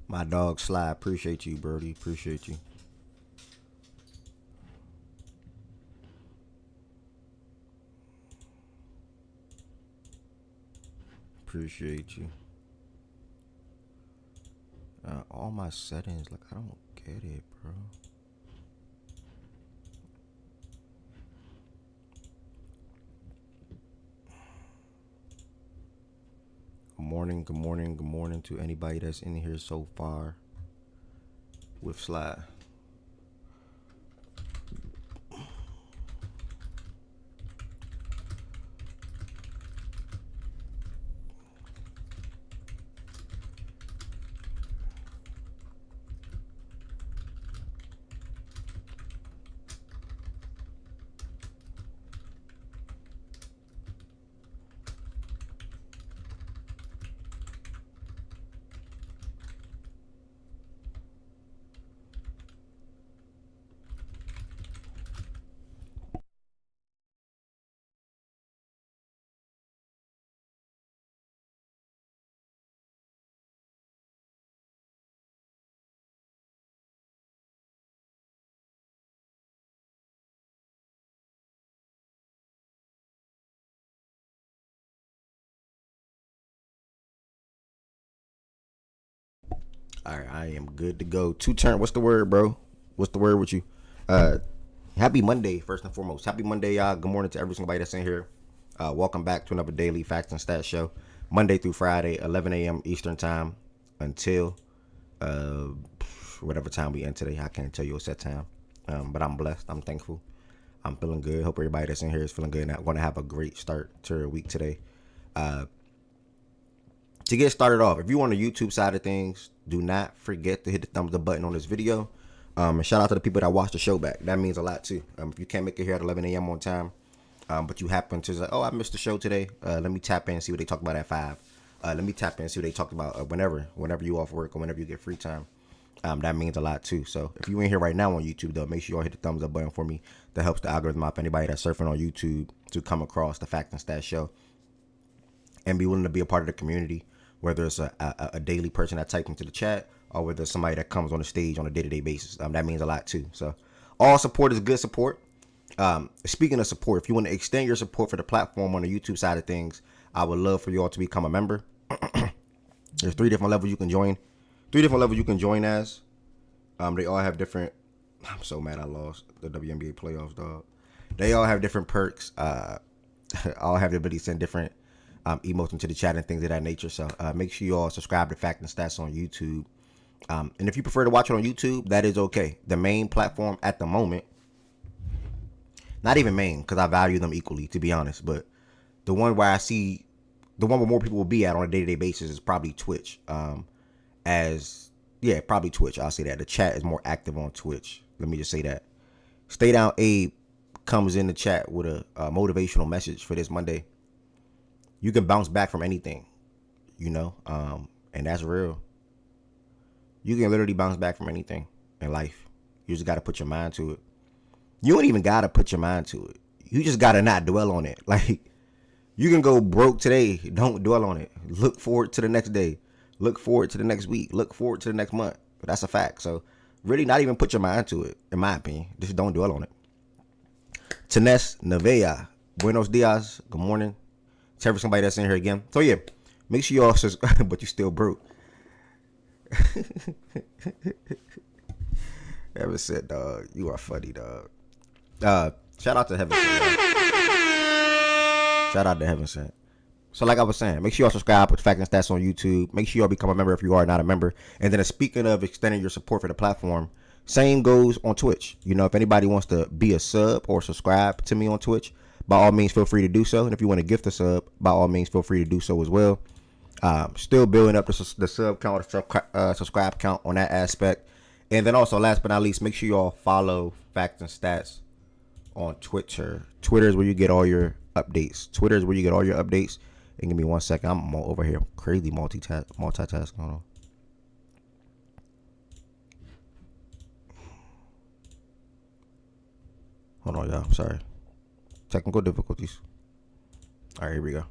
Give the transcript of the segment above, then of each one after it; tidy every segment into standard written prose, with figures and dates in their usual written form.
My dog Sly, appreciate you, Brody. Appreciate you. Appreciate you. All my settings, like I don't get it, bro. Good morning, good morning, good morning to anybody that's in here so far with Sly. All right, I am good to go. Two turn. What's the word, bro? What's the word with you? Uh, Happy Monday, first and foremost. Happy Monday, y'all. Good morning to every single body that's in here. Welcome back to another daily facts and stats show, Monday through Friday, 11 a.m. Eastern time until uh whatever time we end today. I can't tell you a set time, but I'm blessed. I'm thankful. I'm feeling good. Hope everybody that's in here is feeling good. And I'm going to have a great start to their week today. To get started off, if you on the YouTube side of things, do not forget to hit the thumbs up button on this video. And shout out to the people that watch the show back. That means a lot too. If you can't make it here at 11 a.m. on time, but you happen to say, oh, I missed the show today. Let me tap in and see what they talk about at 5. Let me tap in and see what they talked about whenever you off work or whenever you get free time. That means a lot too. So if you in here right now on YouTube though, make sure you all hit the thumbs up button for me. That helps the algorithm out for anybody that's surfing on YouTube to come across the Fact and Stats show and be willing to be a part of the community, whether it's a daily person that types into the chat or whether it's somebody that comes on the stage on a day-to-day basis. That means a lot too. So all support is good support. Speaking of support, if you want to extend your support for the platform on the YouTube side of things, I would love for you all to become a member. There's 3 different levels you can join. 3 different levels you can join as. They all have different. I'm so mad I lost the WNBA playoffs, dog. They all have different perks. All have the ability to send different emotes into the chat and things of that nature. So make sure you all subscribe to Fact and Stats on YouTube. And if you prefer to watch it on YouTube, that is okay. The main platform at the moment, not even main, because I value them equally, to be honest, but the one where I see, the one where more people will be at on a day-to-day basis is probably Twitch. Probably Twitch. I'll say that. The chat is more active on Twitch. Let me just say that. Stay Down Abe comes in the chat with a motivational message for this Monday. You can bounce back from anything, and that's real. You can literally bounce back from anything in life. You just got to put your mind to it. You don't even got to put your mind to it. You just got to not dwell on it. Like, you can go broke today. Don't dwell on it. Look forward to the next day. Look forward to the next week. Look forward to the next month. But that's a fact. So really not even put your mind to it, in my opinion. Just don't dwell on it. Tenes Nevea. Buenos dias. Good morning. To somebody that's in here again. So yeah, make sure you all subscribe, but you still broke. Ever said, dog, you are funny, dog. Shout out to Heaven Sent. Shout out to Heaven Sent. So like I was saying, make sure y'all subscribe with Fact and Stats on YouTube. Make sure y'all become a member if you are not a member. And then speaking of extending your support for the platform, same goes on Twitch. If anybody wants to be a sub or subscribe to me on Twitch, by all means, feel free to do so. And if you want to gift a sub, by all means, feel free to do so as well. Still building up the sub count, subscribe count on that aspect. And then also, last but not least, make sure you all follow Facts and Stats on Twitter. Twitter is where you get all your updates. And give me 1 second. I'm over here crazy multitasking. Hold on, y'all. I'm sorry. Technical difficulties. All right, here we go.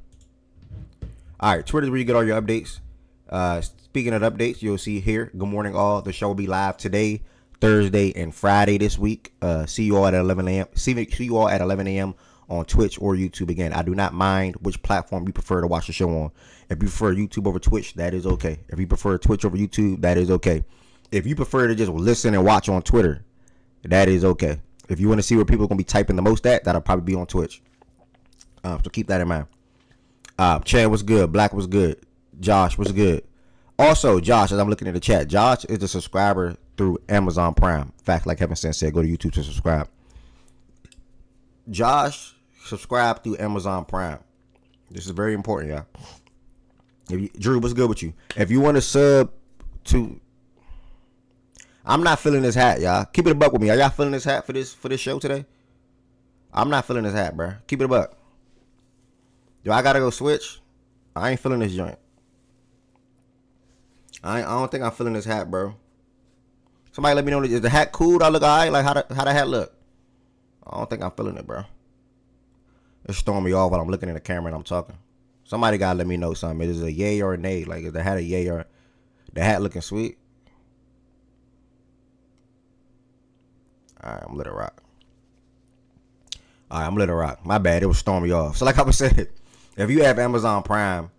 All right, Twitter is where you get all your updates. Speaking of updates, you'll see here. Good morning, all. The show will be live today, Thursday, and Friday this week. See you all at 11 a.m. See you all at 11 a.m. on Twitch or YouTube. Again, I do not mind which platform you prefer to watch the show on. If you prefer YouTube over Twitch, that is okay. If you prefer Twitch over YouTube, that is okay. If you prefer to just listen and watch on Twitter, that is okay. If you want to see where people are going to be typing the most at, that'll probably be on Twitch. So keep that in mind. Chan was good. Black was good. Josh was good. Also, Josh, as I'm looking at the chat, Josh is a subscriber through Amazon Prime. In fact, like Heaven said, go to YouTube to subscribe. Josh subscribe through Amazon Prime. This is very important, y'all. Drew, what's good with you? If you want to sub to, I'm not feeling this hat, y'all. Keep it a buck with me. Are y'all feeling this hat for this show today? I'm not feeling this hat, bro. Keep it a buck. Do I gotta go switch? I ain't feeling this joint. I don't think I'm feeling this hat, bro. Somebody let me know, is the hat cool? Do I look alright? Like how the hat look? I don't think I'm feeling it, bro. It's throwing me off while I'm looking at the camera and I'm talking. Somebody gotta let me know something. Is it a yay or a nay? Like, is the hat a yay or the hat looking sweet? Alright, I'm let it rock. Alright, I'm let it rock. My bad, it was throwing me off. So like I was saying, if you have Amazon Prime,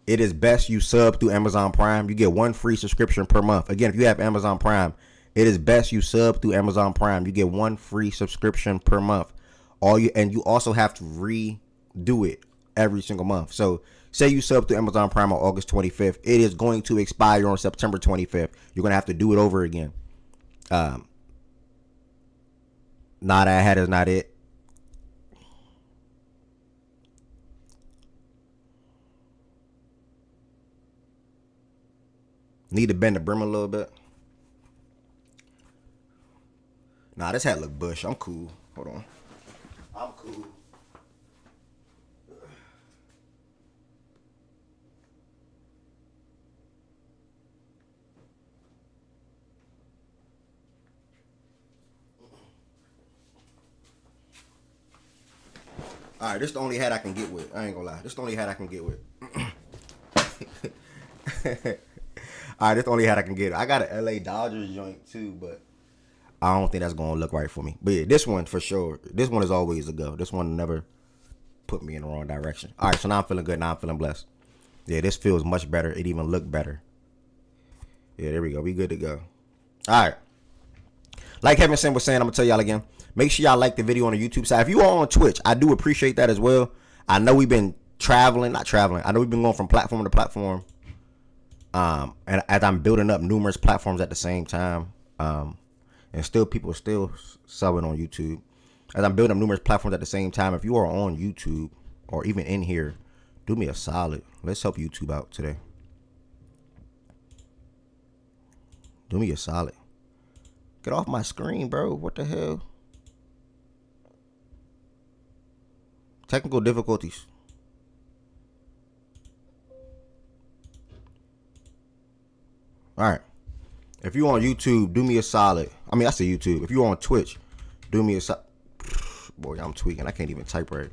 it is best you sub through Amazon Prime. You get 1 free subscription per month. Again, if you have Amazon Prime, it is best you sub through Amazon Prime. You get 1 free subscription per month. And you also have to redo it every single month. So say you sub through Amazon Prime on August 25th. It is going to expire on September 25th. You're going to have to do it over again. Nah, that hat is not it. Need to bend the brim a little bit. Nah, this hat look bush. I'm cool. Hold on. I'm cool. All right, this is the only hat I can get with. I ain't gonna lie. This is the only hat I can get with. All right, this is the only hat I can get. I got an LA Dodgers joint too, but I don't think that's gonna look right for me. But yeah, this one for sure. This one is always a go. This one never put me in the wrong direction. All right, so now I'm feeling good. Now I'm feeling blessed. Yeah, this feels much better. It even looked better. Yeah, there we go. We good to go. All right. Like Kevin Sim was saying, I'm gonna tell y'all again. Make sure y'all like the video on the YouTube side. If you are on Twitch, I do appreciate that as well. I know we've been not traveling. I know we've been going from platform to platform. And as I'm building up numerous platforms at the same time, and still people are still subbing on YouTube. As I'm building up numerous platforms at the same time, if you are on YouTube or even in here, do me a solid. Let's help YouTube out today. Do me a solid. Get off my screen, bro. What the hell? Technical difficulties. All right. If you on YouTube, do me a solid. I mean, I say YouTube. If you on Twitch, do me a solid. Boy, I'm tweaking. I can't even type right.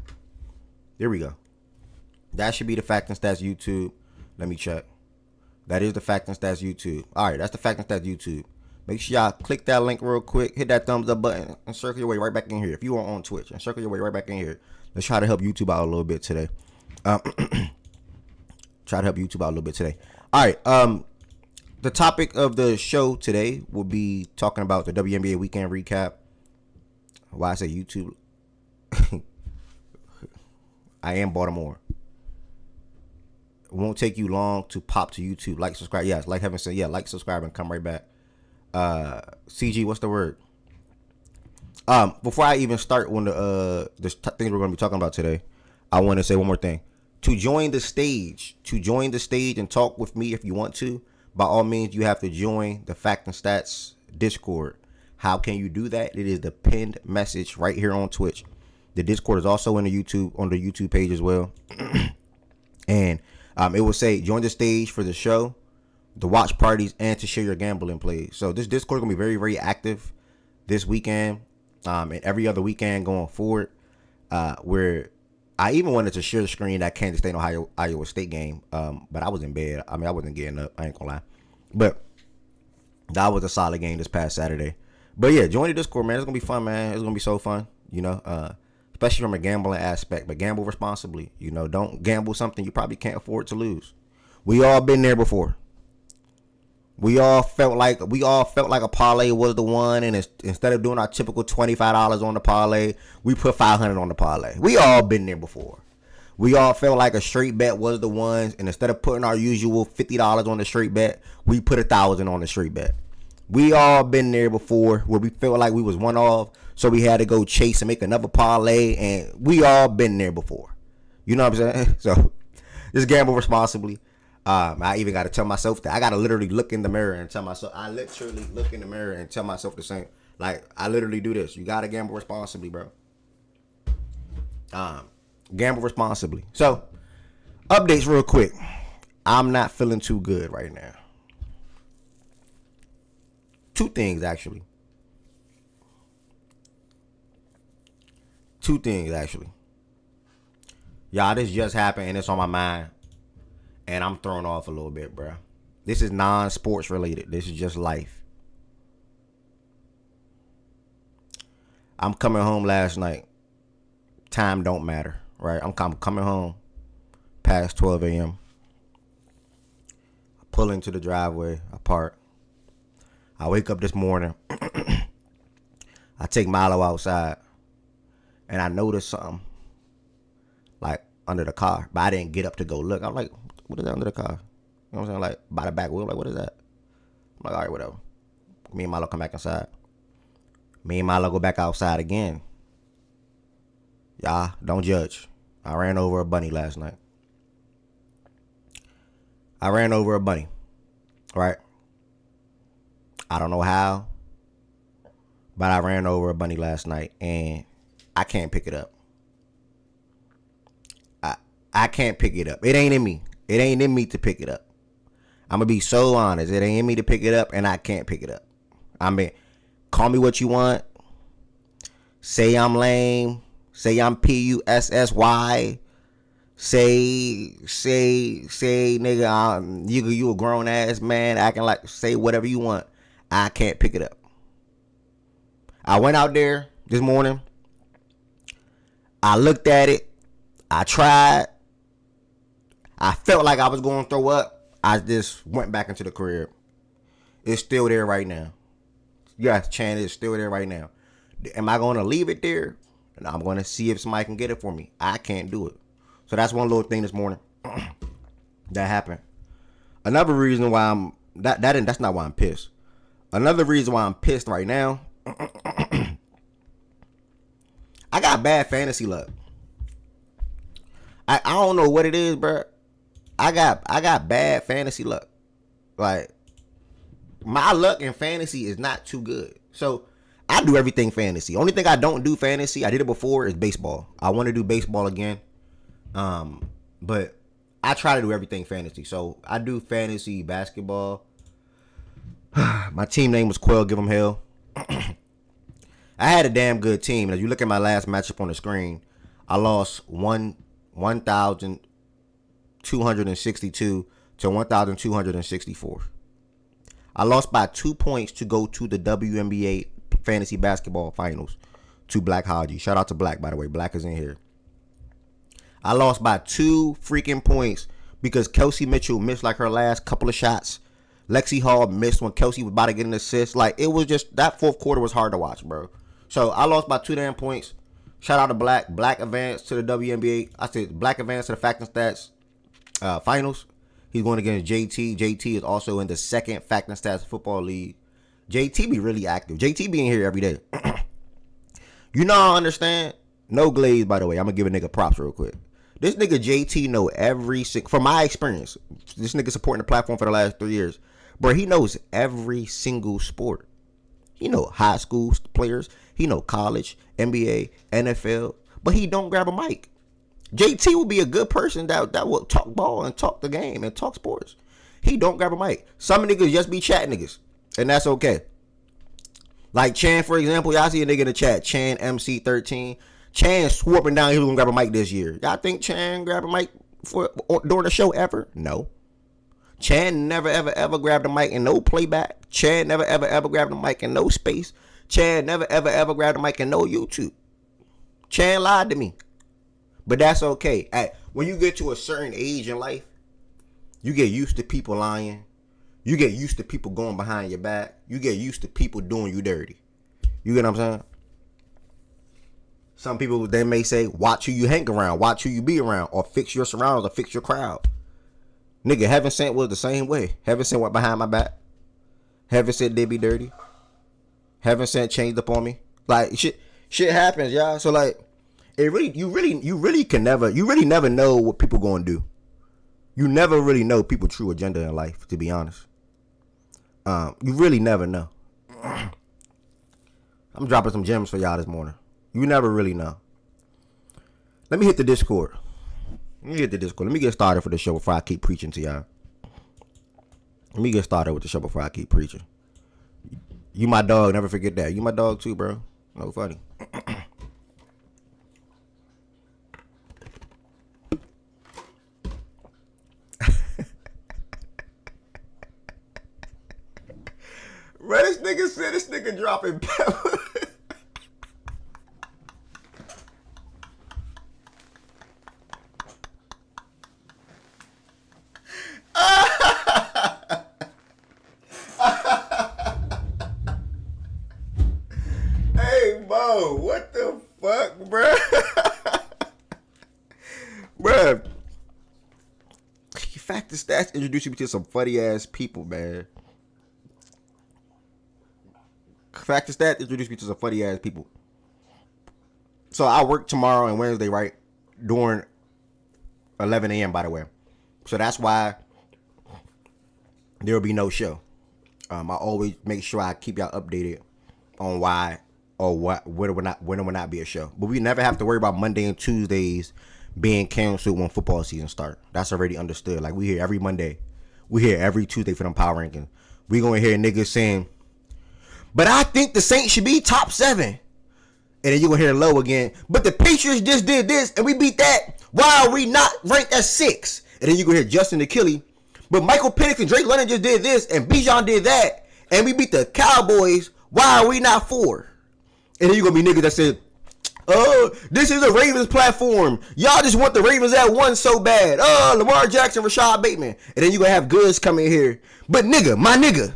There we go. That should be the Fact and Stats YouTube. Let me check. That is the Fact and Stats YouTube. All right, that's the Fact and Stats YouTube. Make sure y'all click that link real quick. Hit that thumbs up button and circle your way right back in here. If you are on Twitch, and circle your way right back in here. Let's try to help YouTube out a little bit today. Try to help YouTube out a little bit today. All right. The topic of the show today will be talking about the WNBA weekend recap. Why I say YouTube? I am Baltimore. It won't take you long to pop to YouTube. Like, subscribe. Yes, like Heaven said. Yeah, like, subscribe, and come right back. CG, what's the word? Before I even start on the things we're going to be talking about today, I want to say one more thing. To join the stage and talk with me if you want to, by all means, you have to join the Fact and Stats Discord. How can you do that? It is the pinned message right here on Twitch. The Discord is also on the YouTube page as well. And it will say join the stage for the show, the watch parties, and to share your gambling plays. So this Discord is going to be very, very active this weekend and every other weekend going forward. Where I even wanted to share the screen that Kansas State Iowa State game, but I was in bed. I mean, I wasn't getting up. I ain't gonna lie, but that was a solid game this past Saturday. But yeah, join the Discord, man. It's gonna be fun, man. It's gonna be so fun, especially from a gambling aspect. But gamble responsibly. Don't gamble something you probably can't afford to lose. We all been there before. We all felt like a parlay was the one, and instead of doing our typical $25 on the parlay, we put $500 on the parlay. We all been there before. We all felt like a straight bet was the ones, and instead of putting our usual $50 on the straight bet, we put $1,000 on the straight bet. We all been there before, where we felt like we was one off, so we had to go chase and make another parlay, and we all been there before. You know what I'm saying? So just gamble responsibly. I even got to tell myself that. I got to literally look in the mirror and tell myself. I literally look in the mirror and tell myself the same. Like, I literally do this. You got to gamble responsibly, bro. Gamble responsibly. So, updates real quick. I'm not feeling too good right now. Two things, actually. Y'all, this just happened and it's on my mind. And I'm thrown off a little bit, bro. This is non-sports related. This is just life. I'm coming home last night. Time don't matter, right? I'm coming home past 12 a.m. I pull into the driveway. I park. I wake up this morning. I take Milo outside. And I notice something. Like, under the car. But I didn't get up to go look. I'm like, what is that under the car? You know what I'm saying? Like, by the back wheel. Like, what is that? I'm like, all right, whatever. Me and Milo come back inside. Me and Milo go back outside again. Y'all, don't judge. I ran over a bunny last night. Right? I don't know how, but I ran over a bunny last night, and I can't pick it up. I can't pick it up. It ain't in me. It ain't in me to pick it up. I'm going to be so honest. It ain't in me to pick it up, and I can't pick it up. I mean, call me what you want. Say I'm lame. Say I'm PUSSY. Say, nigga, you a grown ass man acting like, say whatever you want. I can't pick it up. I went out there this morning. I looked at it. I tried. I felt like I was going to throw up. I just went back into the crib. It's still there right now. Yes, Chan, it's still there right now. Am I going to leave it there? And I'm going to see if somebody can get it for me. I can't do it. So that's one little thing this morning that happened. Another reason why that's not why I'm pissed. Another reason why I'm pissed right now, I got bad fantasy luck. I don't know what it is, bro. I got bad fantasy luck. Like, my luck in fantasy is not too good. So I do everything fantasy. Only thing I don't do fantasy, I did it before, is baseball. I want to do baseball again. But I try to do everything fantasy. So I do fantasy basketball. My team name was Quell, give them hell. I had a damn good team. As you look at my last matchup on the screen, I lost 1,262 to 1,264. I lost by 2 points to go to the WNBA fantasy basketball finals to Black Haji. Shout out to Black, by the way. Black is in here. I lost by 2 freaking points because Kelsey Mitchell missed like her last couple of shots. Lexi Hall missed when Kelsey was about to get an assist. Like, it was just, that fourth quarter was hard to watch, bro. So I lost by 2 damn points. Shout out to Black. Black advanced to the WNBA. I said Black advanced to the Fact and Stats finals. He's going against JT. JT is also in the second Fact and Stats football league. JT be really active. JT be in here every day. You know, I understand. No glaze, by the way. I'm going to give a nigga props real quick. This nigga JT know from my experience, this nigga supporting the platform for the last 3 years. Bro, he knows every single sport. He know high school players. He know college, NBA, NFL. But he don't grab a mic. JT will be a good person that will talk ball and talk the game and talk sports. He don't grab a mic. Some niggas just be chat niggas. And that's okay. Like Chan, for example. Y'all see a nigga in the chat. Chan MC13. Chan swore up and down he was gonna grab a mic this year. Y'all think Chan grabbed a mic during the show ever? No. Chan never ever grabbed a mic in no playback. Chan never ever grabbed a mic in no space. Chan never ever grabbed a mic in no YouTube. Chan lied to me. But that's okay. When you get to a certain age in life, you get used to people lying. You get used to people going behind your back. You get used to people doing you dirty. You get what I'm saying? Some people, they may say, watch who you hang around, watch who you be around, or fix your surroundings, or fix your crowd. Nigga, Heaven Sent was the same way. Heaven Sent went behind my back. Heaven Sent did be dirty. Heaven Sent changed up on me. Like, shit happens, y'all. So, like, you really never know what people gonna do. You never really know people's true agenda in life, to be honest. You really never know. I'm dropping some gems for y'all this morning. You never really know. Let me hit the Discord. Let me get started for the show before I keep preaching to y'all. Let me get started with the show before I keep preaching. You my dog, never forget that. You my dog too, bro. No funny. Bro, this nigga said this nigga dropping pepper. Hey, Mo, what the fuck, bro? Bro, Fact of Stats introduced me to some funny ass people, man. Fact of Stats introduced me to some funny ass people. So I work tomorrow and Wednesday, right? During 11 a.m., by the way. So that's why there will be no show. I always make sure I keep y'all updated on why or when it will not be a show. But we never have to worry about Monday and Tuesdays being canceled when football season starts. That's already understood. Like, we hear every Monday. We hear every Tuesday for them power rankings. We gonna hear niggas saying, but I think the Saints should be top 7. And then you gonna hear low again. But the Patriots just did this and we beat that. Why are we not ranked at 6? And then you gonna hear Justin Achille. But Michael Penix and Drake London just did this and Bijan did that. And we beat the Cowboys. Why are we not 4? And then you gonna be niggas that said, oh, this is a Ravens platform. Y'all just want the Ravens at 1 so bad. Oh, Lamar Jackson, Rashad Bateman. And then you gonna have Goods coming here. But nigga, my nigga,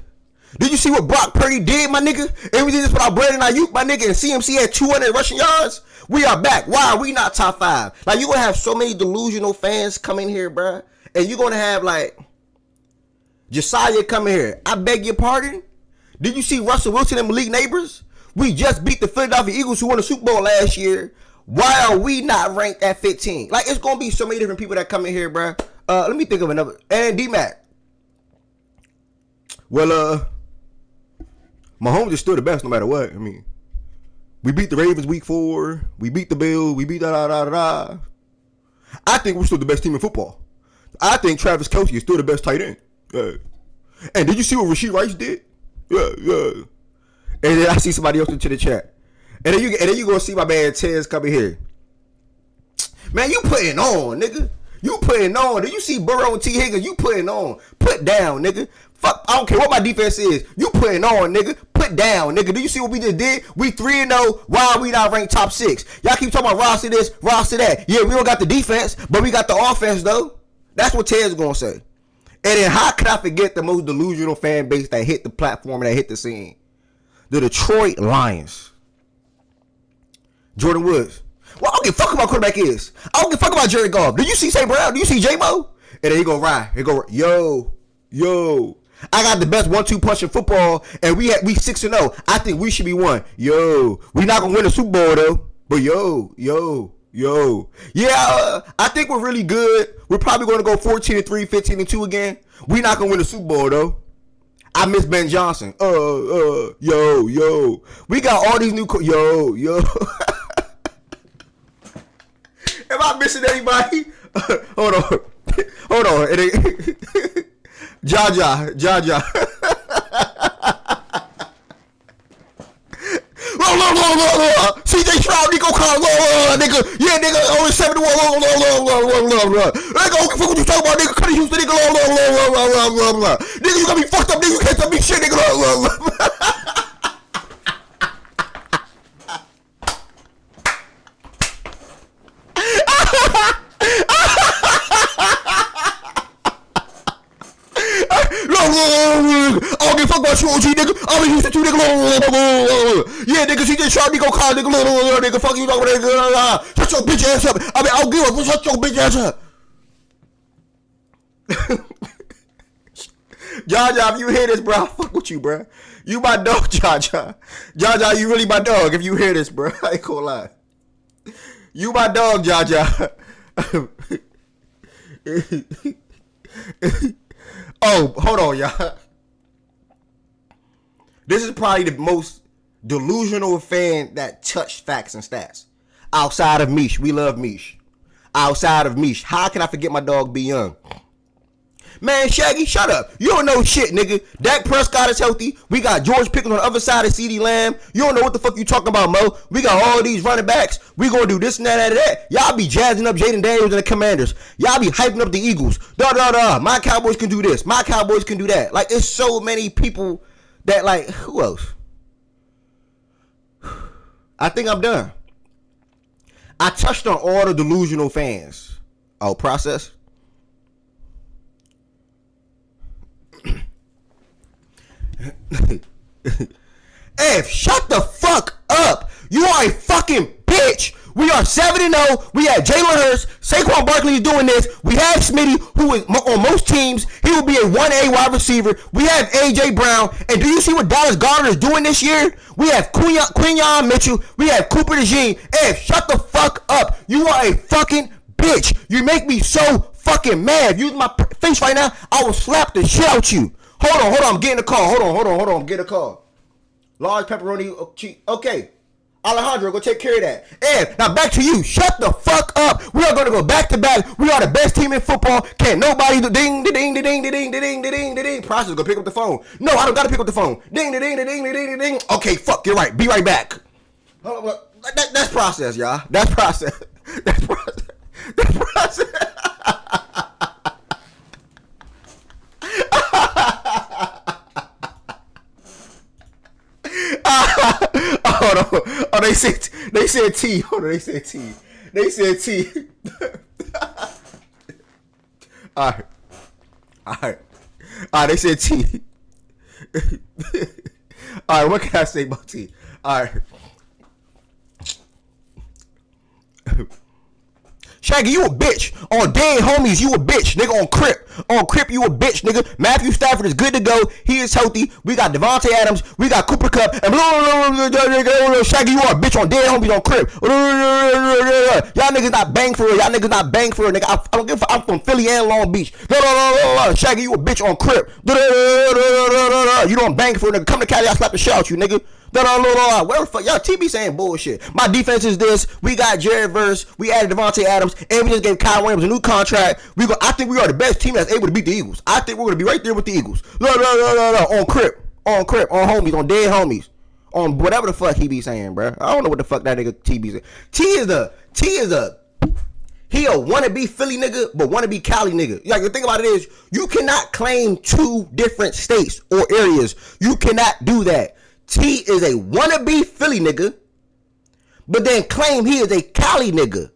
did you see what Brock Purdy did, my nigga? And we did this without Brandon Ayuk, my nigga, and CMC had 200 rushing yards. We are back. Why are we not top 5? Like, you gonna have so many delusional fans coming here, bruh. And you gonna have, like, Josiah coming here. I beg your pardon? Did you see Russell Wilson and Malik Neighbors? We just beat the Philadelphia Eagles who won the Super Bowl last year. Why are we not ranked at 15? Like, it's gonna be so many different people that come in here, bruh. Let me think of another. And D-Mac. Well, Mahomes is still the best no matter what. I mean, we beat the Ravens week 4. We beat the Bills. We beat da-da-da-da-da. I think we're still the best team in football. I think Travis Kelce is still the best tight end. And did you see what Rashee Rice did? Yeah. And then I see somebody else into the chat. And then you gonna see my man Tez coming here. Man, you putting on, nigga. You putting on. Did you see Burrow and T. Higgins? You putting on. Put down, nigga. Fuck, I don't care what my defense is. You putting on, nigga. Put down, nigga. Do you see what we just did? We 3-0. Why are we not ranked top 6? Y'all keep talking about roster this, roster that. Yeah, we don't got the defense, but we got the offense, though. That's what Ted's gonna say. And then how could I forget the most delusional fan base that hit the platform and that hit the scene? The Detroit Lions. Jordan Woods. Well, I don't give a fuck who my quarterback is. I don't give a fuck about Jared Goff. Do you see St. Brown? Do you see J-Mo? And then he go ride. He go, yo. I got the best 1-2 punch in football, and we 6-0. I think we should be 1. Yo. We not gonna win the Super Bowl though. But yo. Yeah, I think we're really good. We're probably gonna go 14-3, 15-2 again. We not gonna win the Super Bowl though. I miss Ben Johnson. Yo. We got all these new yo. Am I missing anybody? Hold on. Jaja. CJ Stroud, Nico Collins, nigga. Yeah, nigga, only 71. Nigga, fuck what you talking about, nigga. Cut Houston, nigga. Nigga, you got me fucked up, nigga. You can't tell me shit, nigga. I don't give a fuck about you, OG, nigga. I'm in Houston too, nigga. Yeah, nigga, CJ Sharp, nigga, call, nigga, fuck you, nigga. Shut your bitch ass up. I mean, I don't give a fuck. Shut your bitch ass up. Jaja, if you hear this, bro, I fuck with you, bro. You my dog, Jaja. Jaja, you really my dog if you hear this, bro. I ain't gonna lie. You my dog, Jaja. Oh, hold on, y'all. This is probably the most delusional fan that touched facts and stats. Outside of Mish. We love Mish. Outside of Mish. How can I forget my dog B Young? Man, Shaggy, shut up. You don't know shit, nigga. Dak Prescott is healthy. We got George Pickens on the other side of CeeDee Lamb. You don't know what the fuck you talking about, Mo. We got all these running backs. We gonna do this and that and that. Y'all be jazzing up Jaden Daniels and the Commanders. Y'all be hyping up the Eagles. My Cowboys can do this. My Cowboys can do that. Like, it's so many people that, like, who else? I think I'm done. I touched on all the delusional fans. Oh, process? F, shut the fuck up. You are a fucking bitch. We are 7-0. We had Jalen Hurts. Saquon Barkley is doing this. We have Smitty, who is on most teams. He will be a 1A wide receiver. We have AJ Brown. And do you see what Dallas Goedert is doing this year? We have Quinyon Mitchell. We have Cooper DeJean. F, shut the fuck up. You are a fucking bitch. You make me so fucking mad. If you use my face right now, I will slap the shit out you. Hold on, I'm getting a call. Hold on, I'm getting a call. Large pepperoni, okay. Alejandro, go take care of that. And now back to you. Shut the fuck up. We are going to go back to back. We are the best team in football. Can't nobody do ding, ding, ding, ding, ding, ding, ding, ding. Process, go pick up the phone. No, I don't got to pick up the phone. Ding, ding, ding, ding, ding, ding. Okay, fuck, you're right. Be right back. That's process, y'all. That's process. That's process. That's process. Hold on. Oh, they said T. Hold on, they said T. They said T. All right. They said T. All right, what can I say about T? All right. Shaggy, you a bitch. On dead homies, you a bitch. Nigga, on Crip, you a bitch, nigga. Matthew Stafford is good to go. He is healthy. We got Devontae Adams. We got Cooper Kupp. And Shaggy, you are a bitch on dead homies on Crip. Y'all niggas not bang for real. Nigga, I don't give a fuck. I'm from Philly and Long Beach. Shaggy, you a bitch on Crip. You don't bang for real, nigga. Come to Cali, I'll slap the shit out you, nigga. Where the fuck y'all TB saying bullshit? My defense is this. We got Jared Verse. We added Devontae Adams, and we just gave Kyle Williams a new contract. I think we are the best team that's able to beat the Eagles. I think we're gonna be right there with the Eagles. On Crip, on homies, on dead homies, on whatever the fuck he be saying, bro. I don't know what the fuck that nigga TB saying. He a wannabe Philly nigga, but wannabe Cali nigga. Like, the thing about it is, you cannot claim two different states or areas. You cannot do that. T is a wannabe Philly nigga, but then claim he is a Cali nigga.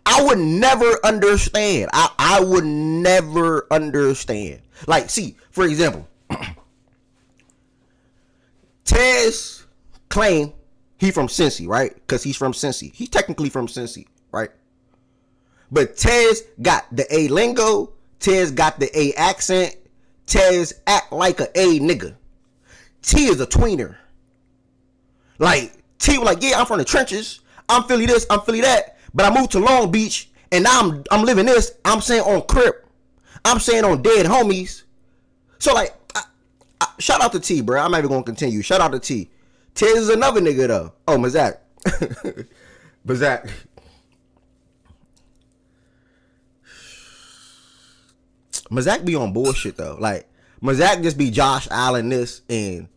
I would never understand. I would never understand. Like, see, for example, Tez claim he from Cincy, right? Because he's from Cincy. He's technically from Cincy, right? But Tez got the A lingo. Tez got the A accent. Tez act like a nigga. T is a tweener. Like, T was like, yeah, I'm from the trenches. I'm Philly this, I'm Philly that. But I moved to Long Beach, and now I'm living this. I'm saying on Crip. I'm saying on dead homies. So, like, shout out to T, bro. I'm not even going to continue. Shout out to T. Tez is another nigga, though. Oh, Mazak. Mazak. Mazak be on bullshit, though. Like, Mazak just be Josh Allen this, and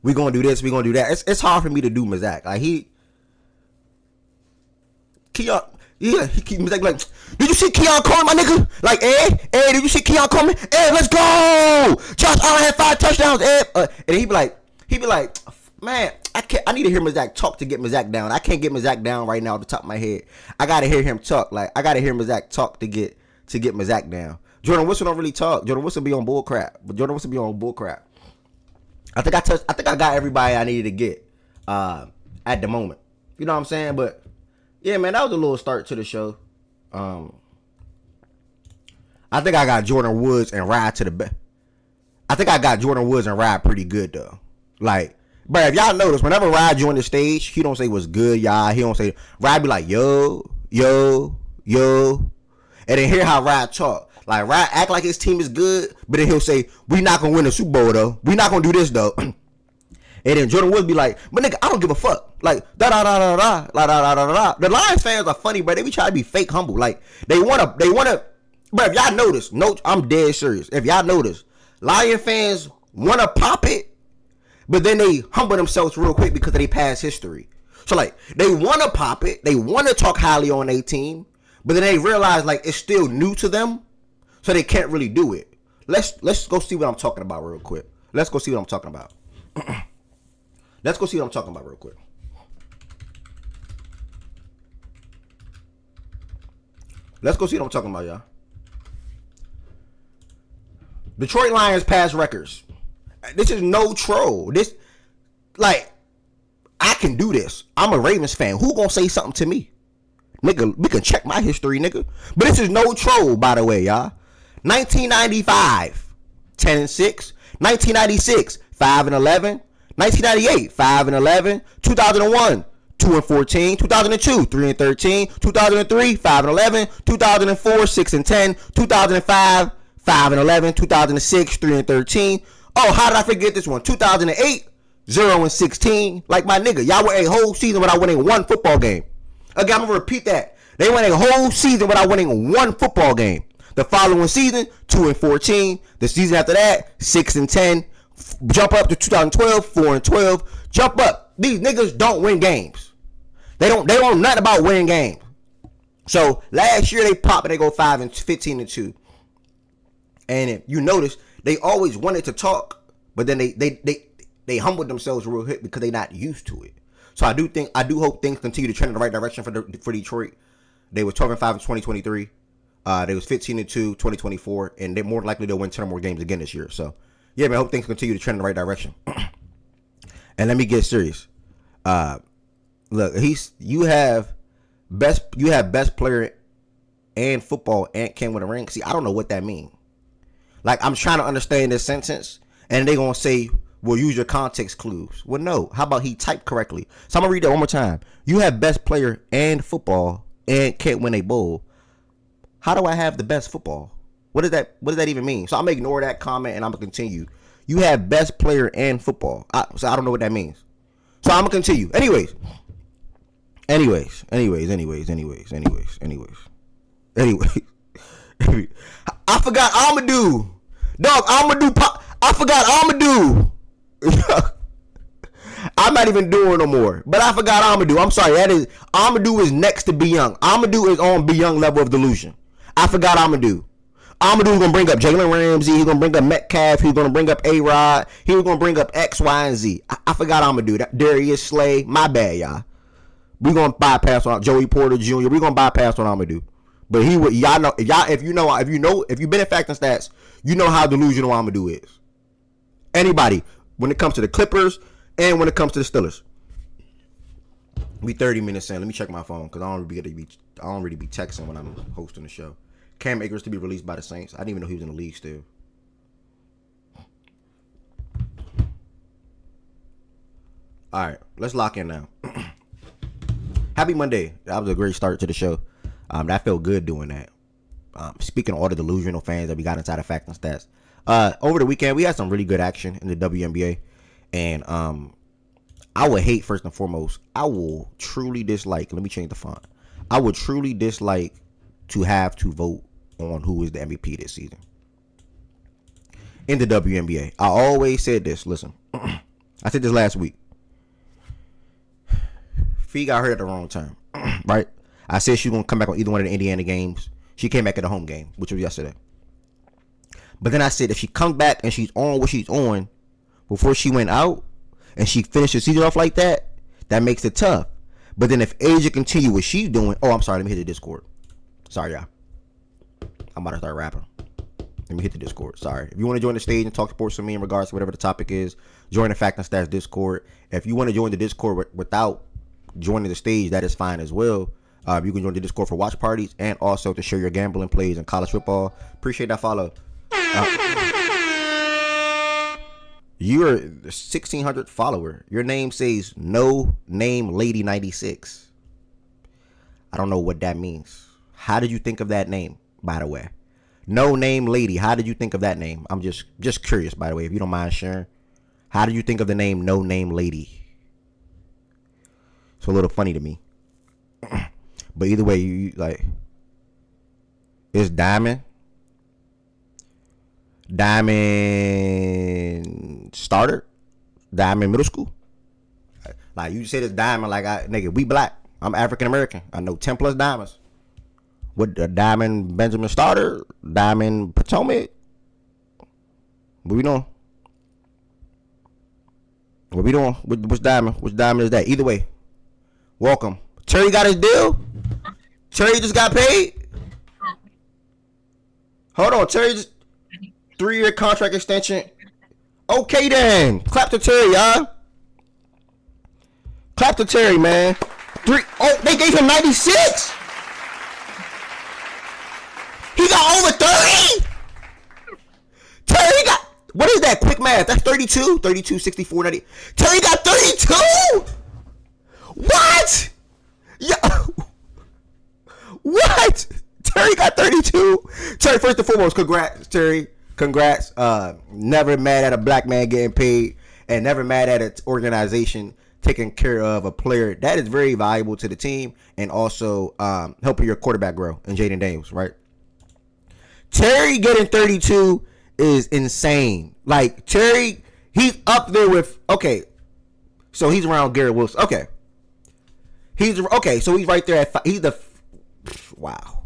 we gonna do this, we gonna do that. It's hard for me to do Mazak. Like, Keon, yeah, he keep like, did you see Keon Coleman, my nigga? Like, did you see Keon Coleman? Let's go. Josh Allen had 5 touchdowns, and he be like, man, I need to hear Mazak talk to get Mazak down. I can't get Mazak down right now at the top of my head. I gotta hear him talk. Like, I gotta hear Mazak talk to get Mazak down. Jordan Wilson don't really talk. Jordan Wilson be on bull crap. I think I got everybody I needed to get at the moment. You know what I'm saying? But yeah, man, that was a little start to the show. I think I got Jordan Woods and Ride to the best. I think I got Jordan Woods and Ride pretty good though. Like, but if y'all notice, whenever Ride joined the stage, he don't say what's good, y'all. He don't say, Ride be like, yo, yo, yo. And then hear how Ride talk. Like, Ride act like his team is good, but then he'll say, we not going to win the Super Bowl, though. We not going to do this, though. And then Jordan Woods be like, but nigga, I don't give a fuck. Like, da-da-da-da-da, da-da-da-da-da. The Lions fans are funny, bro. They be trying to be fake humble. Like, they want to, but if y'all notice, no, I'm dead serious. If y'all notice, Lion fans want to pop it, but then they humble themselves real quick because of their past history. So, like, they want to pop it. They want to talk highly on their team, but then they realize, like, it's still new to them. So they can't really do it. Let's go see what I'm talking about real quick. Let's go see what I'm talking about. Let's go see what I'm talking about real quick. Let's go see what I'm talking about, y'all. Detroit Lions pass records. This is no troll. This, like, I can do this. I'm a Ravens fan. Who gonna say something to me? Nigga, we can check my history, nigga. But this is no troll, by the way, y'all. 1995, 10-6. 1996, 5-11. 1998, 5-11. 2001, 2-14. 2002, 3-13. 2003, 5-11. 2004, 6-10. 2005, 5-11. 2006, 3-13. Oh, how did I forget this one? 2008, 0-16. Like, my nigga, y'all went a whole season without winning one football game. Again, I'm gonna repeat that. They went a whole season without winning one football game. The following season, 2-14. The season after that, 6-10. Jump up to 2012, 4-12. Jump up. These niggas don't win games. They don't know nothing about winning games. So last year they popped and they go 5-15-2. And if you notice, they always wanted to talk, but then they humbled themselves real quick because they're not used to it. So I do hope things continue to trend in the right direction for Detroit. They were 12-5 in 2023. They was 15-2 2024, and they more likely they'll win 10 or more games again this year. So yeah, man, I hope things continue to trend in the right direction. And let me get serious. Look, you have best player and football and can't win a ring. See, I don't know what that means. Like, I'm trying to understand this sentence, and they gonna say, well, use your context clues. Well, no. How about he typed correctly? So I'm gonna read that one more time. You have best player and football and can't win a bowl. How do I have the best football? What does that even mean? So I'm gonna ignore that comment and I'm gonna continue. You have best player and football. So I don't know what that means. So I'm gonna continue. Anyways. I forgot Amadou. Dog, I forgot Amadou. I'm not even doing no more. But I forgot Amadou. I'm sorry. Amadou is next to B Young. Amadou is on B Young level of delusion. I forgot Amadou. Amadou's gonna bring up Jalen Ramsey. He's gonna bring up Metcalf. He's gonna bring up A-Rod. He was gonna bring up X, Y, and Z. I forgot Amadou. Darius Slay. My bad, y'all. We're gonna bypass on Joey Porter Jr. We're gonna bypass on Amadou. But he would, y'all know, if you've been in Fact and Stats, you know how delusional Amadou is. Anybody, when it comes to the Clippers and when it comes to the Steelers. We 30 minutes in. Let me check my phone because I don't really be texting when I'm hosting the show. Cam Akers to be released by the Saints. I didn't even know he was in the league still. All right, let's lock in now. Happy Monday. That was a great start to the show. That felt good doing that. Speaking of all the delusional fans that we got inside of Fact and Stats. Over the weekend, we had some really good action in the WNBA. And I would hate, first and foremost, I will truly dislike, let me change the font. I would truly dislike to have to vote on who is the MVP this season in the WNBA. I always said this. Listen, I said this last week. Fee got hurt at the wrong time, right? I said she was gonna come back on either one of the Indiana games. She came back at the home game, which was yesterday. But then I said if she comes back and she's on what she's on before she went out and she finished the season off like that, that makes it tough. But then if Asia continue what she's doing, I'm sorry, let me hit the Discord. Sorry, y'all. I'm about to start rapping. Let me hit the Discord. Sorry. If you want to join the stage and talk sports with me in regards to whatever the topic is, join the Fact and Stats Discord. If you want to join the Discord without joining the stage, that is fine as well. You can join the Discord for watch parties and also to share your gambling plays in college football. Appreciate that follow. You're the 1,600 follower. Your name says No Name Lady 96. I don't know what that means. How did you think of that name, by the way? No Name Lady. How did you think of that name? I'm just curious, by the way, if you don't mind sharing. How did you think of the name No Name Lady? It's a little funny to me. But either way, you like, it's Diamond starter, Diamond middle school. Like you said, it's Diamond. Like nigga, we black. I'm African American. I know 10 plus diamonds. What the Diamond Benjamin starter, Diamond Potomac. What we doing? What we doing? Which Diamond? Which Diamond is that? Either way, welcome. Terry got his deal. Terry just got paid. Hold on, Terry just 3-year contract extension. Okay then, clap to Terry, y'all. Clap to Terry, man. They gave him 96. He got over 30. Terry got, what is that? Quick math. That's 32. 32, 64, 90. Terry got 32. What? Yo. What? Terry got 32. Terry, first and foremost, congrats, Terry. Congrats. Never mad at a black man getting paid, and never mad at an organization taking care of a player that is very valuable to the team, and also helping your quarterback grow in Jaden Daniels, right? Terry getting 32 is insane. Like Terry, he's up there with, okay, so he's around Garrett Wilson. Okay. So he's right there at he's the wow.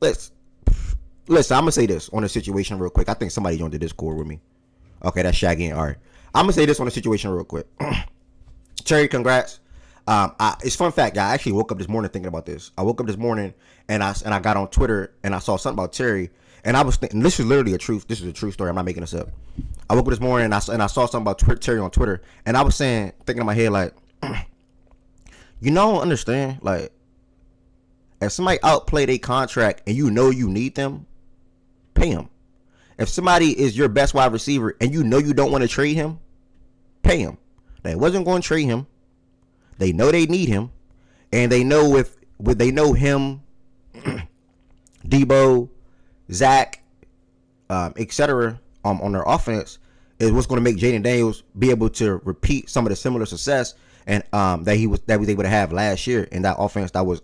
Listen, I'm gonna say this on the situation real quick. I think somebody joined the Discord with me. Okay, that's Shaggy and Art. I'm gonna say this on the situation real quick. Terry, congrats. It's fun fact, I actually woke up this morning thinking about this. I woke up this morning and I got on Twitter and I saw something about Terry, and I was thinking, this is literally a truth. This is a true story. I'm not making this up. I woke up this morning and I saw something about Terry on Twitter, and I was thinking in my head like, you know, I don't understand. Like, if somebody outplayed a contract and you know you need them, pay him. If somebody is your best wide receiver and you know you don't want to trade him, pay him. They wasn't going to trade him. They know they need him, and they know if they know him, Debo, Zach, etc. On their offense is what's going to make Jaden Daniels be able to repeat some of the similar success and that he was able to have last year in that offense that was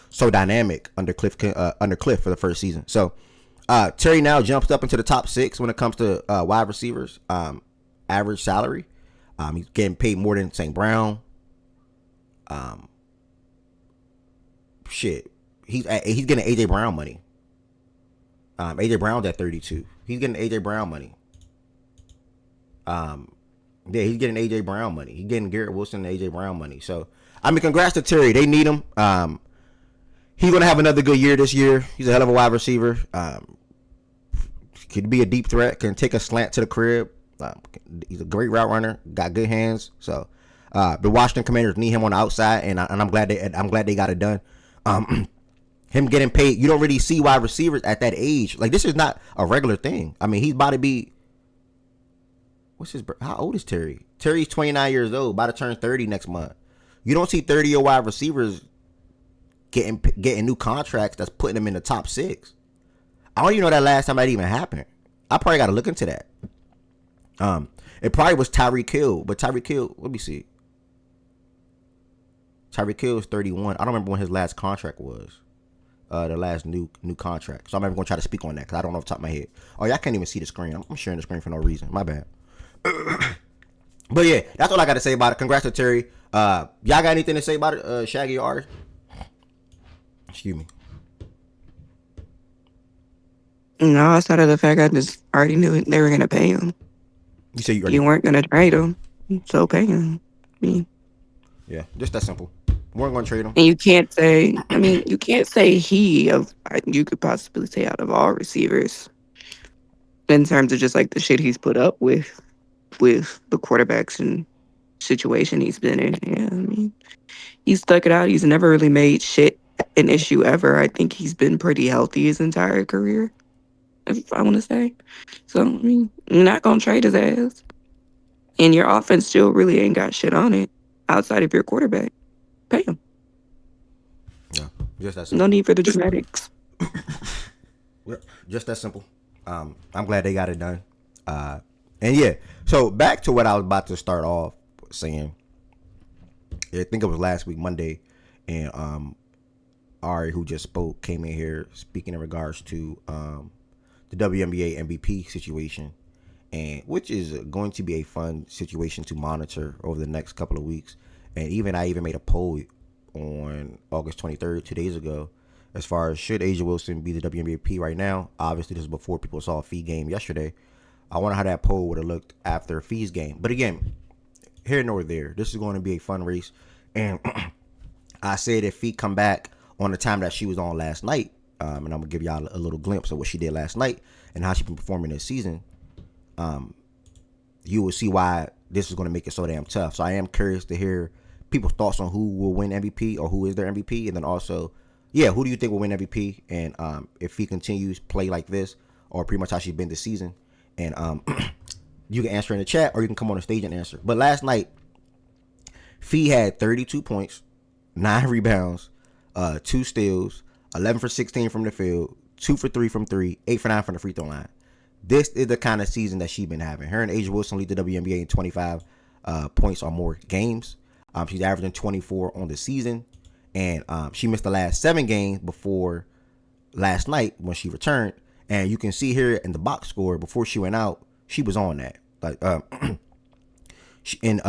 so dynamic under Cliff for the first season. So Terry now jumps up into the top 6 when it comes to wide receivers average salary. He's getting paid more than St. Brown. He's getting AJ Brown money. AJ Brown's at 32. He's getting AJ Brown money. Yeah, he's getting AJ Brown money. He's getting Garrett Wilson and AJ Brown money. So, I mean, congrats to Terry. They need him. He's gonna have another good year this year. He's a hell of a wide receiver. Could be a deep threat. Can take a slant to the crib. He's a great route runner. Got good hands. So, the Washington Commanders need him on the outside, and I'm glad they got it done. Him getting paid, you don't really see wide receivers at that age. Like, this is not a regular thing. I mean, he's about to be, how old is Terry? Terry's 29 years old, about to turn 30 next month. You don't see 30-year wide receivers getting new contracts that's putting them in the top 6. I don't even know that last time that even happened. I probably got to look into that. It probably was Tyreek Hill, but Tyreek Hill, let me see. Tyreek Hill is 31. I don't remember when his last contract was. The last new contract. So I'm never going to try to speak on that because I don't know off the top of my head. Oh, yeah, I can't even see the screen. I'm sharing the screen for no reason. My bad. But yeah, that's all I got to say about it. Congrats to Terry. Y'all got anything to say about it, Shaggy or Ari? Excuse me. No, outside of the fact I just already knew they were gonna pay him. You say you already. You weren't gonna trade him, so pay him. I mean, Yeah, just that simple. We're going to trade him. and you can't say. I mean, you can't say he of. You could possibly say out of all receivers in terms of just like the shit he's put up with the quarterbacks and situation he's been in. Yeah, I mean, he's stuck it out. He's never really made shit an issue ever. I think he's been pretty healthy his entire career, if I want to say. So, I mean, you're not going to trade his ass. And your offense still really ain't got shit on it outside of your quarterback. Pay him. Yeah, just that No simple. need for the dramatics. Yep, just that simple. I'm glad they got it done. Uh, and yeah, so back to what I was about to start off saying. I think it was last week, Monday, and Ari, who just spoke, came in here speaking in regards to the WNBA MVP situation, and which is going to be a fun situation to monitor over the next couple of weeks. And even I even made a poll on August 23rd, 2 days ago, as far as should Asia Wilson be the WNBA MVP right now. Obviously, this is before people saw a Fee game yesterday. I wonder how that poll would have looked after Fee's game. But again, here nor there, this is going to be a fun race. And I said if Fee come back on the time that she was on last night, and I'm gonna give y'all a little glimpse of what she did last night and how she's been performing this season, you will see why this is going to make it so damn tough. So I am curious to hear people's thoughts on who will win MVP or who is their MVP, and then also, yeah, who do you think will win MVP? And if he continues play like this, or pretty much how she's been this season, and you can answer in the chat or you can come on the stage and answer. But last night, Fee had 32 points, 9 rebounds, 2 steals, 11 for 16 from the field, 2 for 3 from 3, 8 for 9 from the free throw line. This is the kind of season that she's been having. Her and Asia Wilson lead the WNBA in 25 points or more games. She's averaging 24 on the season, and she missed the last 7 games before last night when she returned. And you can see here in the box score before she went out, she was on that. Like in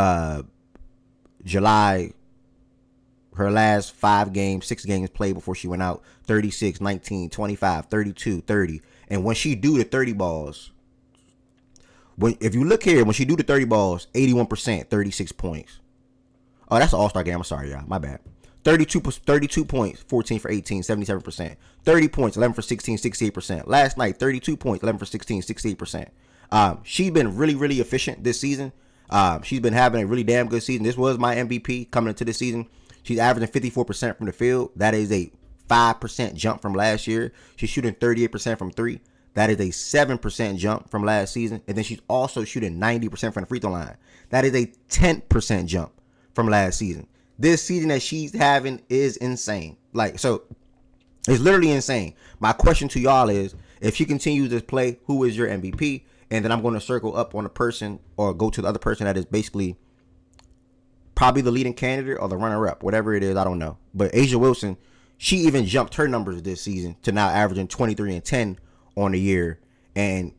July, her last 5 games, 6 games played before she went out, 36, 19, 25, 32, 30. And when she do the 30 balls, if you look here, when she do the 30 balls, 81%, 36 points. Oh, that's an all-star game. I'm sorry, y'all. My bad. 32 points, 14 for 18, 77%. 30 points, 11 for 16, 68%. Last night, 32 points, 11 for 16, 68%. She's been really, really efficient this season. She's been having a really damn good season. This was my MVP coming into the season. She's averaging 54% from the field. That is a 5% jump from last year. She's shooting 38% from 3. That is a 7% jump from last season. And then she's also shooting 90% from the free throw line. That is a 10% jump from last season. This season that she's having is insane. Like, so it's literally insane. My question to y'all is, if she continues to play, who is your MVP? And then I'm going to circle up on a person or go to the other person that is basically probably the leading candidate or the runner-up, whatever it is, I don't know. But Asia Wilson, she even jumped her numbers this season to now averaging 23 and 10 on the year. And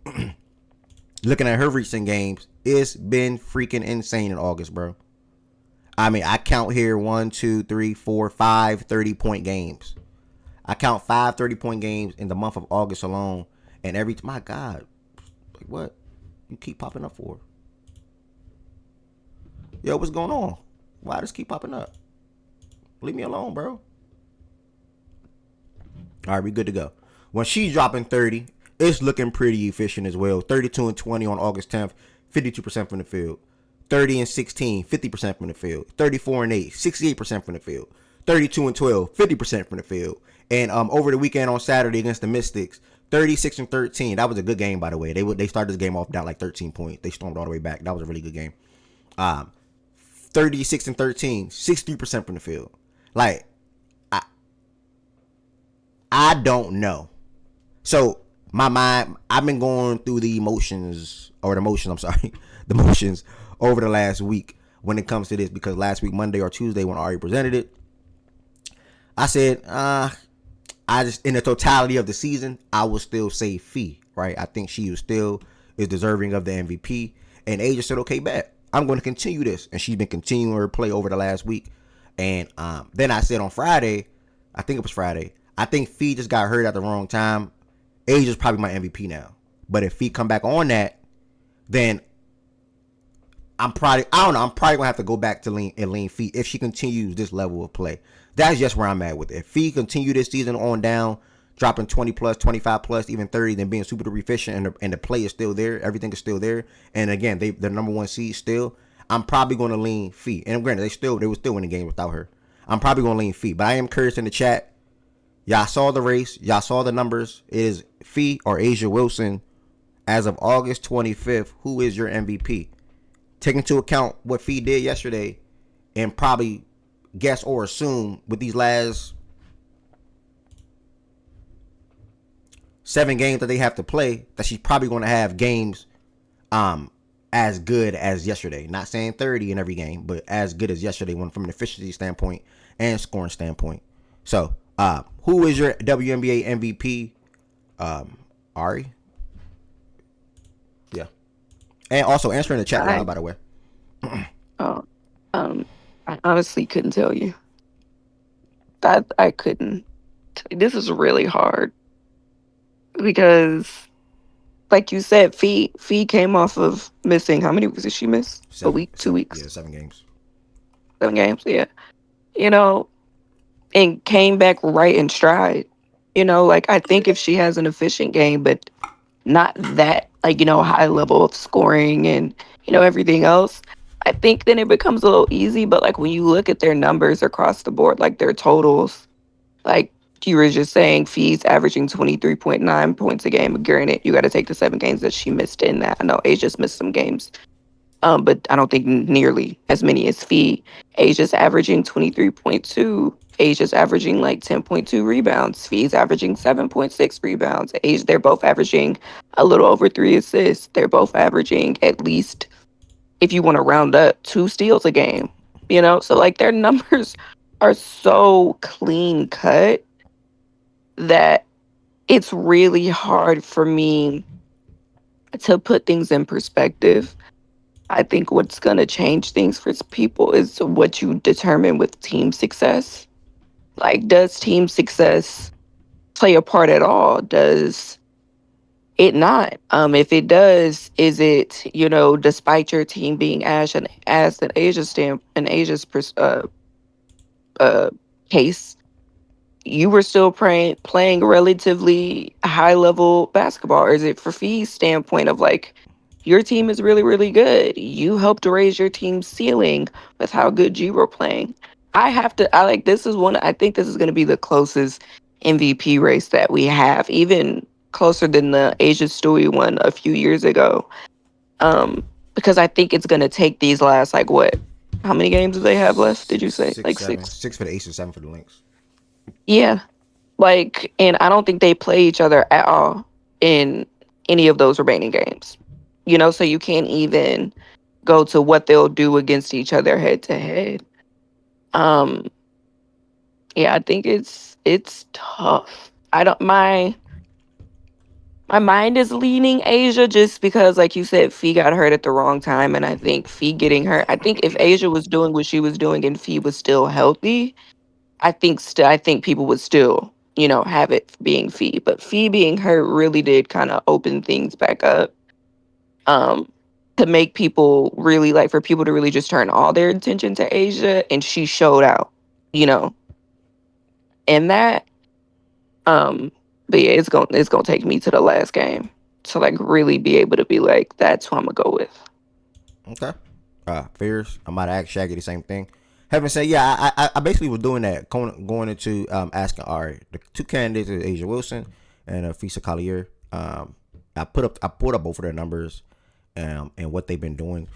looking at her recent games, it's been freaking insane in August, bro. I mean, I count here 1, 2, 3, 4, 5 30-point games. I count 5 30-point games in the month of August alone. And my God, like what? You keep popping up for? Yo, what's going on? Why does keep popping up? Leave me alone, bro. All right, we good to go. When she's dropping 30, it's looking pretty efficient as well. 32 and 20 on August 10th, 52% from the field. 30 and 16, 50% from the field. 34 and 8, 68% from the field. 32 and 12, 50% from the field. And over the weekend on Saturday against the Mystics, 36 and 13. That was a good game, by the way. They started this game off down like 13 points. They stormed all the way back. That was a really good game. 36 and 13, 63% from the field. Like, I don't know. So my mind, I've been going through the motions over the last week when it comes to this, because last week, Monday or Tuesday, when Ari presented it, I said, I just, in the totality of the season, I will still say Fee, right? I think she is deserving of the MVP. And Asia said, okay, bet. I'm going to continue this. And she's been continuing her play over the last week. And then I said on Friday, I think it was Friday, I think Fee just got hurt at the wrong time. Asia's probably my MVP now. But if Fee come back on that, then I'm probably gonna have to go back to lean Fee if she continues this level of play. That's just where I'm at with it. If Fee continue this season on down, dropping 20 plus, 25 plus, even 30, then being super efficient, and the play is still there, everything is still there, and again they're number one seed still, I'm probably gonna lean Fee. And granted, they were still winning games without her. I'm probably gonna lean Fee, but I am curious in the chat. Y'all saw the race, y'all saw the numbers. It is Fee or A'ja Wilson as of August 25th. Who is your MVP? Take into account what Fee did yesterday, and probably guess or assume with these last 7 games that they have to play that she's probably going to have games as good as yesterday. Not saying 30 in every game, but as good as yesterday one from an efficiency standpoint and scoring standpoint. So, who is your WNBA MVP? Ari? Yeah. And also answer in the chat, y'all, by the way. Oh, I honestly couldn't tell you. I couldn't. This is really hard because, like you said, Fee came off of missing. How many weeks did she miss? A week, 2 weeks? Yeah, 7 games. 7 games, yeah. You know, and came back right in stride. Like I think if she has an efficient game, but not that high level of scoring and everything else, I think then it becomes a little easy. But like when you look at their numbers across the board, like their totals, like you were just saying, Fee's averaging 23.9 points a game. Granted, you got to take the 7 games that she missed in that. I know Asia's missed some games, but I don't think nearly as many as Fee. Asia's averaging 23.2. Asia's averaging like 10.2 rebounds. Fee's averaging 7.6 rebounds. They're both averaging a little over 3 assists. They're both averaging at least, if you want to round up, 2 steals a game. So like their numbers are so clean cut that it's really hard for me to put things in perspective. I think what's going to change things for people is what you determine with team success. Like, does team success play a part at all? Does it not? If it does, is it, despite your team being as an Asia's case, you were still playing relatively high level basketball? Or is it for Fee's standpoint of like, your team is really, really good. You helped raise your team's ceiling with how good you were playing. I think this is going to be the closest MVP race that we have, even closer than the A'ja Stewie one a few years ago. Because I think it's going to take these last, like, what? How many games do they have left? Did you say? 6? 6 for the Aces, 7 for the Lynx. Yeah. Like, and I don't think they play each other at all in any of those remaining games. So you can't even go to what they'll do against each other head to head. Yeah, I think it's tough. My mind is leaning A'ja just because, like you said, Fee got hurt at the wrong time, and I think Fee getting hurt. I think if A'ja was doing what she was doing and Fee was still healthy, I think people would still, have it being Fee. But Fee being hurt really did kind of open things back up. To make people really for people to really just turn all their attention to A'ja, and she showed out, in that. But yeah, it's gonna take me to the last game to like really be able to be like, that's who I'm gonna go with. Okay. Fears. I might ask Shaggy the same thing. Having said, yeah, I basically was doing that going into asking Ari. The 2 candidates is A'ja Wilson and Fisa Collier. I pulled up both of their numbers. And what they've been doing,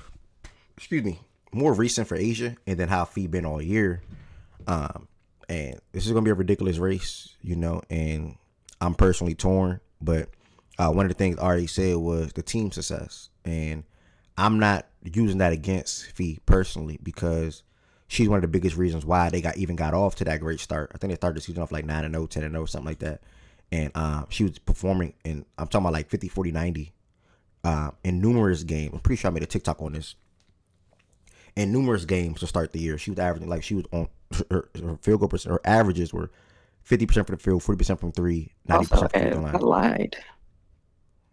more recent for A'ja, and then how Fee been all year. And this is gonna be a ridiculous race, and I'm personally torn. But one of the things Ari said was the team success, and I'm not using that against Fee personally because she's one of the biggest reasons why they got off to that great start. I think they started the season off like 9-0, 10-0, something like that, and she was performing, and I'm talking about like 50, 40, 90. In numerous games. I'm pretty sure I made a TikTok on this. in numerous games to start the year. She was averaging like she was on her field goal percent. Her averages were 50% from the field, 40% from three, Also, 90% from free throw I line. lied.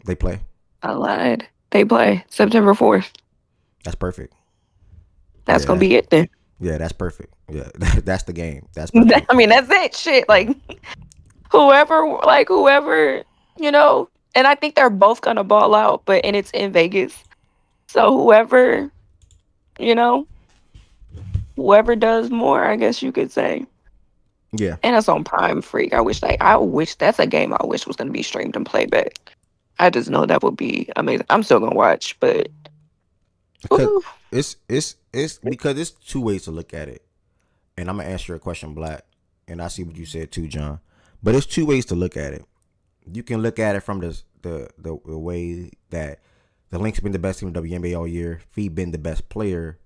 They play. I lied. They play September 4th. That's perfect. That's Yeah, gonna be it then. yeah, that's perfect. Yeah, that's the game. That's perfect. I mean, that's it. Shit, Yeah, like whoever, you know. And I think they're both gonna ball out, and it's in Vegas. So you know, whoever does more, I guess you could say. yeah. And it's on Prime Freak. I wish that's a game I wish was gonna be streamed and played back. I just know that would be amazing. I'm still gonna watch, but Because ooh, it's because it's two ways to look at it, and I'm gonna answer your question, Black, and I see what you said too, John. But it's two ways to look at it. You can look at it from the way that the Lynx been the best team in WNBA all year. Fee been the best player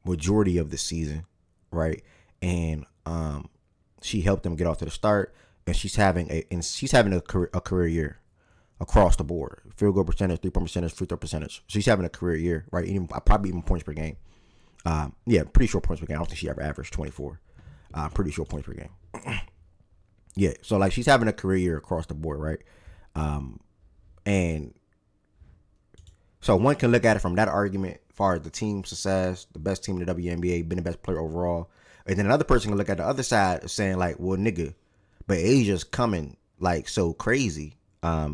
majority of the season, right? And she helped them get off to the start, and she's having a career year across the board. Field goal percentage, 3-point percentage, free throw percentage. She's having a career year, right? Probably even points per game. Yeah, pretty sure points per game. I don't think she ever averaged 24. Pretty sure points per game. Yeah, so like she's having a career year across the board, right? And so one can look at it from that argument, as far as the team success, the best team in the WNBA, been the best player overall. And then another person can look at the other side saying like, well, nigga, but Asia's coming like so crazy. I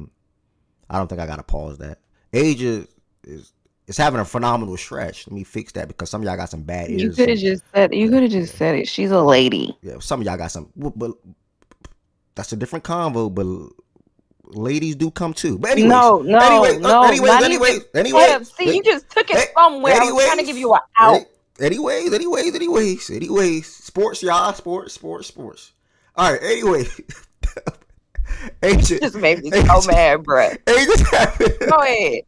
don't think I gotta pause that. Asia is having a phenomenal stretch. Let me fix that because some of y'all got some bad you ears. could have just said it. She's a lady. Yeah, some of y'all got some, but that's a different convo. But ladies do come too. But anyways, No, anyways. See, you just took it somewhere. I was trying to give you an out. Anyways. Sports, y'all. Sports. All right. Anyway, You just made me so mad, bro. Go ahead.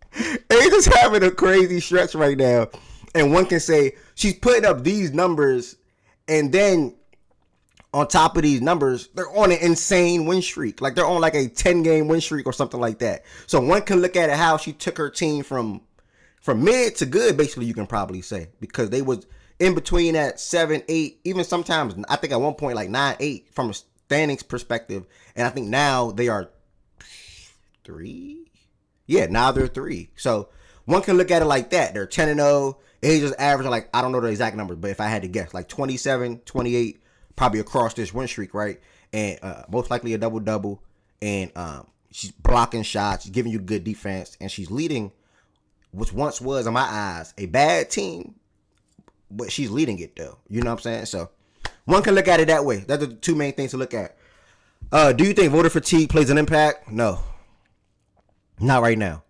Asia's having a crazy stretch right now, and one can say she's putting up these numbers, and then on top of these numbers, they're on an insane win streak. Like they're on like a 10-game win streak or something like that. So one can look at it how she took her team from mid to good, basically, you can probably say. Because they was in between at 7, 8, even sometimes, I think at one point like 9, 8 from a standings perspective. And I think now they are 3. Yeah, now they're 3. So one can look at it like that. They're 10-0. Asia's averaging like, I don't know the exact numbers, but if I had to guess, like 27, 28, probably across this win streak, right? And most likely a double-double. And she's blocking shots, she's giving you good defense, and she's leading, which once was, in my eyes, a bad team, but she's leading it, though. You know what I'm saying? So one can look at it that way. That's the two main things to look at. Do you think voter fatigue plays an impact? No. Not right now.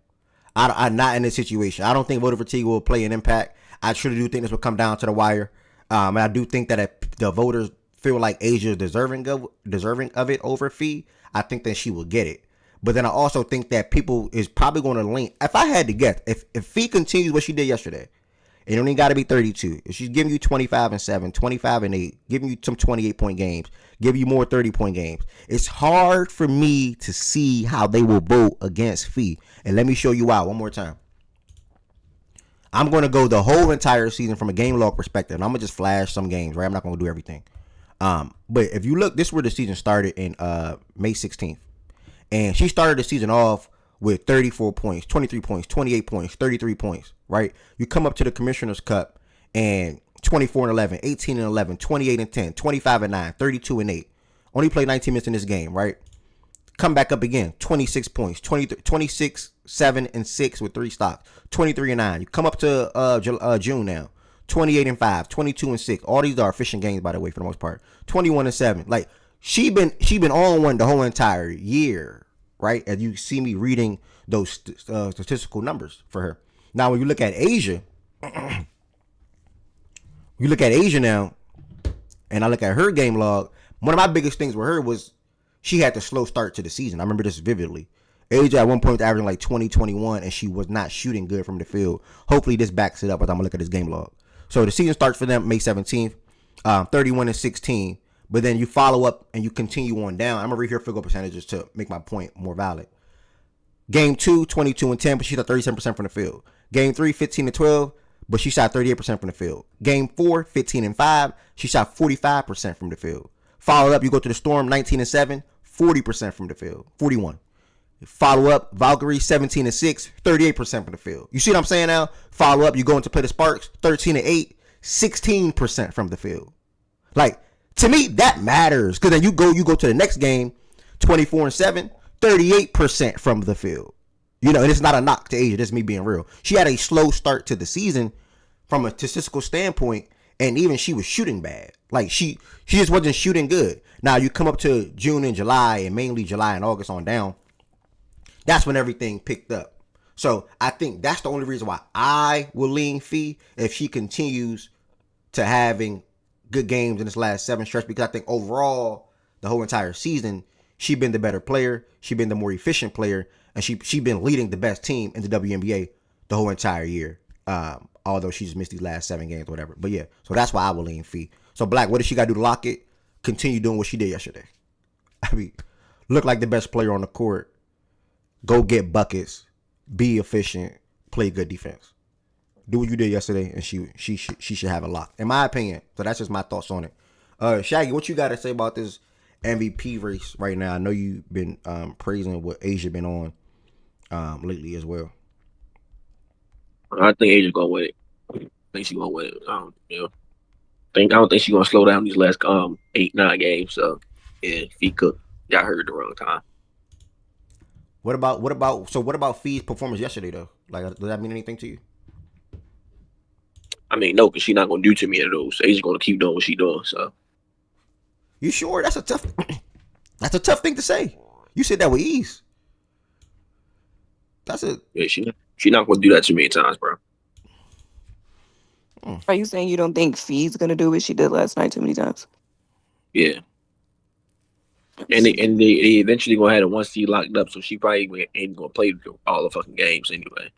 I'm not in this situation. I don't think voter fatigue will play an impact. I truly do think this will come down to the wire. And I do think that if the voters feel like Asia is deserving of it over Fee, I think that she will get it. But then I also think that people is probably going to lean. If I had to guess, if Fee continues what she did yesterday, it only got to be 32. If she's giving you 25-7, 25-8, giving you some 28-point games, give you more 30-point games, it's hard for me to see how they will vote against Fee. And let me show you why one more time. I'm going to go the whole entire season from a game log perspective. And I'm going to just flash some games, right? I'm not going to do everything. But if you look, this is where the season started in May 16th. And she started the season off with 34 points, 23 points, 28 points, 33 points, right? You come up to the Commissioner's Cup and 24-11, 18-11, 28-10, 25-9, 32-8. Only played 19 minutes in this game, right? Come back up again, 26 points, 26, 7, and 6 with 3 stocks, 23-9. You come up to June now, 28-5, 22-6. All these are efficient games, by the way, for the most part. 21-7. Like she been on one the whole entire year, right? As you see me reading those statistical numbers for her. Now, when you look at Asia, now, and I look at her game log. One of my biggest things with her was she had the slow start to the season. I remember this vividly. Asia at one point was averaging like 20, 21, and she was not shooting good from the field. Hopefully this backs it up as I'm going to look at this game log. So the season starts for them May 17th, 31-16. But then you follow up and you continue on down. I'm going to read her field goal percentages to make my point more valid. Game 2, 22-10, but she's at 37% from the field. Game 3, 15-12, but she shot 38% from the field. Game 4, 15-5, she shot 45% from the field. Follow up, you go to the Storm, 19-7, 40% from the field, 41. Follow up, Valkyrie, 17-6, 38% from the field. You see what I'm saying now? Follow up, you go into play the Sparks, 13-8, 16% from the field. Like, to me, that matters. Because then you go to the next game, 24-7, 38% from the field. You know, and it's not a knock to Asia. That's me being real. She had a slow start to the season from a statistical standpoint, and even she was shooting bad. Like, she just wasn't shooting good. Now, you come up to June and July, and mainly July and August on down, that's when everything picked up. So, I think that's the only reason why I will lean Fee if she continues to having good games in this last 7 stretch, because I think overall, the whole entire season, she been the better player, she been the more efficient player, and she been leading the best team in the WNBA the whole entire year. Although she just missed these last 7 games or whatever. But yeah, so that's why I will lean Fee. So Black, what does she got to do to lock it? Continue doing what she did yesterday. I mean, look like the best player on the court, go get buckets, be efficient, play good defense. Do what you did yesterday, and she should have a lock, in my opinion. So that's just my thoughts on it. Shaggy, what you got to say about this MVP race right now? I know you've been praising what Asia been on lately as well. I think Asia's gonna win it. I think she's gonna win it. I don't think she's gonna slow down these last 8-9 games. So yeah, Fee Cook got hurt at the wrong time. What about Fee's performance yesterday though? Like, does that mean anything to you? I mean, no, because she's not gonna do too many of those. Asia's gonna keep doing what she's doing. So you sure? That's a tough thing to say. You said that with ease. Yeah, she's not gonna do that too many times, bro. Are you saying you don't think Fee's gonna do what she did last night too many times? Yeah. And they eventually gonna have a 1 seed locked up, so she probably ain't gonna play all the fucking games anyway.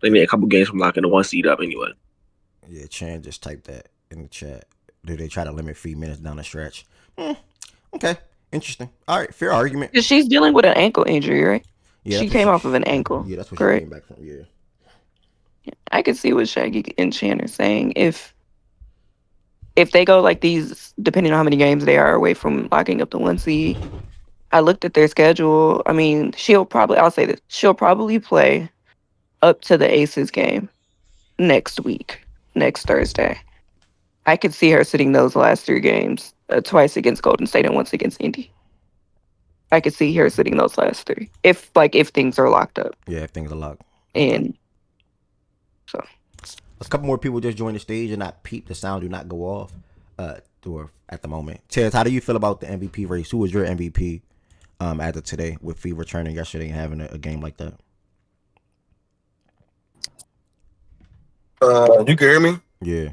They need a couple games from locking the 1 seed up anyway. Yeah, Chan just typed that in the chat. Do they try to limit Fee minutes down the stretch? Okay, interesting. All right, fair argument. Because she's dealing with an ankle injury, right? Yeah, she came off of an ankle. Yeah, that's what correct? She came back from. Yeah. I could see what Shaggy and Chan are saying. If they go like these, depending on how many games they are away from locking up the 1 seed, I looked at their schedule. I mean, I'll say this, she'll probably play up to the Aces game next Thursday. I could see her sitting those last 3 games, twice against Golden State and once against Indy. I could see her sitting those last 3 if things are locked up. Yeah, if things are locked. And so a couple more people just joined the stage and not peep. The sound do not go off at the moment. Tez, how do you feel about the MVP race? Who was your MVP as of today, with Fee returning yesterday and having a game like that? You can hear me? Yeah.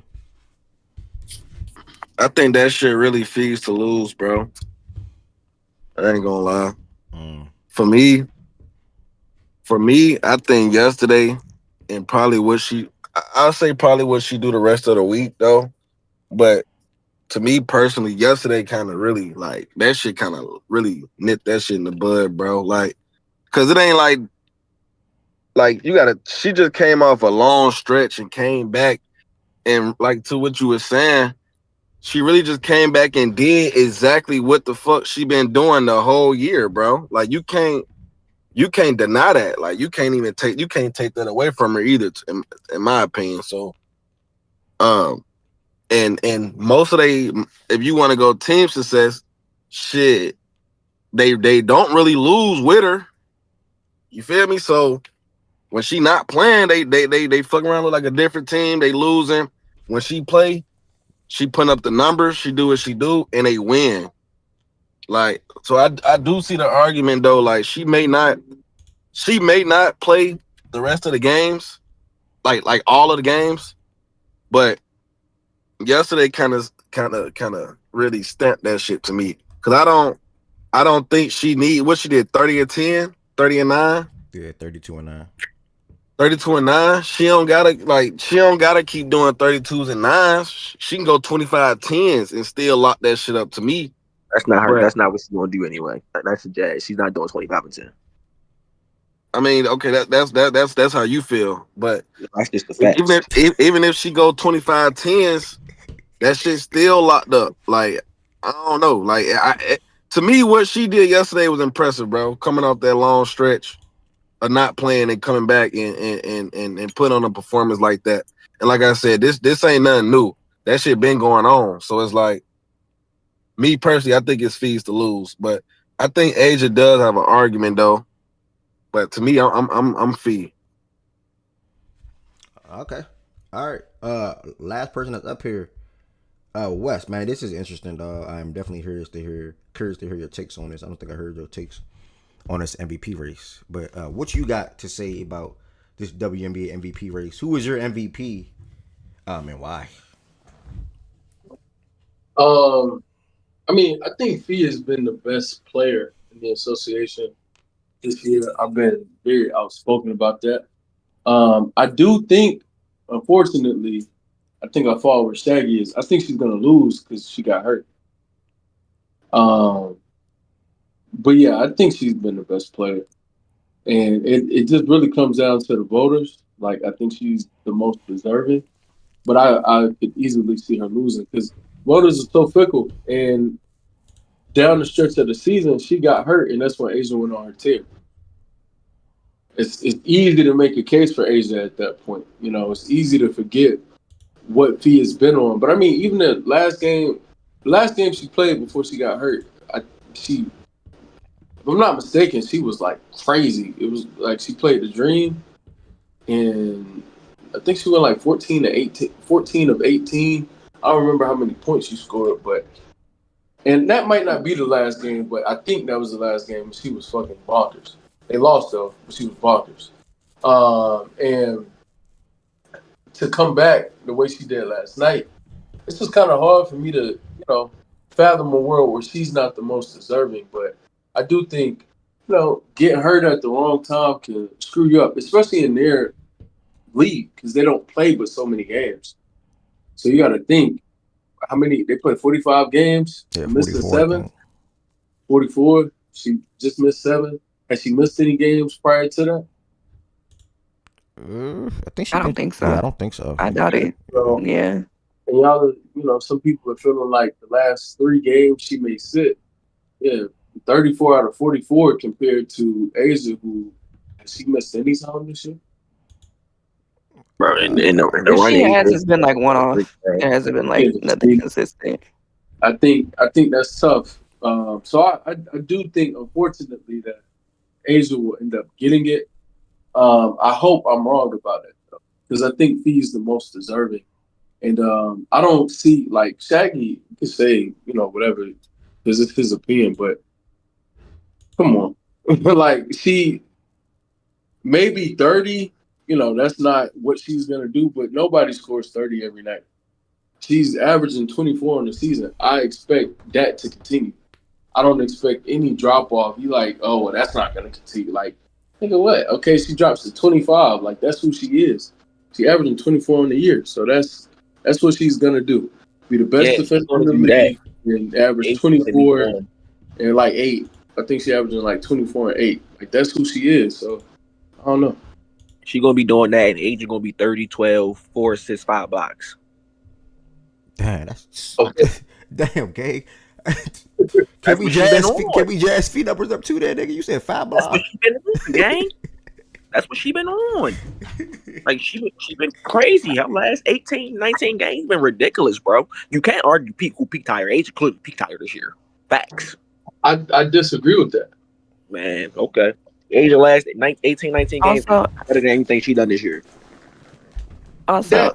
I think that shit really feeds to lose, bro. I ain't gonna lie. For me, I think yesterday and probably I'll say probably what she do the rest of the week though. But to me personally, yesterday kind of really like that shit kind of really nipped that shit in the bud, bro. Like, cause it ain't like she just came off a long stretch and came back, and like to what you were saying, she really just came back and did exactly what the fuck she been doing the whole year, bro. Like you can't deny that. Like you can't take that away from her either, in my opinion. So, and most of if you want to go team success, shit, they don't really lose with her. You feel me? So when she not playing, they fuck around with like a different team. They losing. When she play, she putting up the numbers. She do what she do, and they win. Like, so I do see the argument though. Like she may not play the rest of the games, like all of the games, but yesterday kind of really stamped that shit to me, because I don't think she need what she did. 30-10, 30-9. Yeah, 32-9. 32-9. She don't gotta keep doing 32s and 9s. She can go 25-10s and still lock that shit up to me. That's not her. That's not what she's gonna do anyway. That's a Jazz. She's not doing 25-10. I mean, okay, that's how you feel. But That's just the even facts. even if she go 25-10s, that shit still locked up. Like I don't know. Like to me, what she did yesterday was impressive, bro. Coming off that long stretch of not playing and coming back and putting on a performance like that. And like I said, this ain't nothing new. That shit been going on. So it's like me personally, I think it's fees to lose. But I think Asia does have an argument though. But to me, I'm fee. Okay. All right. Last person that's up here. Wes, man, this is interesting, dog. I'm definitely curious to hear your takes on this. I don't think I heard your takes on this MVP race, but what you got to say about this WNBA MVP race? Who was your MVP? And why? I mean, I think Fee has been the best player in the association this year. I've been very outspoken about that. I do think, unfortunately, I think I fall where Shaggy is. I think she's gonna lose because she got hurt. Um, but yeah, I think she's been the best player, and it just really comes down to the voters. Like I think she's the most deserving, but I could easily see her losing because voters are so fickle. And down the stretch of the season, she got hurt, and that's when Asia went on her tear. It's easy to make a case for Asia at that point. You know, it's easy to forget what Fee has been on. But I mean, even the last game she played before she got hurt, she, if I'm not mistaken, she was like crazy. It was like she played the Dream, and I think she went like 14 to 18, 14 of 18. I don't remember how many points she scored, but and that might not be the last game, but I think that was the last game. She was fucking bonkers. They lost though, but she was bonkers. And to come back the way she did last night, it's just kind of hard for me to, fathom a world where she's not the most deserving. But I do think, getting hurt at the wrong time can screw you up, especially in their league because they don't play but so many games. So you got to think how many they play 45 games, Yeah, missing 44. I 7, think. 44. She just missed 7. Has she missed any games prior to that? I think she I don't did. think Yeah, I so. don't think so. I doubt it. So, Yeah. and y'all, some people are feeling like the last 3 games she may sit. Yeah, 34 out of 44 compared to Asia, who has she missed any time this year? Bro, in the If she running, has, it's been like one off. It hasn't been like Yeah, nothing consistent. I think that's tough. So I do think, unfortunately, that Asia will end up getting it. I hope I'm wrong about it though, because I think Fee's the most deserving, and I don't see like Shaggy can say whatever because it's his opinion, but come on, like she maybe 30. That's not what she's gonna do, but nobody scores 30 every night. She's averaging 24 on the season. I expect that to continue. I don't expect any drop off. You like, oh, well, that's not going to continue. Like, think of what? Okay, she drops to 25. Like, that's who she is. She averaging 24 in the year. So that's what she's going to do. Be the best yeah, she's defender in going the to do that. league and average It's going to be 24 fun. and like 8. I think she averaging like 24 and 8. Like, that's who she is. So, I don't know. She's going to be doing that, and Age is going to be 30, 12, 4 assists, 5 blocks. Damn, that's Okay. damn, okay. That's what she's been on. Can we jazz feet numbers up too there, nigga? You said 5 That's what blocks. she been on, gang. That's what she been on. Like, she been crazy. Her last 18, 19 games been ridiculous, bro. You can't argue who peaked higher. Age clearly peaked higher this year. Facts. I disagree with that. Man, okay. Age of last 18, 19 games Also, better than anything she done this year. also,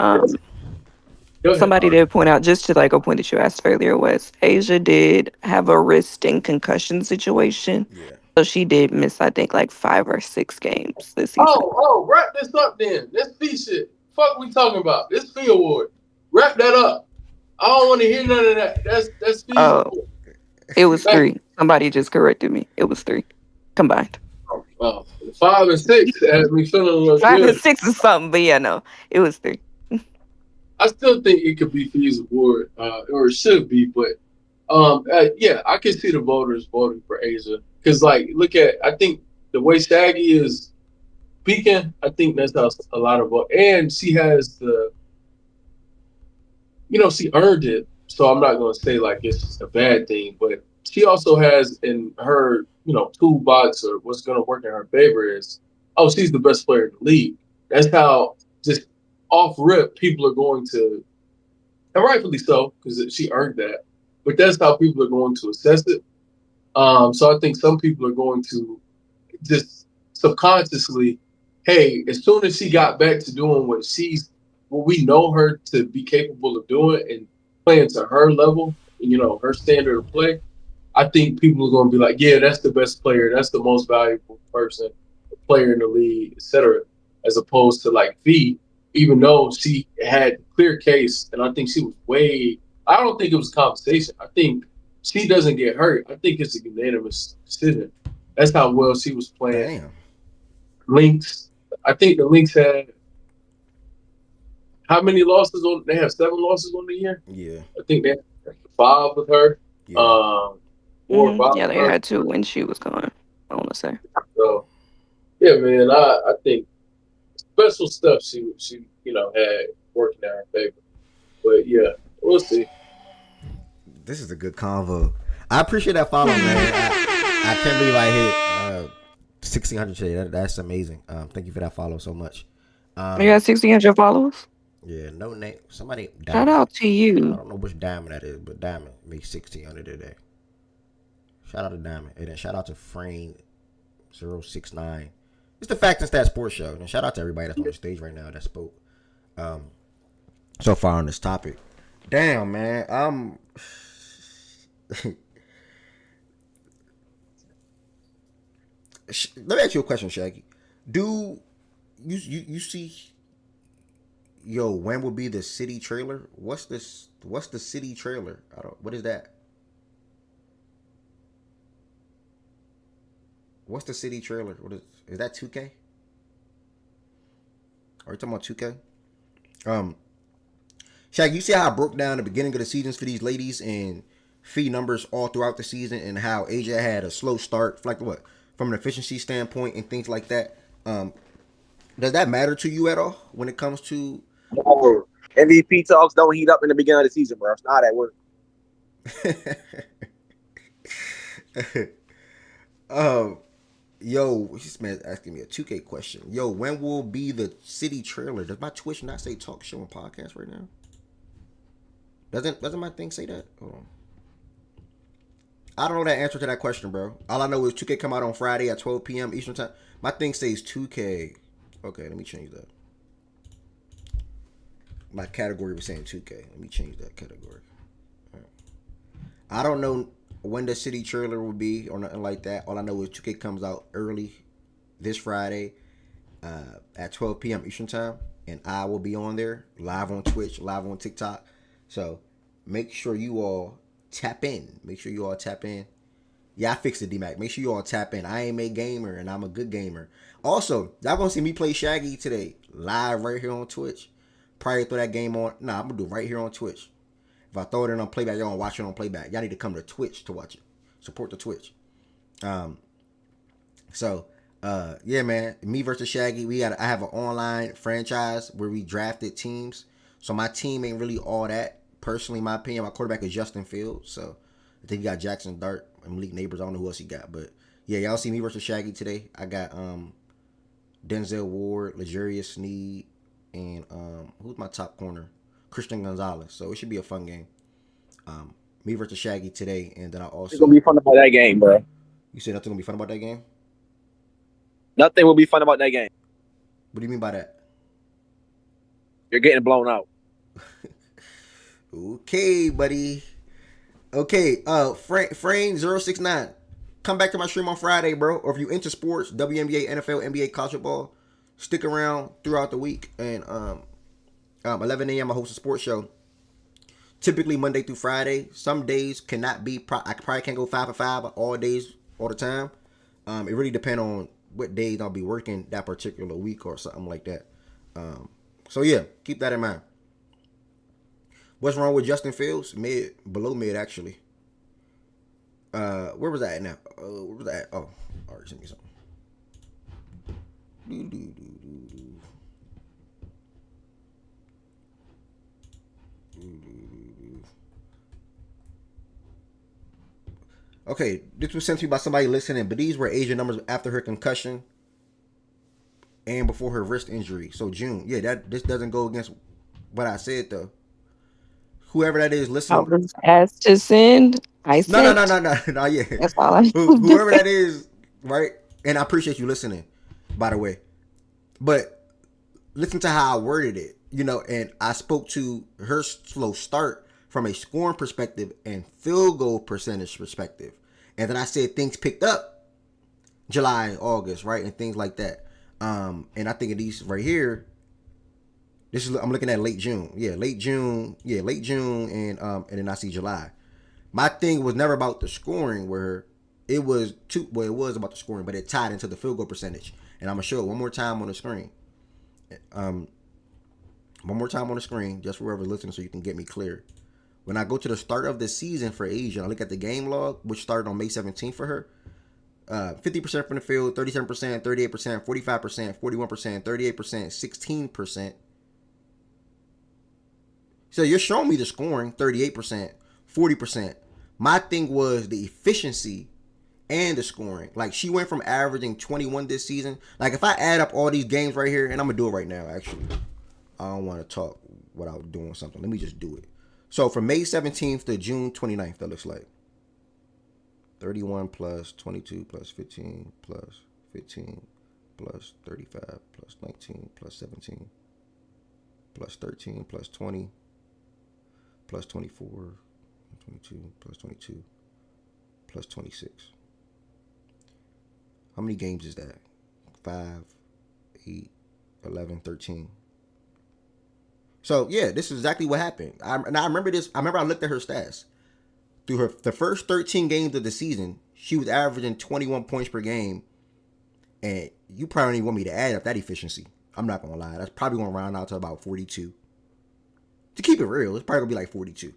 Go ahead. somebody did point out, just to like a point that you asked earlier, was Asia did have a wrist and concussion situation. Yeah. So she did miss, I think, like 5 or 6 games this season. Wrap this up then. This fee shit. Fuck we talking about. This fee award. Wrap that up. I don't want to hear none of that. That's fees award. It was 3. Somebody just corrected me. It was 3 combined. Well, 5 and 6 had me feeling a little 5 good. and 6 is something, but yeah, no, it was 3. I still think it could be fees award, or it should be, but yeah, I can see the voters voting for Asia because, like, I think the way Shaggy is speaking, I think that's how a lot of, and she has she earned it. So I'm not going to say like it's a bad thing, but she also has in her, toolbox or what's going to work in her favor is, oh, she's the best player in the league. That's how just off rip people are going to, and rightfully so, because she earned that. But that's how people are going to assess it. So I think some people are going to just subconsciously, hey, as soon as she got back to doing what we know her to be capable of doing and playing to her level, her standard of play, I think people are going to be like, yeah, that's the best player, that's the most valuable player in the league, etc. As opposed to like V, even though she had clear case, and I think she was way. I don't think it was a conversation. I think she doesn't get hurt. I think it's a unanimous decision. That's how well she was playing. Damn. Lynx. I think the Lynx had how many losses on? They have 7 losses on the year. Yeah. I think they had 5 with her. Yeah. 4 or 5 Yeah, with they her. had to when she was gone. I want to say. So yeah, man, I think special stuff she had working in her favor. But yeah, we'll see. This is a good convo. I appreciate that follow, man. I can't believe I hit 1,600 today. That's amazing. Thank you for that follow so much. You Um, got 1,600 followers. yeah, no name. Somebody Shout diamond. out to I you. don't know which diamond that is, but diamond makes 1,600 today. Shout out to Diamond, and then shout out to Frame 069. It's the Facts and Stats Sports Show. And shout out to everybody that's on the stage right now that spoke um, so far on this topic. Damn, man. Let me ask you a question, Shaggy. Do you see? Yo, when will be the city trailer? What's this? What's the city trailer? I don't. What is that? What's the city trailer? What is that? 2K? Are you talking about 2K? Um, Shaq, you see how I broke down the beginning of the seasons for these ladies and fee numbers all throughout the season, and how Asia had a slow start, like what, from an efficiency standpoint and things like that. Um, does that matter to you at all when it comes to? No. MVP talks don't heat up in the beginning of the season, bro. It's not how that works. um, yo, this man asking me a 2K question. Yo, when will be the city trailer? Does my Twitch not say talk show and podcast right now? Doesn't my thing say that? Hold on. I don't know that answer to that question, bro. All I know is 2K come out on Friday at 12 p.m. Eastern time. My thing says 2K. Okay, let me change that. My category was saying 2K. Let me change that category. Right. I don't know when the city trailer will be or nothing like that. All I know is 2K comes out early this Friday at 12 p.m. Eastern time, and I will be on there live on Twitch, live on TikTok. So make sure you all tap in. Make sure you all tap in. Yeah, I fixed it, D-Mac. Make sure you all tap in. I ain't a gamer, and I'm a good gamer. Also, y'all gonna see me play Shaggy today, live right here on Twitch. Probably throw that game on. Nah, I'm gonna do it right here on Twitch. If I throw it in on playback, y'all gonna watch it on playback. Y'all need to come to Twitch to watch it. Support the Twitch. Um, so, yeah, man. Me versus Shaggy. I have an online franchise where we drafted teams. So my team ain't really all that. Personally, in my opinion, my quarterback is Justin Fields. So I think he got Jackson Dart and Malik Neighbors. I don't know who else he got, but yeah, y'all see me versus Shaggy today. I got Denzel Ward, L'Jarius Sneed, and who's my top corner? Christian Gonzalez. So it should be a fun game. Me versus Shaggy today, and then I also. It's gonna be fun about that game, bro. You said nothing gonna be fun about that game? Nothing will be fun about that game. What do you mean by that? You're getting blown out. Okay, buddy. Okay, Frame 069. Come back to my stream on Friday, bro. Or if you into sports, WNBA, NFL, NBA, college football, stick around throughout the week. And 11 a.m. I host a sports show. Typically Monday through Friday. Some days cannot be. I probably can't go 5 for 5 all days, all the time. It really depends on what days I'll be working that particular week or something like that. So yeah, keep that in mind. What's wrong with Justin Fields? Below mid actually. Where was that at now? Where was that at? Oh, all right, send me something. Okay, this was sent to me by somebody listening, but these were Asia numbers after her concussion and before her wrist injury. So June, yeah, this doesn't go against what I said though. Whoever that is I listening, was asked to send. I sent. no, yeah. That's all I Whoever that is, right? And I appreciate you listening, by the way. But listen to how I worded it, and I spoke to her slow start from a scoring perspective and field goal percentage perspective. And then I said things picked up July and August, right? And things like that. And I think of these right here, I'm looking at late June. Late June, and then I see July. My thing was never about the scoring where it was it was about the scoring, but it tied into the field goal percentage. And I'm gonna show it one more time on the screen. One more time on the screen, just for whoever's listening, so you can get me clear. When I go to the start of the season for Asia, I look at the game log, which started on May 17th for her. 50% from the field, 37%, 38%, 45%, 41%, 38%, 16%. So you're showing me the scoring, 38%, 40%. My thing was the efficiency and the scoring. Like, she went from averaging 21 this season. Like, if I add up all these games right here, and I'm going to do it right now, actually. I don't want to talk without doing something. Let me just do it. So from May 17th to June 29th, that looks like 31 plus 22 plus 15 plus 15 plus 35 plus 19 plus 17 plus 13 plus 20 plus 24, 22 plus 22 plus 26. How many games is that? 5, 8, 11, 13. So, yeah, this is exactly what happened. I remember this. I remember I looked at her stats. Through the first 13 games of the season, she was averaging 21 points per game. And you probably don't even want me to add up that efficiency. I'm not going to lie. That's probably going to round out to about 42. To keep it real, it's probably going to be like 42.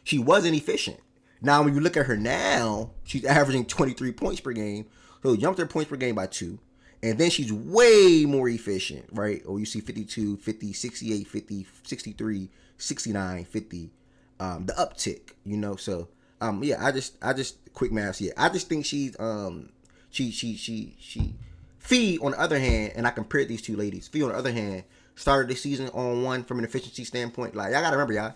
She wasn't efficient. Now, when you look at her now, she's averaging 23 points per game. So, jumped her points per game by 2. And then she's way more efficient, right? Or you see 52, 50, 68, 50, 63, 69, 50. The uptick, So, yeah, I just quick maths. Yeah, I just think she's she. Fee, on the other hand, and I compared these two ladies. Fee, on the other hand, started the season on one from an efficiency standpoint. Like, y'all gotta remember, y'all,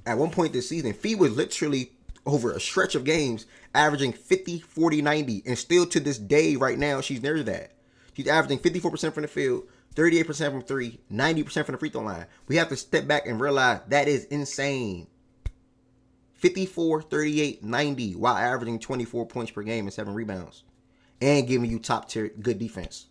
at one point this season, Fee was literally over a stretch of games averaging 50, 40, 90, and still to this day, right now, she's near that. She's averaging 54% from the field, 38% from 3, 90% from the free throw line. We have to step back and realize that is insane. 54, 38, 90 while averaging 24 points per game and 7 rebounds. And giving you top tier good defense.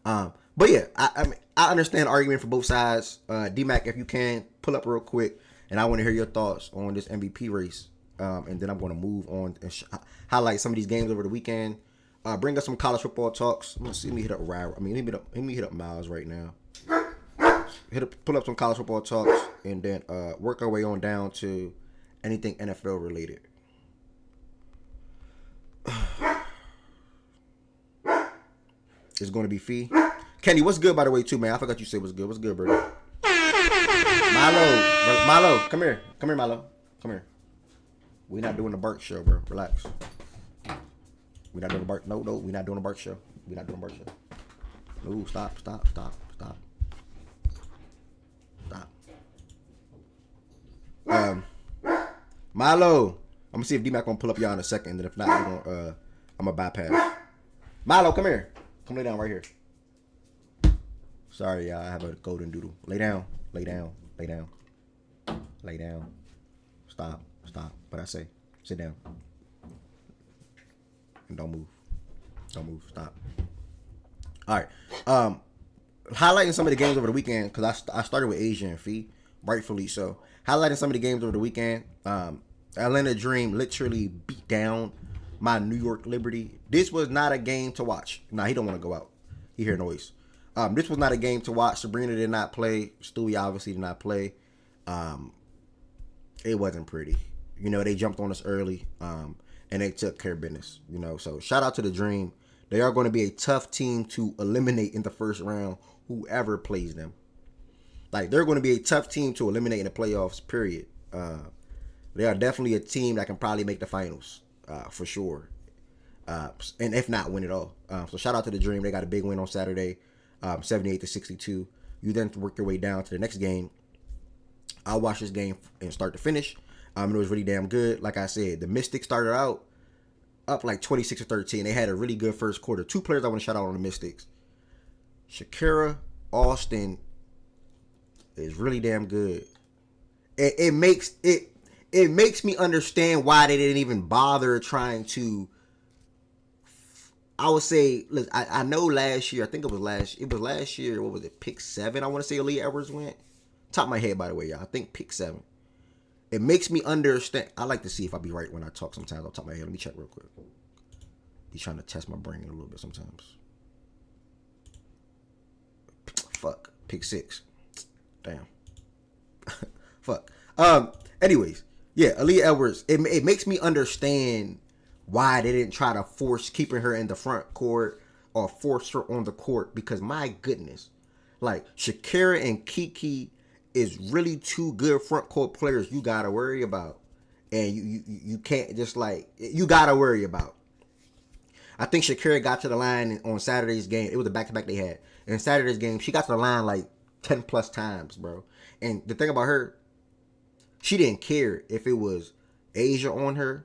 But yeah, I understand the argument for both sides. D-Mac, if you can, pull up real quick. And I want to hear your thoughts on this MVP race. And then I'm going to move on and highlight some of these games over the weekend. Bring us some college football talks. Let me hit up let me hit up Miles right now. Pull up some college football talks, and then work our way on down to anything NFL related. It's going to be Fee. Kenny, what's good, by the way, too, man? I forgot you said what's good. What's good, bro? Milo, come here, Milo, come here. We're not doing the Bark show, bro. Relax. We're not doing the Bark. No, we're not doing the Bark show. We're not doing the Bark show. No, stop. Milo, I'm gonna see if D-Mac gonna pull up y'all in a second, and then if not, I'm gonna bypass. Milo, come here. Come lay down right here. Sorry, y'all. I have a golden doodle. Lay down. Stop. But I say, sit down. And don't move. Stop. All right. Highlighting some of the games over the weekend, because I started with Asia and Fee, rightfully so. Highlighting some of the games over the weekend. Atlanta Dream literally beat down my New York Liberty. This was not a game to watch. Nah, he don't want to go out. He hear noise. This was not a game to watch. Sabrina did not play. Stewie obviously did not play. It wasn't pretty. They jumped on us early, and they took care of business. So shout out to the Dream. They are going to be a tough team to eliminate in the first round, whoever plays them. Like, they're going to be a tough team to eliminate in the playoffs, period. They are definitely a team that can probably make the finals, for sure. And if not, win it all. So shout out to the Dream. They got a big win on Saturday, 78-62. You then work your way down to the next game. I watched this game and start to finish. It was really damn good. Like I said, the Mystics started out up like 26-13. They had a really good first quarter. Two players I want to shout out on the Mystics. Shakira Austin is really damn good. It makes me understand why they didn't even bother trying to. I would say, look, I know last year, I think it was last year, what was it, pick 7, I want to say Aaliyah Edwards went. Top of my head, by the way, y'all. I think pick 7. It makes me understand. I like to see if I be right when I talk sometimes on top of my head. Let me check real quick. Be trying to test my brain a little bit sometimes. Fuck. Pick 6. Damn. Fuck. Anyways, yeah, Aaliyah Edwards. It makes me understand why they didn't try to force keeping her in the front court or force her on the court, because my goodness, like Shakira and Kiki is really two good front court players you gotta worry about, and you can't just like you gotta worry about. I think Shakira got to the line on Saturday's game. It was a back-to-back they had. In Saturday's game, she got to the line like 10 plus times, bro. And the thing about her, she didn't care if it was Asia on her.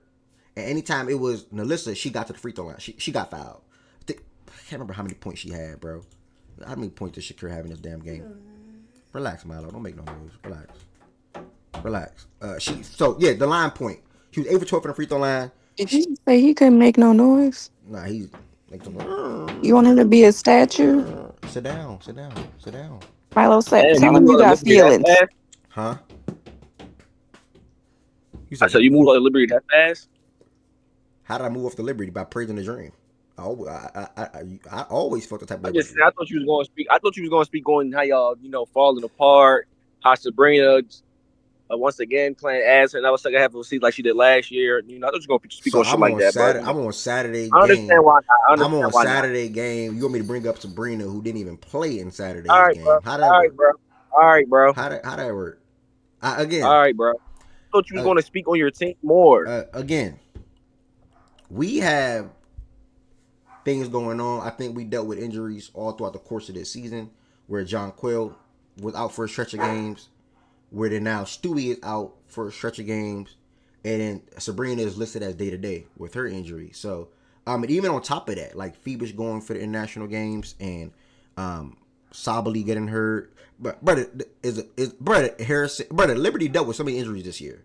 And anytime it was Nalissa, she got to the free throw line. She got fouled. I can't remember how many points she had, bro. How many points did Shakira have in this damn game? Relax, Milo. Don't make no noise. Relax. The line point. She was 8 for 12 from the free throw line. Did you say he couldn't make no noise? Nah, he's like, You want him to be a statue? sit down. Milo said, Damn, you tell him moved you on to got Liberty that feelings. fast? Huh? You I said, said you moved on to Liberty that fast? how did I move off the Liberty? By praising the Dream. I always felt the type of way I about just the said I thought you was going to speak. I thought you was going to speak on how y'all, falling apart. How Sabrina once again playing ass, and I was like I have to see like she did last year. I thought you were going to speak So on shit like that, bro. I'm on Saturday I game. understand why not. I I'm understand on why Saturday game. You want me to bring up Sabrina, who didn't even play in Saturday's not. All right, game? bro. How that All right, work? bro. All right, bro. How that work? All Again, right, bro. I thought you was going to speak on your team more. again, we have things going on. I think we dealt with injuries all throughout the course of this season, where John Quill was out for a stretch of games, where then now Stewie is out for a stretch of games, and then Sabrina is listed as day to day with her injury. So, and even on top of that, like Phoebe's going for the international games, and Sabali getting hurt. But brother Liberty dealt with so many injuries this year.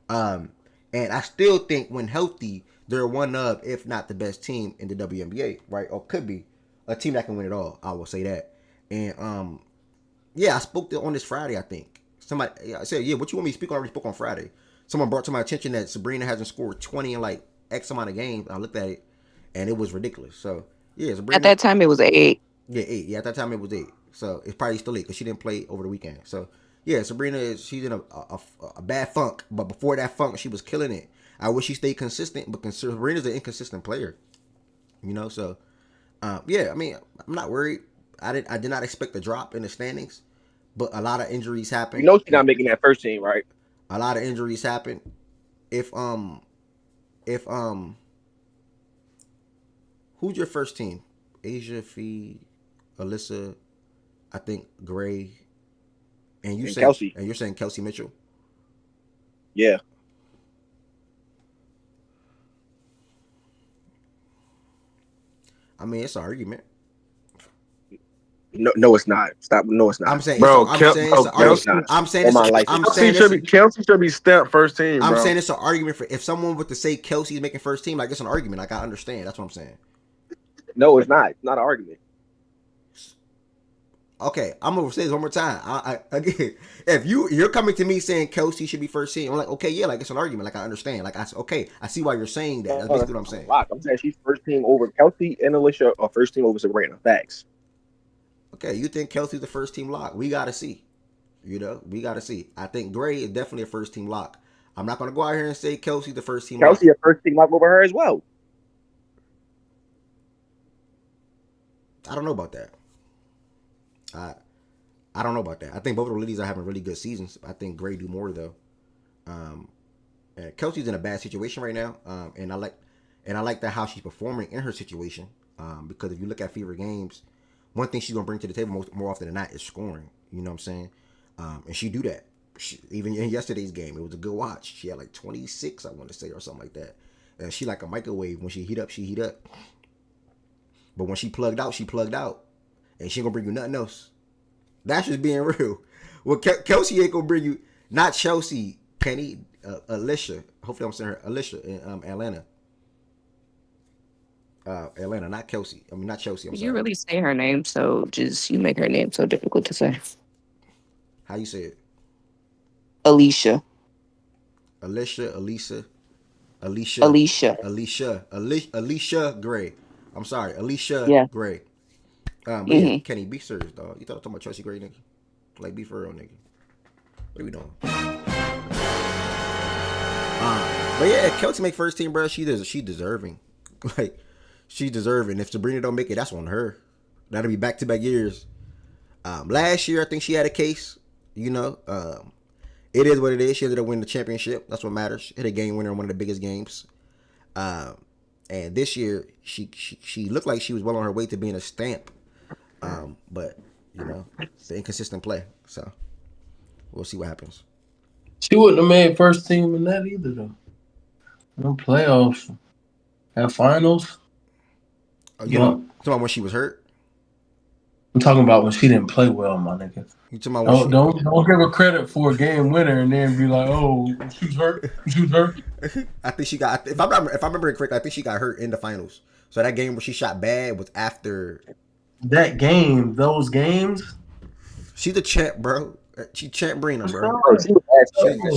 And I still think when healthy, they're one of, if not the best team in the WNBA, right? Or could be a team that can win it all. I will say that. And I spoke on this Friday. I think I said, what you want me to speak on? I already spoke on Friday. Someone brought to my attention that Sabrina hasn't scored 20 in like X amount of games. I looked at it, and it was ridiculous. So Sabrina. At that time, it was 8. Yeah, 8. Yeah, at that time it was 8. So it's probably still 8 because she didn't play over the weekend. So yeah, Sabrina she's in a bad funk, but before that funk, she was killing it. I wish she stayed consistent, but Sabrina's an inconsistent player. So I mean, I'm not worried. I did not expect a drop in the standings, but a lot of injuries happen. She's not making that first team, right? A lot of injuries happen. If who's your first team? Asia, Fee, Alyssa, I think Gray, and Kelsey. And you're saying Kelsey Mitchell. Yeah. I mean, it's an argument. No, it's not. Stop. No, it's not. I'm saying, Bro, Kelsey should be stamped first team. I'm bro. saying it's an argument for if someone were to say Kelsey's making first team, like it's an argument. Like I understand. That's what I'm saying. No, it's not. It's not an argument. Okay, I'm gonna say this one more time. Again, if you're coming to me saying Kelsey should be first team, I'm like, okay, yeah, like it's an argument. Like I understand. Like I see why you're saying that. That's basically what I'm saying. I'm saying she's first team over Kelsey and Alicia, or first team over Sabrina. Facts. Okay, you think Kelsey's the first team lock? We gotta see. We gotta see. I think Gray is definitely a first team lock. I'm not gonna go out here and say Kelsey's the first team. Kelsey a first team lock over her as well. I don't know about that. I don't know about that. I think both of the ladies are having really good seasons. I think Gray do more though. Um, and Kelsey's in a bad situation right now, and I like that how she's performing in her situation. Because if you look at Fever games, one thing she's gonna bring to the table more often than not is scoring. You know what I'm saying? And she do that. Even in yesterday's game, it was a good watch. She had like 26, I want to say, or something like that. And she like a microwave. When she heat up, she heat up. But when she plugged out, she plugged out. And she ain't gonna bring you nothing else. That's just being real. Well, Kelsey ain't gonna bring you, not Chelsea, Penny, Alicia. Hopefully I'm saying her, Alicia in Atlanta. Atlanta, not Kelsey. I mean, not Chelsea. I'm sorry. You really say her name, so just you make her name so difficult to say. How you say it? Alicia. Alicia, Alicia, Alicia, Alicia. Alicia Gray. I'm sorry, Alicia Yeah. Gray. But yeah, Mm-hmm. Kenny, be serious, dog. You thought I was talking about Chelsea Gray, nigga? Like, be for real, nigga. What are we doing? But yeah, Kelsey make first team, bro. She deserving. Like, she's deserving. If Sabrina don't make it, that's on her. That'll be back-to-back years. Last year, I think she had a case. You know, it is what it is. She ended up winning the championship. That's what matters. Hit a game winner in one of the biggest games. And this year, she looked like she was well on her way to being a stamp. But you know, it's an inconsistent play. So we'll see what happens. She wouldn't have made first team in that either, though. No playoffs. At finals. You know, talking about when she was hurt. I'm talking about when she didn't play well, my nigga. You talking about when don't give her credit for a game winner and then be like, oh, she was hurt. She was hurt. I think she got. If I remember it correctly, I think she got hurt in the finals. So that game where she shot bad was after that game. Those games. She's the champ, bro. She champ Brina, bro.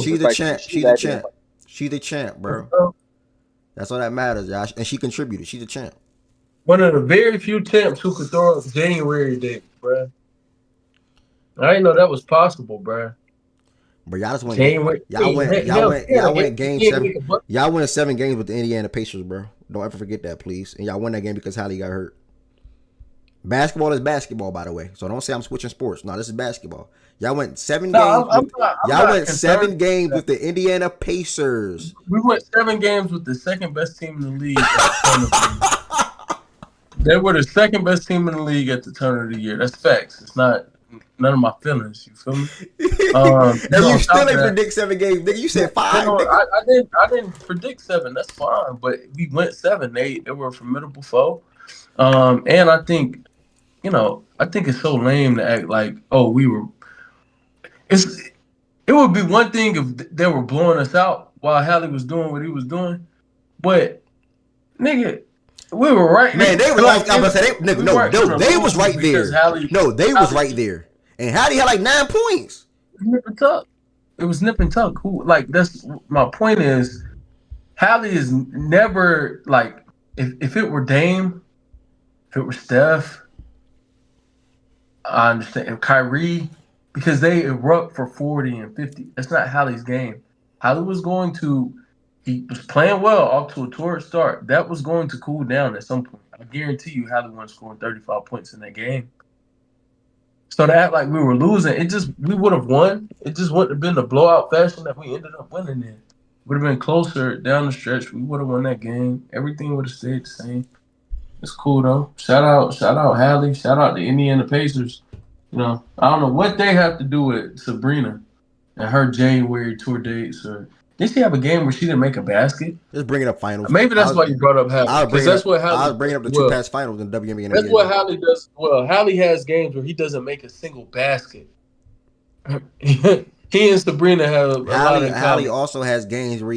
She's the champ. She's the champ. She's the champ, bro. That's all that matters, Josh. And she contributed. She's the champ. One of the very few champs who could throw up January date, bro. I didn't know that was possible, bro. But y'all just went. Y'all went game 7. Y'all went 7 games with the Indiana Pacers, bro. Don't ever forget that, please. And y'all won that game because Hallie got hurt. Basketball is basketball, by the way. So don't say I'm switching sports. No, this is basketball. Y'all went 7 games. Y'all went 7 games with the Indiana Pacers. We went 7 games with the second best team in the league. They were the second best team in the league at the turn of the year. That's facts. It's not none of my feelings. You feel me? And you still ain't predict 7 games, nigga. You said 5. No, I didn't predict 7. That's fine. But we went 7. They were a formidable foe. And I think, I think it's so lame to act like, oh, we were. It would be one thing if they were blowing us out while Hallie was doing what he was doing, but nigga, we were right. Man, they were like, I'm gonna say, they was right there. They was right there, and Hallie had like 9 points. Nip and tuck. It was nip and tuck. That's my point is, Hallie is never like if it were Dame, if it were Steph, I understand. If Kyrie. Because they erupt for 40 and 50. That's not Hallie's game. Hallie was he was playing well off to a torrid start. That was going to cool down at some point. I guarantee you Hallie wasn't scoring 35 points in that game. So to act like we were losing, we would have won. It just wouldn't have been the blowout fashion that we ended up winning in. Would have been closer down the stretch. We would have won that game. Everything would have stayed the same. It's cool though. Shout out Hallie. Shout out the Indiana Pacers. I don't know what they have to do with Sabrina and her January tour dates. Or did she have a game where she didn't make a basket? Just bringing up finals. Maybe that's why you brought up Hallie. Because that's what Hallie. I was bringing up the 2 past finals in WNBA. That's what Hallie does. Well, Hallie has games where he doesn't make a single basket. He and Sabrina have a lot in common. Hallie also has games where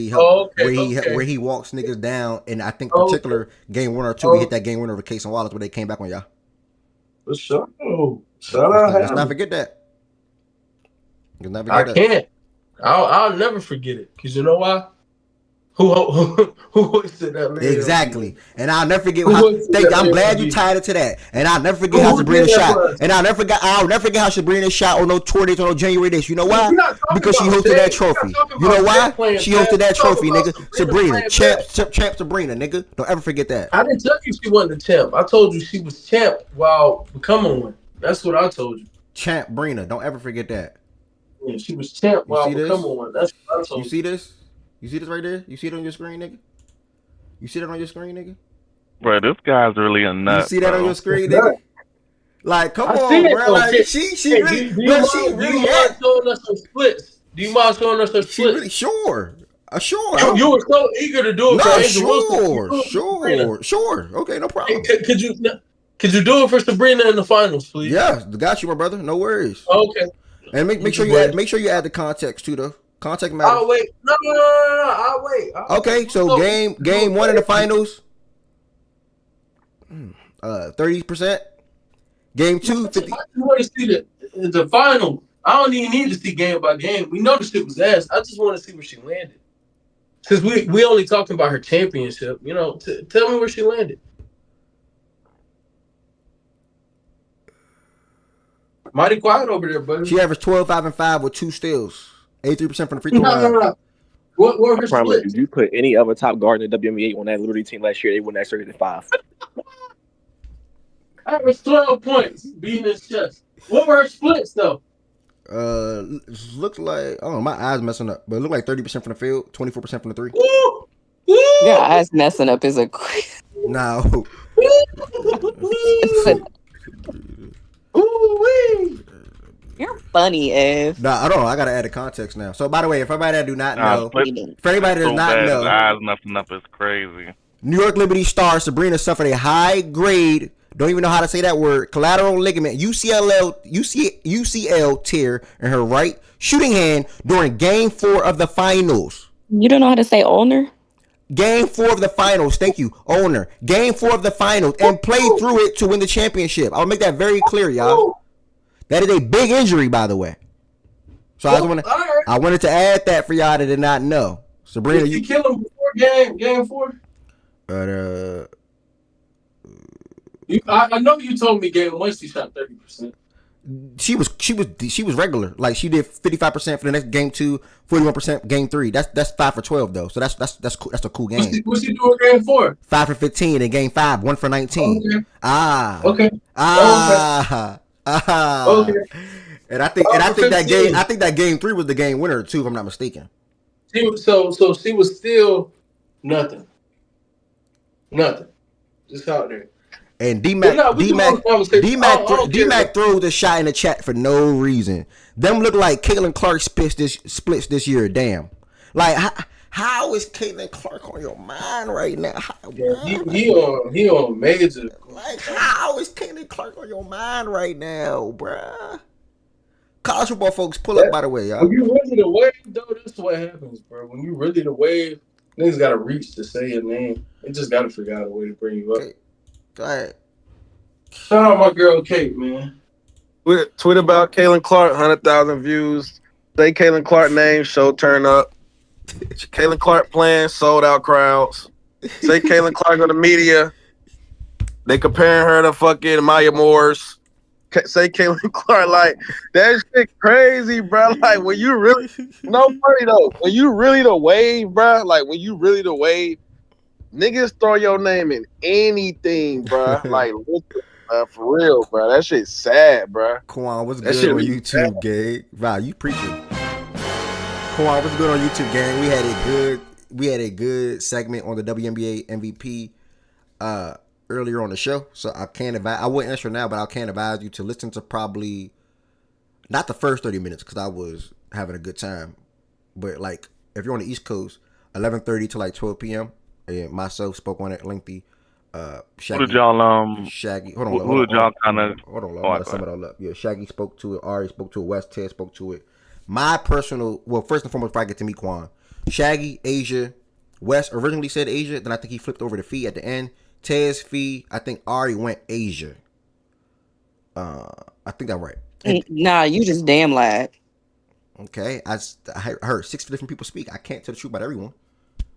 where he walks niggas down, and I think particular game 1 or 2, he hit that game winner over Case and Wallace where they came back on y'all. For sure. Shout out Hallie. Let's not forget that. I can't. I'll never forget it. Because you know why? Who hoisted that man? Exactly. And I'll never forget Who how. hoisted Thank you. that I'm glad you man? tied it to that. And I'll never forget how Who Sabrina did that shot. for us? And I'll never forget how Sabrina shot on no tour dates on no January dates. You know why? We're not talking Because she about hosted that Shay. We're not trophy. talking You know about Shay why? playing She bad. hosted that We're talking trophy, about nigga. Sabrina Sabrina, playing champ bad. Sabrina, nigga. Don't ever forget that. I didn't tell you she wasn't the champ. I told you she was champ while becoming one. That's what I told you. Champ Brina. Don't ever forget that. Yeah, she was champ You while see this? becoming one. That's what I You told you. see this? You see this right there? You see it on your screen, nigga? You see that on your screen, nigga? Bro, this guy's really a You nut, see that on your bro. screen, Nah, nigga? Like, come I see on, it bro. though. Like, she Hey, really, do she you really mind at. showing us some splits? Do you mind showing us her She really, splits? sure. Sure. You were so eager to do it for No, Angel Wilson. You sure. do it for Sabrina. Sure. Okay, no Hey, problem. could you do it for Sabrina in the finals, please? Yeah, got you, my brother. No worries. Okay. And make sure you add the context too, though. Context matters. I'll wait. No. I'll wait. Okay, so So, game one in the finals, 30%. Game two, 50. I just want to see the final. I don't even need to see game by game. We know the shit was ass. I just want to see where she landed. Since we only talking about her championship, tell me where she landed. Mighty quiet over there, buddy. She averaged 12, 5, and 5 with 2 steals. 83% from the free throw line. No. What were her I promise splits? if you put any other top guard in the WNBA on that Liberty team last year, they wouldn't have started at 5. Averaged 12 points, beating his chest. What were her splits though? Looks like, oh, my eyes messing up, but it looked like 30% from the field, 24% from the three. Woo! Woo! Your eyes messing up is a. No. Ooh-wee. You're funny, Ev. Nah, I don't know. I gotta add the context now. So, by the way, if everybody that do not know, split for anybody that so does not bad, his know, eyes messing up is crazy. New York Liberty star Sabrina suffered a high grade, don't even know how to say that word, collateral ligament UCL tear in her right shooting hand during Game 4 of the finals. You don't know how to say owner? Game 4 of the finals. Thank you, owner. Game 4 of the finals, and played through it to win the championship. I'll make that very clear, y'all. That is a big injury, by the way. So I wanted to add that for y'all that did not know. Sabrina, Did you kill him before game 4? I know you told me game 1 she shot 30%. She was regular. Like she did 55% for the next game 2, 41% game 3. That's 5 for 12 though. So that's cool. That's a cool game. What's she doing game 4? 5 for 15 in game 5, 1 for 19. Okay. Okay. Okay. And I think that game 3 was the game winner too, if I'm not mistaken. So she was still nothing. Just out there. And D-Mac threw the shot in the chat for no reason. Them look like Caitlin Clark splits this year. Damn. Like how is Caitlin Clark on your mind right now? He on major. Like how is Caitlin Clark on your mind right now, bruh? College football folks, pull up by the way, y'all. When you ready to wave, though, that's what happens, bro. When you ready to wave, niggas gotta reach to say your name. They just gotta figure out a way to bring you up. Okay. Go ahead. Shout out my girl Kate, man. Tweet about Caitlin Clark, 100,000 views. Say Caitlin Clark name, show turn up. Caitlin Clark playing, sold out crowds. Say Caitlin Clark on the media. They comparing her to fucking Maya Moores. Say Caitlin Clark, like, that shit crazy, bro. Like, when you really, no funny though, when you really the wave, bro, like, when you really the wave, niggas throw your name in anything, bro. Like, for real, bro. That shit's sad, bro. Quan, what's good on YouTube, gang? Wow, you preaching. Quan, what's good on YouTube, gang? We had a good segment on the WNBA MVP earlier on the show, so I wouldn't answer now, but I can advise you to listen to probably not the first 30 minutes because I was having a good time, but like if you're on the East Coast, 11:30 to like 12 p.m. and myself spoke on it lengthy. Shaggy, Who did y'all Shaggy, hold on. Who did y'all kind of? Hold on, I'm gonna sum it all up. Yeah, Shaggy spoke to it. Ari spoke to it. West Ted spoke to it. My personal, well, first and foremost, before I get to meet Quan, Shaggy, Asia, West originally said Asia, then I think he flipped over to Fee at the end. Tez, Fee, I think Ari went Asia. I think I'm right. Nah, you just damn lied. Okay, I heard 6 different people speak. I can't tell the truth about everyone.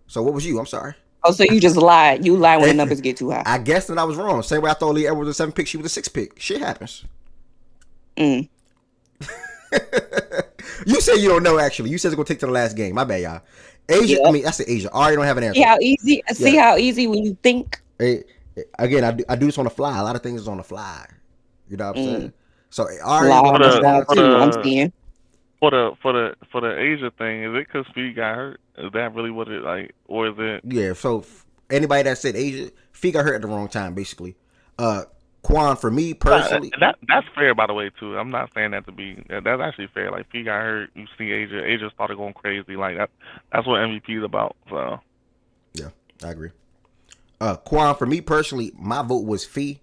So what was you? I'm sorry. Oh, so you just lie. You lie when the If- numbers get too high. I guess that I was wrong. Same way I thought Lee Edwards was a 7 pick, she was a 6 pick. Shit happens. Mm. You said you don't know. Actually, you said it's gonna take to the last game. My bad, y'all. Asia. Yeah. I mean, I said Asia. I already don't have an answer. See how easy? See how easy when you think. Again, I do this on the fly. A lot of things is on the fly. You know what I'm saying? So Lie on the fly too. I'm the- seeing. For the Asia thing, is it because Fee got hurt? Is that really what it like, or is it? Yeah. So anybody that said Asia, Fee got hurt at the wrong time, basically. Quan, for me personally, That's fair, by the way, too. I'm not saying that to be. That's actually fair. Like Fee got hurt, you see Asia started going crazy. Like that's what MVP is about. So yeah, I agree. Quan, for me personally, my vote was Fee.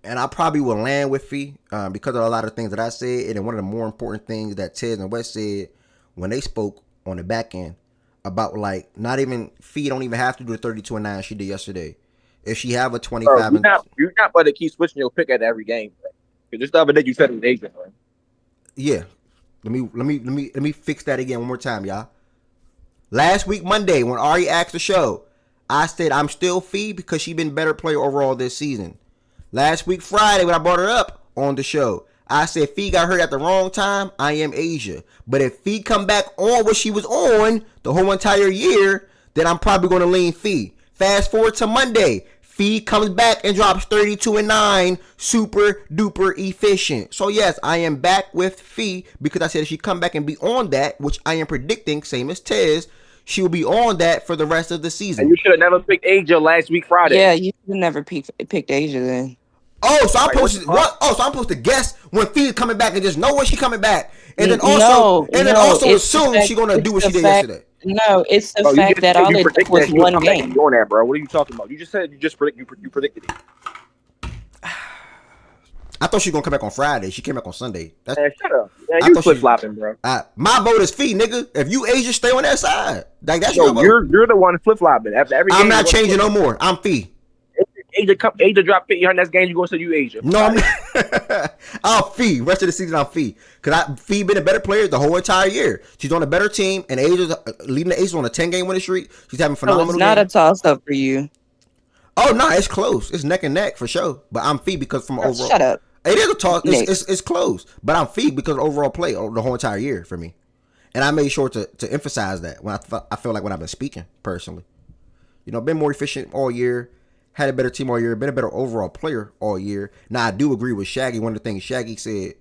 And I probably will land with Fee because of a lot of things that I said, and one of the more important things that Tez and West said when they spoke on the back end about like not even Fee don't even have to do the 32-9 she did yesterday. If she have a 25, you're not about to keep switching your pick at every game. Because just the other day you said it was Asia. Right? Yeah, let me fix that again one more time, y'all. Last week Monday when Ari asked the show, I said I'm still Fee because she been better player overall this season. Last week Friday when I brought her up on the show, I said Fee got hurt at the wrong time. I am Asia. But if Fee come back on what she was on the whole entire year, then I'm probably going to lean Fee. Fast forward to Monday. Fee comes back and drops 32-9. Super duper efficient. So yes, I am back with Fee because I said if she come back and be on that, which I am predicting, same as Tez, she will be on that for the rest of the season. And you should have never picked Asia last week Friday. Yeah, you should never picked Asia then. Oh, so I'm supposed to guess when Fee coming back and just know when she coming back, and then also assume she gonna do what she did yesterday. No, it's the fact that all it took was one game. On that, bro. What are you talking about? You just said you predicted it. I thought she was gonna come back on Friday. She came back on Sunday. Man, shut up. Yeah, you flip flopping, bro. My vote is Fee, nigga. If you Asia, stay on that side. Like that's your vote. You're the one flip flopping. After every game, I'm not changing no more. I'm Fee. Asia dropped 50 her next game. You gonna say you Asia? No, I'm not. I'll Fee. Rest of the season, I'm Fee. Cause Fee been a better player the whole entire year. She's on a better team, and Asia's leading the Aces on a 10-game winning streak. She's having phenomenal. So it's not a toss up for you. Oh no, it's close. It's neck and neck for sure. But I'm Fee because from overall. Shut up. It is a toss. It's close. But I'm Fee because of overall play the whole entire year for me. And I made sure to emphasize that when I feel like when I've been speaking personally. You know, been more efficient all year. Had a better team all year, been a better overall player all year. Now, I do agree with Shaggy. One of the things Shaggy said,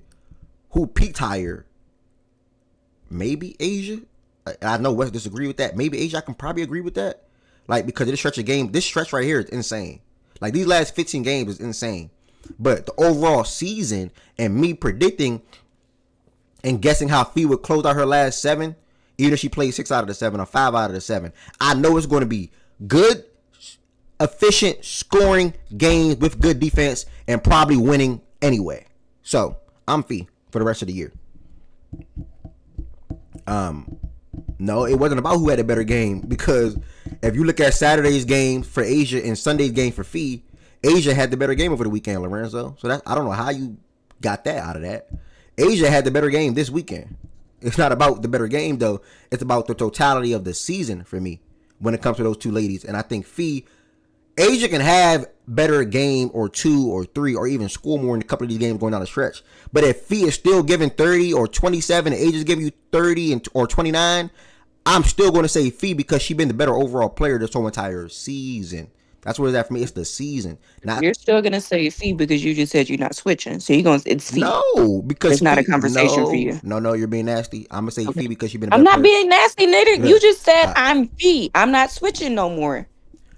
who peaked higher? Maybe Asia. I know West disagree with that. Maybe Asia, I can probably agree with that. Like, because of this stretch right here is insane. Like, these last 15 games is insane. But the overall season and me predicting and guessing how Fee would close out her last 7, either she plays 6 out of the 7 or 5 out of the 7, I know it's going to be good, efficient scoring games with good defense and probably winning anyway. So I'm Fee for the rest of the year. No, it wasn't about who had a better game because if you look at Saturday's game for Asia and Sunday's game for Fee, Asia had the better game over the weekend, Lorenzo. So that I don't know how you got that out of that. Asia had the better game this weekend. It's not about the better game though. It's about the totality of the season for me when it comes to those two ladies. And I think Asia can have better game or 2 or 3 or even score more in a couple of these games going down the stretch. But if Fee is still giving 30 or 27 and Asia's giving you 30 or 29, I'm still going to say Fee because she's been the better overall player this whole entire season. That's what it's at for me. It's the season. You're still going to say Fee because you just said you're not switching. So you're going to, it's Fee. No, because it's not a conversation for you. No, you're being nasty. I'm going to say Fee because she's been I'm not being nasty, nigga. Yeah. You just said I'm Fee. I'm not switching no more.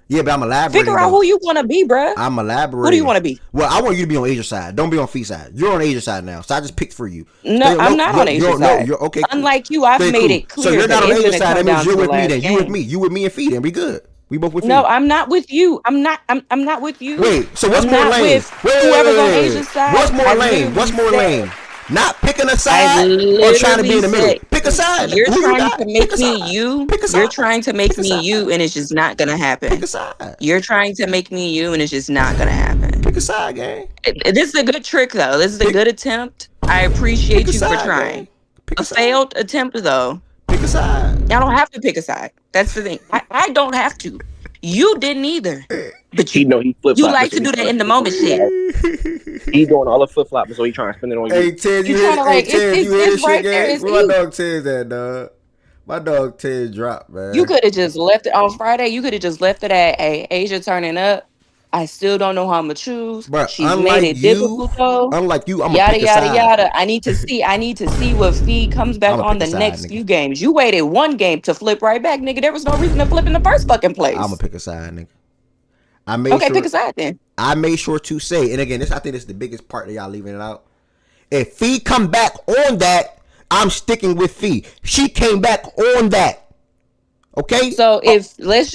Yeah, but I'm elaborating. Figure out who you want to be, bruh. I'm elaborating. Who do you want to be? Well, I want you to be on Asia's side. Don't be on Fee's side. You're on Asia's side now, so I just picked for you. No, I'm not on Asia's side. You're, okay, unlike you, I've made it clear. So you're not on Asia's side. That means you're with me. Then game. You with me. You with me and Fee. Then we good. We both with Fee. No, I'm not with you. I'm not with you. Wait. So what's more lame? Whoever's on Asia's side. What's more lame? What's more lame? Not picking a side or trying to be in the middle. Pick a side. You're trying to make me you. You're trying to make me you, and it's just not gonna happen. Pick a side. You're trying to make me you, and it's just not gonna happen. Pick a side, gang. This is a good trick, though. This is a good attempt. I appreciate you for trying. A failed attempt, though. Pick pick a side. I don't have to pick a side. That's the thing. I don't have to. You didn't either. But He know he flip you flopping, like so to he do that trying to in the spend it on moment you. shit. He doing all the flip flopping, so he trying to spend it on Hey you. Ted, You you trying hear? to Hey like Ted, you hear this it's shit, right there. gang? It's Where my easy. dog Ted's at, dog? My dog Ted dropped, man. You could have just left it on Friday. You could have just left it at Asia turning up. I still don't know how I'm gonna choose. But She's made it difficult though. I'm gonna Yada pick a yada side. yada. I need to see. I need to see what Fee comes I'm back gonna on pick a the side, next nigga. few games. You waited one game to flip right back, nigga. There was no reason to flip in the first fucking I'm gonna place. pick a side, nigga. I made Okay, pick sure. a side then. I made sure to say, and again, I think this is the biggest part that y'all leaving it out. If Fee come back on that, I'm sticking with Fee. She came back on that. Okay. So if let's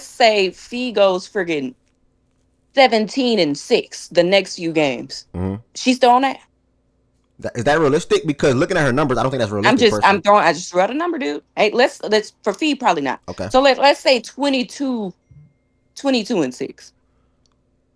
say Fee goes friggin' 17-6 the next few games, she's still on that. Is that realistic? Because looking at her numbers, I don't think that's realistic. I just threw out a number, dude. Hey, let's for Fee probably not. Okay. So let's say 22-6.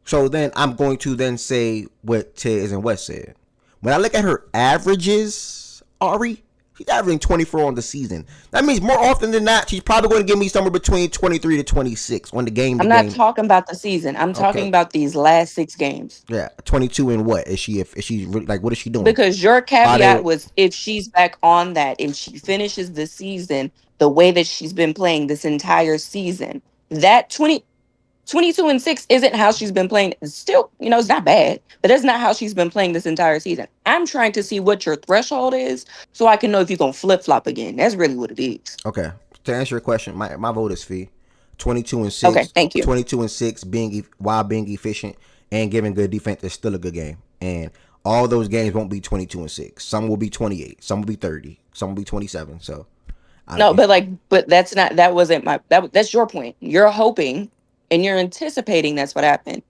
So then I'm going to then say what Tiz and West said. When I look at her averages, Ari, she's averaging 24 on the season. That means more often than not, she's probably going to give me somewhere between 23 to 26 on the game. I'm not talking about the season. I'm talking about these last 6 games. Yeah, 22 and what is she? If she's like, what is she doing? Because your caveat was if she's back on that, if she finishes the season the way that she's been playing this entire season, that 22-6 isn't how she's been playing. It's still, it's not bad, but that's not how she's been playing this entire season. I'm trying to see what your threshold is so I can know if you're going to flip-flop again. That's really what it is. Okay. To answer your question, my vote is Fee. 22 and 6. Okay, thank you. 22 and 6 while being efficient and giving good defense is still a good game. And all those games won't be 22 and 6. Some will be 28. Some will be 30. Some will be 27. So but that's not, that's your point. You're hoping and you're anticipating that's what happened.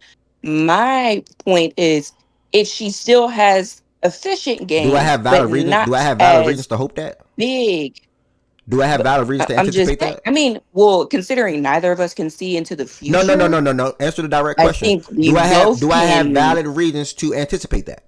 My point is, if she still has efficient games, do I have valid reasons? Do I have valid reasons to hope that? Big. Do I have valid reasons to anticipate that? I mean, well, considering neither of us can see into the future. No. Answer the direct question. Do I have valid reasons to anticipate that?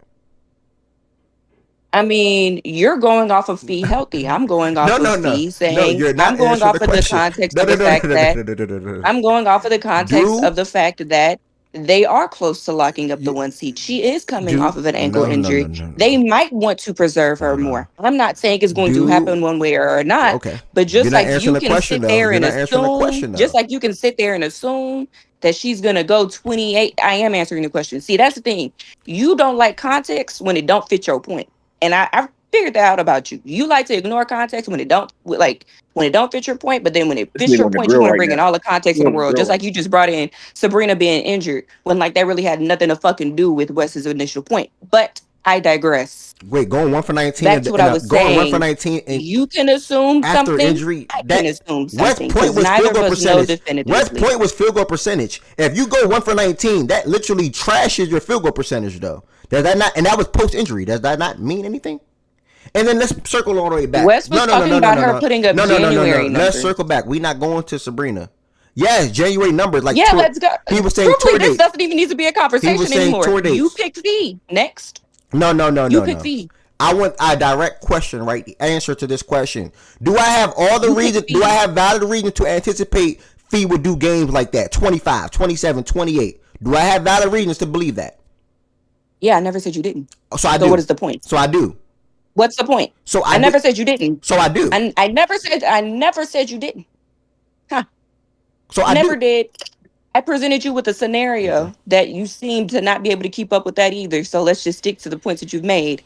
I mean, you're going off of Fee healthy. I'm going off of Fee saying. No, you're not. I'm going off of the context of the fact that I'm going off of the context of the fact that they are close to locking up the 1 seed. She is coming off of an ankle injury. They might want to preserve her more. I'm not saying it's going to happen one way or not. Okay. But just like you can sit there and assume, just like you can sit there and assume that she's gonna go 28. I am answering the question. See, that's the thing. You don't like context when it don't fit your point. And I figured that out about you. You like to ignore context when it don't fit your point, but then when it fits your point, you want to bring in all the context in the world. Just like you just brought in Sabrina being injured when like that really had nothing to fucking do with Wes's initial point. But I digress. Wait, going 1 for 19. That's what I was saying. Going 1 for 19. And you can assume after something. Injury, I can assume something. West's point was field goal percentage. West's point was field goal percentage. If you go 1 for 19, that literally trashes your field goal percentage, though. Does that not? And that was post injury. Does that not mean anything? And then let's circle all the way back. Wes was talking about her putting up January numbers. Let's circle back. We're not going to Sabrina. Yes, January numbers. Like let's go. He was saying tour dates. This doesn't even need to be a conversation anymore. You picked V next. No. You picked V. I want a direct question, right? The answer to this question. Do I have all the reasons? Do I have valid reason to anticipate Fee would do games like that? 25, 27, 28. Do I have valid reasons to believe that? Yeah, I never said you didn't. So I do. What is the point? So I do. What's the point? So I never said you didn't. So I do. I never said you didn't. Huh. So I never did. I presented you with a scenario that you seem to not be able to keep up with that either. So let's just stick to the points that you've made.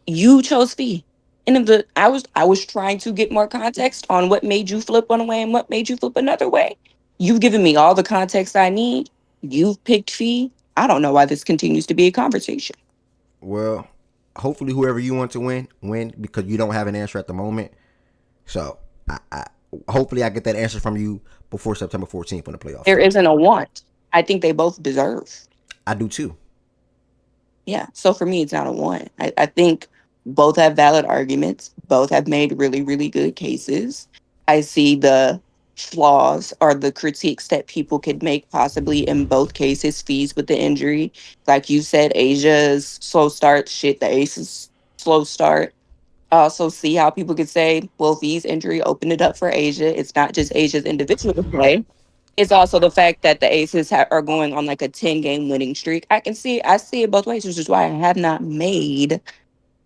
You chose Fee. And I was trying to get more context on what made you flip one way and what made you flip another way. You've given me all the context I need. You've picked Fee. I don't know why this continues to be a conversation. Well, hopefully whoever you want to win, because you don't have an answer at the moment. So hopefully I get that answer from you before September 14th when the playoffs. There isn't a want. I think they both deserve. I do too. Yeah. So for me, it's not a want. I think both have valid arguments. Both have made really, really good cases. I see the flaws or the critiques that people could make possibly in both cases. Fees with the injury. Like you said, Asia's slow start. The Ace's slow start. I also see how people could say, well, V's injury opened it up for Asia. It's not just Asia's individual play. It's also the fact that the Aces are going on like a 10-game winning streak. I see it both ways, which is why I have not made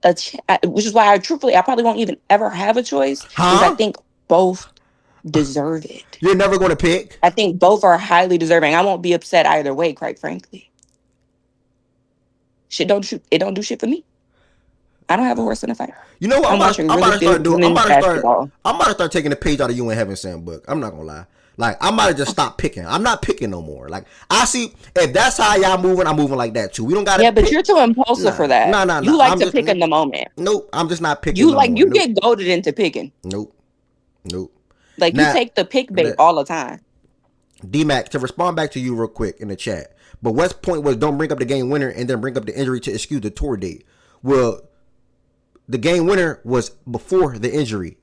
which is why I probably won't even ever have a choice because I Huh? think both deserve it. You're never going to pick? I think both are highly deserving. I won't be upset either way, quite frankly. It don't do shit for me. I don't have a horse in the fight. You know what? I'm watching I'm really about to start good doing. women's basketball. I'm about to start taking the page out of you and Heaven Sent book. I'm not gonna lie. Like I might have just stopped picking. I'm not picking no more. Like I see if that's how y'all moving, I'm moving like that too. We don't gotta. Yeah, but pick. you're too impulsive for that. Nah. You like I'm to just, pick in the moment. Nope. I'm just not picking. You no more. you Nope. get goaded into picking. Nope. Like Now, you take the pick bait all the time. D-Mac, to respond back to you real quick in the chat. But West's point was don't bring up the game winner and then bring up the injury to excuse the tour date. Well, the game winner was before the injury.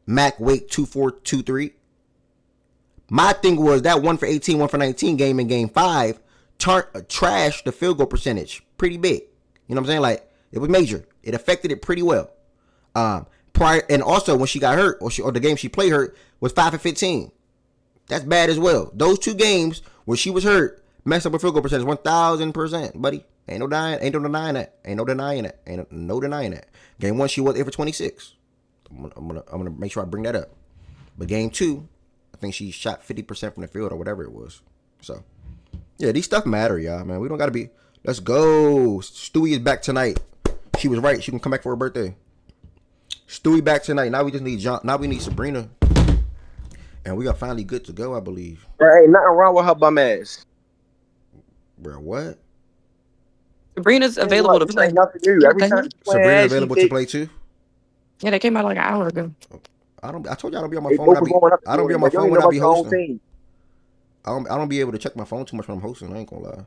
Mac Wake 2-4-2-3. My thing was that 1 for 18, 1 for 19 game in game 5 trashed the field goal percentage pretty big. You know what I'm saying? Like it was major. It affected it pretty well. Prior and also when she got hurt or the game she played hurt was 5 for 15. That's bad as well. Those 2 games where she was hurt messed up her field goal percentage 1,000%, buddy. Ain't no denying that. Game 1 she was 8 for 26. I'm gonna make sure I bring that up. But game 2, I think she shot 50% from the field or whatever it was. So yeah, these stuff matter, y'all, man. We don't gotta be. Let's go. Stewie is back tonight. She was right. She can come back for her birthday. Stewie back tonight. Now we just need John. Now we need Sabrina. And we are finally good to go, I believe. There ain't nothing wrong with her bum ass. Bro, what? Sabrina's available to play. Nothing new. Every time Sabrina available to play too? Yeah, that came out like an hour ago. I told you I don't be on my phone. I don't be on my phone when I be hosting. I don't be able to check my phone too much when I'm hosting. I ain't gonna lie.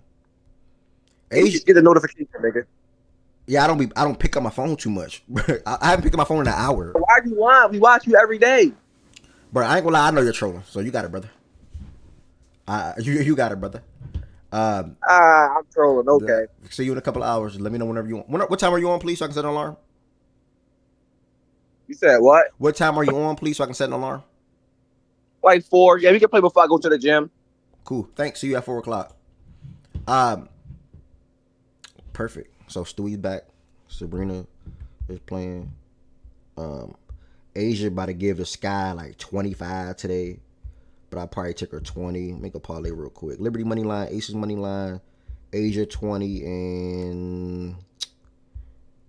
You just get the notification, nigga. Yeah, I don't pick up my phone too much. I haven't picked up my phone in an hour. Why do you want? We watch you every day. Bro, I ain't gonna lie. I know you're trolling, so you got it, brother. You got it, brother. I'm trolling. Okay. See you in a couple of hours. Let me know whenever you want. What time are you on, please, so I can set an alarm? You said what? What time are you on, please, so I can set an alarm? Like 4. Yeah, we can play before I go to the gym. Cool. Thanks. See you at 4:00. Perfect. So Stewie's back. Sabrina is playing. Asia about to give the Sky like 25 today, but I probably took her 20. Make a parlay real quick. Liberty money line, Aces money line, Asia 20 and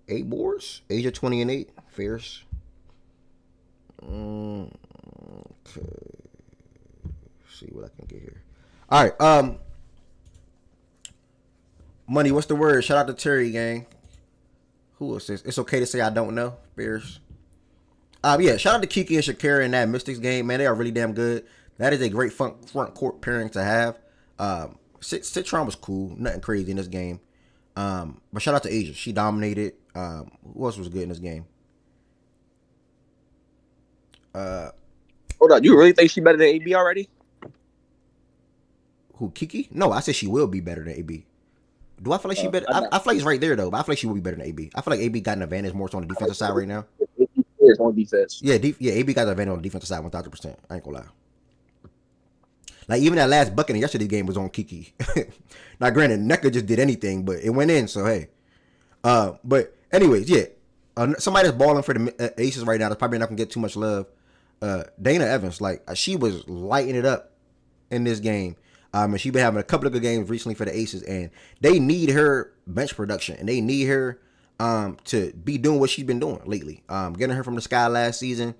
8 boards. Asia 20 and 8. Fierce. Okay. See what I can get here. All right. Money. What's the word? Shout out to Terry, gang. Who is this? It's okay to say I don't know. Fierce. Yeah, shout out to Kiki and Shakira in that Mystics game, man. They are really damn good. That is a great front court pairing to have. Citron was cool, nothing crazy in this game. But shout out to Asia, she dominated. Who else was good in this game? Hold on, you really think she better than AB already? Who, Kiki? No, I said she will be better than AB. Do I feel like she better? I feel like it's right there though, but I feel like she will be better than AB. I feel like AB got an advantage more so on the defensive side right now. On defense. Yeah, AB got an advantage on the defensive side 1,000%. I ain't gonna lie. Like even that last bucket in yesterday's game was on Kiki. Now granted, NECA just did anything, but it went in, so hey. But anyways, yeah. Somebody that's balling for the Aces right now that's probably not gonna get too much love. Dana Evans, like she was lighting it up in this game. And she's been having a couple of good games recently for the Aces, and they need her bench production, and they need her to be doing what she's been doing lately. Getting her from the Sky last season,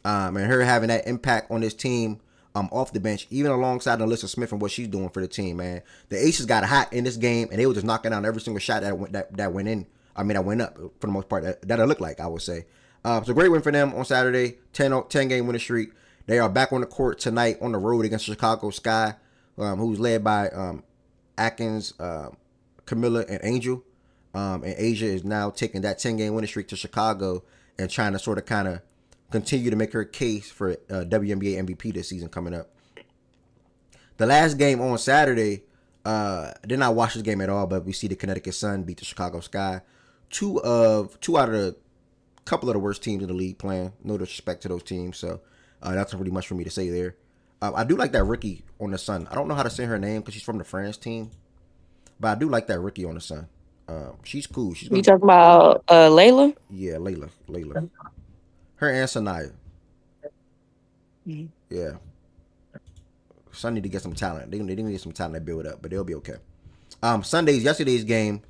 and her having that impact on this team off the bench, even alongside Alyssa Smith and what she's doing for the team, man. The Aces got hot in this game, and they were just knocking down every single shot that went in. I mean, that went up for the most part. That it looked like, I would say. So great win for them on Saturday. 10 game winning streak. They are back on the court tonight on the road against Chicago Sky, who's led by Atkins, Camilla, and Angel. And Asia is now taking that 10-game winning streak to Chicago and trying to sort of kind of continue to make her case for WNBA MVP this season coming up. The last game on Saturday, did not watch this game at all, but we see the Connecticut Sun beat the Chicago Sky. Two out of the couple of the worst teams in the league playing. No disrespect to those teams, so that's not really much for me to say there. I do like that Ricky on the Sun. I don't know how to say her name because she's from the France team, but I do like that Ricky on the Sun. She's cool. She's You gonna, talking about Layla? yeah, Layla. Her and Sanaya. Mhm. Yeah, Sun need to get some talent. They need to get some talent to build up, but they'll be okay. Yesterday's game.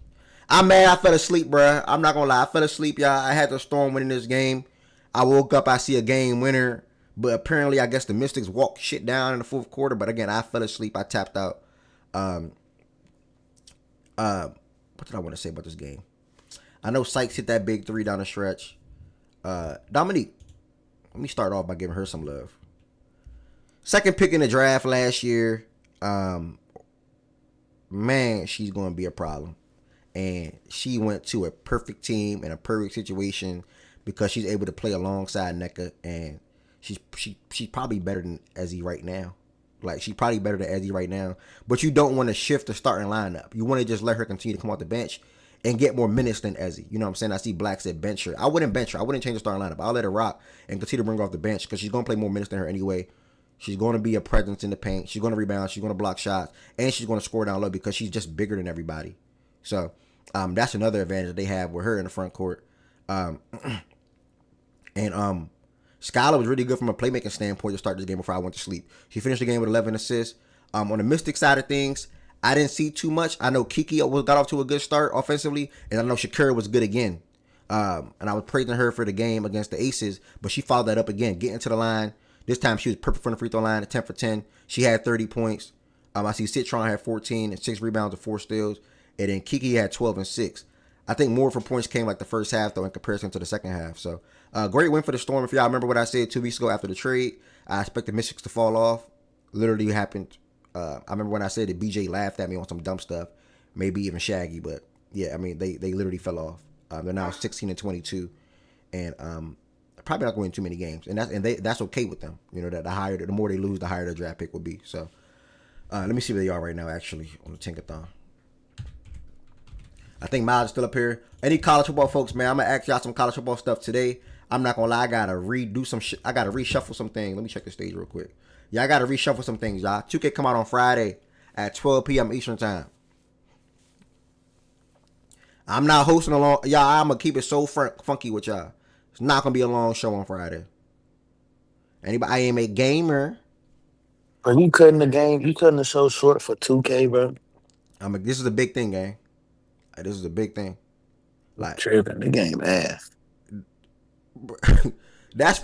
I'm mad I fell asleep, bruh. I'm not gonna lie. I fell asleep, y'all. I had the Storm winning this game. I woke up, I see a game winner. But apparently, I guess the Mystics walked shit down in the fourth quarter. But again, I fell asleep. I tapped out. Um, what did I want to say about this game? I know Sykes hit that big three down the stretch. Dominique, let me start off by giving her some love. Second pick in the draft last year. Man, she's going to be a problem. And she went to a perfect team and a perfect situation because she's able to play alongside NECA, and she's probably better than Ezzy right now. Like, she's probably better than Ezzy right now. But you don't want to shift the starting lineup. You want to just let her continue to come off the bench and get more minutes than Ezzy. You know what I'm saying? I see Black said bench her. I wouldn't bench her. I wouldn't change the starting lineup. I'll let her rock and continue to bring her off the bench because she's going to play more minutes than her anyway. She's going to be a presence in the paint. She's going to rebound. She's going to block shots. And she's going to score down low because she's just bigger than everybody. So that's another advantage that they have with her in the front court. And Skylar was really good from a playmaking standpoint to start this game before I went to sleep. She finished the game with 11 assists. On the Mystic side of things, I didn't see too much. I know Kiki got off to a good start offensively, and I know Shakira was good again. And I was praising her for the game against the Aces, but she followed that up again, getting to the line. This time she was perfect from the free throw line at 10 for 10. She had 30 points. I see Citron had 14 and 6 rebounds and 4 steals. And then Kiki had 12 and 6. I think more of her points came like the first half, though, in comparison to the second half. So, great win for the Storm. If y'all remember what I said 2 weeks ago after the trade, I expected Mystics to fall off. Literally happened. I remember when I said that BJ laughed at me on some dumb stuff, maybe even Shaggy. But, yeah, I mean, they literally fell off. They're now 16 and 22. And probably not going to win too many games. And that's okay with them. You know, that the more they lose, the higher their draft pick will be. So, let me see where they are right now, actually, on the Tinkathon. I think Miles is still up here. Any college football folks, man, I'm going to ask y'all some college football stuff today. I'm not going to lie. I got to redo some shit. I got to reshuffle some things. Let me check the stage real quick. Yeah, I got to reshuffle some things, y'all. 2K come out on Friday at 12 p.m. Eastern time. I'm not hosting a long... Y'all, I'm going to keep it so funky with y'all. It's not going to be a long show on Friday. Anybody? I am a gamer. Are you cutting the game? You cutting the show short for 2K, bro? This is a big thing, gang. This is a big thing. Like, Tripping the game ass. that's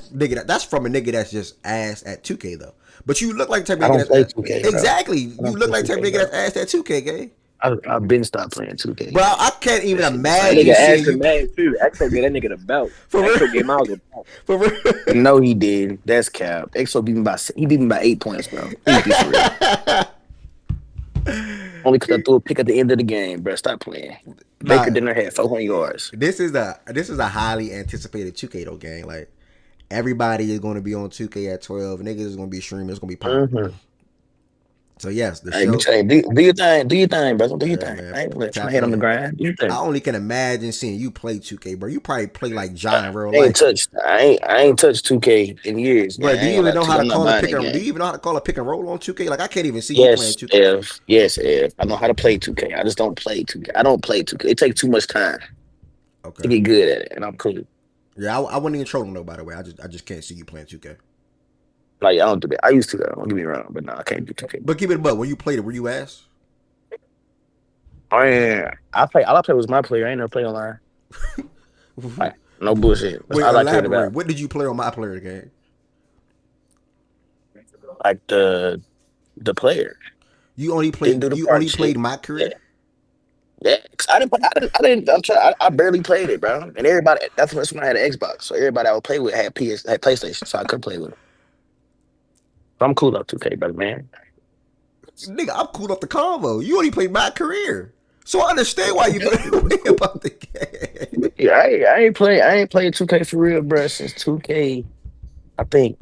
from a nigga that's just ass at 2K though. But you look like the type I of don't nigga play that's 2K. Bro. exactly. You look like the type of nigga that's ass at 2K, gang. I've been stopped playing 2K. Bro, I can't even That imagine nigga seeing asked you. him mad too. Exo gave that nigga the belt. For real? Exo gave Miles a belt. For real. No, he did. That's cap. EXO beat me by 8 points, bro. Please be for real. Only because I threw a pick at the end of the game, bro. Stop playing. Baker Dinner had 400 yards. This is a highly anticipated 2K though, gang. Like everybody is going to be on 2K at 12. Niggas is going to be streaming. It's going to be popping. Mm-hmm. So yes, the Hey, show. do your thing, bro. Do your Yeah, thing. man. I ain't gonna let my Tap head on the in. grind. Do your thing. I only can imagine seeing you play 2K, bro. You probably play like John in real I ain't life. touched. I ain't touched 2K in years. Bro, Man. do I you ain't even gonna know lie how to to you. I'm not call a buying pick that and? Do game. you even know how to call a pick and roll on 2K? Like I can't even see you playing 2K. Yes, Ev. I know how to play 2K. I just don't play 2K. I don't play 2K. It takes too much time to Okay. get good at it, and I'm cool. Yeah, I wouldn't even troll him though. By the way, I just can't see you playing 2K. Like I don't do that. I used to though. Don't get me wrong, but no, I can't do 2K. But keep it above. When you played it, were you ass? Oh yeah, all I play was my player. I ain't never play online. Like, no bullshit. That's Wait, all I cared elaborate. about. What did you play on my player game? Like the player You only didn't played. do the You party only shit. played my Yeah, career. yeah. 'Cause I didn't. I didn't. I'm trying. I barely played it, bro. And everybody. That's when I had an Xbox. So everybody I would play with had PlayStation, so I couldn't play with them. So I'm cool up 2K, brother, man. Nigga, I'm cool off the convo. You only played my career, so I understand why you feel way about the game. Yeah, I ain't played 2K for real, bro, since 2K. I think.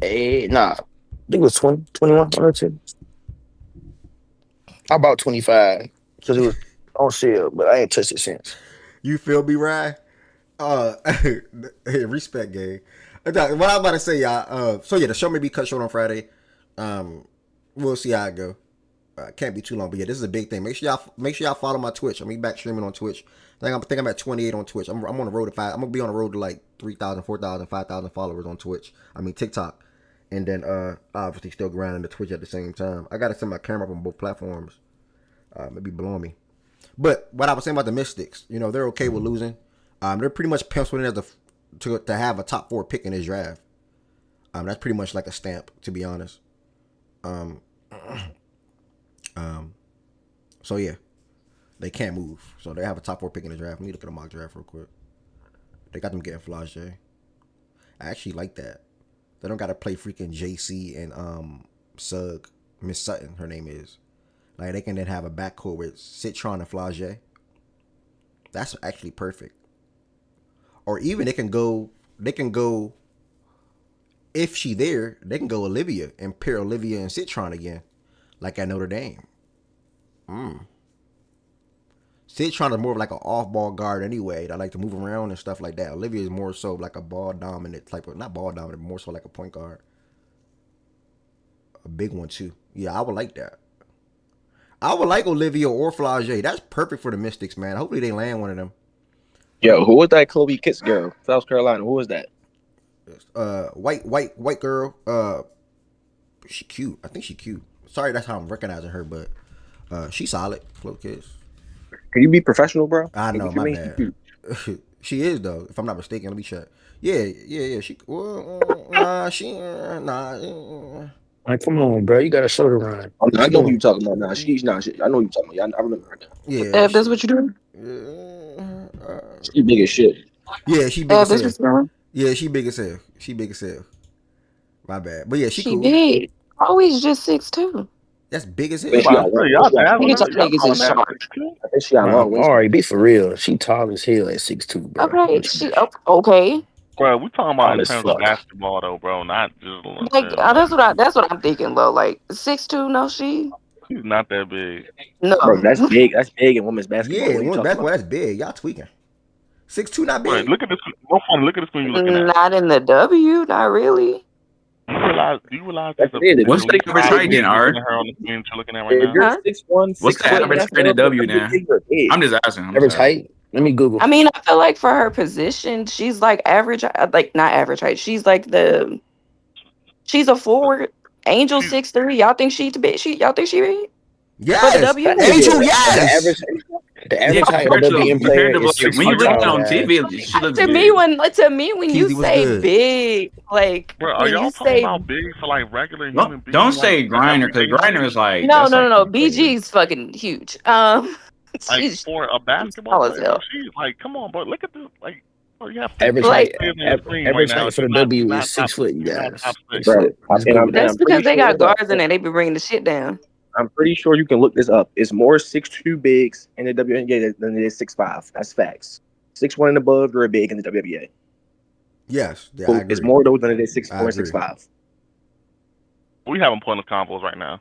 I think it was 20, 21, 22. How about 25? Because it was on sale, but I ain't touched it since. You feel me, Ryan? Respect, gang. What I'm about to say, y'all. So yeah, the show may be cut short on Friday. We'll see how it go. Can't be too long, but yeah, this is a big thing. Make sure y'all follow my Twitch. I'm back streaming on Twitch. I think I'm at 28 on Twitch. I'm on the road to 5. I'm gonna be on the road to like 3,000, 4,000, 5,000 followers on Twitch. I mean TikTok, and then obviously still grinding the Twitch at the same time. I gotta set my camera up on both platforms. Maybe blowing me. But what I was saying about the Mystics, they're okay with losing. They're pretty much penciled in as to have a top 4 pick in this draft. That's pretty much like a stamp, to be honest. So yeah, they can't move. So they have a top 4 pick in the draft. Let me look at a mock draft real quick. They got them getting Flage. I actually like that. They don't got to play freaking JC and Sugg. Miss Sutton, her name is. Like they can then have a backcourt with Citron and Flage. That's actually perfect. Or even they can go. If she there, they can go Olivia and pair Olivia and Citron again, like at Notre Dame. Citron is more of like an off-ball guard anyway. That like to move around and stuff like that. Olivia is more so like a ball dominant type of, not ball dominant, more so like a point guard. A big one too. Yeah, I would like that. I would like Olivia or Flage. That's perfect for the Mystics, man. Hopefully they land one of them. Yo, who was that Chloe Kitts girl? South Carolina. Who was that? White girl. She cute. I think she cute. Sorry, that's how I'm recognizing her, but she's solid. Chloe Kitts. Can you be professional, bro? I know, my bad. She is though, if I'm not mistaken. Let me check. Yeah. She. Like, come on, bro. You got a shoulder run. I know who you talking about now. She's not. I know who you talking about. I remember her now. Yeah. That's what you're doing? She big as shit. Yeah, she big as This hell. was doing? Yeah, she big as hell. My bad. But yeah, she cool. big. Always just 6'2". That's big as hell. She got Niggas is short. I think she got long waist. All right, be for real. She tall as hell at 6'2", bro. Okay, she okay. Bro, we talking about in Honest terms fuck. of basketball though, bro, not just Like that's what I'm thinking though. Like 6'2", no, she's not that big. no. Bro, that's big. That's big in women's basketball. Yeah, What you women's talking basketball, about? that's big. Y'all tweaking. 6'2", not big. Wait, look at this. No fun. Look at this when you're looking at. Not in the W, not really. Do you realize That's there's it. What's the average height then, Art? her on the screen you're looking at right If now? you're Huh? 6'1", What's the 6'4", average that's height in the W now? big. I'm just asking. Average height? Let me Google. I mean, I feel like for her position, she's like average, like not average height. She's like she's a forward. Angel 6'3". Y'all think she big? Y'all think she big? Yes. For the W? Angel, yes. The average height of a WNBA player is like, when you look at it on 6'5". TV, she looks To big. me, when you Keezy, what's say good? big, like Bro, are when y'all you talking say about big for like regular human beings? Don't say like Griner, because everyday Griner is like no, that's like BG's fucking huge. like She's for a basketball tall as player, hell. bro, she's like, come on, bro, look at this. Like, bro, you have Average Like- height, average height for the W is 6 foot, you guys. Bro, Let's and Google I'm that. that's because they got pretty guards in there. They be bringing the shit down. I'm pretty sure you can look this up. It's more 6'2" bigs in the WNBA than it is 6'5". That's facts. 6'1" and above, you're a big in the WNBA. Yes. Yeah, I agree. It's more of those than it is 6'4" I and agree. 6'5". We having pointless combos right now.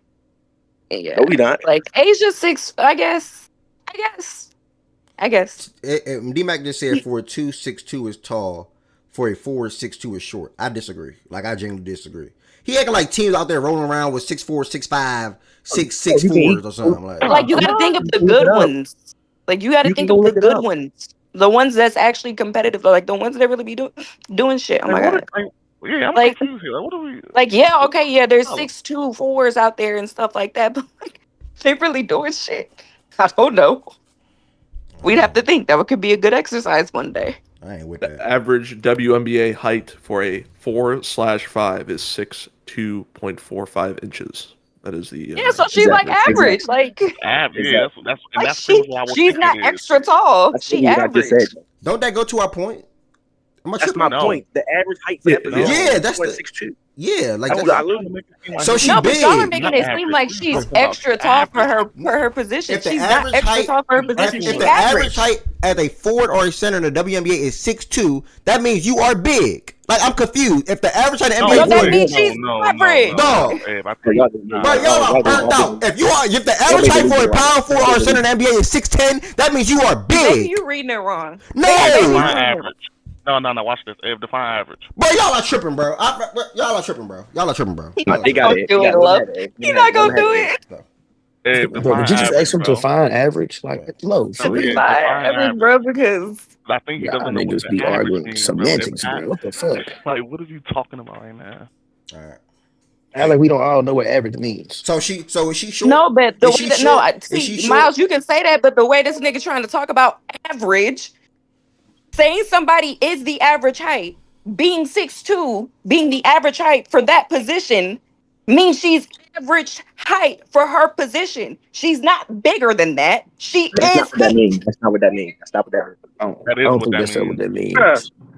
Yeah, No, we not. like Asia 6. I guess. D-Mac just said for a 2, 6'2" is tall. For a 4, 6'2" is short. I disagree. Like, I genuinely disagree. He acting like teams out there rolling around with 6'4", 6'5", 6'4" or something. Like you got to think of the good ones. Like you got to You can think go of the look it good up. ones. The ones that's actually competitive. Like the ones that really be doing shit. Oh my god. Yeah, I'm Like- confused here. Like, what are we? Like yeah, okay, yeah. There's Oh. 6'2", 4s out there and stuff like that. But like they really doing shit. I don't know. We'd have to think that could be a good exercise one day. I ain't with The that. average WNBA height for a 4/5 is 6'2.45" inches. That is the Yeah, so she's like exactly. average. Like, Yeah, that's like pretty much what I was she's thinking not it is. extra tall. That's She what I average. just said. Don't that go to our point? Am I That's tripping? my No. point. The average height for that Yeah, position yeah, is that's the- 6'2". Yeah, like I that's, literally so she No, but big. y'all are making Not it seem average. like We she's talking about extra tall for average. her position. If the She's not average extra height- tall for her position. If She's the average height as a forward or a center in the WNBA is 6'2", that means you are big. Like I'm confused. If the average height in the No, NBA So that for means she's average. Dog. Abe, I Bro, think, y'all Bro, y'all are burnt out. If the average height for a power forward or a center in the NBA is 6'10", that means you are Maybe big. you reading it wrong. No, define average. No. Watch this. Abe, define average. bro, y'all are tripping, bro. Y'all are tripping, bro. They got it. Do it, love. He's not gonna do it. Abe, Bro, define did you just average, ask him bro. to find average? Like, low, for No, real. yeah, Define define average, average. bro, because I think he Y'all doesn't know what niggas the be average arguing means, semantics, bro. bro. What the fuck? Like, what are you talking about right now? All right. Act like we don't all know what average means. So is she short? no, but the Is way she that short? see, Is she short? Miles, you can say that, but the way this nigga trying to talk about average, saying somebody is the average height, being 6'2", being the average height for that position, means she's average height for her position. She's not bigger than that. She That's not is what that 8. means. That's not what that means. That's not what that means. That I is don't what think that that's what means. that means.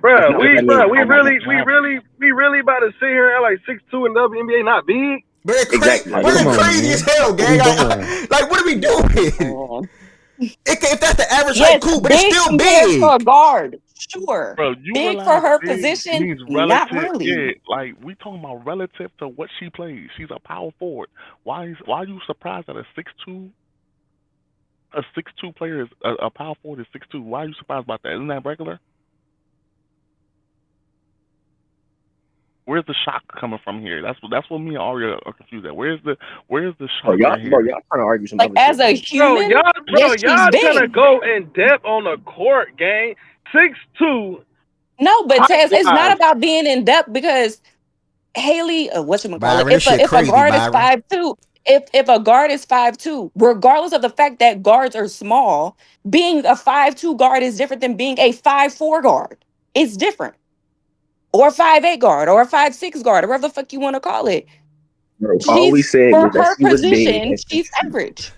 Bruh, we really not big. But it's Exactly. crazy. But Come it's on, crazy man. as hell, gang. What we doing? Like, what are we doing? If that's the average Yes, height, cool, but it's big still compared big. to a guard. Sure. Bro, you Big realize for her big position, means not relative. really. Yeah, like we talking about relative to what she plays. She's a power forward. Why are you surprised that a 6'2" player is a power forward is 6'2"? Why are you surprised about that? Isn't that regular? Where's the shock coming from here? That's what me and Aria are confused at. Where's the shock Y'all here? trying to argue some Like other as a shit. human, yes, she's big. go in depth on the court, gang. 6'2". No, but Taz, it's not Height-wise. about being in depth because Haley, whatchamacallit, Byron, this shit if a crazy, guard is Byron. 5'2", if a guard is 5'2", regardless of the fact that guards are small, being a 5'2" guard is different than being a 5'4" guard. It's different. Or 5'8" guard, or a 5'6" guard, or whatever the fuck you want to call it. Bro, all we She's said for was that her she was big. position, And she's average.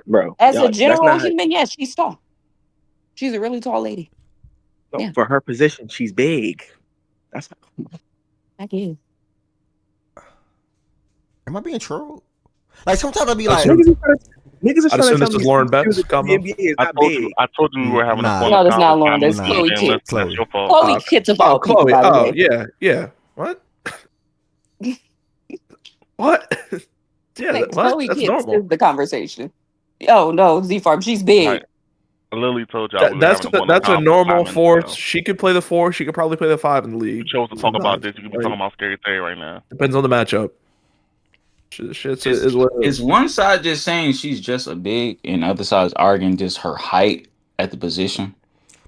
bro, As a that's general not human, yes, she's tall. She's a really tall lady. Yeah. for her position. She's big. That's I get it. Am I being trolled? Like sometimes I be That's like, niggas are I'd trying to assume tell this me is Lauren Betts the combo. NBA is I not told big. you we were having Nah. a fun No, that's not conversation, Lauren. That's Nah. Chloe Kitts. That's your fault. Chloe Kitts of all people, Chloe. by the Oh, way. yeah. What? What? Yeah, Like, what? Chloe That's Kitts normal. is the conversation. Oh no, Z Farm, she's big. Like, Lily told y'all we were That's having a fun that's a conversation, normal so force. She could play the 4. She could probably play the 5 in the you league. chose to talk about this. You could be Like, talking about Scary Terry right now. Depends on the matchup. Shit is what it Is is. one side just saying she's just a big, and the other side is arguing just her height at the position?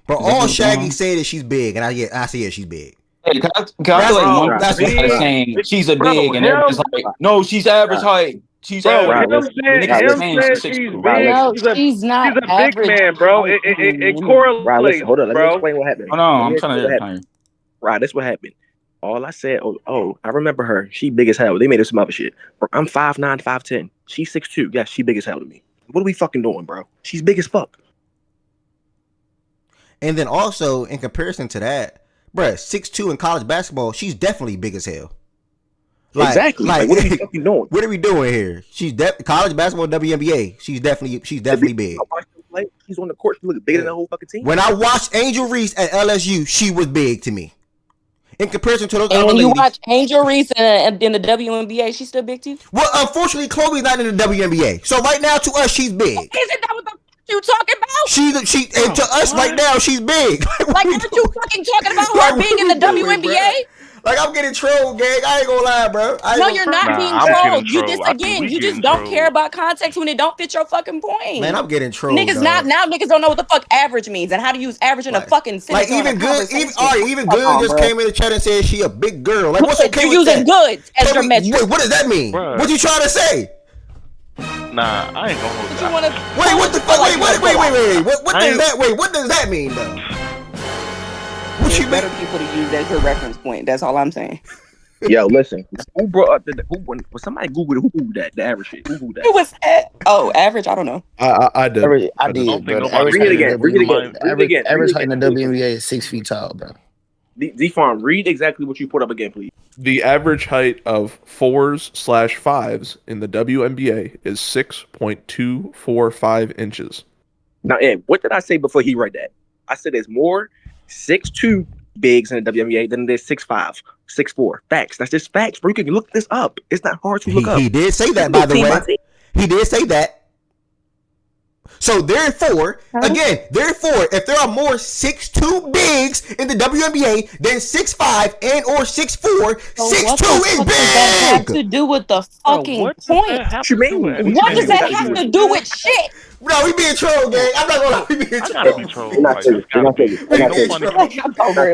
but Is that all what's going Shaggy on? said is she's big, and I say yeah, she's big. Hey, can I That's feel like wrong. one That's person wrong. is saying she's a Bro, big, and they're just like, no, she's average height. She's Bro, average. Right, The niggas saying she's 6'2". Right, No, listen. she's not He's a big average. man, bro. height It in women. correlates, Right, listen. Hold on. Let me bro. explain what happened. Hold on, Let me I'm trying explain to what happened. Right, that's what happened. All I said, I remember her. She big as hell. They made her some other shit. Bro, I'm 5'9", 5'10". She's 6'2". Yeah, she big as hell to me. What are we fucking doing, bro? She's big as fuck. And then also in comparison to that, bruh, 6'2" in college basketball, she's definitely big as hell. Exactly. Like, what are we fucking doing? What are we doing here? She's college basketball, WNBA. She's definitely big. I watched her play. She's on the court. She look bigger than the whole fucking team. When I watched Angel Reese at LSU, she was big to me. In comparison to those And other when you ladies. watch Angel Reese in the WNBA, she's still big to you? Well, unfortunately, Chloe's not in the WNBA. So right now, to us, she's big. Isn't that what the fuck you talking about? And to us right now, she's big. Like, aren't you fucking talking about her being in the WNBA? Like, I'm getting trolled, gang. I ain't gonna lie, bro. No, you're not Nah, being I'm getting trolled. You trolled. just, I think again, we you just getting don't trolled. care about context when it don't fit your fucking point. Man, I'm getting trolled. Niggas dog. now niggas don't know what the fuck average means and how to use average in a fucking sentence. Like, even good, even Come good on, just bro. came in the chat and said she a big girl. Like, what's Good, okay you're with using that? good as your metric. Wait, what does that mean? Bruh. What you trying to say? Nah, I ain't gonna hold You that. wanna Wait, what the fuck? Wait. What I does ain't- that? Wait, what does that mean though? What There's you better mean? people to use as your reference point. That's all I'm saying. Yo, listen. Who brought up when somebody Googled the average shit? Who Googled that? It was average. I don't know. I did. I don't did, think bro. nobody Average Read it height in again. the Read it again. WNBA Read it again. Average Read height it in the again. WNBA is 6 feet tall, bro. Z-Farm, read exactly what you put up again, please. The average height of 4s/5s in the WNBA is 6.245 inches. Now, Ed, what did I say before he read that? I said there's more 6'2" bigs in the WNBA than there's 6'5", 6'4". Facts. That's just facts, bro. You can look this up. It's not hard to look up. He did say that, by the way. He did say that. So therefore, again, if there are more 6'2" bigs in the WNBA than 6'5" and or 6'4", 6'2" is big. That have to do with the fucking point. What you mean? What does that have to do with shit? No, we being trolled, gang. I'm not gonna lie, we being trolled. I gotta be trolled. Like, this gotta be.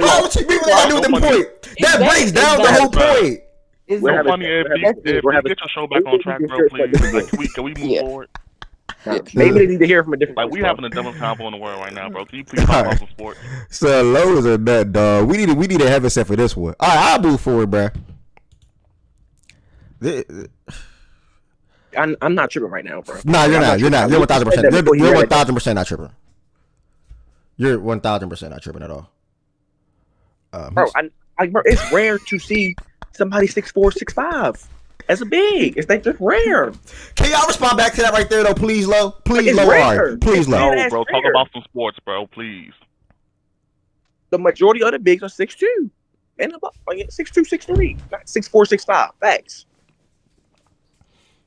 How would you be able to do with the point? That breaks down the whole point. It's so funny if you get your show back on track, bro, please. Like, can we move forward? Maybe they need to hear from a different. Like, we having the dumbest combo in the world right now, bro. Can you please talk about some sports? So lows are nut, dog. We need a heaven set for this one. All right, I'll move forward, bro. I'm not tripping right now, bro. No, you're not. You're 1,000%. You're 1,000% not tripping. You're 1,000% not tripping at all. Bro, bro, it's rare to see somebody 6'4", 6'5" as a big. It's like just rare. Can y'all respond back to that right there, though? Please, low. Please, low. Rare. Please, low. No, bro. Talk about some sports, bro. Please. The majority of the bigs are 6'2", and above, like 6'2", 6'3", not 6'4", 6'5". Facts.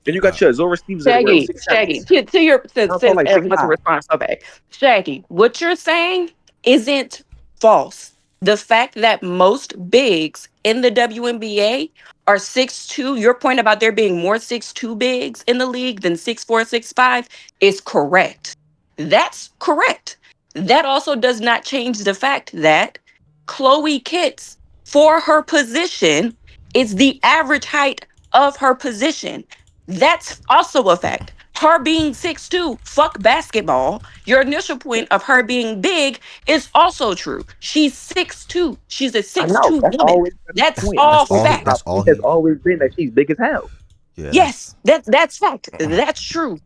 Then you got your Zora Stevens. Shaggy. To your since everyone's a response. Okay, Shaggy. What you're saying isn't false. The fact that most bigs in the WNBA are 6'2", your point about there being more 6'2" bigs in the league than 6'4", 6'5" is correct. That's correct. That also does not change the fact that Chloe Kitts, for her position, is the average height of her position. That's also a fact. Her being 6'2", fuck basketball. Your initial point of her being big is also true. She's 6'2". She's a 6'2" woman. That's all fact. That's all. It has always been that she's big as hell. Yeah. Yes, that's fact. That's true.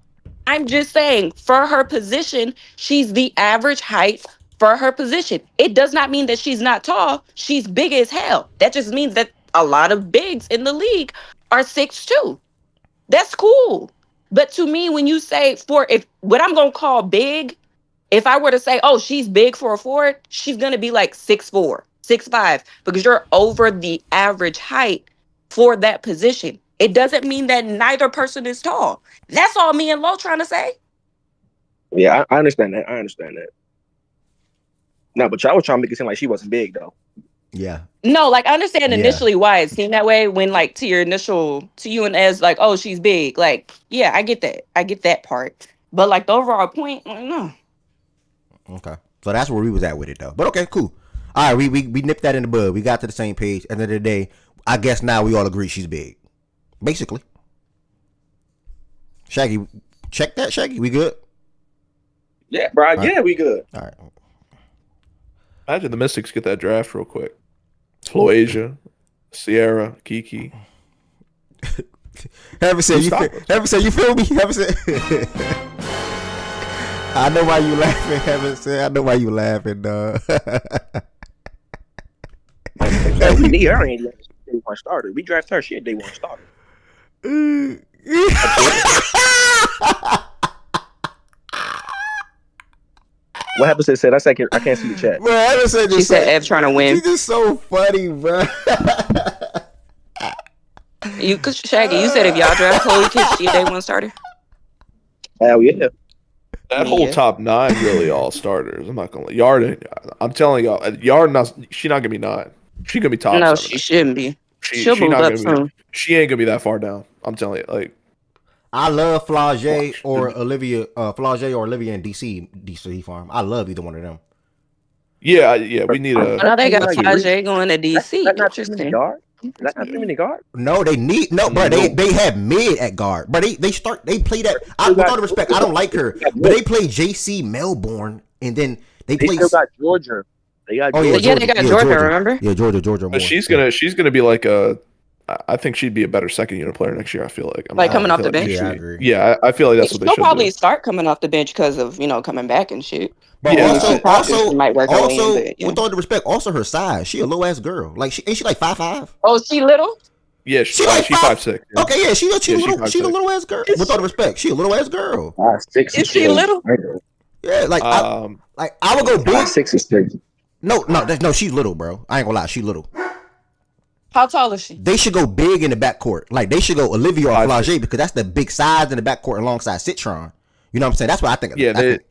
I'm just saying, for her position, she's the average height for her position. It does not mean that she's not tall. She's big as hell. That just means that a lot of bigs in the league are 6'2". That's cool. But to me, when you say what I'm going to call big, if I were to say, oh, she's big for a forward, she's going to be like 6'4", 6'5", because you're over the average height for that position. It doesn't mean that neither person is tall. That's all me and Lo trying to say. Yeah, I understand that. No, but y'all was trying to make it seem like she wasn't big, though. Yeah. No, like I understand initially why it seemed that way when like to you and Ez like, oh, she's big. Like, yeah, I get that. I get that part. But like the overall point, no. Okay. So that's where we was at with it though. But okay, cool. All right, we nipped that in the bud. We got to the same page. At the end of the day, I guess now we all agree she's big. Basically. Shaggy, check that, Shaggy. We good? Yeah, bro. Yeah, we good. All right. Imagine the Mystics get that draft real quick. Floasia, Sierra, Kiki. Heaven said, you feel me? Heaven said. I know why you laughing, Heaven said. I know why you laughing, dog. We need her ain't day one starter. We draft her, she a day one starter. What happened to said? I can't see the chat. Bro, she said Ev trying to win. She's just so funny, bro. Shaggy, you said if y'all draft Chloe Kitts, she a day one starter. Hell yeah. That whole top 9 really all starters. I'm not gonna let Yard. I'm telling y'all, Yard she not gonna be 9. She gonna be top. No, 7. she shouldn't be. She'll move up soon. She ain't gonna be that far down. I'm telling you, like. I love Flau'jae or Olivia in DC Farm. I love either one of them. Yeah, we need a. Now they got Flau'jae going to DC. That's not too many guard. That's not too many guard. No, they need bro. They have mid at guard, but they play that. With all the respect, I don't like her, but they play JC Melbourne, and then they play. Still got Georgia. They got Georgia. They got Georgia. Remember? Yeah, Georgia. But she's gonna be like a. I think she'd be a better second unit player next year. I feel like coming off the bench. Yeah, I agree. Yeah, I feel like that's what they should. She'll probably start coming off the bench because of coming back and shit. But also, might work with all the respect, also her size. She a low ass girl. Like ain't she like 5'5"? Oh, she little? Yeah, she 5'6". Yeah. Okay, yeah, she a little ass girl. With all the respect, she a little ass girl. 5'6". Is she little? Yeah, like I would go big. 6 is 6. No, she's little, bro. I ain't gonna lie, she's little. How tall is she? They should go big in the backcourt. Like they should go Olivia or 5'6". Flage because that's the big size in the backcourt alongside Citron. You know what I'm saying? That's what I think. Yeah, I think.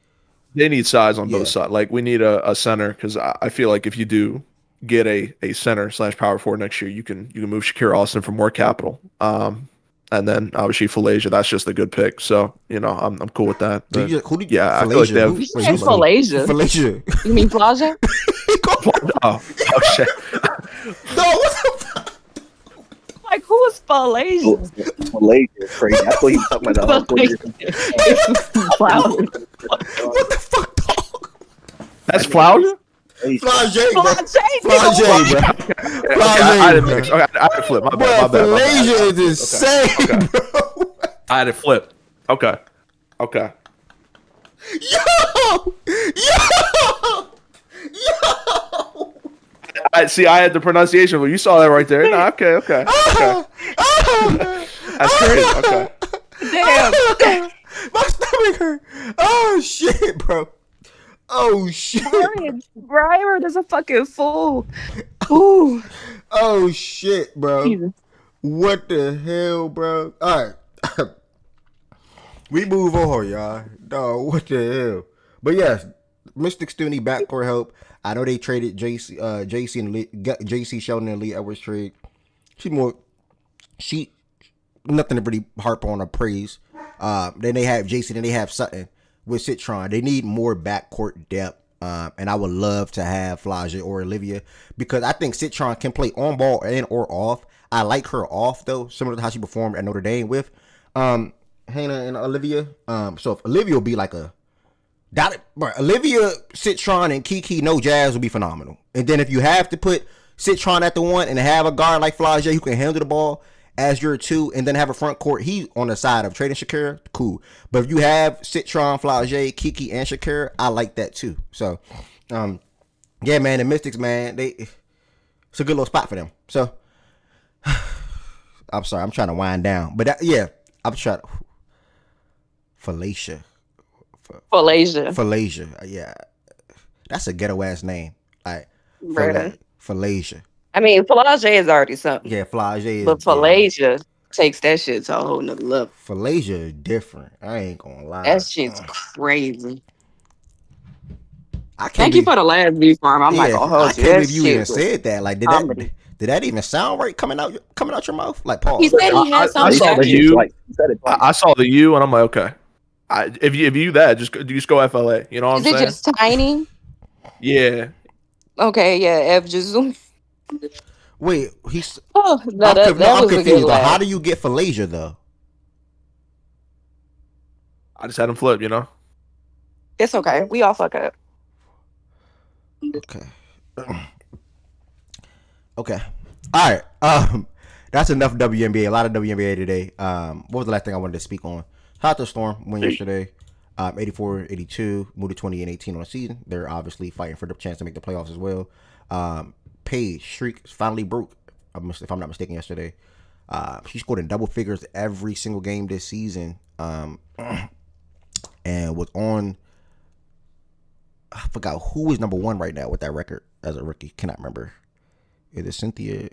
they need size on Yeah. both sides. Like we need a center because I feel like if you do get a center / power forward next year, you can move Shakira Austin for more capital. And then obviously Falasia, that's just a good pick. So I'm cool with that. But, yeah, I feel like they have. Who's Falasia? Falasia. You mean Flaja? Oh shit. No, what the fuck? Like, who is Falasia? Malaysia is crazy. I thought you were talking about the whole What the fuck, dog? That's Flounder? Flage, bro. Flage, bro. I didn't mix. Okay, I had to flip. My bad. Falasia is insane, bro. I had to flip. Okay. Yo! I had the pronunciation, but you saw that right there. No, okay. That's crazy. Okay. Damn. My stomach hurt. Oh shit, bro. Oh shit. Brian is a fucking fool. Ooh. Oh shit, bro. Jesus. What the hell, bro? All right. We move on, y'all. Dog, what the hell? But yes, Mystics still need backcourt help. I know they traded JC Sheldon and Lee Edwards trade. She nothing to really harp on or praise. Then they have JC, then they have Sutton with Citron. They need more backcourt depth. And I would love to have Flage or Olivia because I think Citron can play on ball and or off. I like her off though, similar to how she performed at Notre Dame with Hannah and Olivia. So if Olivia will be like Olivia, Citron, and Kiki, no Jazz will be phenomenal. And then if you have to put Citron at the one and have a guard like Flage who can handle the ball as your two, and then have a front court, he on the side of trading Shakira, cool. But if you have Citron, Flage, Kiki, and Shakira, I like that too. So, yeah, man, the Mystics, man, it's a good little spot for them. So, I'm sorry, I'm trying to wind down, but I'm trying to Falasia, yeah, that's a ghetto ass name, like Falasia. I mean, Falasia is already something. Yeah, Flage is. But Falasia takes that shit to a whole nother level. Falasia is different. I ain't gonna lie. That shit's crazy. I can't Thank you for the last beef farm. I'm not gonna hold I you. can't believe you even said that. Like, did comedy. that even sound right coming out your mouth? Like, pause. He said he had I something. saw the U. I saw the U, and I'm like, okay. If you that, just go FLA. You know what I'm saying? Is it just tiny? Yeah. Okay, yeah. F just zoom. Wait, he's. Oh, no, I'm that was a confused. good But laugh. how do you get Falasia though? I just had him flip, It's okay. We all fuck up. Okay. Okay. All right. That's enough WNBA. A lot of WNBA today. What was the last thing I wanted to speak on? Shout out to Storm win yesterday. 84-82, moved to 20-18 on the season. They're obviously fighting for the chance to make the playoffs as well. Paige streak finally broke, if I'm not mistaken, yesterday. She scored in double figures every single game this season. And was on. I forgot who is number one right now with that record as a rookie. Cannot remember. Is it Cynthia?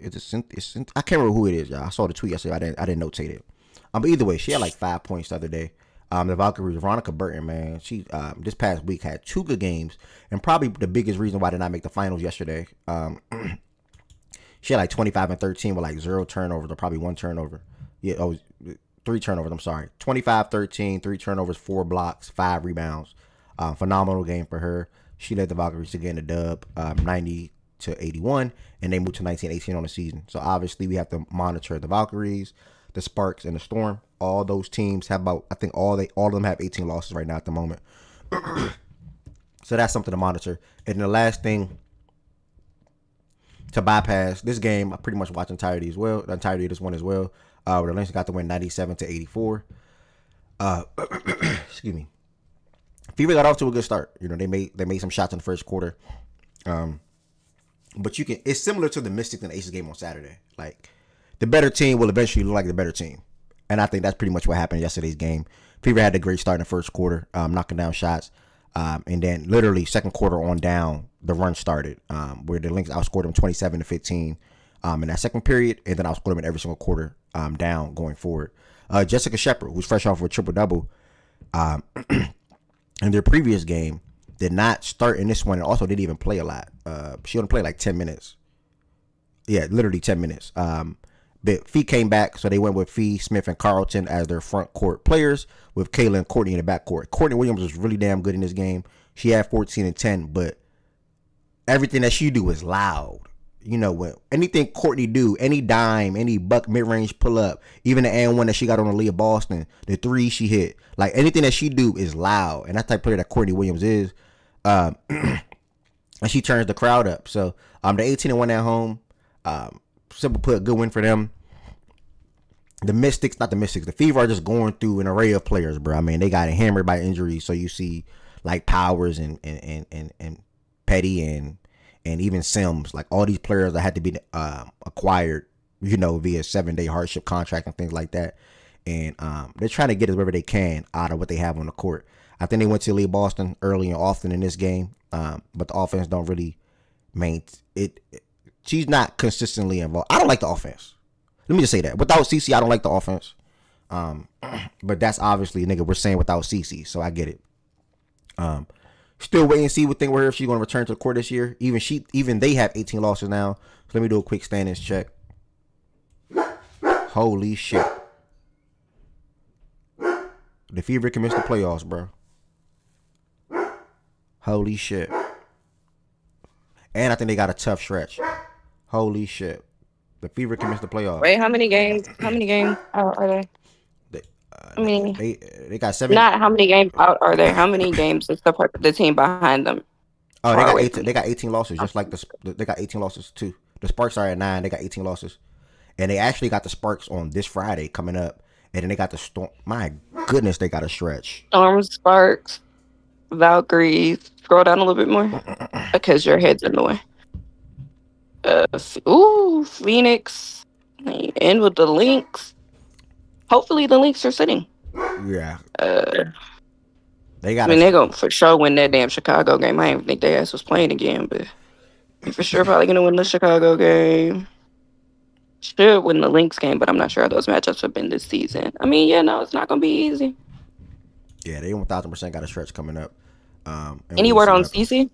I can't remember who it is, y'all. I saw the tweet yesterday. I didn't notate it. But either way, she had like 5 points the other day. The Valkyries, Veronica Burton, man, she this past week had 2 good games, and probably the biggest reason why I did not make the finals yesterday. She had like 25 and 13 with like 0 turnovers or probably 1 turnover. 3 turnovers. I'm sorry, 25-13, 3 turnovers, 4 blocks, 5 rebounds. Phenomenal game for her. She led the Valkyries to get the dub, 90-81, and they moved to 19-18 on the season. So obviously we have to monitor the Valkyries, the Sparks, and the Storm. All those teams have about, I think all of them have 18 losses right now at the moment. So that's something to monitor. And the last thing to bypass this game, I pretty much watched the entirety of this one as well. Where the Lynx got to win 97-84. Excuse me. Fever got off to a good start. They made some shots in the first quarter. But it's similar to the Mystics and Aces game on Saturday. Like, the better team will eventually look like the better team. And I think that's pretty much what happened in yesterday's game. Fever had a great start in the first quarter, knocking down shots. And then literally second quarter on down, the run started, where the Lynx outscored them 27-15 in that second period, and then outscored them in every single quarter down going forward. Jessica Shepard, who's fresh off with a triple-double in their previous game, did not start in this one, and also didn't even play a lot. She only played like 10 minutes. Yeah, literally 10 minutes. But Fee came back, so they went with Fee, Smith, and Carlton as their front court players, with Kayla and Courtney in the back court. Courtney Williams was really damn good in this game. She had 14 and 10, but everything that she do is loud. You know, when anything Courtney do, any dime, any buck mid-range pull up, even the and one that she got on the Leah Boston, the three she hit, like anything that she do is loud. And that type of player that Courtney Williams is. And she turns the crowd up. So the 18 and 1 at home. Simple put, good win for them. The Fever are just going through an array of players, bro. I mean, they got hammered by injuries. So you see like Powers and Petty and even Sims, like all these players that had to be acquired, you know, via 7-day hardship contract and things like that. And they're trying to get as whatever they can out of what they have on the court. I think they went to Lee Boston early and often in this game, but the offense don't really it. She's not consistently involved. I don't like the offense. Let me just say that. Without CC, I don't like the offense. But that's obviously, nigga, we're saying without CC, so I get it. Still waiting to see what thing if she's going to return to the court this year. Even they have 18 losses now. So let me do a quick standings check. Holy shit. The Fever can miss the playoffs, bro. Holy shit. And I think they got a tough stretch. Holy shit. The Fever can miss the playoffs. Wait, how many games out are they? They got 7. Not how many games out are there. How many games is the team behind them? Oh, they got 18 losses, just like they got 18 losses too. The Sparks are at 9. They got 18 losses, and they actually got the Sparks on this Friday coming up, and then they got the Storm. My goodness, they got a stretch. Storm, Sparks, Valkyries. Scroll down a little bit more because your head's in the way. Phoenix. They end with the Lynx. Hopefully the Lynx are sitting. Yeah. They're gonna for sure win that damn Chicago game. I didn't think their ass was playing again, but they're for sure probably gonna win the Chicago game. Should win the Lynx game, but I'm not sure how those matchups have been this season. I mean, yeah, no, it's not gonna be easy. Yeah, they 1,000% got a stretch coming up. Any word on CC?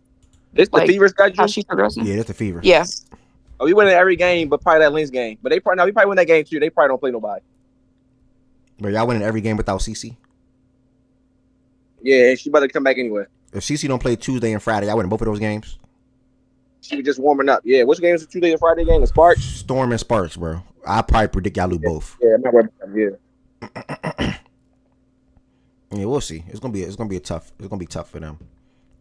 This the Fever schedule? How she progressing? Yeah, that's the Fever. Yeah. Oh, we win every game, but probably that Lynx game. But we probably win that game too. They probably don't play nobody. But y'all winning every game without CC? Yeah, she better come back anyway. If CC don't play Tuesday and Friday, y'all winning both of those games? She was just warming up. Yeah, which game is the Tuesday and Friday game? The Sparks? Storm and Sparks, bro. I probably predict y'all lose both. Yeah, I'm not worried about them. Yeah. Yeah, we'll see. It's gonna be tough for them.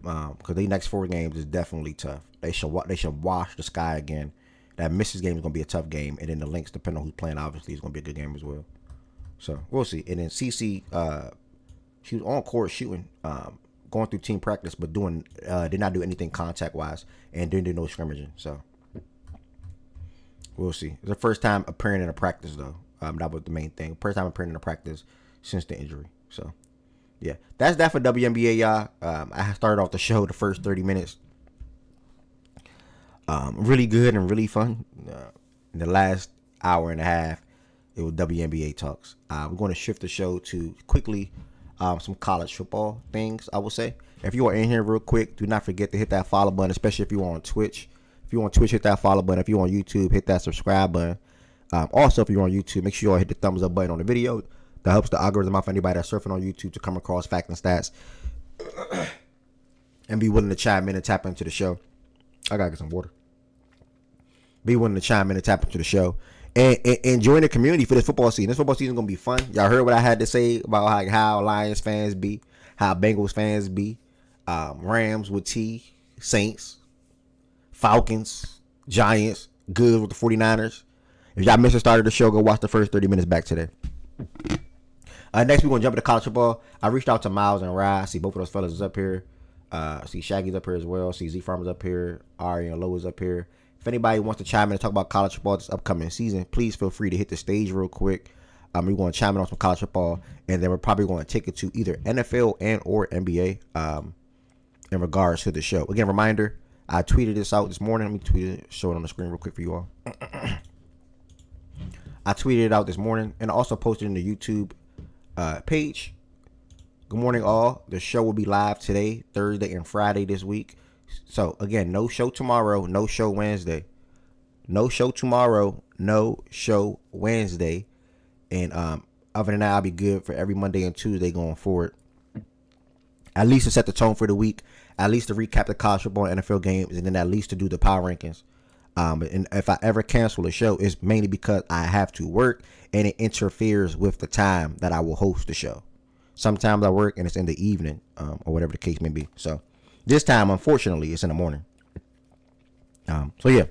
Because the next 4 games is definitely tough. They should wash the Sky again. That Misses game is gonna be a tough game, and then the Lynx, depending on who's playing, obviously is gonna be a good game as well. So we'll see. And then CC, she was on court shooting, going through team practice, but did not do anything contact wise, and didn't do no scrimmaging. So we'll see. It's the first time appearing in a practice though. That was the main thing. First time appearing in a practice since the injury. So yeah, that's that for WNBA, y'all. I started off the show the first 30 minutes. Really good and really fun. In the last hour and a half, it was WNBA talks. We're going to shift the show to quickly some college football things, I will say. If you are in here real quick, do not forget to hit that follow button, especially if you are on Twitch. If you're on Twitch, hit that follow button. If you're on YouTube, hit that subscribe button. Also, if you're on YouTube, make sure you all hit the thumbs up button on the video. That helps the algorithm out for anybody that's surfing on YouTube to come across facts and stats and be willing to chime in and tap into the show. I gotta get some water. Be willing to chime in and tap into the show and join the community for this football season. This football season is gonna be fun. Y'all heard what I had to say about how Lions fans be, how Bengals fans be, Rams with T, Saints, Falcons, Giants, good with the 49ers. If y'all missed the start of the show, go watch the first 30 minutes back today. Next, we're going to jump into college football. I reached out to Miles and Rye. I see both of those fellas is up here. I see Shaggy's up here as well. I see Z Farmer's up here. Ari and Lowe is up here. If anybody wants to chime in and talk about college football this upcoming season, please feel free to hit the stage real quick. We're going to chime in on some college football, and then we're probably going to take it to either NFL and or NBA. in regards to the show. Again, reminder, I tweeted this out this morning. Let me tweet it, show it on the screen real quick for you all. I tweeted it out this morning and also posted in the YouTube page. Good morning, all. The show will be live today, Thursday, and Friday this week. So, again, no show tomorrow, no show Wednesday. No show tomorrow, no show Wednesday. And other than that, I'll be good for every Monday and Tuesday going forward. At least to set the tone for the week. At least to recap the college football and NFL games. And then at least to do the power rankings. And if I ever cancel a show, it's mainly because I have to work and it interferes with the time that I will host the show. Sometimes I work and it's in the evening, or whatever the case may be. So this time, unfortunately, it's in the morning. So yeah.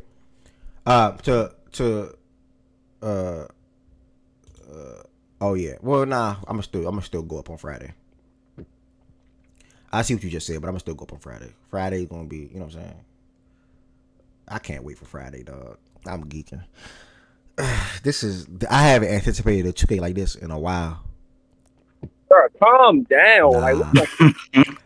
Oh yeah. Well, nah, I'm gonna still go up on Friday. I see what you just said, but I'm gonna still go up on Friday. Friday's gonna be, you know what I'm saying? I can't wait for Friday, dog. I'm geeking. I haven't anticipated a 2K like this in a while. Bro, calm down. Nah, Like, what the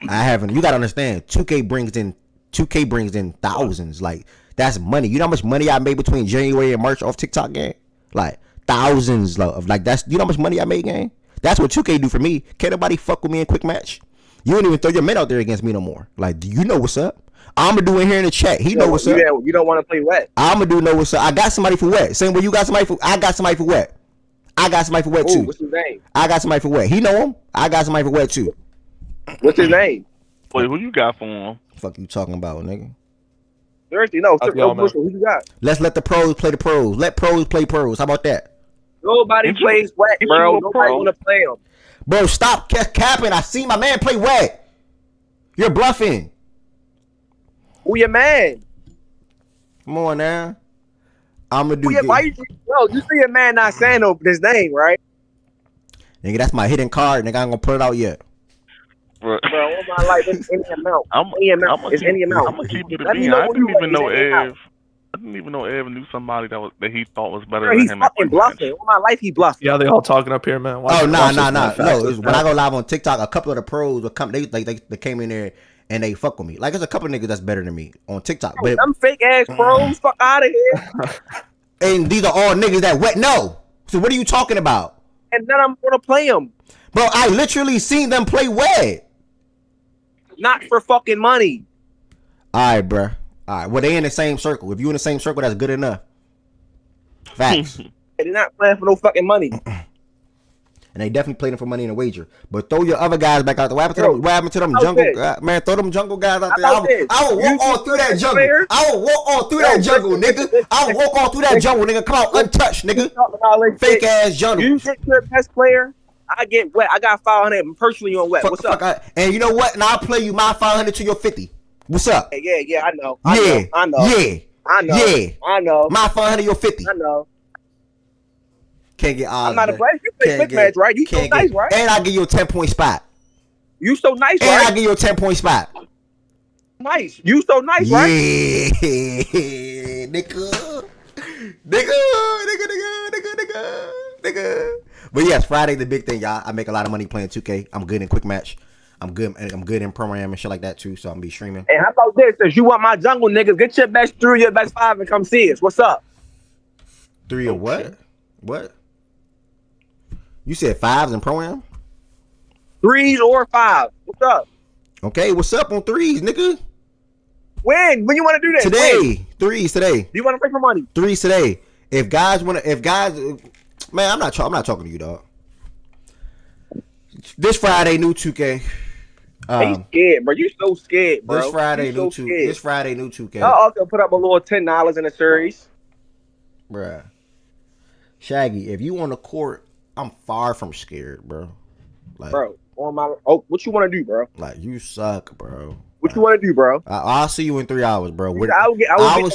I haven't. You gotta understand, 2K brings in thousands. Like, that's money. You know how much money I made between January and March off TikTok game? Like thousands of like that's, you know how much money I made, gang? That's what 2K do for me. Can't nobody fuck with me in quick match. You don't even throw your men out there against me no more. Like, do you know what's up? I'ma do it here in the chat. He know what's up. You don't want to play wet. I'ma do know what's up. I got somebody for wet. Same way you got somebody for. I got somebody for wet. I got somebody for wet too. What's his name? I got somebody for wet. He know him. I got somebody for wet too. What's his name? Wait, who you got for him? Fuck you talking about, nigga? Seriously, no. y'all know. Who you got? Let's let the pros play the pros. Let pros play pros. How about that? Nobody plays wet, bro. Nobody want to play him. Bro, stop capping. I see my man play wet. You're bluffing. Who your man? Come on now. I'ma do. Why you see your man not saying his name, right? Nigga, that's my hidden card. Nigga, I ain't gonna put it out yet. Bro, all my life, it's any amount. It's any amount. I'm gonna keep it a bean. I didn't even know Ev knew somebody that he thought was better than He's him. fucking bluffing. All my life, he bluffing. Yeah, they all talking up here, man. Oh, nah. No, when I go live on TikTok, a couple of the pros will come. They came in there and they fuck with me. Like, there's a couple of niggas that's better than me on TikTok. Bro, But them fake ass pros, fuck out of here. and these are all niggas that wet. No. So what are you talking about? And then I'm gonna play them. Bro, I literally seen them play wet. Not for fucking money. All right, bro. All right. Well, they in the same circle. If you in the same circle, that's good enough. Facts. They're not playing for no fucking money. And they definitely playing for money in a wager. But throw your other guys back out there. What happened to them jungle guys? Man, throw them jungle guys out there. I will walk all through that jungle. I will walk all through that jungle, nigga. I will walk all through that jungle, nigga. Come out untouched, nigga. Fake ass jungle. You get your best player, I get wet. I got 500 personally on wet. What's up? And you know what? And I'll play you my 500 to your 50. What's up? Yeah, I know. Yeah. I know. My 500 your 50. I know. Can't get odds. I'm not a player. You play quick match, right? You so nice, right? And I give you a 10-point spot. You so nice, and right? I give you a 10-point spot. Nice. You so nice, right? Yeah, nigga. But yes, Friday's the big thing, y'all. I make a lot of money playing 2K. I'm good in quick match. I'm good in program and shit like that too. So I'm gonna be streaming. Hey, how about this? If you want my jungle niggas, get your best 3, your best 5, and come see us. What's up? 3 or what? What? You said 5s in pro-am? 3s or 5. What's up? Okay, what's up on 3s, nigga? When you want to do that? Today. 3s today. Do you want to play for money? 3s today. If guys, man, I'm not talking to you, dog. This Friday, new 2K. He's scared, bro. You so scared, bro. This Friday, new 2K. I'll also put up a little $10 in the series. Bruh. Shaggy, if you on the court, I'm far from scared, bro. Like, bro, what you want to do, bro? Like, you suck, bro. What you want to do, bro? I'll see you in 3 hours, bro. I will get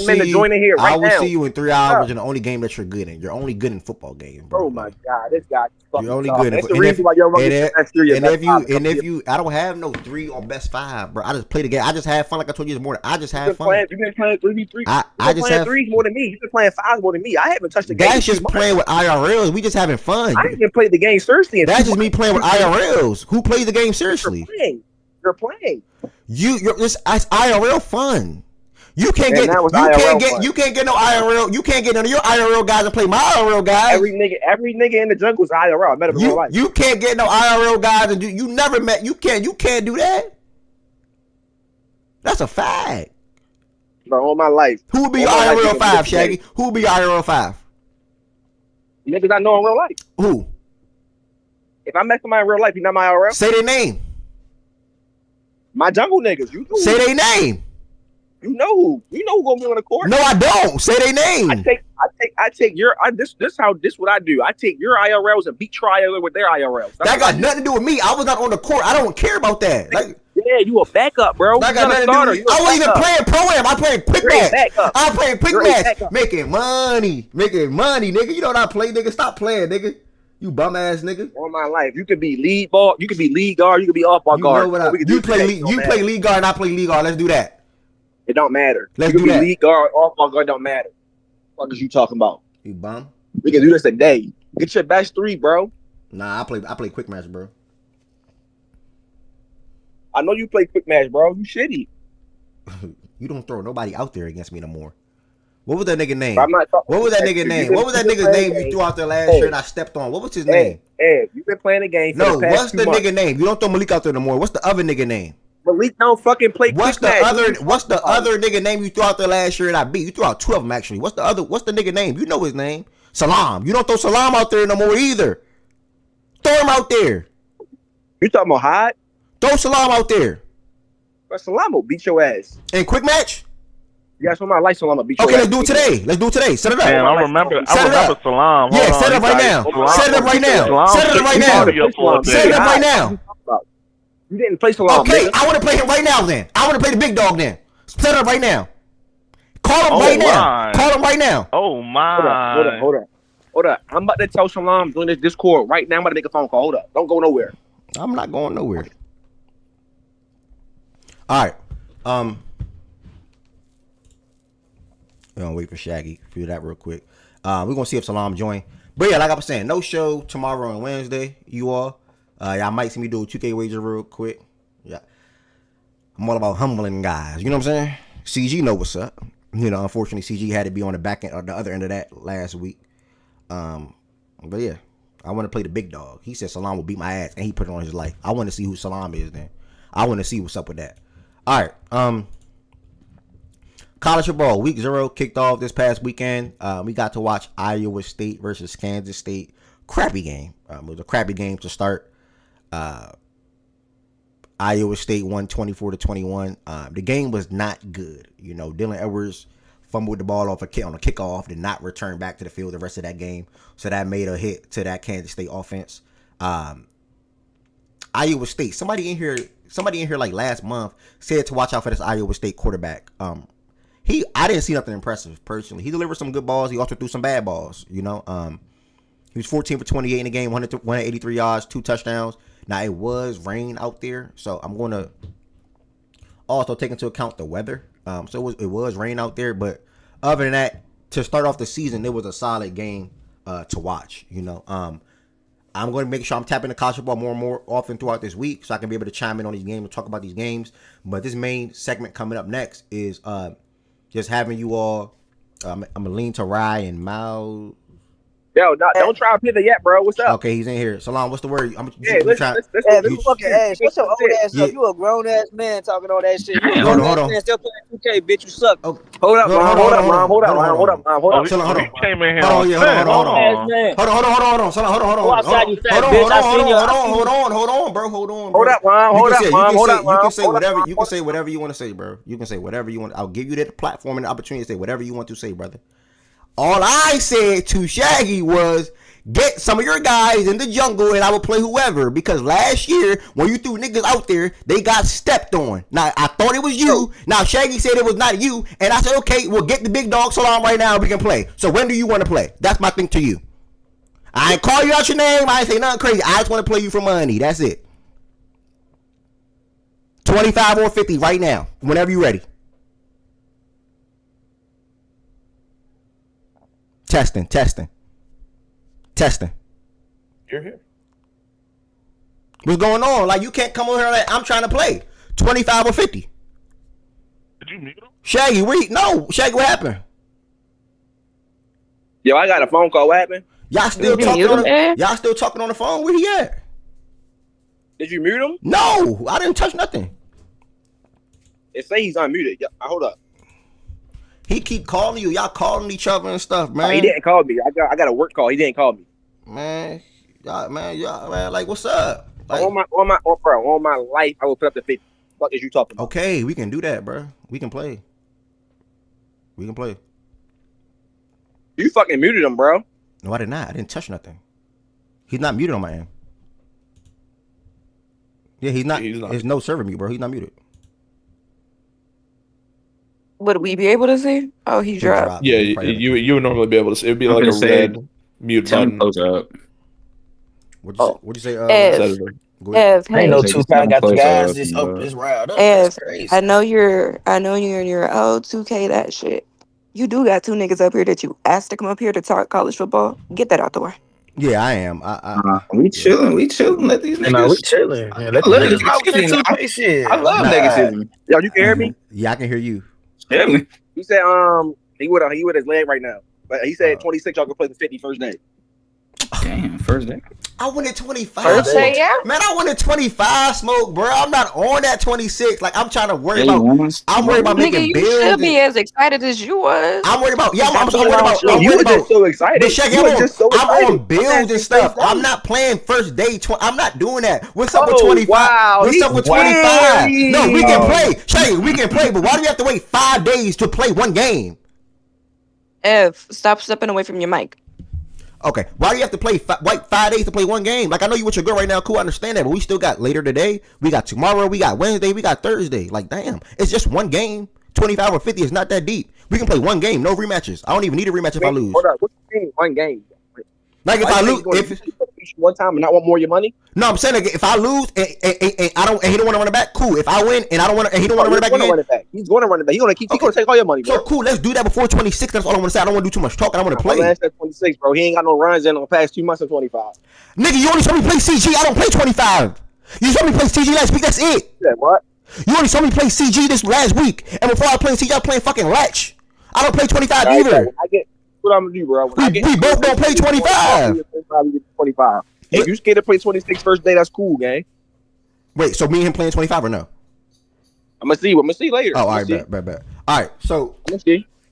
men to join in here right now. I will see you in 3 hours in the only game that you're good in. You're only good in football games, bro. Oh my god, this guy. You're only good in football. And if you, I don't have no 3 or best 5, bro. I just play the game. I just have fun, like I told you this morning. I just have fun. You've been playing 3v3. I just have 3s more than me. You've been playing 5s more than me. I haven't touched the game. That's just playing with IRLs. We just having fun. I didn't even play the game seriously. That's just me playing with IRLs. Who plays the game seriously? You're playing. You're this IRL fun. You can't And get that was you IRL can't get fun. you can't get no IRL. You can't get none of your IRL guys and play my IRL guys. Every nigga in the jungle is IRL. I met him in real life. You can't get no IRL guys and you never met. You can't do that. That's a fact. Bro, all my life. Who would be your IRL 5, Shaggy? Who would be your IRL 5? Niggas I know in real life. Who? If I met somebody in real life, he's not my IRL. Say their name. My jungle niggas. You know say their name. You know who? You know who gonna be on the court? No, I don't. Say their name. I take your this what I do. I take your IRLs and beat your IRL with their IRLs. That got nothing to do with me. I was not on the court. I don't care about that. Like, yeah, you a backup, bro. That got nothing to do with me. I wasn't even playing pro-am. I played quick match. I played quick match. Making money, nigga. You know what I play, nigga? Stop playing, nigga. You bum ass nigga. All my life, you could be lead ball. You could be lead guard. You could be off ball guard. You play lead guard, and I play lead guard. Let's do that. It don't matter. Let's do that. Lead guard, off ball guard don't matter. What is you talking about? You bum. We can do this today. Get your best 3, bro. Nah, I play quick match, bro. I know you play quick match, bro. You shitty. You don't throw nobody out there against me no more. What was that nigga name? What was that nigga name? What was that nigga's name you threw out there last year and I stepped on? What was his name? Hey, you've been playing the game. No, what's the nigga name? You don't throw Malik out there no more. What's the other nigga name? Malik don't fucking play What's the other nigga name you threw out there last year and I beat? You threw out 2 of them actually. What's the nigga name? You know his name. Salam. You don't throw Salam out there no more either. Throw him out there. You talking about Hyde? Throw Salam out there. But Salam will beat your ass. In quick match? Yeah, so my life Salam will beat your ass. Okay, let's do it today. Set it up. Man, I remember Salam. Yeah, set it up right now. Set it up right now. Set it up right now. Set it up right now. You didn't play Salam. Okay, I want to play him right now then. I want to play the big dog then. Set it up right now. Call him right now. Call him right now. Oh, my. Hold up. I'm about to tell Salam doing this Discord right now. I'm about to make a phone call. Hold up. Don't go nowhere. I'm not going nowhere. All right. We're going to wait for Shaggy. Do that real quick. We're going to see if Salam join. But yeah, like I was saying, no show tomorrow and Wednesday, you all. Y'all might see me do a 2K wager real quick. Yeah. I'm all about humbling guys. You know what I'm saying? CG know what's up. You know, unfortunately, CG had to be on the back end or the other end of that last week. But yeah, I want to play the big dog. He said Salam will beat my ass, and he put it on his life. I want to see who Salam is then. I want to see what's up with that. All right. College football week 0 kicked off this past weekend. We got to watch Iowa State versus Kansas State. Crappy game. It was a crappy game to start. Iowa State won 24-21. The game was not good. You know, Dylan Edwards fumbled the ball on a kickoff, did not return back to the field the rest of that game. So that made a hit to that Kansas State offense. Iowa State. Somebody in here like last month said to watch out for this Iowa State quarterback. I didn't see nothing impressive personally. He delivered some good balls. He also threw some bad balls. You know, he was 14 for 28 in the game, 183 yards, 2 touchdowns. Now it was rain out there, so I'm going to also take into account the weather. So it was rain out there, but other than that, to start off the season, it was a solid game to watch. You know, I'm going to make sure I'm tapping the college football more and more often throughout this week, so I can be able to chime in on these games and talk about these games. But this main segment coming up next is just having you all. I'm gonna lean to Rye and Mal. Yo, don't try to pivot yet, bro. What's up? Okay, he's in here. Salam, what's the word? Let's fucking ass. What's your old ass up? You a grown ass man talking all that shit. Hold on. Man still playing 2K, bitch. You suck. Hold up, Mom. Hold up. Hold on. Hold on. Came in here. Hold on, bro. Hold up, Mom. You can say whatever. You can say whatever you want to say, bro. You can say whatever you want. I'll give you that platform and the opportunity to say whatever you want to say, brother. All I said to Shaggy was get some of your guys in the jungle and I will play whoever, because last year when you threw niggas out there, they got stepped on. Now I thought it was you. Now Shaggy said it was not you, and I said okay, we'll get the big dog Salam right now. We can play. So when do you want to play? That's my thing to you. I ain't call you out your name. I ain't say nothing crazy. I just want to play you for money. That's it. 25 or 50 right now. Whenever you're ready. Testing. You're here. What's going on? Like, you can't come over here like I'm trying to play. 25 or 50. Did you mute him? Shaggy, Shaggy, what happened? Yo, I got a phone call. What happened? Y'all still talking on the phone? Where he at? Did you mute him? No, I didn't touch nothing. It say he's unmuted. Hold up. He keep calling you. Y'all calling each other and stuff, man. He didn't call me. I got a work call. He didn't call me. Man, y'all, like, what's up? Like, on my life, I will put up the 50. What is you talking about? Okay, we can do that, bro. We can play. You fucking muted him, bro. No, I did not. I didn't touch nothing. He's not muted on my end. Yeah, he's not. There's no server mute, bro. He's not muted. Would we be able to see? Oh, he dropped. Yeah, you would normally be able to see. It would be like a red mute button. What'd you say? Ain't no 2K got the guys just riled up. That's crazy. I know you're in your 2K that shit. You do got two niggas up here that you asked to come up here to talk college football. Get that out the way. Yeah, I am. We chilling. Let these niggas. No, we chilling. Yeah, let niggas talk with that 2K shit. I love negativity. Yo, you can hear me? Yeah, I can hear you. Chilling. He said he with his leg right now, but he said 26 y'all can play the 50 first day. Damn, first day. I wanted 25. First day, yeah. Man, I wanted 25 smoke, bro. I'm not on that 26. Like, I'm trying to worry about. I'm worried about making bills. You should be as excited as you was. I'm worried about. Yeah, I'm worried about. You were just so excited. I'm on bills and stuff. I'm not playing first day. I'm not doing that. What's up with 25? Wow, what's up with 25? No, we can play. Shaggy, we can play, but why do you have to wait 5 days to play one game? Stop stepping away from your mic. Okay, why do you have to wait 5 days to play one game? Like, I know you with your girl right now, cool, I understand that, but we still got later today, we got tomorrow, we got Wednesday, we got Thursday. Like, damn, it's just one game. 25 or 50 is not that deep. We can play one game, no rematches. I don't even need a rematch if I lose. Hold up, what you mean one game? Like, if I lose, one time and not want more of your money? No, I'm saying, like, if I lose and he don't want to run it back, cool. If I win and he don't want to run it back again, he's going to run it back. He's going to take all your money, bro. So cool, let's do that before 26. That's all I want to say. I don't want to do too much talking. I want to play. Last at 26, bro. He ain't got no runs in the past 2 months of 25. Nigga, you only saw me play CG. I don't play 25. You saw me play CG last week. That's it. Yeah, what? You only saw me play CG this last week, and before I played CG, I was playing fucking Latch. I don't play 25 either. I get what I'm gonna do, bro. We both don't play 25. 25. If you scared to play 26 first day, that's cool, gang. Wait, so me and him playing 25 or no? I'm gonna see later. Oh, all right, bet. All right, so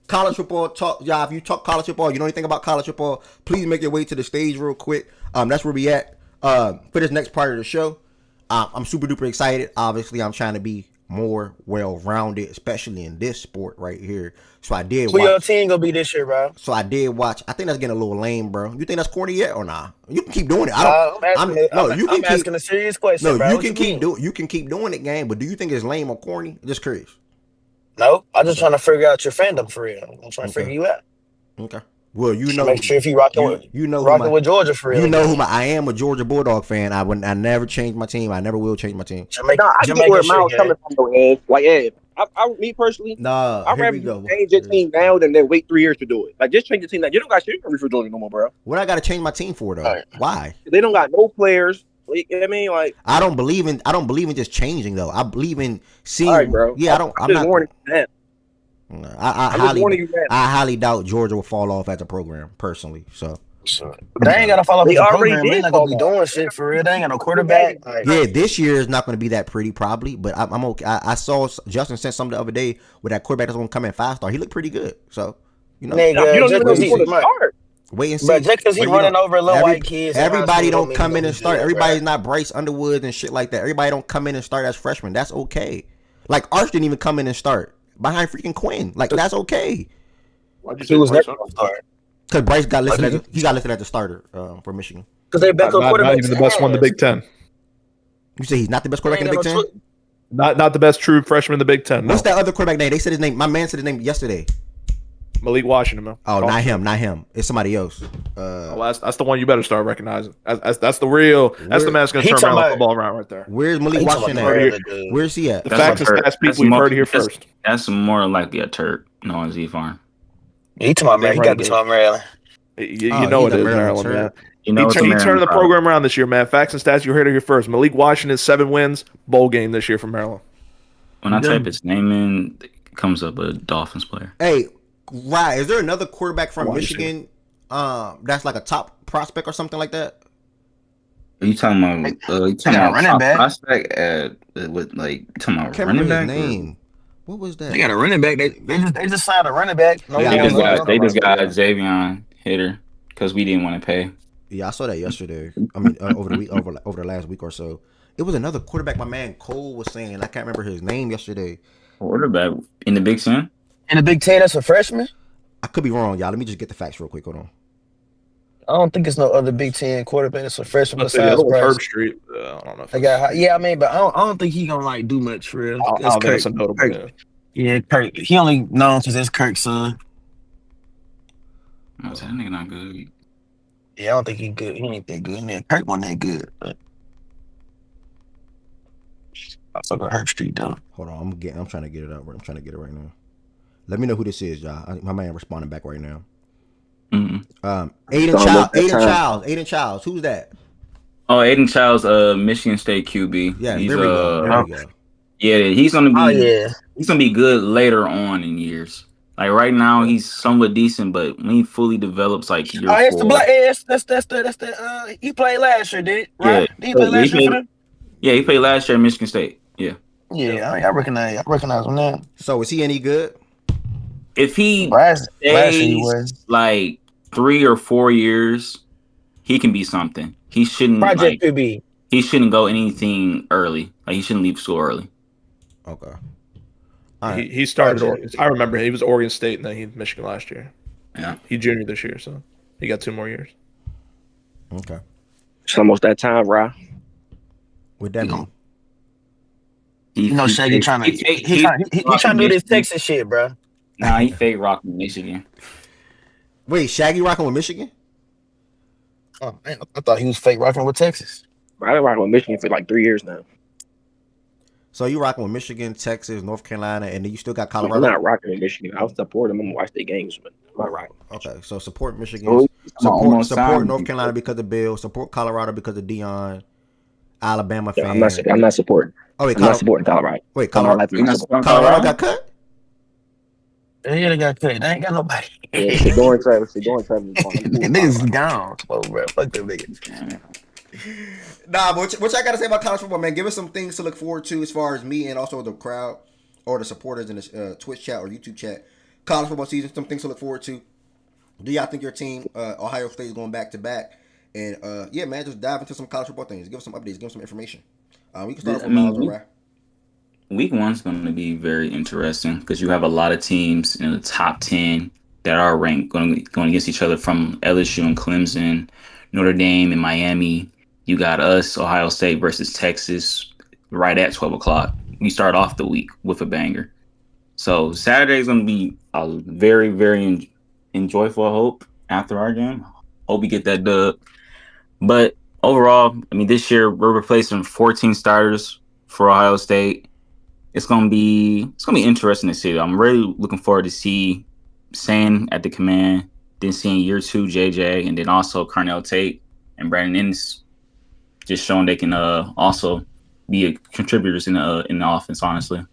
college football talk. Yeah, if you talk college football, you know anything about college football, please make your way to the stage real quick. That's where we at for this next part of the show. I'm super duper excited. Obviously, I'm trying to be more well-rounded, especially in this sport right here. So I did. Who your team gonna be this year, bro? So I did watch. I think that's getting a little lame, bro. You think that's corny yet or nah? You can keep doing it. I'm asking a serious question. No, bro. you can keep doing it, gang. But do you think it's lame or corny? Just curious. No, I'm just trying to figure out your fandom for real. I'm trying to figure you out. Okay. Well, you know, make sure if you rocking with Georgia for real. You know I am a Georgia Bulldog fan. I never change my team. I never will change my team. I get where Miles coming from though, Ed. Like Ed, me personally, I'd rather change your team now than wait 3 years to do it. Like just change your team now. You don't got shit for Georgia no more, bro. What I got to change my team for though? Right. Why? They don't got no players. You know what I mean? Like I don't believe in just changing though. I believe in seeing. All right, bro. Yeah, I'm not warning that. I highly doubt Georgia will fall off as a program, personally. So they ain't gotta fall off as a program. They're not gonna be doing shit for real. They ain't got no quarterback. Yeah, this year is not gonna be that pretty, probably. But I'm okay. I saw Justin sent something the other day with that quarterback that's gonna come in 5-star. He looked pretty good. So you know, you don't even know who's gonna start. Wait and see. But just because he's running over little white kids, everybody don't come in and start. Everybody's not Bryce Underwood and shit like that. Everybody don't come in and start as freshmen. That's okay. Like Arch didn't even come in and start behind freaking Quinn. Like that's okay. Why'd you say Bryce start? Because Bryce got listed as a starter for Michigan. Because they backup quarterback. Not even the best one in the Big Ten. You say he's not the best quarterback in the Big Ten? Not the best true freshman in the Big Ten. No. What's that other quarterback name? They said his name. My man said his name yesterday. Malik Washington, man. Oh, not him. It's somebody else. That's the one you better start recognizing. That's the real. That's the man that's gonna turn around the football around right there. Where's Malik Washington at? Where's he at? The facts and stats people you've heard here first. That's more likely a Turk, no Z Farm. He talking about Maryland. He got to be talking Maryland. You know it is Maryland, man. You know he turned the program around this year, man. Facts and stats you heard it here first. Malik Washington 7 wins, bowl game this year for Maryland. When I type his name in, it comes up a Dolphins player. Hey, right. Is there another quarterback from Michigan that's like a top prospect or something like that? Are you talking about? You talking about running back prospect with like talking about Can't running remember back? his name. What was that? They got a running back. They just signed a running back. No, they just got Xavier Hitter because we didn't want to pay. Yeah, I saw that yesterday. I mean, over the last week or so. It was another quarterback. My man Cole was saying. I can't remember his name yesterday. Quarterback in the Big Ten. In the Big Ten, that's a freshman. I could be wrong, y'all. Let me just get the facts real quick. Hold on. I don't think it's no other Big Ten quarterback that's a freshman besides Herb Bryce. Street. I don't know. I mean, but I don't think he gonna like do much for real. I think it's a notable. Kirk. Yeah, Kirk. He only known because that's Kirk's son. That nigga not good. Yeah, I don't think he good. He ain't that good. Man, Kirk wasn't that good. But I fuck with Herb Street though. Hold on, I'm trying to get it up. I'm trying to get it right now. Let me know who this is, y'all. My man responding back right now. Aiden Childs. Who's that? Oh, Aiden Childs, Michigan State QB. Yeah, there we go. Yeah, he's gonna be. He's gonna be good later on in years. Like right now, he's somewhat decent, but when he fully develops, like year 4. That's the he played last year, did right? Yeah, he played last year for them? Yeah, he played last year at Michigan State. Yeah. Yeah, I recognize him now. So is he any good? If he last year he was like 3 or 4 years, he can be something. He shouldn't Project QB. He shouldn't go anything early. Like he shouldn't leave school early. Okay. He started Oregon. I remember he was Oregon State and then he Michigan last year. Yeah. He junior this year, so he got 2 more years. Okay. It's almost that time, Ra. What that mean? You know, Shaggy trying to do this Texas shit, bro. Nah, he fake rocking Michigan. Wait, Shaggy rocking with Michigan? Oh man, I thought he was fake rocking with Texas. I've been rocking with Michigan for like 3 years now. So you rocking with Michigan, Texas, North Carolina, and then you still got Colorado? I'm not rocking with Michigan. I'll support them. I'm gonna watch their games, but I'm not rocking. Okay, so support Michigan, support North Carolina because of Bill, support Colorado because of Dion, Alabama fan. I'm not supporting. Oh wait, I'm not supporting Colorado. Wait, Colorado got cut? Yeah, they got cut. They ain't got nobody. Yeah, Shador and Travis. Niggas gone. Oh, bro. Fuck them niggas. Nah, but what y'all gotta say about college football, man? Give us some things to look forward to as far as me and also the crowd or the supporters in the Twitch chat or YouTube chat. College football season, some things to look forward to. Do y'all think your team, Ohio State, is going back to back? And yeah, man, just dive into some college football things. Give us some updates. Give us some information. We can start off with Miles, right? Week 1's going to be very interesting because you have a lot of teams in the top 10 that are ranked going against each other from LSU and Clemson, Notre Dame and Miami. You got us, Ohio State versus Texas, right at 12 o'clock. We start off the week with a banger. So Saturday's going to be a very, very enjoyable, I hope, after our game. Hope we get that dub. But overall, I mean, this year we're replacing 14 starters for Ohio State. It's gonna be interesting to see. I'm really looking forward to see San at the command, then seeing year 2 JJ, and then also Carnell Tate and Brandon Ennis just showing they can also be contributors in the offense. Honestly,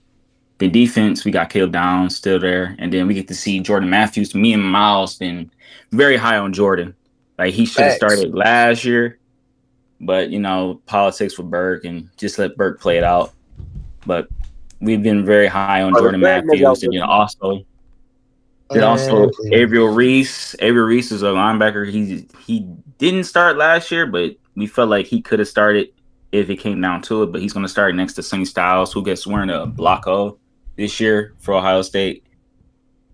the defense, we got Caleb Downs still there, and then we get to see Jordan Matthews. Me and Miles been very high on Jordan. Like he should have started last year, but you know, politics with Burke and just let Burke play it out. But we've been very high on Jordan Matthews, and also Averill Reese. Averill Reese is a linebacker. He didn't start last year, but we felt like he could have started if it came down to it. But he's going to start next to Sonny Styles, who gets wearing a Blocko this year for Ohio State.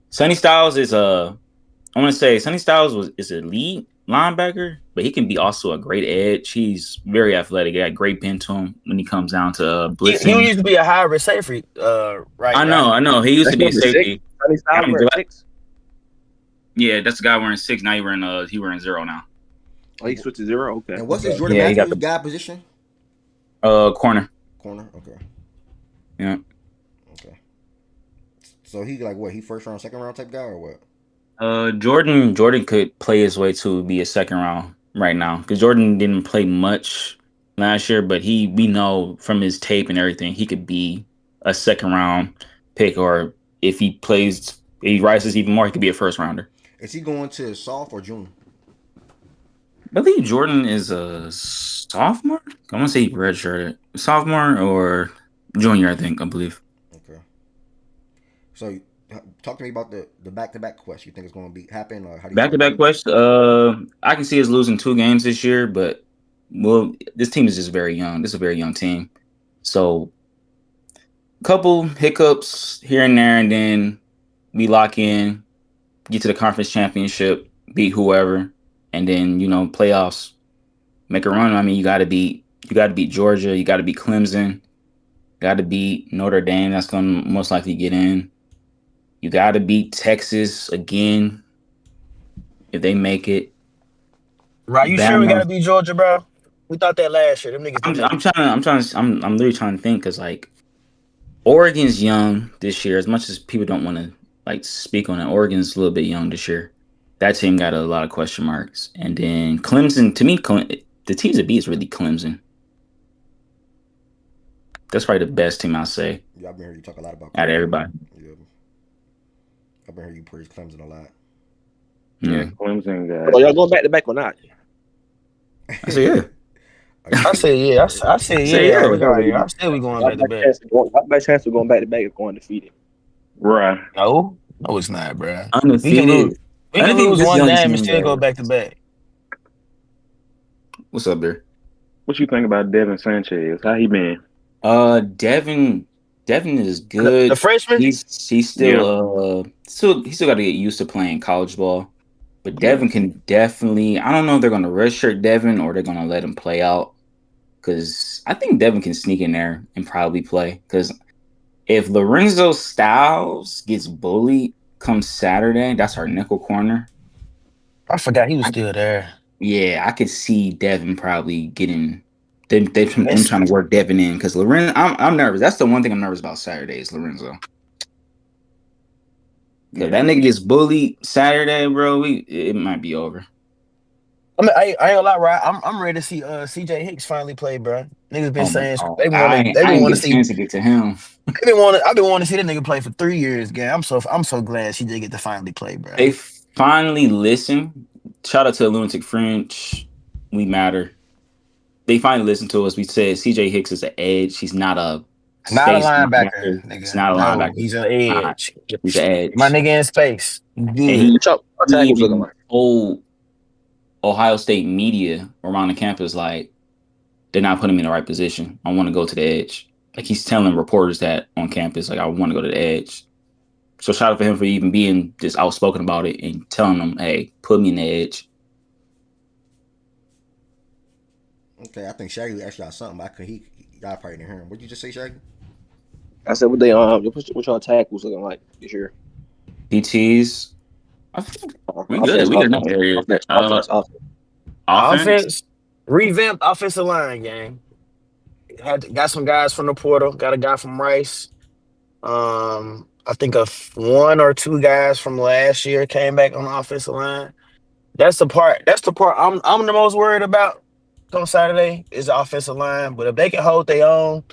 Sonny Styles is Sonny Styles is a lead linebacker, but he can be also a great edge. He's very athletic. He got great bend to him when he comes down to blitzing. He used to be a hybrid safety, right? I know. He used to be a safety. Yeah, that's the guy wearing 6. Now he wearing 0 now. Oh, he switched to 0? Okay. And what's his Jordan Matthews guy position? Corner. Corner, okay. Yeah. Okay. So he like what? He first round, second round type guy or what? Jordan could play his way to be a second round right now because Jordan didn't play much last year, but we know from his tape and everything he could be a second round pick, or if he rises even more, he could be a first rounder. Is he going to soft or June? I believe Jordan is a sophomore. I want to say redshirted sophomore or junior. I believe. Okay. So, talk to me about the back-to-back quest. You think it's going to happen, or how do you Back-to-back quest. I can see us losing 2 games this year, but this team is just very young. This is a very young team, so couple hiccups here and there, and then we lock in, get to the conference championship, beat whoever, and then playoffs, make a run. I mean, you got to beat Georgia, you got to beat Clemson, got to beat Notre Dame. That's going to most likely get in. You got to beat Texas again if they make it. Right? You sure we got to beat Georgia, bro? We thought that last year. Them niggas. I'm literally trying to think because Oregon's young this year. As much as people don't want to speak on it, Oregon's a little bit young this year. That team got a lot of question marks. And then Clemson, to me, the teams that beat is really Clemson. That's probably the best team I'll say. Yeah, I've been hearing you talk a lot about Clemson. Out of everybody. Yeah. I've been hearing you praise Clemson a lot. Yeah, Clemson guys. Well, y'all going back to back or not? I say yeah. I say yeah. I say yeah. I say we going back to back. Best chance of going back to back is going undefeated. Right. No, it's not, bro. Undefeated. We can lose one game and still go back to back. What's up there? What you think about Devin Sanchez? How he been? Devin is good. The freshman? He's still he's still got to get used to playing college ball. But Devin can definitely. I don't know if they're going to redshirt Devin or they're going to let him play out. Because I think Devin can sneak in there and probably play. Because if Lorenzo Styles gets bullied come Saturday, that's our nickel corner. I forgot he was still there. Yeah, I could see Devin probably getting. Them trying to work Devin in because Lorenzo. I'm nervous. That's the one thing I'm nervous about Saturday is Lorenzo. If that nigga gets bullied Saturday, bro, it might be over. I mean, I ain't gonna lie, right? I'm ready to see CJ Hicks finally play, bro. Niggas been saying they want to see to get to him. I've been wanting to see that nigga play for 3 years, gang. I'm so glad CJ get to finally play, bro. They finally listen. Shout out to Lunatic French. We matter. They finally listened to us. We said CJ Hicks is an edge. He's not a linebacker. Nigga. He's not a linebacker. He's an edge. He's an edge. My nigga in space. He told Ohio State media around the campus they're not putting him in the right position. I want to go to the edge. He's telling reporters that on campus, I want to go to the edge. So shout out for him for even being just outspoken about it and telling them, hey, put me in the edge. Okay, I think Shaggy actually got something. Y'all probably didn't hear him. What'd you just say, Shaggy? I said, what y'all tackles looking like this year? PTs. I think we good. We got enough area. Offense. Revamped offensive line game. Got some guys from the portal. Got a guy from Rice. I think one or two guys from last year came back on the offensive line. That's the part I'm the most worried about on Saturday is the offensive line. But if they can hold their own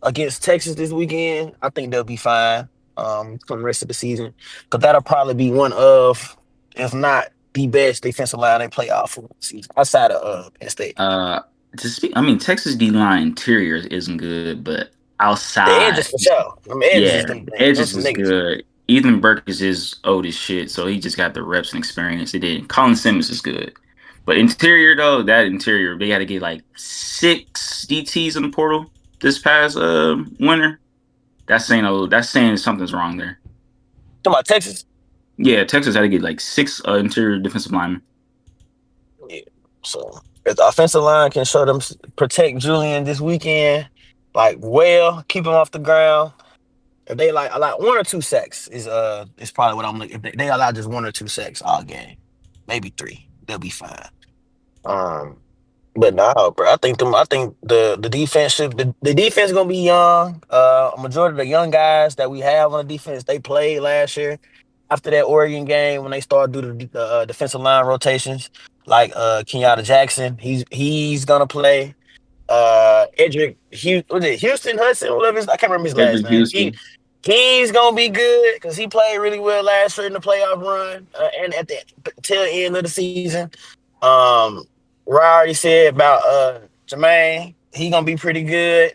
against Texas this weekend, I think they'll be fine for the rest of the season. Because that'll probably be one of, if not the best defensive line they play off of the season outside of Penn State. Texas D-line interior isn't good, but outside the edges for sure. Edges is good. Ethan Burks is old as shit, so he just got the reps and experience. Colin Simmons is good. But interior though, they had to get 6 DTs in the portal this past winter. That's saying something's wrong there. Talking about Texas? Yeah, Texas had to get 6 interior defensive linemen. Yeah. So if the offensive line can show them protect Julian this weekend, keep him off the ground. If they allow 1 or 2 sacks is probably what I'm looking. If they allow just 1 or 2 sacks all game, maybe 3, they'll be fine. But no, bro. I think the defense the defense is gonna be young. A majority of the young guys that we have on the defense, they played last year. After that Oregon game, when they started doing the defensive line rotations, Kenyatta Jackson, he's gonna play. Edric was it Houston Hudson, whatever I can't remember his last Edric name. Houston. He's gonna be good because he played really well last year in the playoff run and at the tail end of the season. Ryan already said about Jermaine. He gonna be pretty good.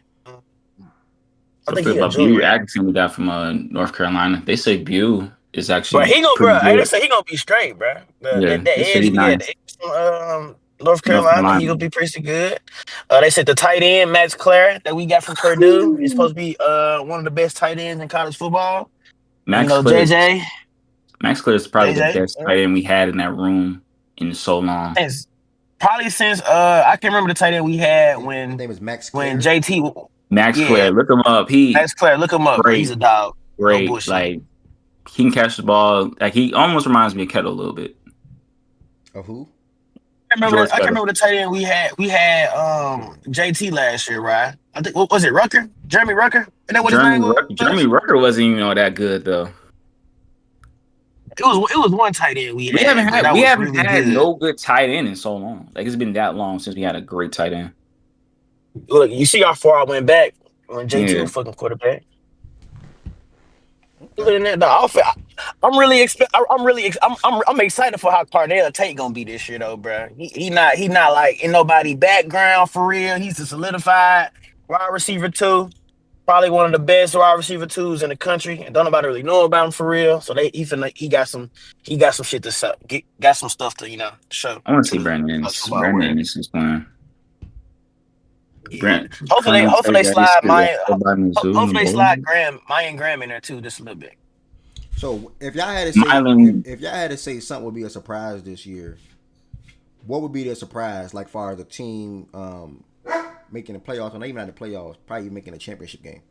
I think So he a about Bew junior. Atkinson we got from North Carolina. They say Bew is But actually he gonna, pretty bro. They good. say he gonna be straight, bro. Yeah, That they say edge, he's yeah, the nice. edge from North North Carolina, he Carolina. gonna be pretty good. They said the tight end Max Clare that we got from Purdue is supposed to be one of the best tight ends in college football. Max Clare is probably the best tight end we had in that room in so long. Probably since I can't remember the tight end we had when his name is Max when Clare. JT Max Clare, look him up. Max Clare, look him up, bro. He's a dog. Great. No bullshit. Like he can catch the ball. Like he almost reminds me of Kettle a little bit. Of who? I can't remember the tight end we had. We had JT last year, right? I think what was it, Rucker? Jeremy Rucker? Is that what his name was? Jeremy Rucker wasn't even all that good though. It was one tight end we had. We haven't had no good tight end in so long. Like it's been that long since we had a great tight end. Look, you see how far I went back when JT was fucking quarterback. Other than that, the offense, I'm excited for how Cardell Tate gonna be this year though, bro. He not like in nobody background for real. He's a solidified wide receiver too. Probably one of the best wide receiver twos in the country, and don't nobody really know about him for real. So he got some shit to show, got some stuff to show. I want to see Brandon Ennis is playing. Yeah. Hopefully they slide Mayan Graham in there too, just a little bit. So if y'all had to say something would be a surprise this year, what would be the surprise? Like far as the team making the playoffs, or not even at the playoffs, probably making a championship game,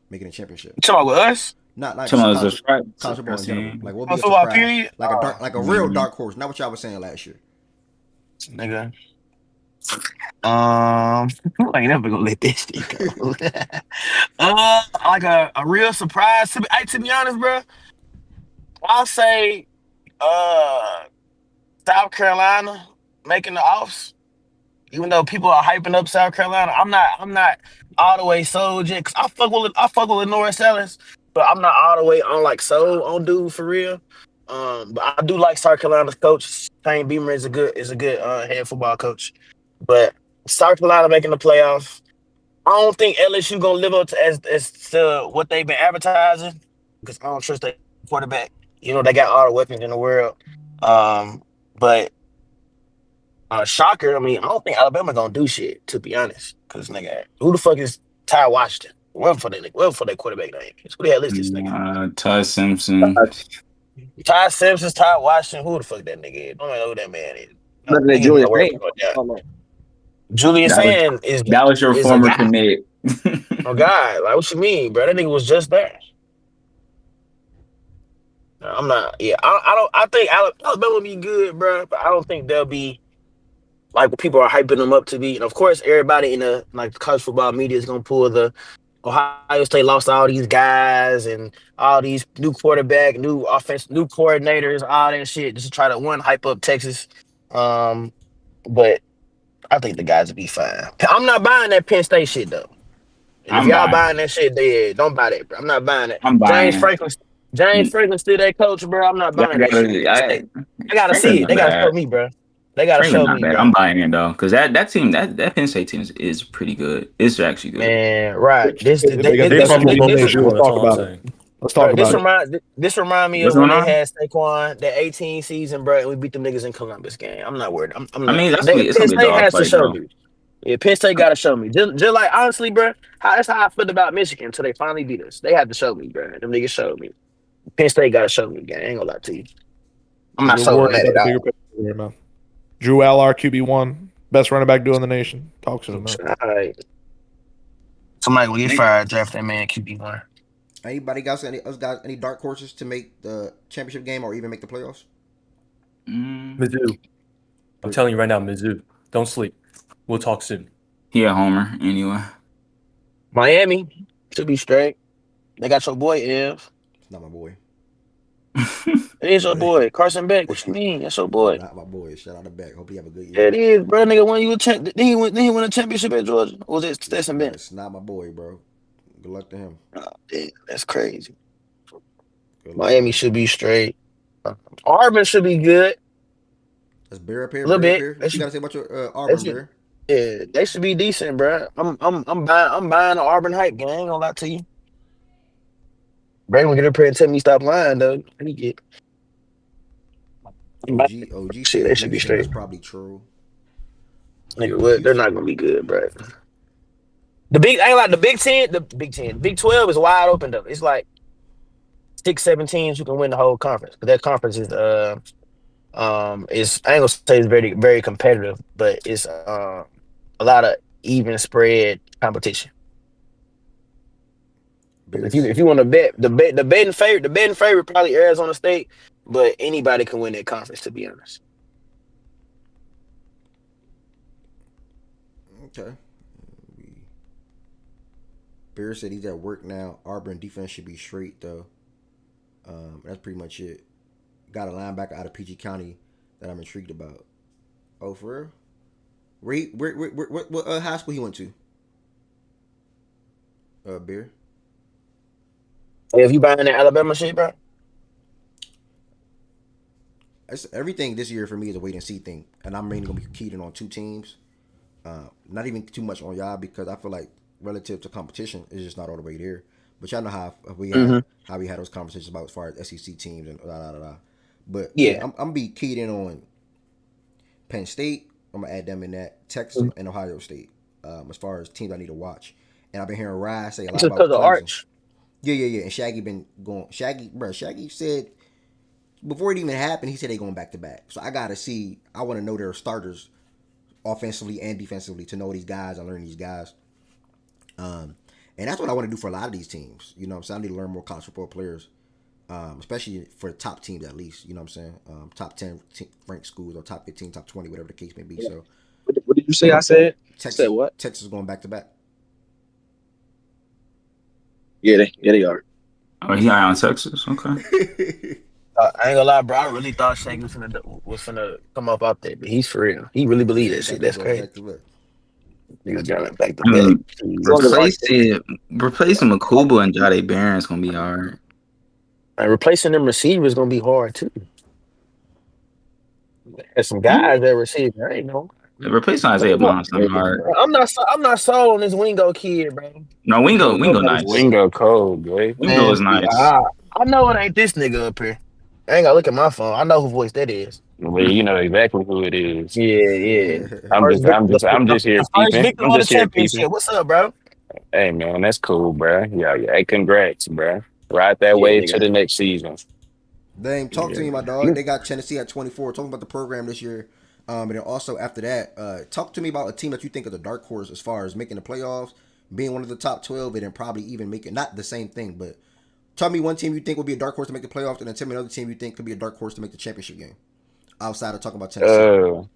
making a championship. You talking about with us? Not like college football in general. Like what would be a surprise? Period? Like a real dark horse, not what y'all was saying last year. Nigga. I ain't never gonna let this shit go. Like a real surprise. To be honest, bro, I'll say South Carolina making the offs. Even though people are hyping up South Carolina, I'm not all the way sold yet. Cause I fuck with Norris Ellis, but I'm not all the way on like sold on dude for real. But I do like South Carolina's coach. Shane Beamer is a good head football coach. But South Carolina making the playoffs. I don't think LSU gonna live up to as to what they've been advertising because I don't trust their quarterback. They got all the weapons in the world. But shocker. I mean, I don't think Alabama gonna do shit, to be honest. Because nigga, who the fuck is Ty Washington? Well for their quarterback name. Who the hell is this nigga? Ty Simpson. Ty Simpson, Ty Washington. Who the fuck that nigga is? I don't know who that man is. Look at Julius. Julius Sand is that was your former commit. Oh God, like what you mean, bro? That nigga was just there. I'm not. Yeah, I think Alabama will be good, bro. But I don't think they'll be like what people are hyping them up to be. And of course, everybody in the college football media is gonna pull the Ohio State lost all these guys and all these new quarterback, new offense, new coordinators, all that shit, just to try to hype up Texas. But I think the guys will be fine. I'm not buying that Penn State shit though. And if y'all buying that shit, then don't buy that, bro. I'm not buying it. James Franklin still that coach, bro. I'm not buying that shit. I gotta see it. They gotta show me, bro. They gotta show me, bro. I'm buying it though, because that team, that Penn State team is pretty good. It's actually good. Man, right. Let's talk about it. This remind me of when they had Saquon that 18 season, bro, and we beat them niggas in Columbus game. I'm not worried. Penn State has to show me. Yeah, Penn State got to show me. Just like, honestly, bro, that's how I felt about Michigan until they finally beat us. They had to show me, bro. Them niggas showed me. Penn State got to show me, gang. I ain't gonna lie to you. I'm not sold on that at all. Drew Allard, QB1, best running back duo in the nation. Talk to him, man. All right. Somebody will get fired, draft that man QB1. Anybody got any dark horses to make the championship game or even make the playoffs? Mizzou. I'm telling you right now, Mizzou. Don't sleep. We'll talk soon. Yeah, Homer. Anyway. Miami should be straight. They got your boy Ev. It's not my boy. It is your boy, Carson Beck. What you mean? That's your boy. Not my boy. Shout out to Beck. Hope you have a good Yeah, year. it is, bro. Nigga won you a champ. Then he won a championship at Georgia. Or was it Stetson Bennett? It's not my boy, bro. Good luck to him. Oh, damn, that's crazy. Good luck Miami should be straight. Auburn should be good. That's Bear up here. A little Bear up bit. here. What you gotta say about your They Auburn, should, Bear? yeah, they should be decent, bro. I'm buying the Auburn hype, gang. I ain't gonna lie to you. Brady will get up here and tell me stop lying, though. He get. OG Shit, said they should be Houston. That's straight. probably true. Nigga, what? They're not gonna be good, bro. I ain't like the Big Ten, Big 12 is wide open though. It's like 6-7 teams who can win the whole conference. But that conference is I ain't gonna say it's very very competitive, but it's a lot of even spread competition. If you want to bet the betting favorite probably Arizona State, but anybody can win that conference, to be honest. Okay. Bear said he's at work now. Auburn defense should be straight though. That's pretty much it. Got a linebacker out of PG County that I'm intrigued about. Oh, for real? What high school he went to? Bear. Hey, if you buying that Alabama shit, bro? Everything this year for me is a wait and see thing, and I'm mainly gonna be keyed in on two teams. Not even too much on y'all because I feel like relative to competition, it's just not all the way there. But y'all know how we had those conversations about as far as SEC teams and da. But yeah, I'm gonna be keyed in on Penn State. I'm gonna add them in that. Texas and Ohio State. As far as teams I need to watch, and I've been hearing Rye say a lot Just about because of Clemson. Arch. Yeah. And Shaggy been going. Shaggy said before it even happened, he said they going back to back. So I gotta see. I want to know their starters, offensively and defensively, to know these guys and learn these guys. And that's what I want to do for a lot of these teams. You know what I'm saying? I need to learn more college football players, especially for the top teams at least. You know what I'm saying? Top 10 ranked schools or top 15, top 20, whatever the case may be. Yeah. So, what did you say? I said Texas. Said what? Texas is going back to back. Yeah, they are. Oh, he high on Texas. Okay. I ain't gonna lie, bro. I really thought Shaggy was finna come up out there, but he's for real. He really believed that shit. That's crazy. Niggas got back to I mean, back. replacing Makuba and Jade Barron is gonna be hard. And replacing them receivers is gonna be hard too. There's some guys that receive. I ain't know. Replacing Isaiah Bond is hard. I'm not sold on this Wingo kid, bro. No, Wingo nice. Wingo cold, boy. Wingo is nice. I know it ain't this nigga up here. I ain't gotta look at my phone. I know who voice that is. Well, you know exactly who it is. Yeah. I'm just here peeping. I'm just here peeping. What's up, bro? Hey man, that's cool, bro. Yeah. Hey, congrats, bro. Ride that wave to the next season. Dame, talk to me, my dog. They got Tennessee at 24. Talking about the program this year. And then also after that, talk to me about a team that you think is a dark horse as far as making the playoffs, being one of the top 12, and then probably even making not the same thing, but tell me one team you think will be a dark horse to make the playoffs, and then tell me another team you think could be a dark horse to make the championship game. Outside of talking about Tennessee.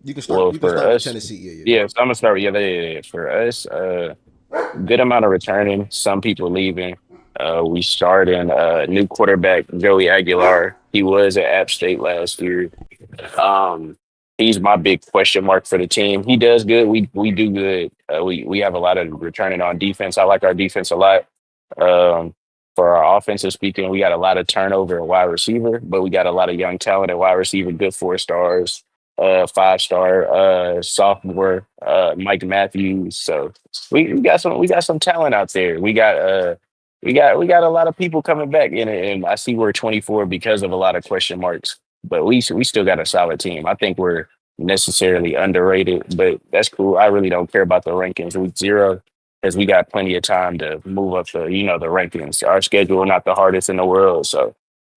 You can start. You can start with Tennessee. Yeah. So I'm gonna start. Yeah. For us, good amount of returning. Some people leaving. We started new quarterback Joey Aguilar. He was at App State last year. He's my big question mark for the team. He does good. We do good. We have a lot of returning on defense. I like our defense a lot. For our offensive speaking, we got a lot of turnover at wide receiver, but we got a lot of young talent at wide receiver. Good 4 stars, 5-star sophomore Mike Matthews. So we got some talent out there. We got a lot of people coming back in it, and I see we're 24 because of a lot of question marks. But we still got a solid team. I think we're necessarily underrated, but that's cool. I really don't care about the rankings week 0 because we got plenty of time to move up the rankings. Our schedule not the hardest in the world, so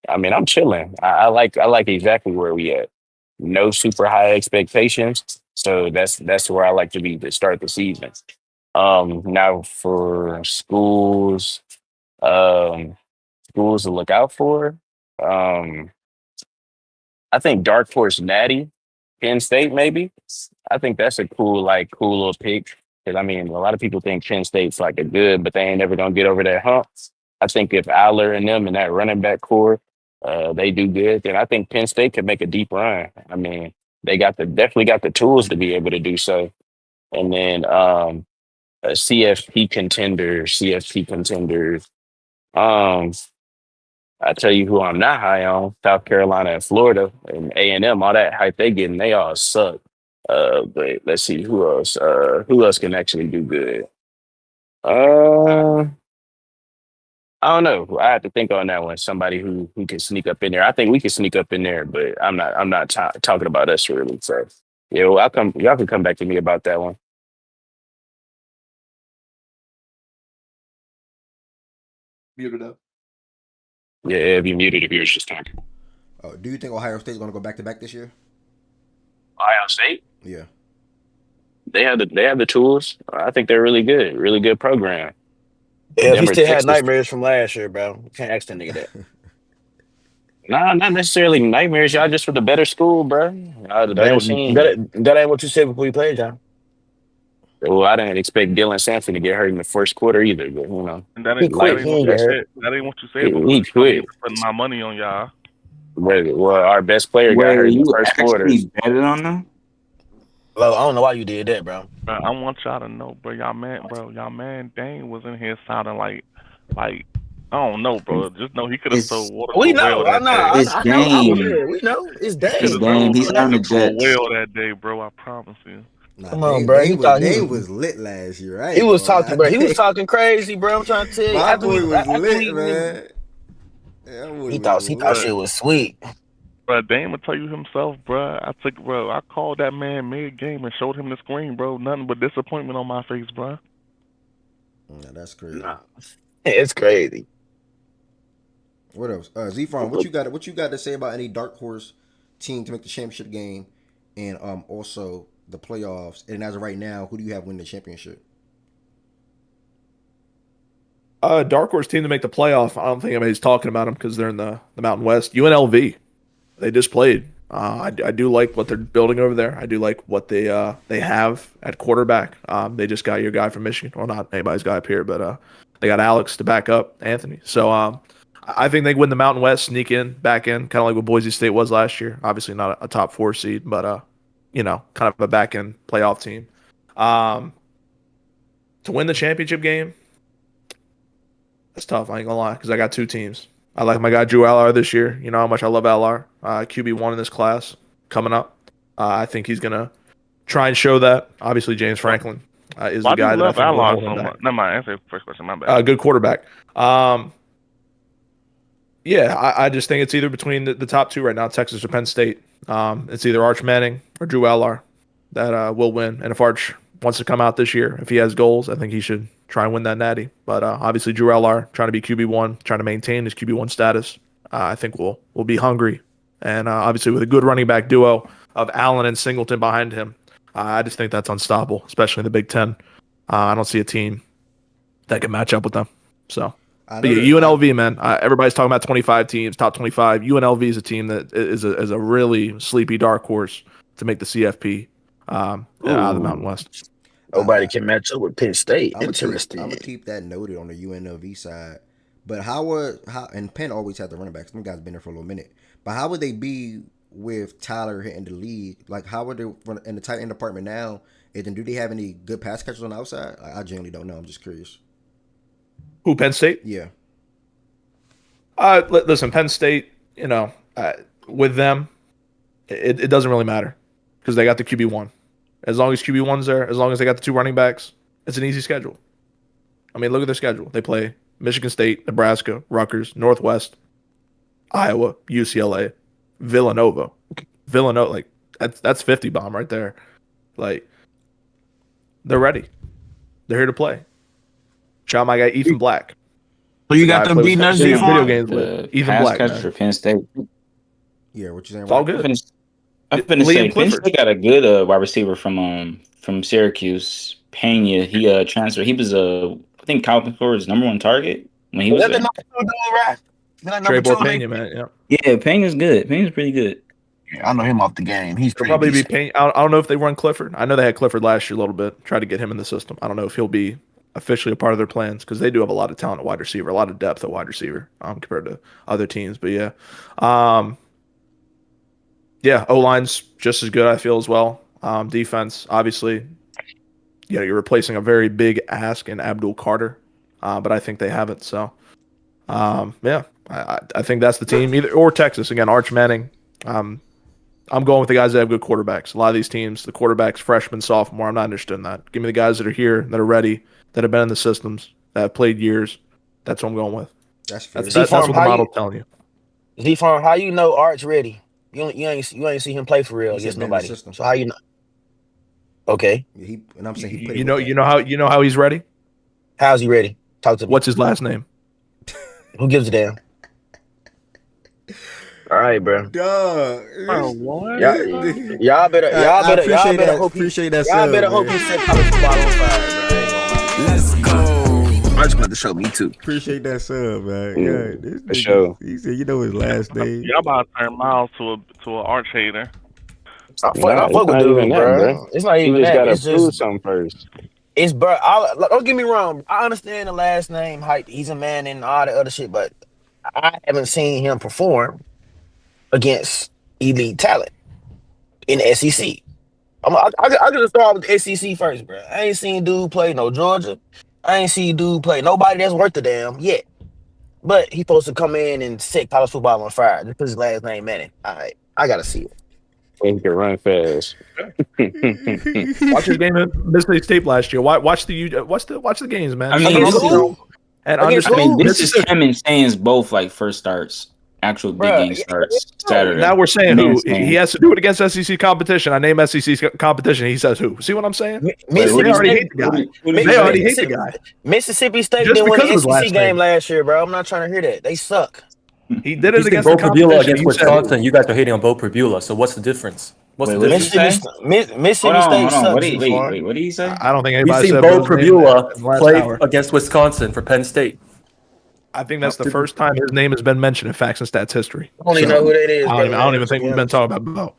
I mean I'm chilling. I like exactly where we at. No super high expectations, so that's where I like to be to start the season. Now for schools to look out for. I think Dark Horse Natty, Penn State maybe. I think that's a cool little pick. Because I mean, a lot of people think Penn State's like a good, but they ain't never gonna get over that hump. I think if Aller and them and that running back core, they do good, then I think Penn State could make a deep run. I mean, they definitely got the tools to be able to do so. And then CFP contenders. I tell you who I'm not high on: South Carolina and Florida and A&M. All that hype they getting, they all suck. But let's see who else. Who else can actually do good? I don't know. I have to think on that one. Somebody who can sneak up in there. I think we can sneak up in there, but I'm not. I'm not talking about us really. So yeah, well, y'all can come back to me about that one. Muted up. Yeah, if you muted if you were just talking. Do you think Ohio State's going to go back to back this year? Ohio State. Yeah. They have the tools. I think they're really good program. Yeah, if he Denver, still had Texas. nightmares from last year, bro, you can't ask that nigga that. Nah, not necessarily nightmares. Y'all just for the better school, bro. The better team. That ain't what you said before you played, John. Well, I didn't expect Dylan Sampson to get hurt in the first quarter either, but you know. And that He ain't, quit. that ain't He what ain't you get hurt. said. That ain't what you said He before. You quit. putting my money on y'all. Well, our best player got hurt Wait, in the you first quarter. actually betted on them? Well, I don't know why you did that, bro. Bro, I want y'all to know, bro. Y'all man, Dane was in here sounding like I don't know, bro. Just know he could have sold water to We a whale know. I that know. day. It's I was game. there. We know. It's He Dane. could It's have game. sold He's on water the to a Jets. whale that day, bro. I promise you. Nah, Come on, bro. He thought Dane was lit last year, right? he was talking, bro. He was talking crazy, bro. I'm trying to tell you. My After boy was after lit, we man. Yeah, that boy he was thought lit. shit was sweet. Bro, Dame will tell you himself, bro. I called that man mid game and showed him the screen, bro. Nothing but disappointment on my face, bro. Nah, that's crazy. Nah, it's crazy. What else? Z-Farm, what you got? What you got to say about any dark horse team to make the championship game, and also the playoffs? And as of right now, who do you have win the championship? Dark horse team to make the playoff. I don't think anybody's talking about them because they're in the Mountain West. UNLV, they just played. I do like what they're building over there. I do like what they have at quarterback. They just got your guy from Michigan. Well, not anybody's guy up here, but they got Alex to back up Anthony. So I think they win the Mountain West, sneak back in, kind of like what Boise State was last year. Obviously not a top 4 seed, but kind of a back end playoff team. To win the championship game, that's tough. I ain't gonna lie, because I got 2 teams. I like my guy Drew Aller this year. You know how much I love Aller. QB1 in this class coming up. I think he's gonna try and show that. Obviously, James Franklin is Why the do you guy that I love think will Allard hold him so back. much? Never mind. Answer the first question. My bad. Good quarterback. Yeah, I just think it's either between the top 2 right now, Texas or Penn State. It's either Arch Manning or Drew Aller that will win. And if Arch wants to come out this year, if he has goals, I think he should try and win that natty. But obviously, Drew Aller trying to be QB1, trying to maintain his QB1 status. I think we'll be hungry. And obviously, with a good running back duo of Allen and Singleton behind him, I just think that's unstoppable, especially in the Big Ten. I don't see a team that can match up with them. So. But yeah, UNLV, man. Everybody's talking about 25 teams, top 25. UNLV is a team that is a really sleepy dark horse to make the CFP out of the Mountain West. Nobody can match up with Penn State. I'm Interesting. gonna keep that noted on the UNLV side. But and Penn always had the running backs. Them guys been there for a little minute. But how would they be with Tyler hitting the league? Like, how would they in the tight end department now? And then do they have any good pass catchers on the outside? I genuinely don't know. I'm just curious. Who, Penn State? Yeah. Listen, Penn State, with them, it doesn't really matter because they got the QB1. As long as QB1's there, as long as they got the 2 running backs, it's an easy schedule. I mean, look at their schedule. They play Michigan State, Nebraska, Rutgers, Northwest, Iowa, UCLA, Villanova. Like, that's 50 bomb right there. Like, they're ready. They're here to play. Shout out my guy Ethan Black. So you got them beating us video games with Ethan Black, catcher for Penn State. Yeah, what you saying? It's all good. I'm finna say Penn State got a good wide receiver from Syracuse, Pena. He transferred. He was I think Calvin Ford's #1 target when he was there. Trey Pena, man. Yeah, Pena's good. Pena's pretty good. Yeah, I know him off the game. He's pretty probably decent. Be Pena. I don't know if they run Clifford. I know they had Clifford last year a little bit. Try to get him in the system. I don't know if he'll be officially a part of their plans because they do have a lot of talent at wide receiver, a lot of depth at wide receiver compared to other teams. But yeah, O-line's just as good, I feel, as well. Defense, obviously, you're replacing a very big ask in Abdul Carter, but I think they have it. So, I think that's the team. Or Texas again, Arch Manning. I'm going with the guys that have good quarterbacks. A lot of these teams, the quarterbacks, freshman, sophomore, I'm not interested in that. Give me the guys that are here, that are ready, that have been in the systems, that have played years. That's what I'm going with. That's fair. That's what the model's telling you. Z-Farm, how you know Arch ready? You ain't see him play for real against nobody. So how you know? Okay. Yeah, and I'm saying he played. You know how he's ready? How's he ready? Talk to me. What's his last name? Who gives a damn? All right, bro. Dog. Y'all better hope he set college football on fire, bro. Let's go. Arch about to show me too. Appreciate that sub, man. Yeah, this for sure. He said, his last name. Y'all about to turn Miles to an Arch hater. I fuck with dude, bro. It's not even that. It's just gotta prove something first. It's bro. Don't get me wrong. I understand the last name hype. He's a man and all the other shit, but I haven't seen him perform against elite talent in the SEC. I just start with the SEC first, bro. I ain't seen dude play no Georgia. I ain't seen dude play nobody that's worth a damn yet. But he supposed to come in and set college football on fire just because his last name Manning. All right, I gotta see it. He can run fast. Watch his game at Mississippi State last year. Watch the games, man. I mean, this is Kevin saying both like first starts. Actual big game starts Saturday. Now we're saying who he has to do it against SEC competition. I name SEC competition. He says who. See what I'm saying? They already hate the guy. Mississippi State didn't win the SEC game last year, bro. I'm not trying to hear that. They suck. He did it against Bo Prabula against Wisconsin. You guys are hating on Bo Prabula. So what's the difference? Mississippi State sucks. Wait, what did he say? I don't think anybody said Bo Prabula played against Wisconsin for Penn State. I think that's the first time his name has been mentioned in Facts and Stats history. I don't even know who that is. I don't even think we've been talking about Bo.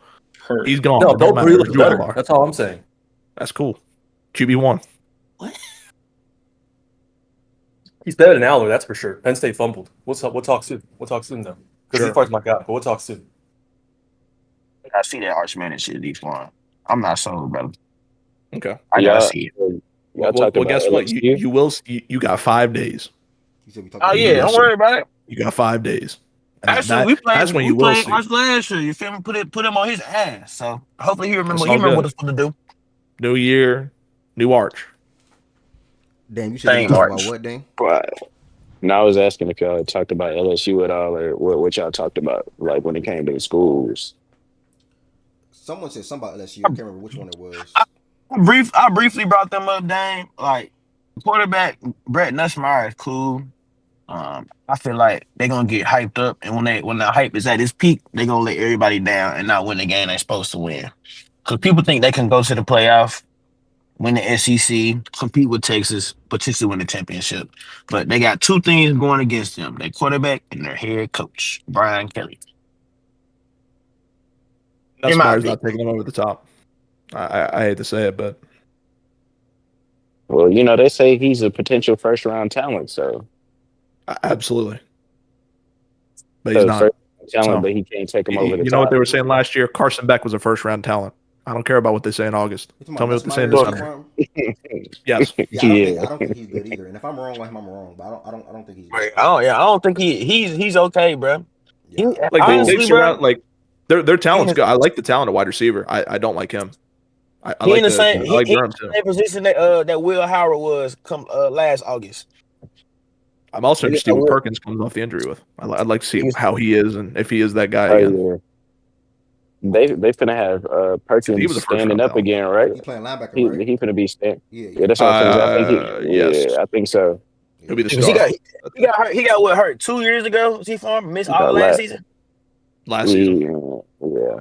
He's gone. No, Bo Prabula's better. That's all I'm saying. That's cool. QB1. What? He's better than Aller, that's for sure. Penn State fumbled. We'll talk soon. We'll talk soon, though. Because Z-Far's my guy, but we'll talk soon. I see that Arch Manning shit, Z-Far. I'm not sold, brother. Okay. I gotta see it. Well, guess what? You got 5 days. Oh, yeah, don't worry about it. You got 5 days. Actually, we played Arch last year. You feel me? Put him on his ass. So hopefully he remember what it's going to do. New year, new Arch. Damn, you said talk about what, Dane? No, I was asking if y'all talked about LSU at all, or what y'all talked about, like when it came to the schools. Someone said something about LSU. I can't remember which one it was. I briefly brought them up, Dane. Like quarterback Brett Nussmeier is cool. I feel like they're gonna get hyped up, and when the hype is at its peak, they're gonna let everybody down and not win the game they're supposed to win. Because people think they can go to the playoff, win the SEC, compete with Texas, potentially win the championship. But they got two things going against them: their quarterback and their head coach, Brian Kelly. Nussmeier's not taking them over the top. I hate to say it, but well, they say he's a potential first-round talent, so absolutely. But he's not talent, but he can't take him over the top. You know what they were saying last year? Carson Beck was a first-round talent. I don't care about what they say in August. Tell me what they say in December. Yes. I don't think he's good either. And if I'm wrong with him, I'm wrong. But I don't think he's good. I don't think he's okay, bro. Yeah. They surround their talent's good. I like the talent of wide receiver. I don't like him. I like the same position that Will Howard was last August. I'm also interested in what Perkins comes off the injury with. I'd like to see how he is and if he is that guy again. They finna have Perkins standing up again, right? He's playing linebacker, right? He finna be standing. Yeah, that's what I'm saying. Yes. I think so. He'll be the star. He got hurt. He got what hurt 2 years ago? Was he missed all last season? Last season. Yeah.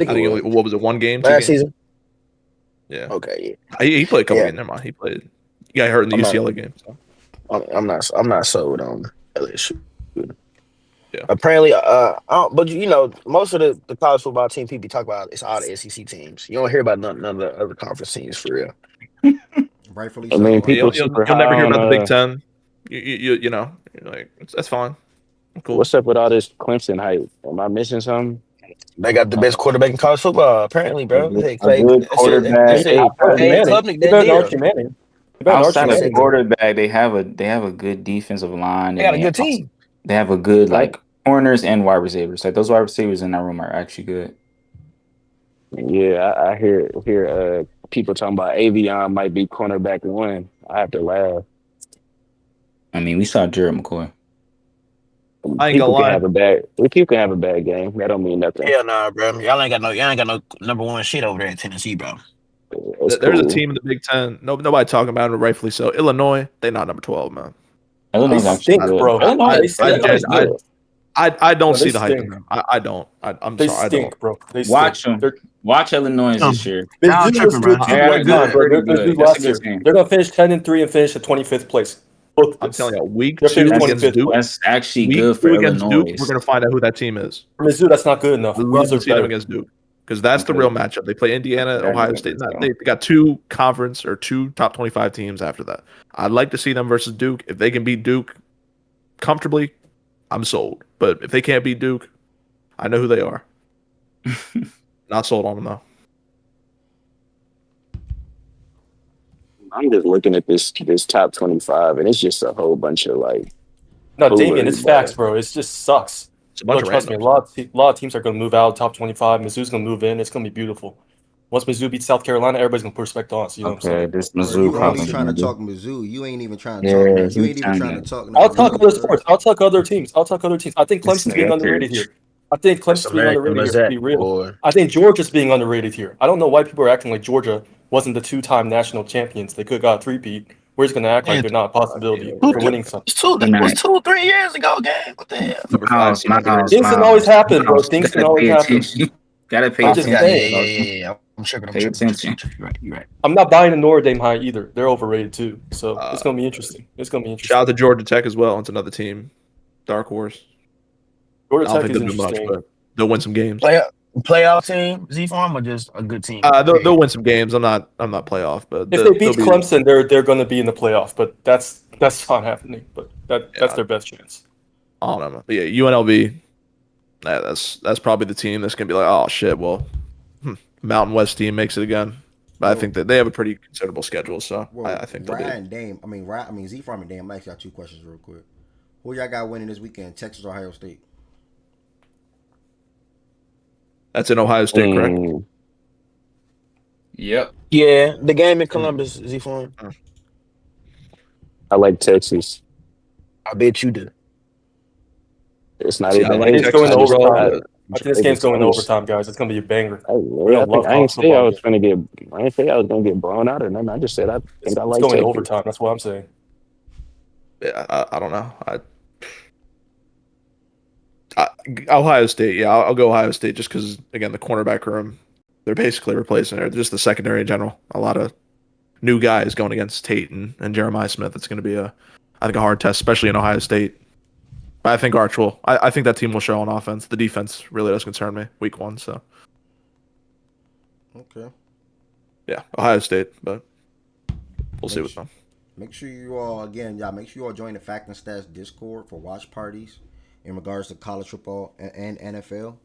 I think what was it? 1 game? Last season. Yeah. Okay. Yeah. He played a couple games. Never mind. He played. He got hurt in the UCLA game. So. I'm not sold on LSU. Yeah. Apparently, but most of the college football team people talk about it's all the SEC teams. You don't hear about none of the other conference teams for real. rightfully I so. mean, You'll, people you'll, super you'll never high hear on about the Big Ten. You know, like that's fine. Cool. what's up with all this Clemson hype? Am I missing something? They got the best quarterback in college football, apparently, bro. They A Clay, good that shit, they quarterback. say Archie Cade Manning. Klubnik They that better than deal. Archie Manning. They better than Archie Outside of Listen, Manning. quarterback, they have a good defensive line, they and got a good team. they have a good Right? like corners and wide receivers. Like those wide receivers in that room are actually good. Yeah, I hear people talking about Avion might be cornerback one. I have to laugh. I mean, we saw Jared McCoy. I ain't gonna People can lie. have a bad people can have a bad game. That don't mean nothing. Hell nah, bro. Y'all ain't got no number one shit over there in Tennessee, bro. It's There's a cool. team in the Big Ten. Nobody talking about it, rightfully so. Illinois, they not number 12, man. Illinois They is actually stink, good. bro. Illinois, They stink. Illinois is good. I don't No, they see the hype in stink. them. I don't. I'm They sorry, I don't. stink, bro. They stink. Watch them. Watch Illinois this year. Y'all Mizzou was tripping, bro. They Mizzou got a one time, good, bro. pretty They're Mizzou good. That's a last good year. team. They're gonna finish 10-3 and finish at 25th place. Both I'm telling you, week They're 2 finished against 25th Duke. That's actually Week good 2 for against Duke, Illinois. we're gonna find out who that team is. Mizzou, that's not good enough. I'd We love to deserve see them better. against Duke because that's the Okay. real matchup. They play Indiana, Okay, Ohio let's State. go. They got 2 conference or 2 top 25 teams after that. I'd like to see them versus Duke. If they can beat Duke comfortably, I'm sold. But if they can't beat Duke, I know who they are. Not sold on them though. I'm just looking at this top 25, and it's just a whole bunch of like. No, Damien, it's foolery, facts, bro. It's just sucks. It's a bunch Bro, of trust me, a randoms. lot of teams are gonna move out of top 25. Mizzou's gonna move in. It's gonna be beautiful. Once Mizzou beats South Carolina, everybody's gonna put respect on us. You know what I'm Okay, saying? this Bro, Mizzou you only conference is trying to gonna be. talk Mizzou. You ain't even trying to Yeah, talk. You you ain't even trying trying to to. talk I'll nothing talk else, other bro. sports. I'll talk other teams. I'll talk other teams. I think This Clemson's being nigga underrated Rich. here. I think That's Clemson's being American underrated here, to be Mosaic, real. boy. I think Georgia's being underrated here. I don't know why people are acting like Georgia wasn't the 2-time national champions. They could have got a three-peat. We're just gonna act like Man, they're not a possibility two, for winning something. that was 2-3 years ago, gang. What the hell? Number 5 team underrated. Things can always happen, bro. Things can Gotta always pay happen. attention. Gotta pay I'm I just forgot. attention. saying. Yeah. I'm tripping. Pay attention. You're right. I'm not buying the Notre Dame high either. They're overrated too. So it's gonna be interesting. It's gonna be interesting. Shout out to Georgia Tech as well. It's another team. Dark horse. Georgia I don't Tech think is they'll do much, interesting. but they'll win some games. Playoff team, Z-Farm, or just a good team? They'll win some games. I'm not playoff, but If they beat Clemson, they're going to be in the playoff. But that's not happening. But that's their best chance. I don't know. But yeah, UNLV. That's probably the team that's gonna be like, oh shit. Well, Mountain West team makes it again. But I think that they have a pretty considerable schedule, so I think they'll Ryan be. Dame. Z-Farm and Dame. I actually got 2 questions real quick. Who y'all got winning this weekend? Texas or Ohio State? That's in Ohio State, correct? Yep. Yeah, the game in Columbus, Z-Farm. I like Texas. I bet you do. It's not See, even. I like It's Texas going to as well, overtime. but I think this game's going to overtime, guys. It's going to be a banger. I We're gonna love I ain't college say I football was again. gonna get. I ain't say I was gonna get blown out or nothing. I just said I think It's I like going to Texas. overtime. That's what I'm saying. yeah, I don't know. Ohio State, yeah, I'll go Ohio State just because again the cornerback room, they're basically replacing it. Just the secondary in general. A lot of new guys going against Tate and Jeremiah Smith. It's going to be I think a hard test, especially in Ohio State. But I think Arch will. I think that team will show on offense. The defense really does concern me week 1. So Okay. yeah, Ohio State, but we'll see with them. Make sure you all make sure you all join the Fact and Stats Discord for watch parties in regards to college football and NFL.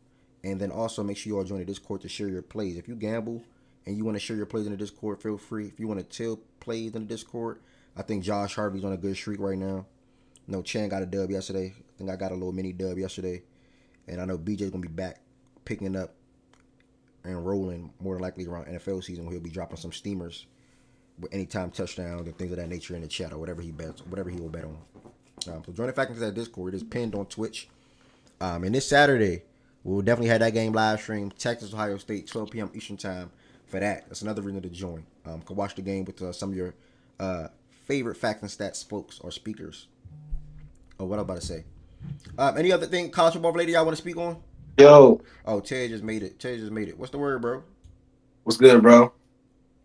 And then also make sure you all join the Discord to share your plays. If you gamble and you want to share your plays in the Discord, feel free. If you want to tell plays in the Discord, I think Josh Harvey's on a good streak right now. No, Chan got a dub yesterday. I think I got a little mini dub yesterday. And I know BJ's going to be back picking up and rolling more than likely around NFL season where he'll be dropping some steamers with anytime touchdowns and things of that nature in the chat or whatever he bets, whatever he will bet on. So join the Fact and Stats Discord. It is pinned on Twitch. And this Saturday, we'll definitely have that game live stream. Texas, Ohio State, 12 p.m. Eastern time for that. That's another reason to join. Can watch the game with some of your favorite Fact and Stats folks or speakers. Oh, what I'm about to say. Any other thing, college football related y'all want to speak on? Yo. Oh, Ted just made it. What's the word, bro? What's good, bro?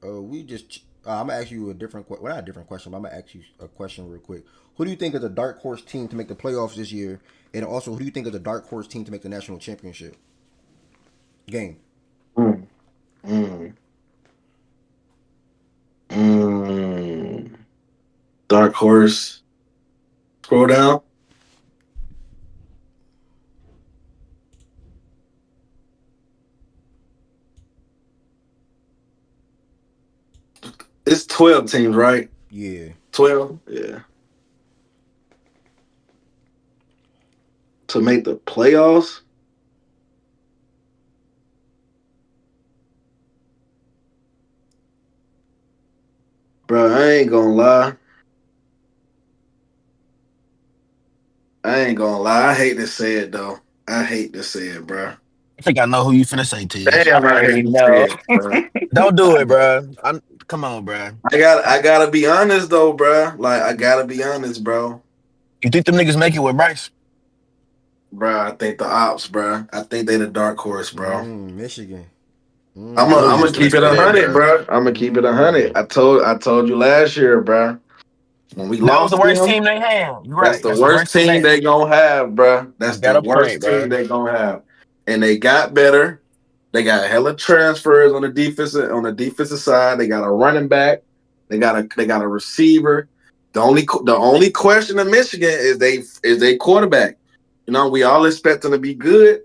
I'm gonna ask you a different question. Well, not a different question, but I'm gonna ask you a question real quick. Who do you think is a dark horse team to make the playoffs this year? And also, who do you think is a dark horse team to make the national championship game? horse. Scroll down. It's 12 teams, right? Yeah. 12? Yeah. To make the playoffs? Bro, I ain't gonna lie. I hate to say it, though. I hate to say it, bro. I think I know who you finna say, Tiz. Damn, I hate to say it, bro. Don't do it, bro. Come on, bro. I gotta be honest, though, bro. Like, I gotta be honest, bro. You think them niggas make it with Bryce? Bro, I think the ops, bro. I think they the dark horse, bro. Michigan. I'm I knew you gonna was finna keep it say that, 100, bro. bro. I'm gonna keep it 100. I told you last year, bro. When we That was the lost worst them, team they had. You're that's right. the That's the worst worst team they team had. they gonna have, bro. You That's got the a point, worst team bro. they gonna have. And they got better. They got hella transfers on the defensive side. They got a running back. They got a receiver. The only question in Michigan is they quarterback. You know, we all expect them to be good,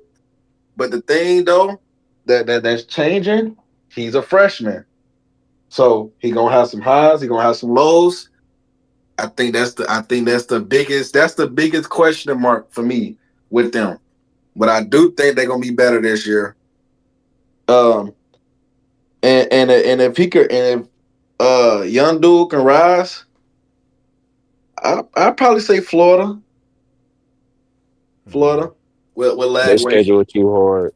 but the thing though that's changing, he's a freshman. So he gonna have some highs, he gonna have some lows. I think that's the biggest question mark for me with them. But I do think they're gonna be better this year. Um, and if he could, and if young dude can rise, I'd probably say Florida. Florida with Their Lagway. schedule too hard.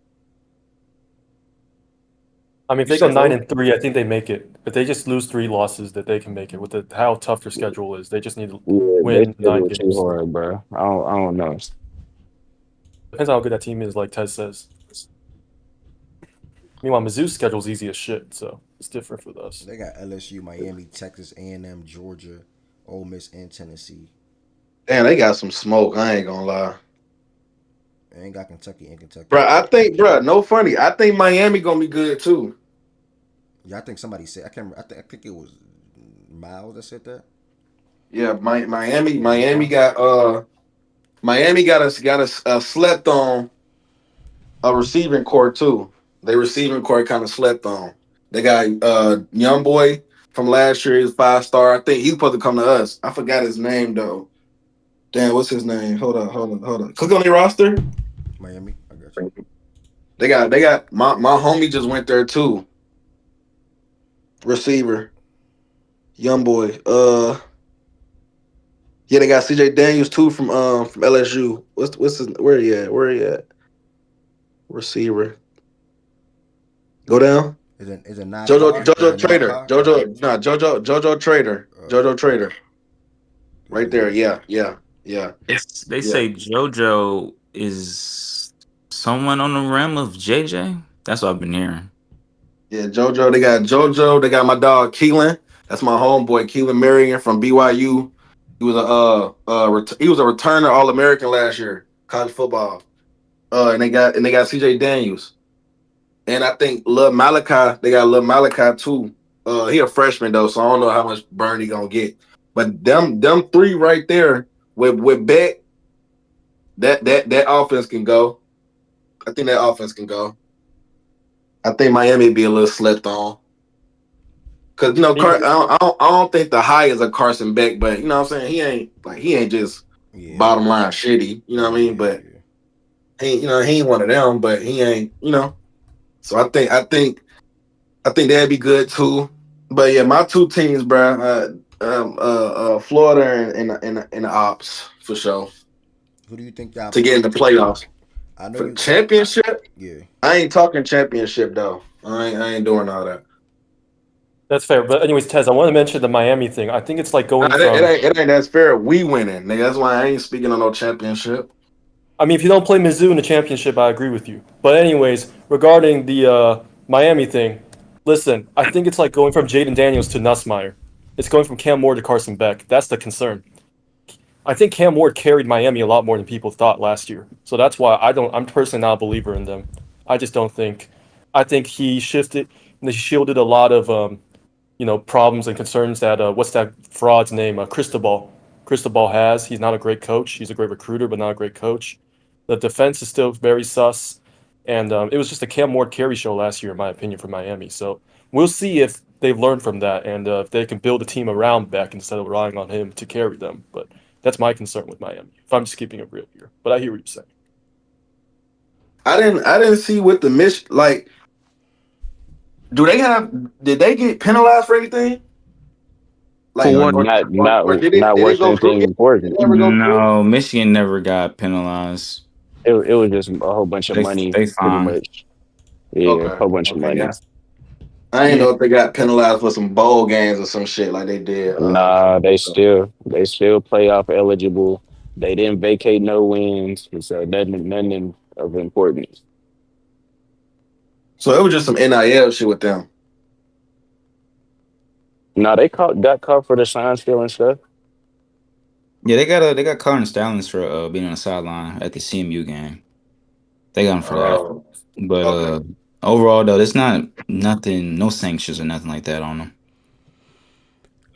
I mean, if You they go said who? 9-3, I think they make it. If they just lose 3 losses, that they can make it. With how tough their schedule is, they just need to Yeah, their win 9 schedule too games. hard, bro. I don't know. Depends on how good that team is, like Ted says. Meanwhile, Mizzou's schedule's easy as shit, so it's different for us. They got LSU, Miami, Texas A&M, Georgia, Ole Miss, and Tennessee. Damn, they got some smoke. I ain't gonna lie. They ain't got Kentucky and Kentucky. Bro, I think, bro, no funny. I think Miami gonna be good too. Yeah, I think somebody said I can't. I think it was Miles that said that. Yeah, Miami got a slept on a receiving core too. Their receiving core kind of slept on. They got young boy from last year. He's 5-star. I think he's supposed to come to us. I forgot his name though. Damn, what's his name? Hold on. Click on their roster. Miami, I got you. They got my homie just went there too. Receiver, young boy. Yeah, they got CJ Daniels too from LSU. What's his where he at? Where he at? Receiver. Go down. Is it not Jojo Trader. Jojo Trader. Jojo Trader. Right there. Yeah. They say JoJo is someone on the rim of JJ. That's what I've been hearing. Yeah, JoJo. They got JoJo. They got my dog Keelan. That's my homeboy Keelan Marion from BYU. He was a returner All American last year, college football. And they got CJ Daniels. And I think Lil Malachi, they got Lil Malachi too. He a freshman though, so I don't know how much burn he gonna get. But them three right there with Beck, that offense can go. I think that offense can go. I think Miami be a little slept on. Cause I don't think the high is a Carson Beck, but you know what I'm saying? He ain't just bottom line shitty. You know what I mean? But he ain't one of them, but he ain't, So I think that'd be good too. But yeah, my two teams, bro, Florida and the Ops for sure. Who do you think y'all to get in the playoffs? I know For championship? Yeah. I ain't talking championship though. I ain't doing all that. That's fair. But anyways, Tez, I want to mention the Miami thing. I think it's like going from. It ain't that's fair. We winning, nigga. That's why I ain't speaking on no championship. I mean, if you don't play Mizzou in the championship, I agree with you. But anyways, regarding the Miami thing, listen, I think it's like going from Jaden Daniels to Nussmeier. It's going from Cam Ward to Carson Beck. That's the concern. I think Cam Ward carried Miami a lot more than people thought last year. So that's why I'm personally not a believer in them. I just don't think. I think he shielded a lot of problems and concerns that what's that fraud's name? Cristobal. Cristobal has. He's not a great coach. He's a great recruiter, but not a great coach. The defense is still very sus, and it was just a Cam Ward carry show last year, in my opinion, for Miami. So we'll see if they've learned from that and if they can build a team around Beck instead of relying on him to carry them. But that's my concern with Miami. If I'm just keeping it real here, but I hear what you're saying. I didn't see what the mission like. Did they get penalized for anything? Like, For what? Not did not it worth go through? anything Did important. it ever go through? No, Michigan never got penalized. It was just a whole bunch of money, They pretty fine. much. Yeah, a Okay. whole bunch of money. Yeah. I ain't know if they got penalized for some bowl games or some shit like they did. Nah, they still playoff eligible. They didn't vacate no wins, so nothing of importance. So it was just some NIL shit with them. No, got caught for the sign stealing stuff. Yeah, they got caught in Stallings for being on the sideline at the CMU game. They got him for that. But okay. Overall though, there's nothing, no sanctions or nothing like that on them.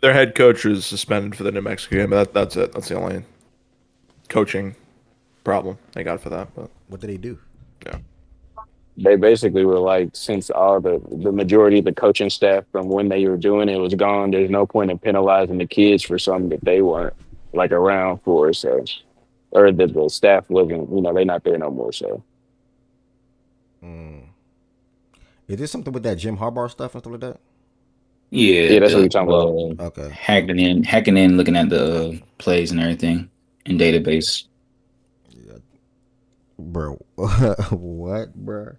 Their head coach is suspended for the New Mexico game, but that's it. That's the only coaching problem they got for that. But what did they do? Yeah. They basically were like, since all the majority of the coaching staff from when they were doing it was gone, there's no point in penalizing the kids for something that they weren't like around for, so, or that the staff wasn't, they're not there no more. So, Is this something with that Jim Harbaugh stuff and stuff like that? Yeah, that's what we're talking about. Okay. Hacking in, looking at the plays and everything in database. Yeah. Bro, what, bro?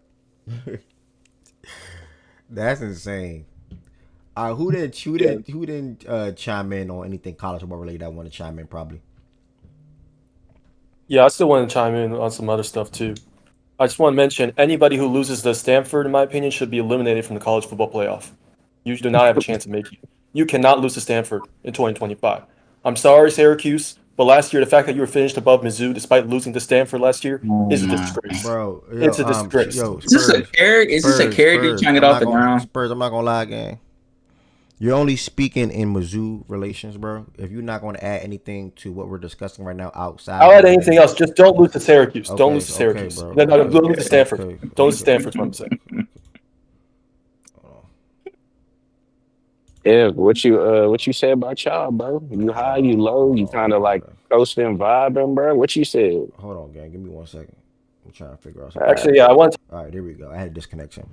That's insane. Who didn't chime in on anything college football related? That want to chime in probably. Yeah, I still want to chime in on some other stuff too. I just want to mention anybody who loses to Stanford, in my opinion, should be eliminated from the college football playoff. You do not have a chance of making it. You cannot lose to Stanford in 2025. I'm sorry, Syracuse, but last year the fact that you were finished above Mizzou despite losing to Stanford last year is a disgrace. Bro, it's a disgrace. Is this a character trying to get off the ground? Spurs, I'm not gonna lie, gang. You're only speaking in Mizzou relations, bro. If you're not going to add anything to what we're discussing right now outside, I'll add anything else. Just don't lose to Syracuse. Don't lose to Syracuse. Bro. No, don't lose to Stanford. Don't lose to Stanford. What I'm saying. Yeah, what you said about y'all, bro? You high, you low, you kind of like coasting, vibing, bro. What you said? Hold on, gang. Give me 1 second. I'm trying to figure out something. Actually, yeah, I want. All right, there we go. I had a disconnection.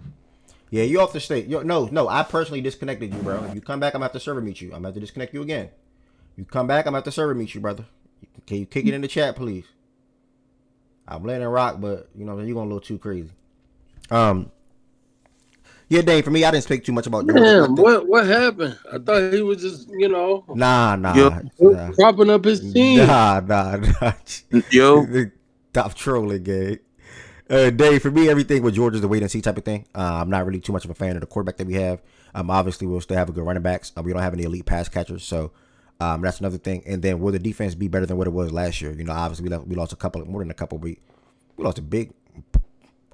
Yeah, you off the state. No, I personally disconnected you, bro. If you come back, I'm gonna have to server meet you. I'm gonna have to disconnect you again. You come back, I'm gonna have to server meet you, brother. Can you kick it in the chat, please? I'm letting it rock, but you're going a little too crazy. Yeah, Dave, for me, I didn't speak too much about Damn, what happened? I thought he was just, Nah. propping up his team. Nah. Yo. Stop trolling, gang. Dave, for me, everything with Georgia's the wait and see type of thing. I'm not really too much of a fan of the quarterback that we have. Obviously, we'll still have a good running backs. We don't have any elite pass catchers, so that's another thing. And then will the defense be better than what it was last year? Obviously, we lost more than a couple. We lost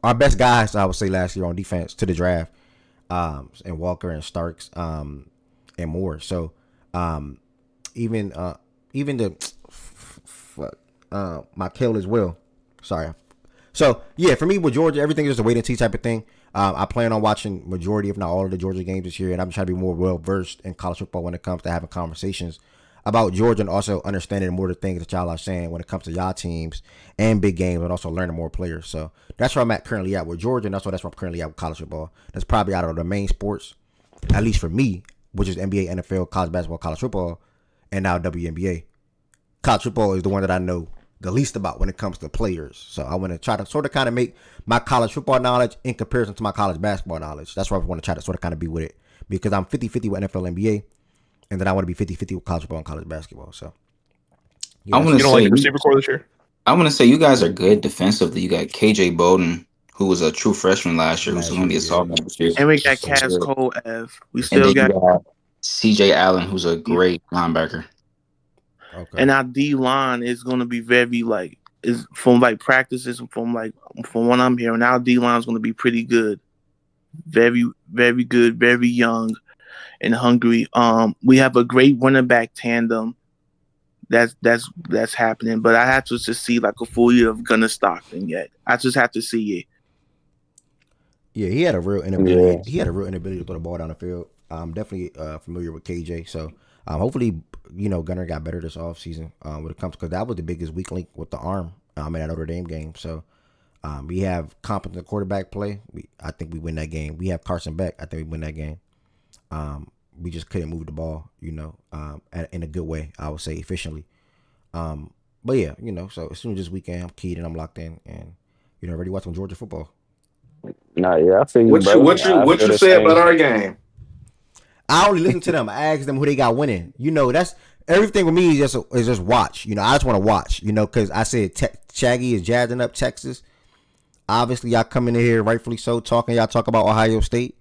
our best guys, I would say, last year on defense to the draft, and Walker and Starks, and more. So even Michael as well. Sorry. So, yeah, for me, with Georgia, everything is just a wait and see type of thing. I plan on watching majority, if not all of the Georgia games this year, and I'm trying to be more well-versed in college football when it comes to having conversations about Georgia and also understanding more of the things that y'all are saying when it comes to y'all teams and big games, and also learning more players. So that's where I'm at currently at with Georgia, and that's where I'm currently at with college football. That's probably out of the main sports, at least for me, which is NBA, NFL, college basketball, college football, and now WNBA. College football is the one that I know the least about when it comes to players. So I want to try to sort of kind of make my college football knowledge in comparison to my college basketball knowledge. That's why I want to try to sort of kind of be with it, because I'm 50-50 with NFL, NBA, and then I want to be 50-50 with college football and college basketball. So yeah, you don't like the receiver core this year? I want to say you guys are good defensively. You got KJ Bowden, who was a true freshman last year, who's going to be a sophomore this year. And we got Cass Cole F. We still got CJ Allen, who's a great linebacker. Okay. And our D line is going to be very is from practices from what I'm hearing. Our D line is going to be pretty good, very very good, very young. and hungry. We have a great running back tandem. That's happening, but I have to just see like a full year of Gunnar Stockton yet. I just have to see it. Yeah, he had a real inability. He had a real inability to throw the ball down the field. I'm definitely familiar with KJ, so hopefully, Gunnar got better this offseason when it comes, because that was the biggest weak link with the arm in that Notre Dame game. So we have competent quarterback play. I think we win that game. We have Carson Beck. I think we win that game. We just couldn't move the ball, in a good way. I would say efficiently. But yeah, so as soon as this weekend, I'm keyed and I'm locked in, and ready to watch some Georgia football. Nah, yeah, I feel you, What you bro. what you I what feel you the say same. about our game? I only listen to them. I ask them who they got winning. That's everything with me is just watch. I just want to watch. Because I said Shaggy is jazzing up Texas. Obviously, y'all come in here rightfully so talking. Y'all talk about Ohio State.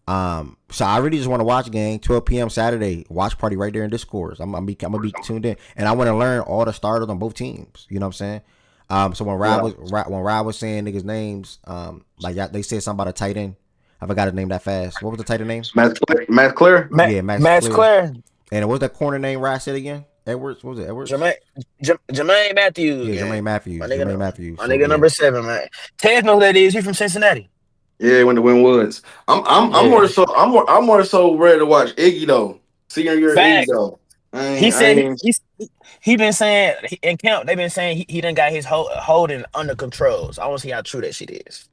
So I really just want to watch a game. 12 p.m. Saturday, watch party right there in Discord. I'm gonna be tuned in, and I want to learn all the starters on both teams. You know what I'm saying? So when Rob was saying niggas' names, they said something about a tight end. I forgot his name that fast. What was the tight end name? Matt Clare. Yeah, Max Clare. And what was that corner name? Rod said again. Edwards. What was it? Edwards. Jermaine Matthews. Yeah, Jermaine Matthews. My So, nigga number 7, man. Ted knows who that is. He's from Cincinnati. Yeah, when the win Woods. I'm more so ready to watch Iggy though. Senior year Iggy Fact. though. He been saying in camp. They've been saying he done got his holding under control. So I want to see how true that shit is.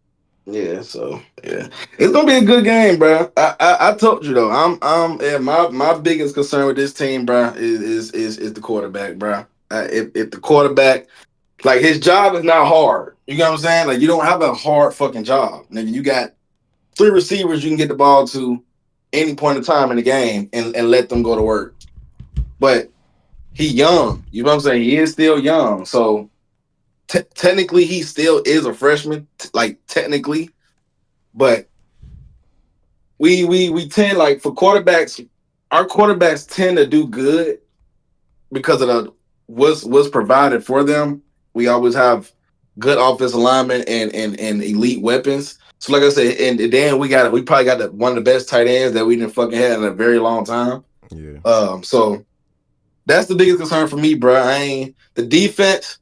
Yeah, so yeah, it's gonna be a good game, bro. I told you though. My biggest concern with this team, bro, is the quarterback, bro. If the quarterback, like, his job is not hard. You know what I'm saying? Like, you don't have a hard fucking job. Nigga, you got 3 receivers you can get the ball to any point in time in the game and let them go to work. But he young. You know what I'm saying? He is still young. So technically he still is a freshman, technically. But we tend, like, for quarterbacks, our quarterbacks tend to do good because of what's provided for them. We always have good offensive linemen and elite weapons. So like I said, and then we probably got one of the best tight ends that we didn't fucking had in a very long time. Yeah. So that's the biggest concern for me, bro. The defense.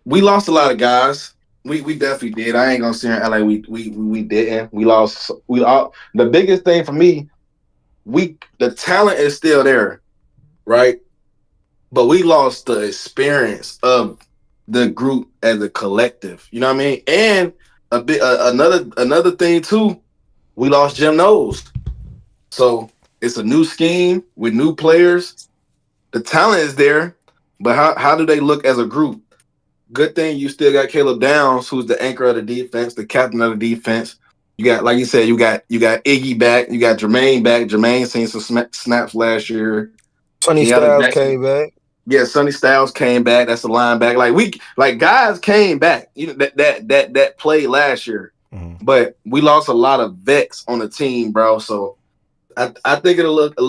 We lost a lot of guys. We definitely did. I ain't gonna sit here and act like we didn't. We lost. The biggest thing for me, the talent is still there, right? But we lost the experience of the group as a collective. You know what I mean? And another thing too, we lost Jim Knowles. So it's a new scheme with new players. The talent is there, but how do they look as a group? Good thing you still got Caleb Downs, who's the anchor of the defense, the captain of the defense. You got, like you said, you got Iggy back, you got Jermaine back. Jermaine seen some snaps last year. Sonny Styles came back. Yeah, Sonny Styles came back. That's the linebacker. Guys came back. That played last year, but we lost a lot of vets on the team, bro. So I think it'll look a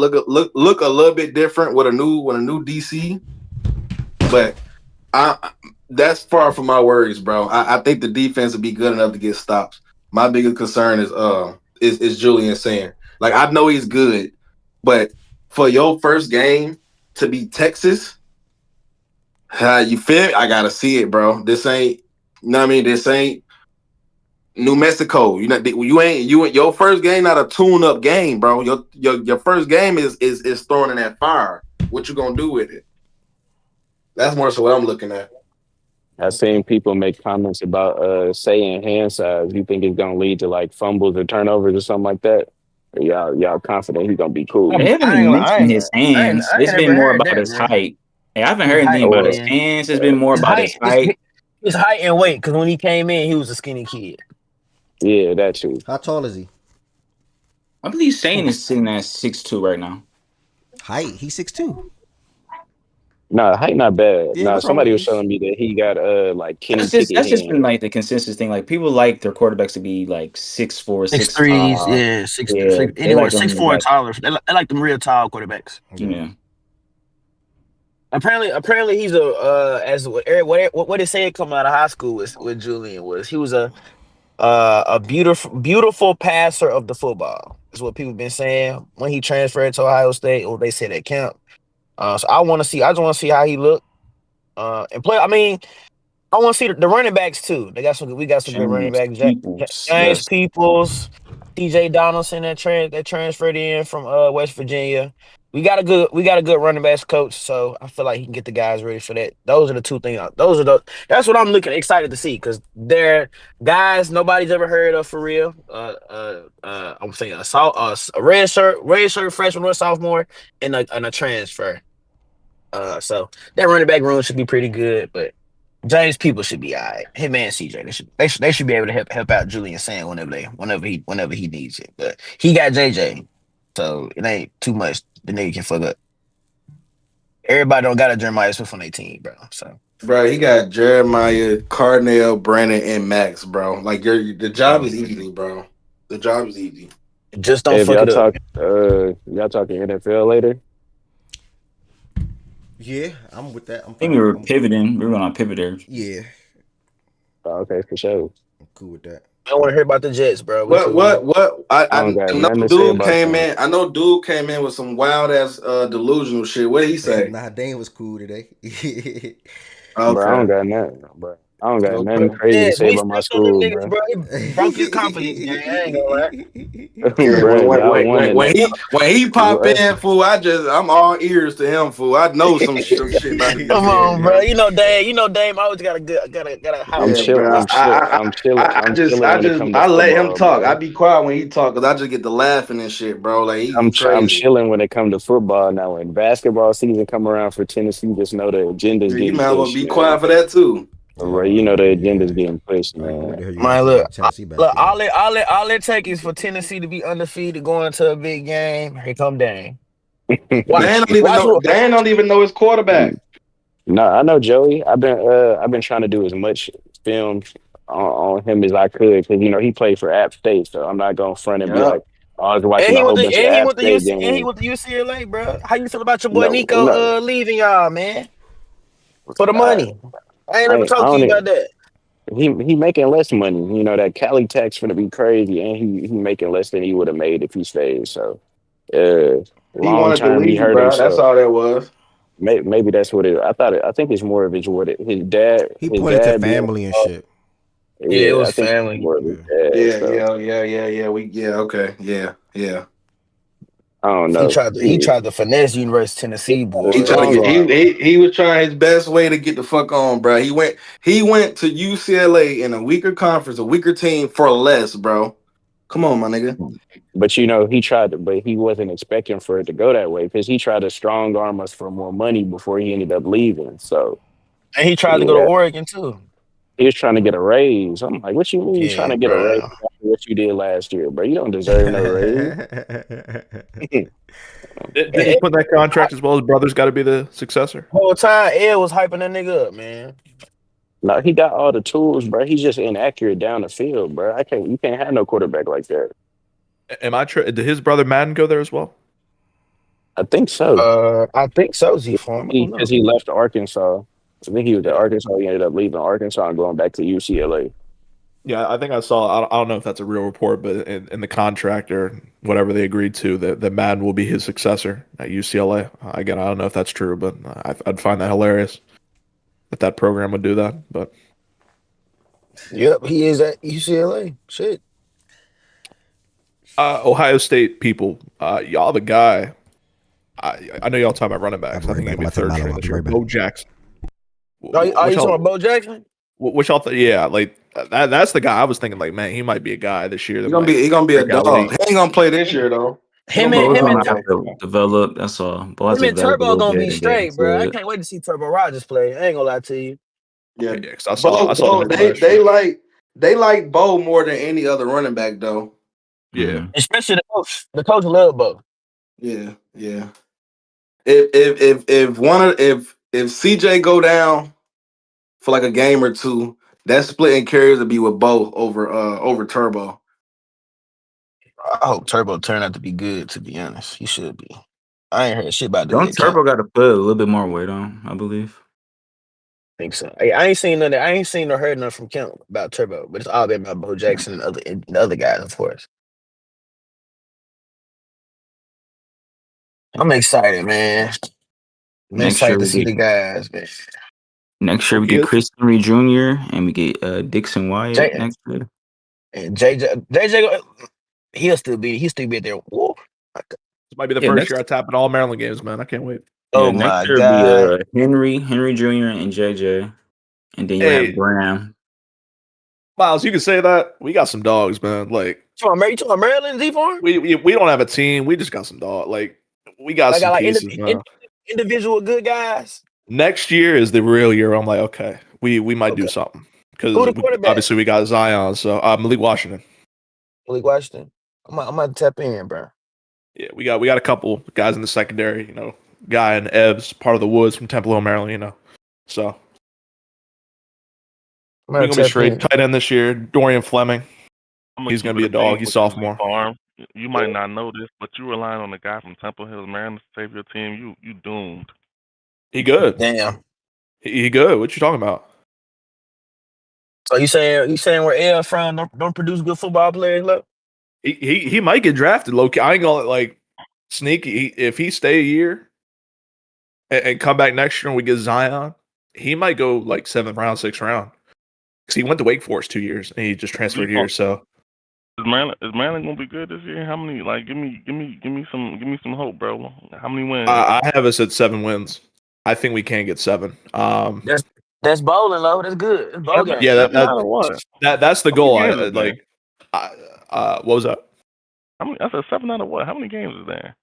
little bit different with a new DC, but that's far from my worries, bro. I think the defense will be good enough to get stops. My biggest concern is Julian Sand. Like, I know he's good, but for your first game to be Texas, you feel me? I gotta see it, bro. This ain't, you know what I mean? This ain't New Mexico. Your first game not a tune-up game, bro. Your first game is throwing in that fire. What you gonna do with it? That's more so what I'm looking at. I've seen people make comments about saying hand size. You think it's gonna lead to, like, fumbles or turnovers or something like that? Or y'all confident he's gonna be cool? They haven't been mentioning his hands. It's been more about his height. Hey, I haven't heard anything about his hands. It's been more about his height. His height and weight, because when he came in, he was a skinny kid. Yeah, that's true. How tall is he? I believe Shane is sitting at 6'2" right now. Height? He's 6'2". No, height not bad. Yeah, no, somebody was showing me that he got like Kenny Pickett. That's just been like the consensus thing. Like, people like their quarterbacks to be like 6'4", 6'3", yeah, 6'3", anywhere 6'4" and taller. They like them real tall quarterbacks. Yeah. Apparently he's a as what they said coming out of high school with Julian was he was a A beautiful passer of the football is what people been saying when he transferred to Ohio State, or they said at camp. So I just want to see how he look. And play. I mean, I want to see the running backs too. We got some good running James backs. Peoples. James Yes. Peoples, TJ Donaldson that transferred in from West Virginia. We got a good running backs coach, so I feel like he can get the guys ready for that. Those are the two things. That's what I'm excited to see, because they're guys nobody's ever heard of for real. I'm saying a red shirt freshman or sophomore, and a transfer. So that running back room should be pretty good, but James People should be all right. Him and CJ, they should be able to help out Julian Sand whenever he needs it. But he got JJ, so it ain't too much the nigga can fuck up. Everybody don't got a Jeremiah Swift on their team, bro. So Bro, he got Jeremiah, Cardinal, Brandon, and Max, bro. Like the job is easy, bro. The job is easy. Just don't If fuck y'all it up. talking NFL later. Yeah, I'm with that. I think we were pivoting. We were going on pivot there. Yeah. Oh, okay, for sure. I'm cool with that. I don't want to hear about the Jets, bro. What? I don't got know nothing to say dude about came them. in. I know dude came in with some wild ass delusional shit. What did he say? Nah, Dane was cool today. Okay. Bro, I don't got nothing, bro. I don't got nothing Bro, crazy to say we about my still them school, niggas, bro. bro. He broke his confidence game. I ain't gonna lie. Yeah, Bro, y'all won it. when he pop in, fool, I'm all ears to him, fool. I know some shit about the Come game, on, bro. You know Dame always got a hot I'm chilling. bro. I'm chilling. I'm chilling when it comes to I let him football, talk. bro. I be quiet when he talk, cause I just get to laughing and shit, bro. Like he I'm crazy. chilling when it comes to football. Now, when basketball season come around for Tennessee, just know the agenda's Yeah, you getting might as well pushed, be man. quiet for that too. Bro, you know the agenda's getting pushed, I can't wait man. to hear you Man, say about Tennessee basketball. all it take is for Tennessee to be undefeated going into a big game. Here come Dame. Dan don't even know his quarterback. No, I know Joey. I've been trying to do as much film on him as I could, because he played for App State, so I'm not gonna front and be like, oh, I was watching a whole bunch of App State games. And he went to UCLA, bro. How you feel about your boy No, Nico leaving y'all, man? For the money. I ain't never talked to you about that. He making less money. That Cali tax gonna be crazy, and he making less than he would have made if he stayed. So, He long wanted to term he leave, hurt bro. himself. That's all that was. Maybe that's what it. I think it's more of his dad. He his pointed to dad being family and shit. Yeah, it was I think family. more of his dad. Yeah. Okay. Yeah. I don't know. He tried to finesse University of Tennessee, boy. He was trying his best way to get the fuck on, bro. He went to UCLA in a weaker conference, a weaker team for less, bro. Come on, my nigga. But he tried to, but he wasn't expecting for it to go that way, because he tried to strong arm us for more money before he ended up leaving. So, and he tried to go to Oregon too. He was trying to get a raise. I'm like, what you mean you trying to get a raise after what you did last year, bro? You don't deserve no raise. Did he put that contract as well? His brother's got to be the successor. Whole time, Ed was hyping that nigga up, man. No, he got all the tools, bro. He's just inaccurate down the field, bro. You can't have no quarterback like that. Did his brother Madden go there as well? I think so. I think so, Z-Form. Because he left Arkansas. I think he was at Arkansas. He ended up leaving Arkansas and going back to UCLA. Yeah, I think I saw. I don't know if that's a real report, but in the contract or whatever they agreed to, that Madden will be his successor at UCLA. Again, I don't know if that's true, but I'd find that hilarious that program would do that. But yep, he is at UCLA. Shit. Ohio State people, y'all the guy. I know y'all talking about running backs. I think he'll be third string this year. Bo Jackson. Are you talking about Bo Jackson? Which y'all yeah, like that's the guy I was thinking. Like, man, he might be a guy this year. He's gonna be a dog. He ain't gonna play this year though. Him and develop. That's all. Him and Turbo gonna be straight, bro. I can't wait to see Turbo Rogers play. I ain't gonna lie to you. Yeah, I saw they like Bo more than any other running back though. Yeah, especially the coach. The coach love Bo. Yeah. If CJ go down for like a game or two, that split in carries would be with Bo over Turbo. I hope Turbo turned out to be good. To be honest, he should be. I ain't heard shit about that. Don't Turbo got to put a little bit more weight on, I believe. think so. I ain't seen none. I ain't seen or heard nothing from Kemp about Turbo, but it's all been about Bo Jackson and the other guys, of course. I'm excited, man. I'm Next year excited to we see get the guys, man. next year we get Chris Henry Jr. and we get Dixon Wyatt next year. And JJ, he'll still be there. Woo. This might be the first year I tap in all Maryland games, man. I can't wait. Yeah, next year will be Henry Jr. and JJ, and then you have Graham. Miles, you can say that. We got some dogs, man. Like you talking Maryland, Z-Farm? We don't have a team. We just got some dog. Like we got some pieces, man. Individual good guys. Next year is the real year. I'm like, okay, we might do something because obviously we got Zion. So Malik Washington. Malik Washington. I'm gonna tap in, bro. Yeah, we got a couple guys in the secondary. You know, guy in Evs, part of the Woods from Temple Hill, Maryland. You know, so we're gonna be straight. Tight end this year, Dorian Fleming. He's gonna be a dog. He's sophomore. Farm. You might not know this, but you relying on a guy from Temple Hills, Maryland, to save your team. You doomed. He good. Damn. He good. What you talking about? So you saying where L from don't produce good football players? Look, he might get drafted. Low key. I ain't gonna like sneaky. If he stay a year and come back next year and we get Zion, he might go like 7th round, 6th round. Because he went to Wake Forest 2 years and he just transferred here. So is Maryland gonna be good this year? How many? Like, give me some hope, bro. How many wins? I have us at 7 wins. I think we can get 7. That's bowling, low. That's good. That's bowl game. Yeah, that's the goal. What was that? I said 7 out of what? How many games is there?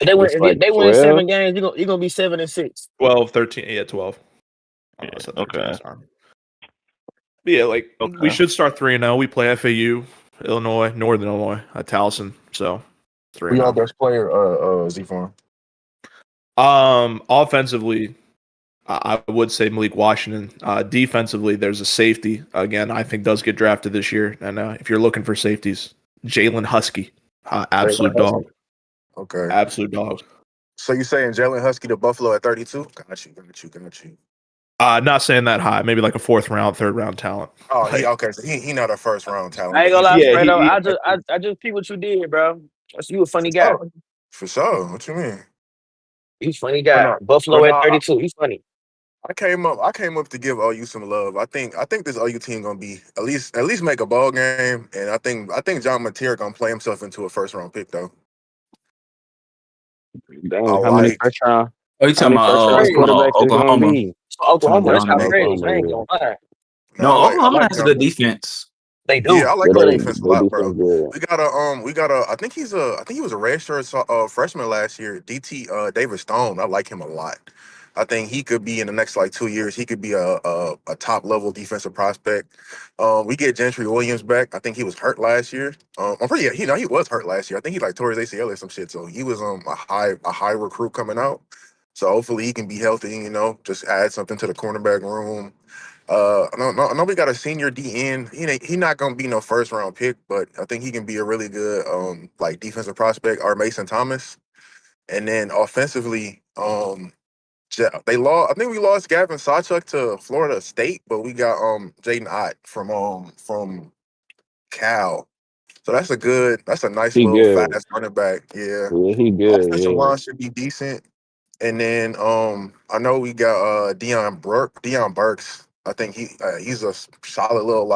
If they win 7 games, you're gonna be 7-6. 12, 13, 12. Yeah, okay. But yeah, we should start 3-0. We play FAU, Illinois, Northern Illinois at Towson. So 3-0. Who's our best player, Z-Farm? Offensively, I would say Malik Washington. Defensively, there's a safety. Again, I think does get drafted this year. And if you're looking for safeties, Jalen Husky. Absolute dog. Okay. Absolute dog. So you saying Jalen Husky to Buffalo at 32? Got you. Not saying that high. Maybe like a 4th round, 3rd round talent. Oh, okay. So he not a 1st round talent. I ain't gonna lie, Fredo. I just see what you did, bro. You a funny guy. For sure. What you mean? He's a funny guy. Buffalo at 32. He's funny. I came up to give OU some love. I think this OU team gonna be at least make a ball game, and I think John Mateer gonna play himself into a 1st round pick though. Dang, how many first round? Oh, you talking about Oklahoma? Oklahoma, that's how crazy. I ain't gonna lie. No, Oklahoma has a good defense. They do. Yeah, I like their defense a lot, bro. We got a I think he was a redshirt freshman last year. DT David Stone. I like him a lot. I think he could be in the next 2 years. He could be a top level defensive prospect. We get Gentry Williams back. I think he was hurt last year. He was hurt last year. I think he tore his ACL or some shit. So he was a high recruit coming out. So hopefully he can be healthy. You know, just add something to the cornerback room. I know we got a senior DN. He not gonna be no 1st round pick, but I think he can be a really good defensive prospect. Or Mason Thomas, and then offensively, they lost. I think we lost Gavin Sawchuk to Florida State, but we got Jaden Ott from Cal. So that's a nice little fast running back. Yeah, he good. Offensive line should be decent. And then I know we got Deion Burks. I think he's a solid little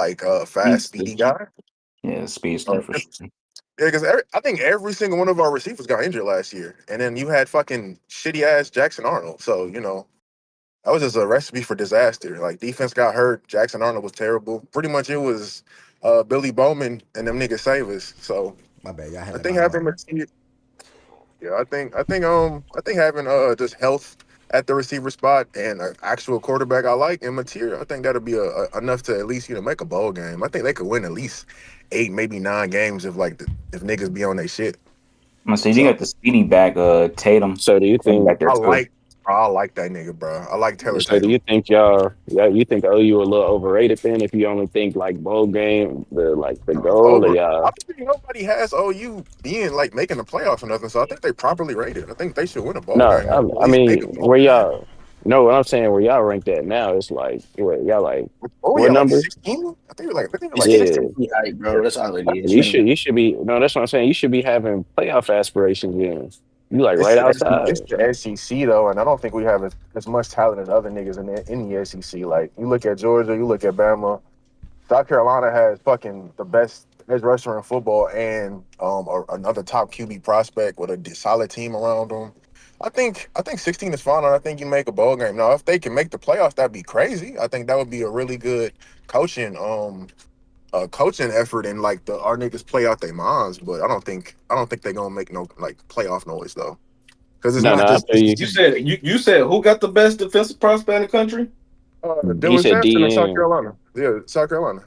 fast speedy guy. Yeah, speedster for sure. Yeah, because I think every single one of our receivers got injured last year, and then you had fucking shitty ass Jackson Arnold. So that was just a recipe for disaster. Like defense got hurt, Jackson Arnold was terrible. Pretty much it was Billy Bowman and them niggas save us. So my bad. I think having I think having just health at the receiver spot and an actual quarterback I like and Mateer, I think that'll be enough to at least make a bowl game. I think they could win at least 8, maybe 9 games if niggas be on their shit. I'm gonna say you got the speedy back, Tatum. So do you think I like that nigga, bro. I like Taylor. So do you think you think OU a little overrated then if you only think bowl game the goal? Or y'all? I think nobody has OU being making the playoffs or nothing. So I think they properly rated. I think they should win a bowl game. I mean, where y'all No, what I'm saying where y'all ranked at now, it's like y'all like Oh what yeah, like number? 16. I think It's like Yeah. consistency height, bro. That's all it is. You should be no, that's what I'm saying. You should be having playoff aspirations then. You like right outside. It's the SEC though, and I don't think we have as much talent as other niggas in the SEC. Like you look at Georgia, you look at Bama. South Carolina has fucking the best edge rusher in football and another top QB prospect with a solid team around them. I think 16 is fine, and I think you make a bowl game. Now, if they can make the playoffs, that'd be crazy. I think that would be a really good coaching coaching effort, and like our niggas play out their minds. But I don't think they're gonna make no like playoff noise though, because it's No, not no, I just feel you. You said who got the best defensive prospect in the country? He Dylan said Sampson in South DN. Carolina. Yeah, South Carolina.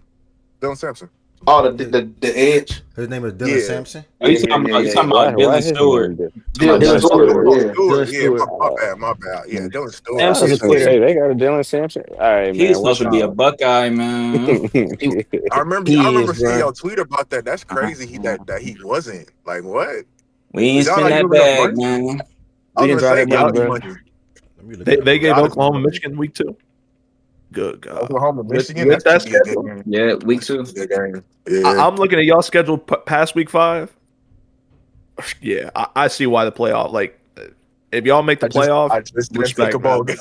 Dylan Sampson. Oh, the edge. His name is Dylan Yeah. Sampson. Oh, you talking Why about Dylan his Stewart? name? Yeah, Dylan Stewart. Stewart. Dylan Yeah, Stewart. my bad. Yeah, Dylan Stewart. I Samson's was a gonna quitter. say they got a Dylan Sampson. All right, He's man. supposed What's to be a up? Buckeye, man. I remember He is, seeing bro. your tweet about that. That's crazy. That he wasn't. Like what? We ain't Is y'all spend not that giving him bag, money? man. I We was didn't gonna draw say that money, gotta be bro. money. They gave Gotta be Oklahoma, money. Michigan week 2. Good God. Oklahoma, Michigan. With That that should be a good schedule, game. Yeah, week 2. Good game. Yeah. I'm looking at y'all schedule past week 5. Yeah, I see why the playoff. Like, if y'all make the playoff, I just didn't think respect, about man.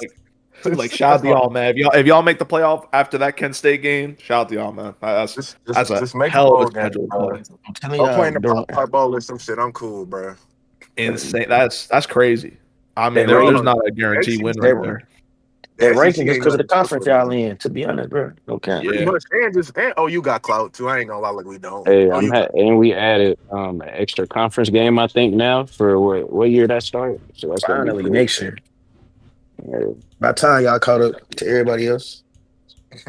it. Like, shout out to y'all, man. If y'all make the playoff after that Kent State game, shout out to y'all, man. That's a just make a hell of bowl a game, schedule to bro. play. I'm telling I'm y'all, playing the Popeye Bowl or some shit. I'm cool, bro. Insane. That's crazy. I mean, That there's rank, not a guaranteed win right there. that SEC ranking just ain't because of the nothing to fuck conference with. y'all in, to be honest, bro. Okay. Pretty Yeah. much, and OU got clout too. I ain't gonna lie, like we don't. Hey, OU and we added an extra conference game. I think now for what year that start. So that's gonna be Finally, cool. next year. Yeah. By the time y'all caught up to everybody else.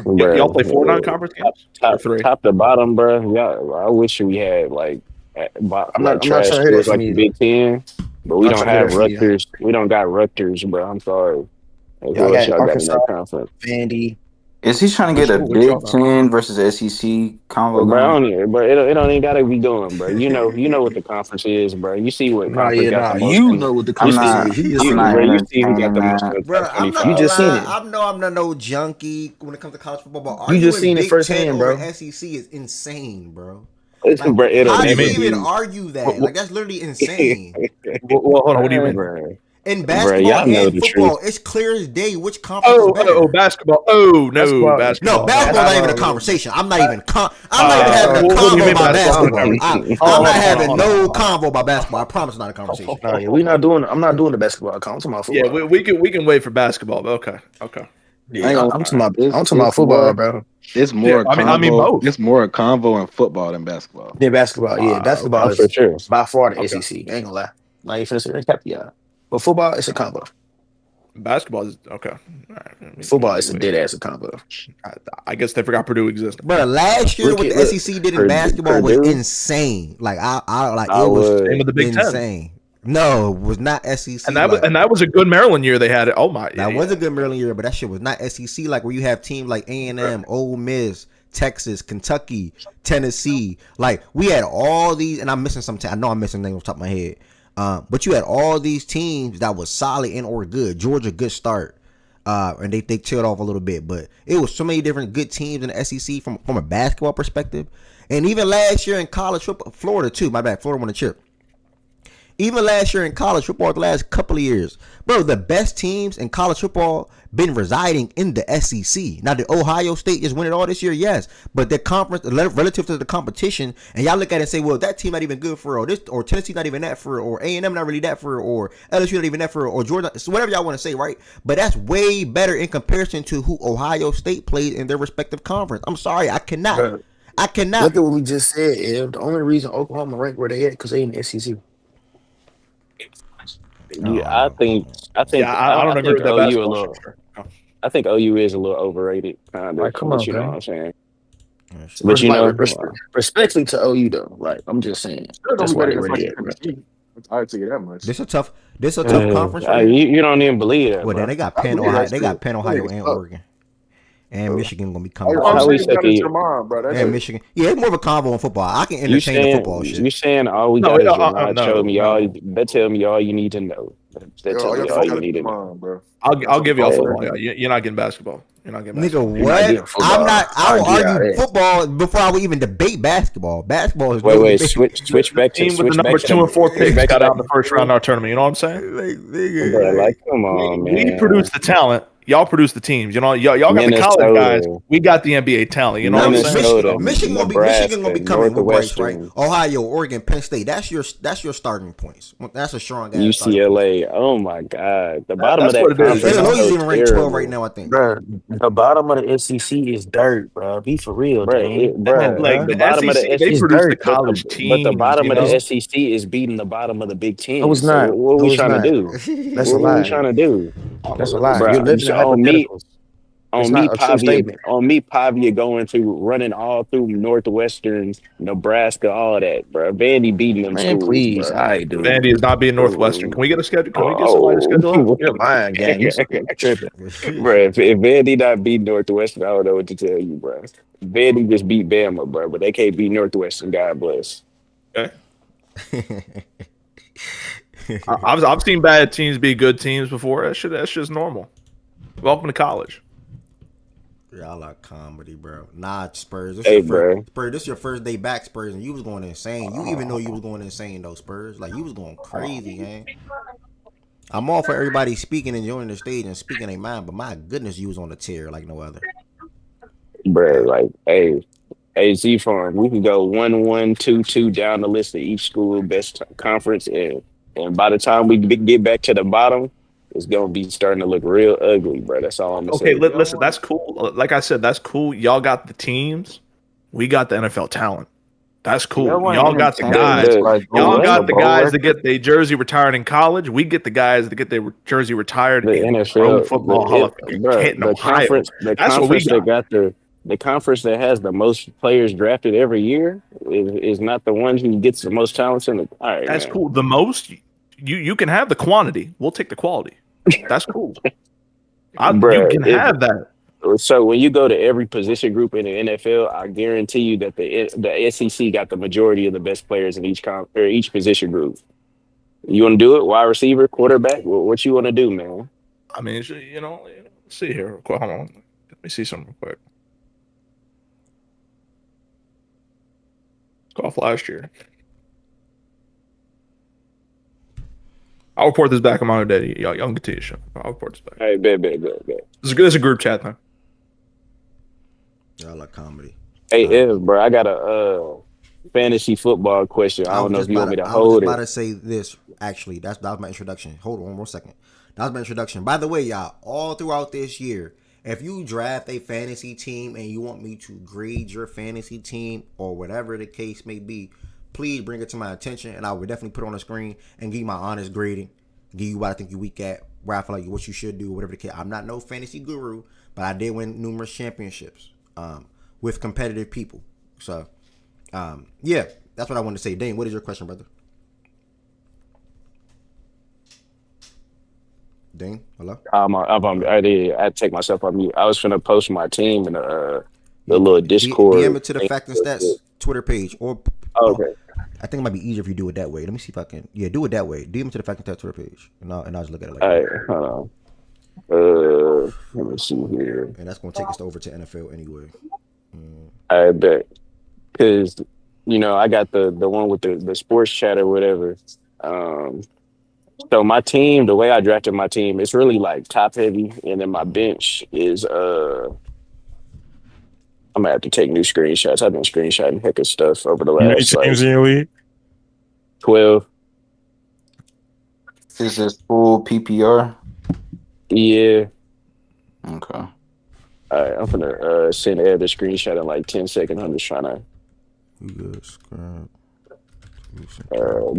Y'all play 4 Bruh, non-conference games or 3? top to bottom, bro. Yeah, I wish we had like I'm not trash trying to hear that schools from like the you. Big Ten, but we I'm not don't trying to hear have that from you. Rutgers. We don't got Rutgers, bro. I'm sorry. Like, Y'all who else got y'all got in Arkansas, that conference? Vandy. Is he trying to get a Big Ten versus SEC combo Bro, going? it don't even gotta be going, bro. You know what the conference is, bro. You see what conference got the most. You know what the You conference see, is. You just seen bro. it. You see who got entertaining the most in that. the Bro, top I'm not 25. You gonna just seen lie. it. I know I'm not no junkie when it comes to college football, but You just arguing seen it Big Ten firsthand, over bro. SEC is insane, bro. Bro, it'll How do never you even be. argue that? Like that's literally insane. Well, hold on. What do you mean? Bro, In bro, basketball y'all know and the football, truth. it's clear as day which conference is better. Basketball. Oh no, Basketball. No, basketball. basketball's not even a Basketball. conversation. I'm not even having a What do you convo mean about basketball? basketball. I'm not having no convo about basketball. I promise, it's not a conversation. No, yeah, we not doing. I'm not doing the basketball. I'm talking about Yeah, football. we can wait for basketball. But okay. Yeah, I'm talking about. I'm talking about It's football, more. bro. It's more a I mean convo. both. It's more a convo in football than basketball. Yeah, basketball. Yeah, basketball For is sure. by far the Okay. SEC. I ain't gonna lie. Like you finna say that, yeah. But football, it's a combo. Basketball is okay. All right. Football is a dead ass a combo. I guess they forgot Purdue existed. Bro, last year what the SEC did in basketball was insane. Like it was same with the Big Ten. insane. No, it was not SEC. And that was a good Maryland year they had it. Oh my, that was a good Maryland year, but that shit was not SEC. Like where you have teams like A&M, Ole Miss, Texas, Kentucky, Tennessee. Like we had all these, and I'm missing some. I know I'm missing names off the top of my head. But you had all these teams that was solid and or good. Georgia, good start. And they tailed off a little bit, but it was so many different good teams in the SEC from a basketball perspective. And even last year in college football, Florida too. My bad, Florida won a chip. Even last year in college football, the last couple of years, bro, the best teams in college football been residing in the SEC. Now, did Ohio State just win it all this year? Yes, but the conference relative to the competition, and y'all look at it and say, well, that team not even good for real, this or Tennessee not even that for real, or A&M not really that for real, or LSU not even that for real, or Georgia, so whatever y'all want to say, right? But that's way better in comparison to who Ohio State played in their respective conference. I'm sorry, I cannot. Bro, I cannot. Look at what we just said, Ev. The only reason Oklahoma ranked where they at because they in the SEC. Yeah, I think Yeah, I don't agree with that OU a basketball little. shit. I think OU is a little overrated, kind of. Like, come but on, you know man. what I'm saying. But you know, respectfully to OU though. Like I'm just saying, that's why they where they at, bro. I'll tell you that much. This a tough conference. Right you don't even believe that. Well, bro. then they got Penn, Ohio. They got Penn, Ohio, and Oregon, and Michigan gonna be coming. And Michigan. Yeah, it's more of a combo in football. I can entertain the football shit. You saying all we got is your mind? That tell me all you need to know. That tells you all you need to know. bro. I'll give y'all football. You're not getting basketball. You're not getting basketball. Nigga, You're not getting what? football. I'm not. I will I'll give y'all argue that. football before I would even debate basketball. Basketball is no Wait, debate. switch back to Team with the switch number back to 2 and 4 switch picks back to got out that. in the first round of our tournament. You know what I'm saying? Like, nigga, Bro, like, like, come on, We man. produce the talent. Y'all produce the teams. You know, y'all got the college guys. Minnesota, We got the NBA talent. You know what I'm saying? Minnesota, Michigan gonna Nebraska, be coming with Bryce, right? Northwestern, Ohio, Oregon, Penn State. That's your starting points. That's a strong ass starting point. UCLA. Oh my God, the bottom of That's that what it is. conference Illinois is is so even ranked 12 right terrible. now, I think. Bro, the bottom of the SEC is dirt, bro. Be for real, Bro, Dane. bro, Come on, Like bro. the the bottom of the SEC, they It's SEC, produce the dirt, college but the teams. bottom You of the know, SEC is beating the bottom of the Big No, Ten. it's So not. what No, we it's trying to not. do? That's a What we lie. trying to do, That's a lie. bro? You're living in On hypotheticals. It's me, not a true statement. Pavia going through running all through Northwestern, Nebraska, all that, bro. Vandy beating them Man, schools, please. bro. All right, dude. Vandy is not being Northwestern. Can we get a schedule? Can we get somebody to Oh, schedule out? You're lying, gang. You tripping. bro, if Vandy not beat Northwestern, I don't know what to tell you, bro. Vandy just beat Bama, bro, but they can't beat Northwestern. God bless. Okay. I've seen bad teams be good teams before. That's just normal. Welcome to college. Y'all like comedy, bro. Nah, Spurs. Hey, bro. Spurs, this your first day back, Spurs, and you was going insane. You even know you was going insane though, Spurs. Like you was going crazy, man. I'm all for everybody speaking, enjoying the stage, and speaking their mind, but my goodness, you was on the tear like no other. Bro, like, hey, Z Farm, we can go 1-1, 2-2 down the list of each school best conference, and by the time we get back to the bottom, it's gonna be starting to look real ugly, bro. That's all I'm gonna Okay, say. listen, that's cool. Like I said, that's cool. Y'all got the teams. We got the NFL talent. That's cool. Y'all got the guys. Y'all got the guys that get their jersey retired in college. We get the guys that get their jersey retired The in NFL, Pro Football Hall of Fame. bro, In Ohio. That's what we got. The conference that has the most players drafted every year is not the one who gets the most talents in the. All right, That's man. cool. The most you can have the quantity. We'll take the quality. That's cool. You can have that. So when you go to every position group in the NFL, I guarantee you that the SEC got the majority of the best players in each position group. You want to do it? Wide receiver, quarterback? What you want to do, man? I mean, let's see here real quick. Hold on. Let me see something real quick. Go off last year. I'll report this back on my own day. Y'all can continue the show. I'll report this back. Hey, bet. This is a group chat, man. Y'all like comedy. Hey, Ev, bro, I got a fantasy football question. I don't know if you want me to hold it. I was about to say this. Actually, that was my introduction. Hold on 1 second. That was my introduction. By the way, y'all, all throughout this year, if you draft a fantasy team and you want me to grade your fantasy team or whatever the case may be, please bring it to my attention, and I would definitely put it on the screen and give you my honest grading, give you what I think you're weak at, where I feel like what you should do, whatever the case. I'm not no fantasy guru, but I did win numerous championships with competitive people. So, yeah, that's what I wanted to say. Dane, what is your question, brother? Dane, hello? I take myself on mute. I was finna post my team in the little Discord. DM it to the Fact and Stats Twitter page, or okay. I think it might be easier if you do it that way. Let me see if I can. Yeah, do it that way. DM it to the Fact and Stats Twitter page, and I'll just look at it like All that. right, hold on. Let me see here. And that's gonna take us over to NFL anyway. I bet, because I got the one with the sports chat or whatever. So my team, the way I drafted my team, it's really like top heavy, and then my bench is I'm gonna have to take new screenshots. I've been screenshotting heck of stuff over the last teams in your league? 12. Is this full PPR? Yeah. Okay. All right, I'm gonna send Ed the screenshot in like 10 seconds. I'm just trying to. Good scrap.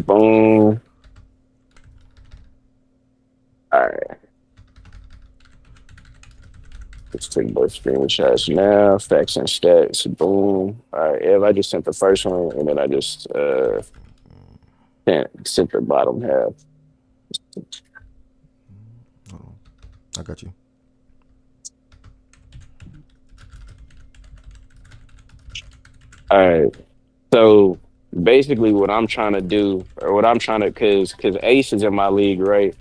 Boom. All right. Let's take both screenshots now. Facts and stats. Boom. All right, Ev, I just sent the first one, and then I just sent the bottom half. I got you. All right. So basically what I'm trying to do, or what I'm trying to, because Ace is in my league, right?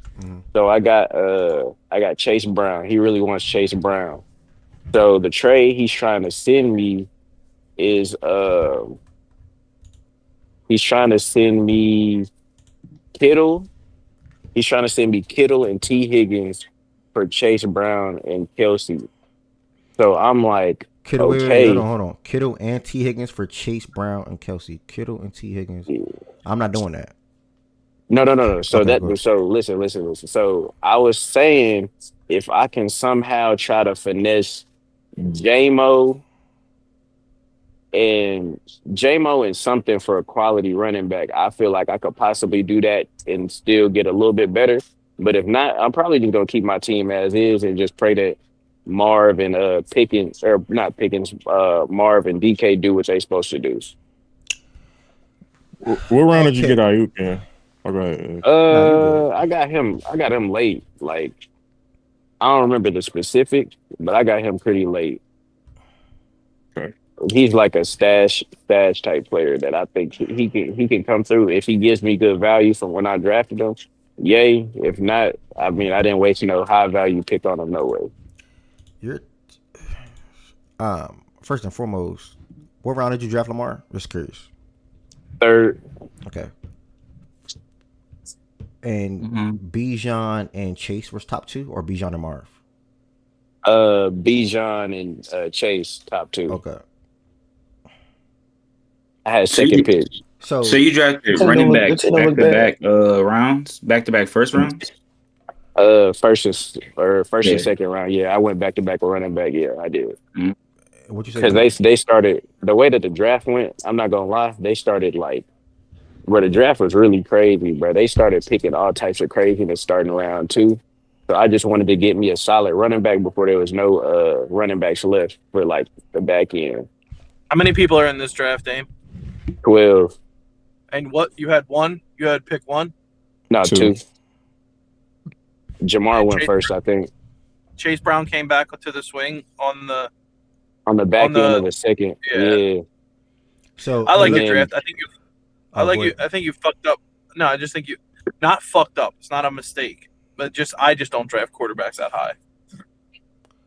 So I got Chase Brown. He really wants Chase Brown. So the trade he's trying to send me is he's trying to send me Kittle. He's trying to send me Kittle and T. Higgins for Chase Brown and Kelsey. So I'm like, Kittle, okay. wait, hold on. Kittle and T. Higgins for Chase Brown and Kelsey. Kittle and T. Higgins. I'm not doing that. No. So Okay, so listen. So I was saying if I can somehow try to finesse JMO and something for a quality running back, I feel like I could possibly do that and still get a little bit better. But if not, I'm probably just gonna keep my team as is and just pray that Marv and Pickens, or not Pickens, Marv and DK do what they supposed to do. What round did you get Ayuk in? Oh, go ahead. I got him late. Like, I don't remember the specific, but I got him pretty late. Okay. He's like a stash type player that I think he can come through if he gives me good value from when I drafted him. Yay. If not, I mean, I didn't waste high value pick on him. No way. You're first and foremost, what round did you draft Lamar? Just curious. Third. Okay. And Bijan and Chase was top 2, or Bijan and Marv? Bijan and Chase top 2. Okay. I had second pick. So you drafted running back back-to-back rounds, back-to-back first rounds. First and second round. Yeah, I went back-to-back running back. Yeah, I did. What you say? Because they started the way that the draft went. I'm not gonna lie. They started like where the draft was really crazy, bro. They started picking all types of craziness starting round 2. So I just wanted to get me a solid running back before there was no running backs left for like the back end. How many people are in this draft, Dame? 12. And what you had one? You had pick 1? No, 2. Jamar went first, I think. Chase Brown came back to the swing on the back end of the second. Yeah. So I like your draft. I think you fucked up. No, I just think you not fucked up. It's not a mistake, but I just don't draft quarterbacks that high.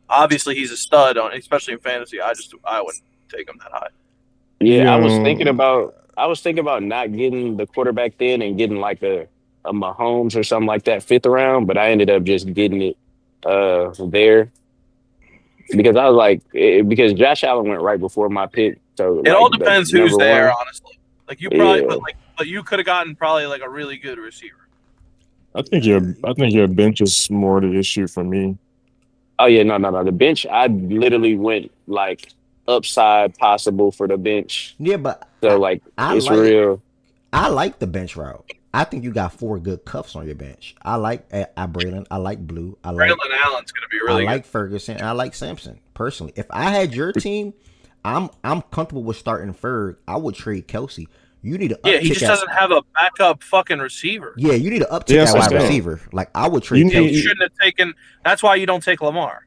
Obviously, he's a stud especially in fantasy. I wouldn't take him that high. Yeah, I was thinking about not getting the quarterback then and getting like a Mahomes or something like that 5th round, but I ended up just getting it there because I was like, because Josh Allen went right before my pick. So it all depends who's there, honestly. Like you probably, Yeah. but you could have gotten probably like a really good receiver. I think your bench is more the issue for me. Oh yeah, no. The bench, I literally went like upside possible for the bench. Yeah, but so it's real. I like the bench route. I think you got 4 good cuffs on your bench. I like Braylon. I like Blue. I like Braylon Allen's gonna be really I like Ferguson. And I like Sampson. Personally, if I had your team, I'm comfortable with starting Ferg. I would trade Kelsey. You need to he just doesn't have a backup fucking receiver. Yeah, you need to uptick that wide receiver. Like I would trade Kelsey. You shouldn't have taken. That's why you don't take Lamar.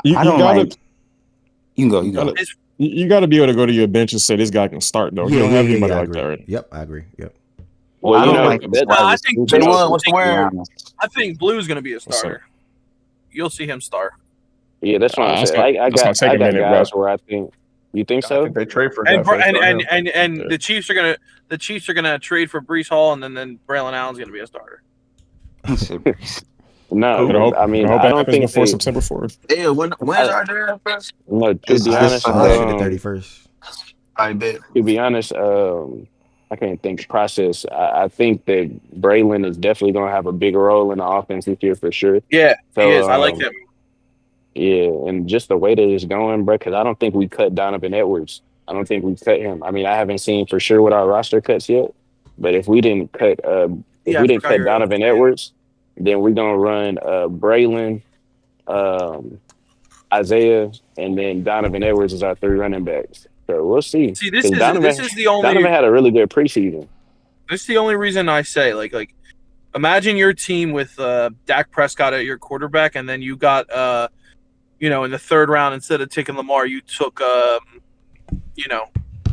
You can go. You got to be able to go to your bench and say this guy can start though. You don't have anybody like that, right? Yep, I agree. Yep. Well, I think Blue's going to be a starter. You'll see him start. Yeah, that's what I'm saying. I got guys where I think. You think so? They trade for and the Chiefs are gonna trade for Breece Hall, and then Braylon Allen's gonna be a starter. No, I mean I don't think before September 4th. Yeah, when's our draft? No, to be honest, the 31st. I bet. To be honest, I can't think process. I think that Braylon is definitely gonna have a bigger role in the offense this year for sure. Yeah, he is. I like him. Yeah, and just the way that it's going, bro, because I don't think we cut Donovan Edwards. I don't think we cut him. I mean, I haven't seen for sure what our roster cuts yet, but if we didn't cut Donovan Edwards, then we're gonna run Braylon, Isaiah, and then Donovan Edwards is our 3 running backs. So we'll see. See, this is the only. Donovan had a really good preseason. This is the only reason I say like imagine your team with Dak Prescott at your quarterback, and then you got in the 3rd round, instead of taking Lamar, you took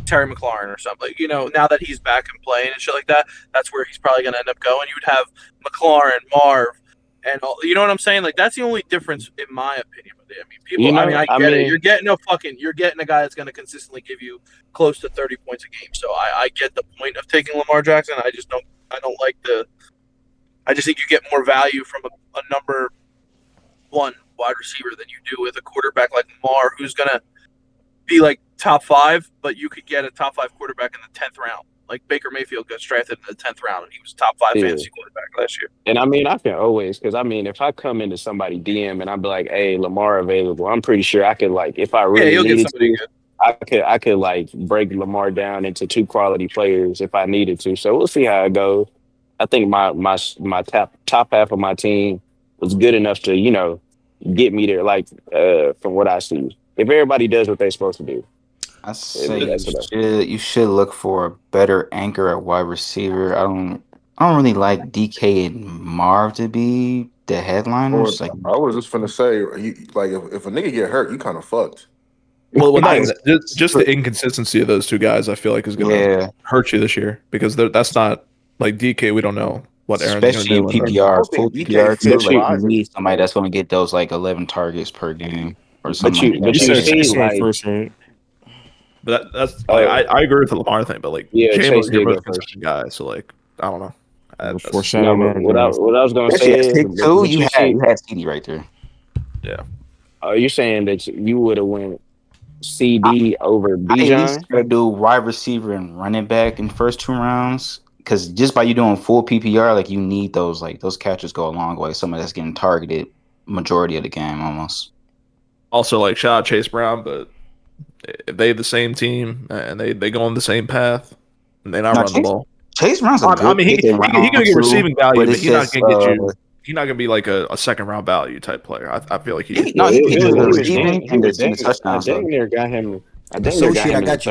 Terry McLaurin or something. Like, now that he's back and playing and shit like that, that's where he's probably going to end up going. You would have McLaurin, Marv, and all. You know what I'm saying? Like, that's the only difference in my opinion. I mean, people. I get it. You're getting a guy that's going to consistently give you close to 30 points a game. So I get the point of taking Lamar Jackson. I don't like I just think you get more value from a number one wide receiver than you do with a quarterback like Lamar, who's going to be like top 5, but you could get a top 5 quarterback in the 10th round. Like Baker Mayfield got drafted in the 10th round, and he was top 5 fantasy quarterback last year. And I can always, because if I come into somebody DM and I'm be like, "Hey, Lamar available," I'm pretty sure I could, like, if I really needed to, I could like break Lamar down into 2 quality players if I needed to. So we'll see how it goes. I think my top half of my team was good enough to get me there. Like from what I see, if everybody does what they're supposed to do. I say you should look for a better anchor at wide receiver. I don't really like DK and Marv to be the headliners. I was just finna say, if a nigga get hurt, you kind of fucked. Well, just the inconsistency of those 2 guys, I feel like is going to hurt you this year because that's not like DK. We don't know what Aaron's going to do. Especially in PPR, full PPR too. Like you need somebody that's going to get those like 11 targets per game or something. But you see, like, first, right? But that's I agree with the Lamar thing, but like Jameis did both consistent guys, so like I don't know. What I was gonna say is you had CD right there. Yeah. Are you saying that you would have went CD over Bijan? I at least gotta do wide receiver and running back in first 2 rounds. Because just by you doing full PPR, like you need those catches go a long way. Somebody that's getting targeted majority of the game almost. Also, like shout out Chase Brown, but if they the same team and they go on the same path and they not run the ball. Chase Brown's a good I mean, he can get receiving value, but he's not gonna get you. He's not gonna be like a second round value type player. I feel like he got him. I got you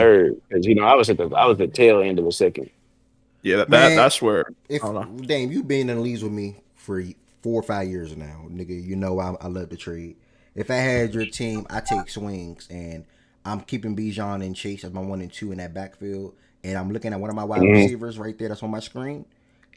third because I was at the tail end of the second. Yeah, that's where. Dame, you've been in the leagues with me for 4 or 5 years now, nigga. I love to trade. If I had your team, I take swings, and I'm keeping Bijan and Chase as my 1 and 2 in that backfield, and I'm looking at one of my wide receivers right there that's on my screen,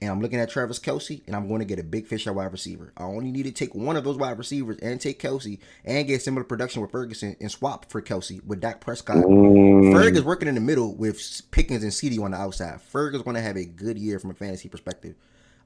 and I'm looking at Travis Kelce, and I'm going to get a big fish at wide receiver. I only need to take one of those wide receivers and take Kelce and get similar production with Ferguson and swap for Kelce with Dak Prescott. Ferg is working in the middle with Pickens and CD on the outside. Ferg is going to have a good year from a fantasy perspective.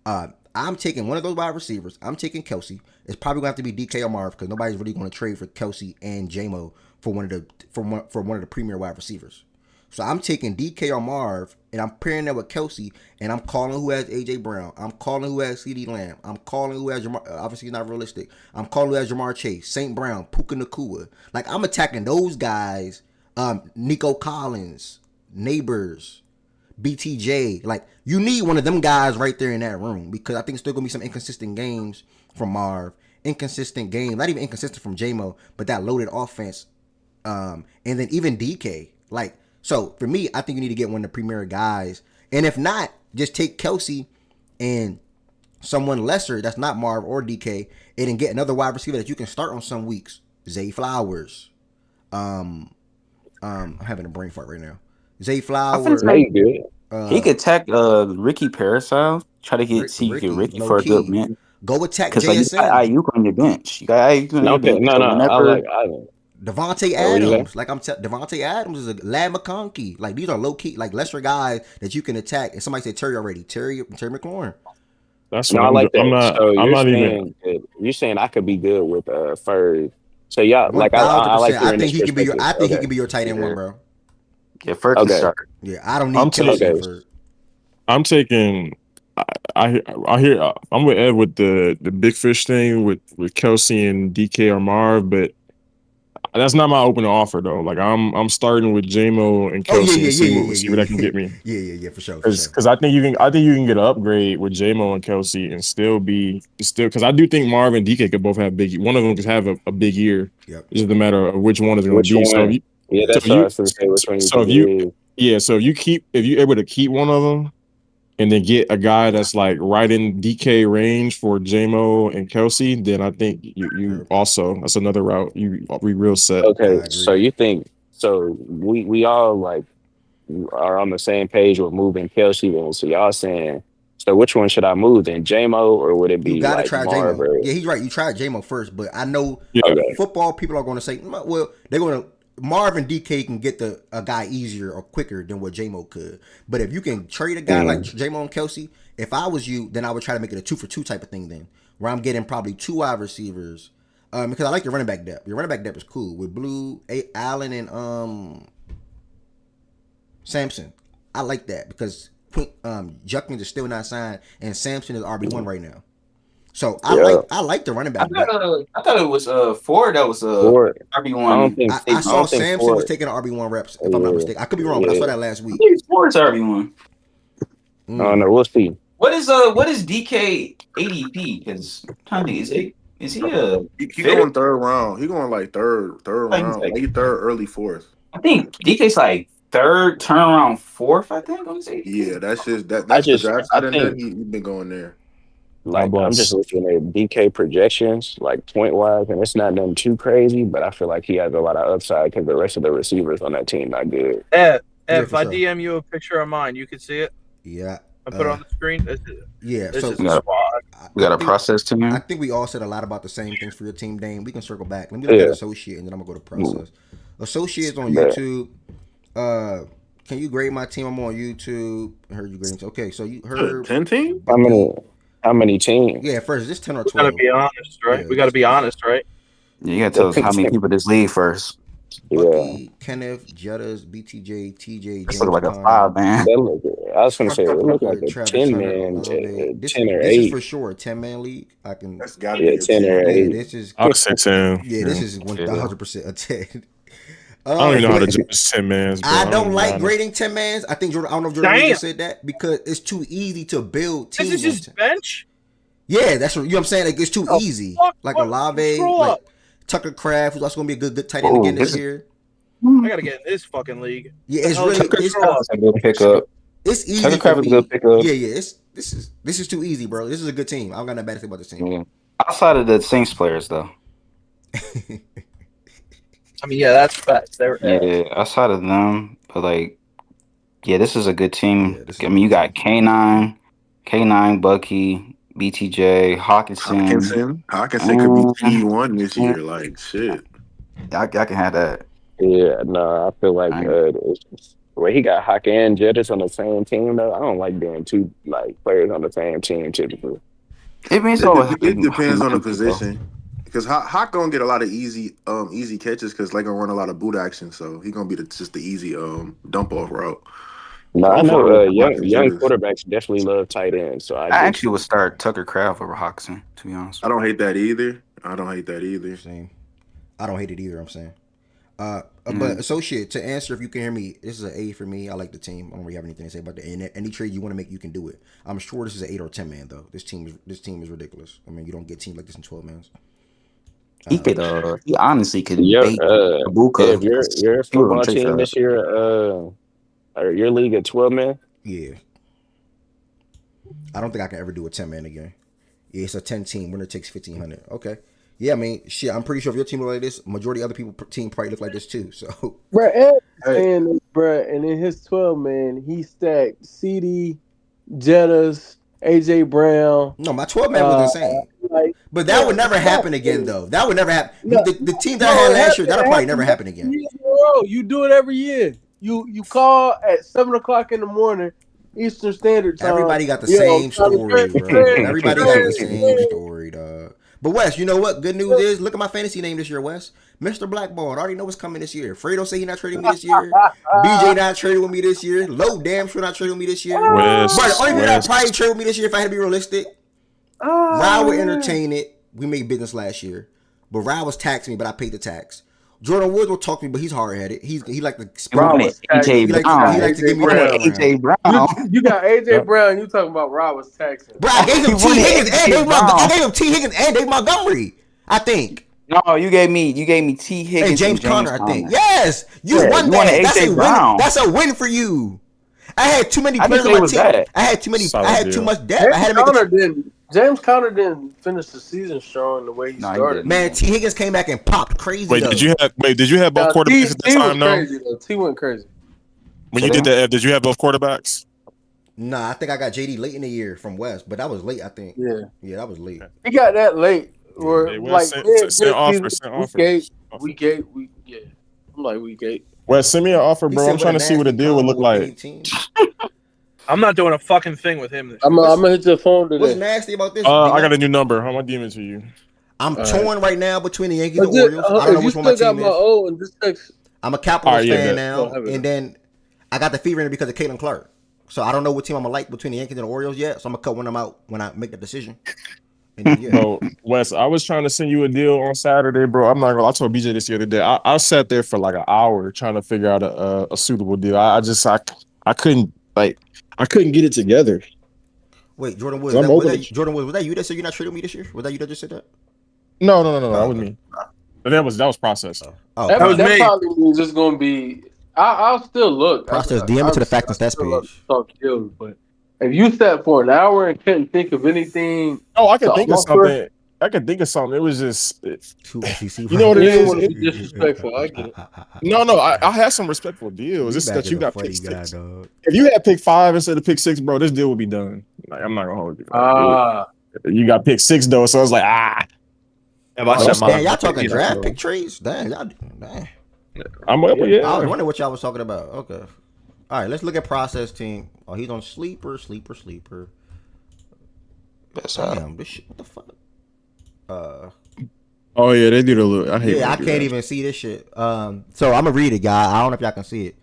I'm taking one of those wide receivers. I'm taking Kelce. It's probably going to have to be DK or Marv because nobody's really going to trade for Kelce and JMO for one of the premier wide receivers. So I'm taking DK or Marv, and I'm pairing that with Kelce, and I'm calling who has AJ Brown. I'm calling who has CD Lamb. I'm calling who has Jamar. Obviously, it's not realistic. I'm calling who has Jamar Chase, St. Brown, Puka Nacua. Like I'm attacking those guys. Nico Collins, Neighbors, BTJ. Like you need one of them guys right there in that room because I think it's still gonna be some inconsistent games from Marv, inconsistent game, not even inconsistent from JMO, but that loaded offense. And then even DK. Like so for me, I think you need to get one of the premier guys, and if not, just take Kelce and someone lesser that's not Marv or DK, and then get another wide receiver that you can start on some weeks. Zay Flowers. I'm having a brain fart right now. Zay Flowers. He could attack Ricky Parasol. Try to get Ricky for a good man. Go attack JSN. Like, you got Ayuk on your bench. You got Ayuk on your bench. I like Ivan. Devontae Adams. Like Devontae Adams is a Lad McConkey. Like these are low key, like lesser guys that you can attack. And somebody said Terry already. Terry McLaurin. That's I like that. I'm not even. You're saying I could be good with Ferg. So yeah, like I like. I think he can be your. I think he can be your tight end one, bro. Yeah, Ferg can start. Yeah, I don't need Ferg. I'm taking. I'm with Ed with the big fish thing with Kelce and DK or Marv, but that's not my open offer though. Like I'm starting with JMO and Kelce and see what that can get me. Yeah, for sure. Because I think you can get an upgrade with JMO and Kelce and still because I do think Marv and DK could both have big. One of them could have a big year. Yep. It's just a matter of which one is going to be. So that's what I was going to say. Which one? So if you're able to keep one of them. And then get a guy that's like right in DK range for JMO and Kelce, then I think you also that's another route. We real set. Okay, so you think we all like are on the same page with moving Kelsey. Then, so y'all saying, so which one should I move then, J-Mo, or would it You be gotta like try Marv? J-Mo. Or, Yeah, he's right. You try J-Mo first, but I know okay. football people are going to say, well, they're going to. Marv and DK can get a guy easier or quicker than what J-Mo could. But if you can trade a guy like J-Mo and Kelsey, if I was you, then I would try to make it a 2-for-2 type of thing then, where I'm getting probably 2 wide receivers. Because I like your running back depth. Your running back depth is cool with Blue, Allen, and Sampson. I like that because Juckins is still not signed, and Sampson is RB1 right now. So I like the running back. I thought it was Ford that was Ford. RB1. I don't think I saw Sampson Ford was taking RB1 reps. If I'm not mistaken, I could be wrong, but I saw that last week. I think Ford's RB1. I don't know. We'll see. What is DK ADP? Because is he a he going third round? He going like third round, late third, early fourth. I think DK's like third, turn around fourth. I think. Yeah, that's just that's the draft side, and then he's been going there. Like I'm just looking at DK projections, like point wise, and it's not nothing too crazy, but I feel like he has a lot of upside because the rest of the receivers on that team not good. If I DM you a picture of mine, you can see it. Yeah, I put it on the screen. This is we got a process team. I think we all said a lot about the same things for your team, Dane. We can circle back. Let me look at associate, and then I'm gonna go to process. Associates on YouTube. Can you grade my team? I'm on YouTube. I heard you grading. Okay, so you heard 10 team? How many teams? Yeah, first it's 10 or 12. We gotta be honest, right? Yeah, we gotta be honest, right? Yeah, you gotta tell us how many people this league first. Bucky, Kenneth, Jettas, BTJ, TJ, James. Looks like a 5 man. I was gonna say it looked like a 10-man, 10 or 8. This is for sure a 10-man league. I can. That's gotta be 10 or 8. Yeah, this is. I would say 10. Yeah, this is 100% a 10. I don't even know how to judge 10 mans. I don't like grading 10 mans. I think Jordan. I don't know if Jordan just said that because it's too easy to build teams. This is just bench. Yeah, that's what you know. What I'm saying like it's too easy. Like Olave, like Tucker Craft, who's also gonna be a good tight end again this year. I gotta get in this fucking league. Yeah, it's really a good pickup. It's easy. Tucker Craft is a good pickup. Yeah. This is too easy, bro. This is a good team. I don't got no bad to say about this team. Yeah. Outside of the Saints players, though. I mean, yeah, that's facts. Outside of them, but like, yeah, this is a good team. I mean, you got K9, Bucky, BTJ, Hawkinson. Hawkinson could be T1 this year. Like shit. I can have that. Yeah, no, I feel like where he got Hawk and Jettis on the same team though. I don't like being two like players on the same team typically. It depends on the position. Because Hawk gonna get a lot of easy catches because they gonna run a lot of boot action, so he gonna be just the easy dump off route. No, I know young quarterbacks definitely love tight ends. So I actually would start Tucker Craft over Hawkinson, to be honest. I don't hate that either. Same. I don't hate it either. I'm saying. But associate, to answer if you can hear me, this is an A for me. I like the team. I don't really have anything to say about that. And any trade you want to make, you can do it. I'm sure this is an 8 or 10 man though. This team is ridiculous. I mean, you don't get teams like this in 12 mans. He could. He honestly could beat Abuka. If your football team this year, or your league at 12 man. Yeah. I don't think I can ever do a 10 man again. Yeah, it's a 10 team. Winner takes 1,500. Okay. Yeah, I mean, shit. I'm pretty sure if your team look like this, majority of other people team probably look like this too. So, and in his 12 man, he stacked CD, Jettas, AJ Brown. No, my 12 man was insane. But that would never happen again, though. That would never happen. No, the team that I had last year, that'll probably never happen again. You do it every year. You call at 7:00 in the morning, Eastern Standard Time. Everybody got the same story, bro. Everybody got the same story, dog. But Wes, you know what? Good news is, look at my fantasy name this year, Wes. Mr. Blackball. I already know what's coming this year. Fredo say he not trading me this year. BJ not trading with me this year. Low damn sure not trading with me this year. Wes, but the only people that probably trade with me this year, if I had to be realistic, Rye would entertain it. We made business last year, but Rye was taxing me, but I paid the tax. Jordan Woods will talk to me, but he's hard headed. He like to Brown. He like to give me AJ Brown. You got AJ Brown. You talking about Rye was taxing? Bro, I gave him T Higgins and Dave Montgomery. I think. No, you gave me T Higgins. Hey, James Conner, I think. Yes, you won that. That's a win for you. I had too many players on my team. I had too much depth. James Conner didn't finish the season strong the way he started. Man, T Higgins came back and popped crazy. Did you have both quarterbacks at the time? Crazy, T went crazy. When you did that, did you have both quarterbacks? Nah, I think I got JD late in the year from West, but that was late. I think. Yeah, that was late. He got that late. Or Hey, like send offers. week 8. Yeah, I'm like week 8. Wes, send me an offer, bro. I'm trying to see what a deal would look like. I'm not doing a fucking thing with him. I'm gonna hit your phone today. What's nasty about this? I got a new number. I'm gonna DM it to you. I'm torn right now between the Yankees and Orioles. I don't know which one my team is. I'm a Capitals fan now, and then I got the fever in it because of Caitlin Clark. So I don't know what team I'm gonna like between the Yankees and the Orioles yet. So I'm gonna cut one of them out when I make the decision. And then, Bro, Wes, I was trying to send you a deal on Saturday, bro. I'm not gonna. I told BJ this the other day. I sat there for like an hour trying to figure out a suitable deal. I couldn't get it together. Wait, Jordan Woods. Was that you that said you're not trading me this year? Was that you that just said that? No. That was me. That was process. That probably means it's gonna be. I'll still look. Process. DM it to the fact and stats page. But if you sat for an hour and couldn't think of anything, I could think of something. I could think of something. It was just too SEC. You know what it is? Want to be disrespectful. I get it. No. I had some respectful deals. It's that you got pick 6. If you had pick 5 instead of pick 6, bro, this deal would be done. Like, I'm not gonna hold you. You got pick 6 though, so I was like, y'all talking draft pick trades? Damn. I'm up. Yeah. I was wondering what y'all was talking about. Okay. All right, let's look at process team. Oh, he's on sleeper. Damn, this shit. What the fuck? Oh yeah, they did a little. I can't even see this shit. So I'm gonna read it, guy. I don't know if y'all can see it.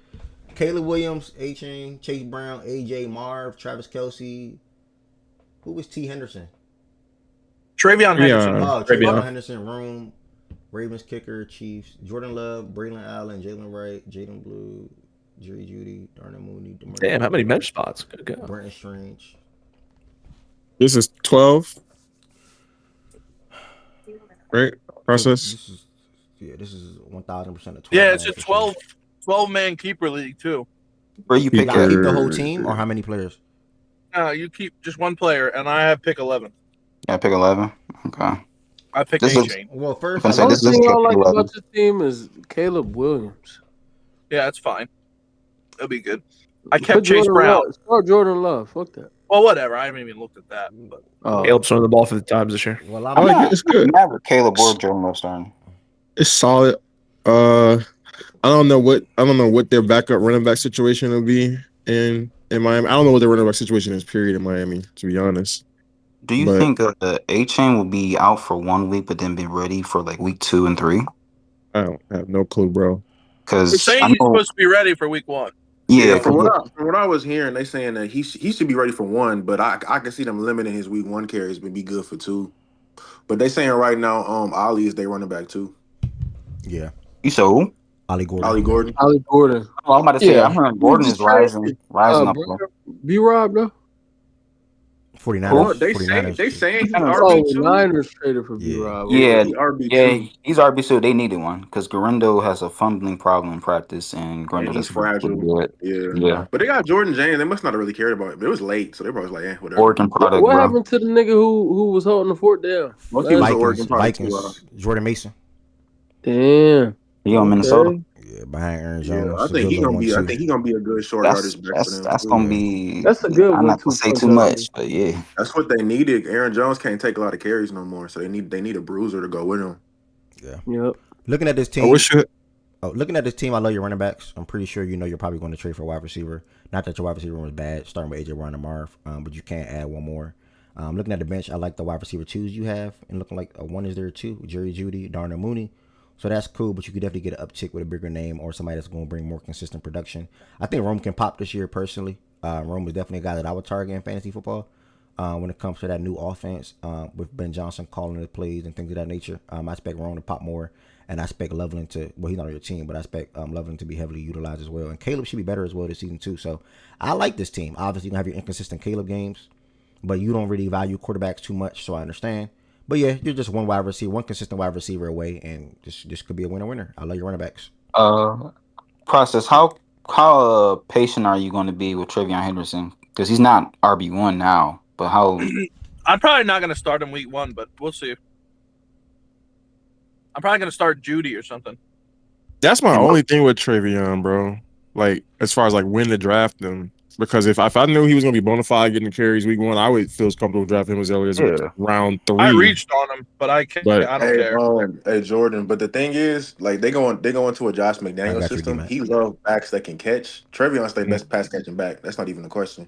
Caleb Williams, A-Chain, Chase Brown, AJ Marv, Travis Kelce. Who was T. Henderson? Travion Henderson. Oh, Travion Henderson. Room. Ravens kicker, Chiefs. Jordan Love, Braylon Allen, Jalen Wright, Jaden Blue, Jerry Judy, Darnell Mooney. Damn, how many bench spots? Good God. Brenton Strange. This is 12. Right? Process? This is 1,000% a 12. Yeah, it's a 12-man keeper league, too. Where you pick keep the whole team or how many players? You keep just one player, and I have pick 11. Yeah, pick 11. Okay. I picked A-Chain. Well, first, the only thing I like about this team is Caleb Williams. Yeah, that's fine. It'll be good. I kept Chase Brown. Start Jordan Love. Fuck that. Well, whatever. I haven't even looked at that. But. Caleb's throwing the ball for the times this year. Well, it's good. Caleb or Jordan Love starting. It's solid. I don't know what their backup running back situation will be in Miami. I don't know what their running back situation is. Period in Miami, to be honest. Do you think A-Chain will be out for 1 week, but then be ready for like week 2 and 3? I don't have no clue, bro. They're saying he's supposed to be ready for week 1. Yeah, from what I was hearing, they saying that he should be ready for 1, but I can see them limiting his week 1 carries, but be good for 2. But they saying right now, Ali is their running back too. Yeah. You saw who? Ali Gordon. Ali Gordon. Oh, I'm about to say, I'm hearing Gordon is rising up. B-Rob, though. 49ers. They saying he's RB2. Niners traded for B-Rob. Yeah, he's RB2. They needed one because Garindo has a fumbling problem in practice, and Garindo he's fragile. Yeah. But they got Jordan James. They must not have really cared about it. But it was late, so they probably was like, whatever. Oregon product. What happened to the nigga who was holding the fort down? Vikings. Jordan Mason. Damn. He on Minnesota. Yeah, behind Aaron Jones. I think he's gonna be a good short yardage back for them. That's gonna be. That's a good. I'm not gonna say too much, but yeah, that's what they needed. Aaron Jones can't take a lot of carries no more, so they need a bruiser to go with him. Yeah. Yep. Looking at this team. Looking at this team, I love your running backs. I'm pretty sure you're probably going to trade for a wide receiver. Not that your wide receiver was bad, starting with AJ Brown and Marv, but you can't add one more. Looking at the bench, I like the wide receiver 2s you have, and looking like one is there too. Jerry Judy, Darnell Mooney. So that's cool, but you could definitely get an uptick with a bigger name or somebody that's going to bring more consistent production. I think Rome can pop this year personally. Rome is definitely a guy that I would target in fantasy football when it comes to that new offense with Ben Johnson calling the plays and things of that nature. I expect Rome to pop more, and I expect Loveland to, well, he's not on your team, but I expect Loveland to be heavily utilized as well. And Caleb should be better as well this season too. So I like this team. Obviously, you're going to have your inconsistent Caleb games, but you don't really value quarterbacks too much, so I understand. But yeah, you're just one consistent wide receiver away, and this could be a winner. I love your running backs. Process. How patient are you going to be with Travion Henderson? Because he's not RB1 now, but how? I'm probably not going to start him week 1, but we'll see. I'm probably going to start Judy or something. That's my only thing with Travion, bro. like as far as like when to draft them. Because if I knew he was gonna be bona fide getting the carries week 1, I would feel comfortable drafting him as early as round 3. I reached on him, but I can't. But I don't care. Hey Jordan, but the thing is, like they go into a Josh I McDaniel got you, system. D-Man. He loves backs that can catch. Trevion's their best pass catching back. That's not even a question.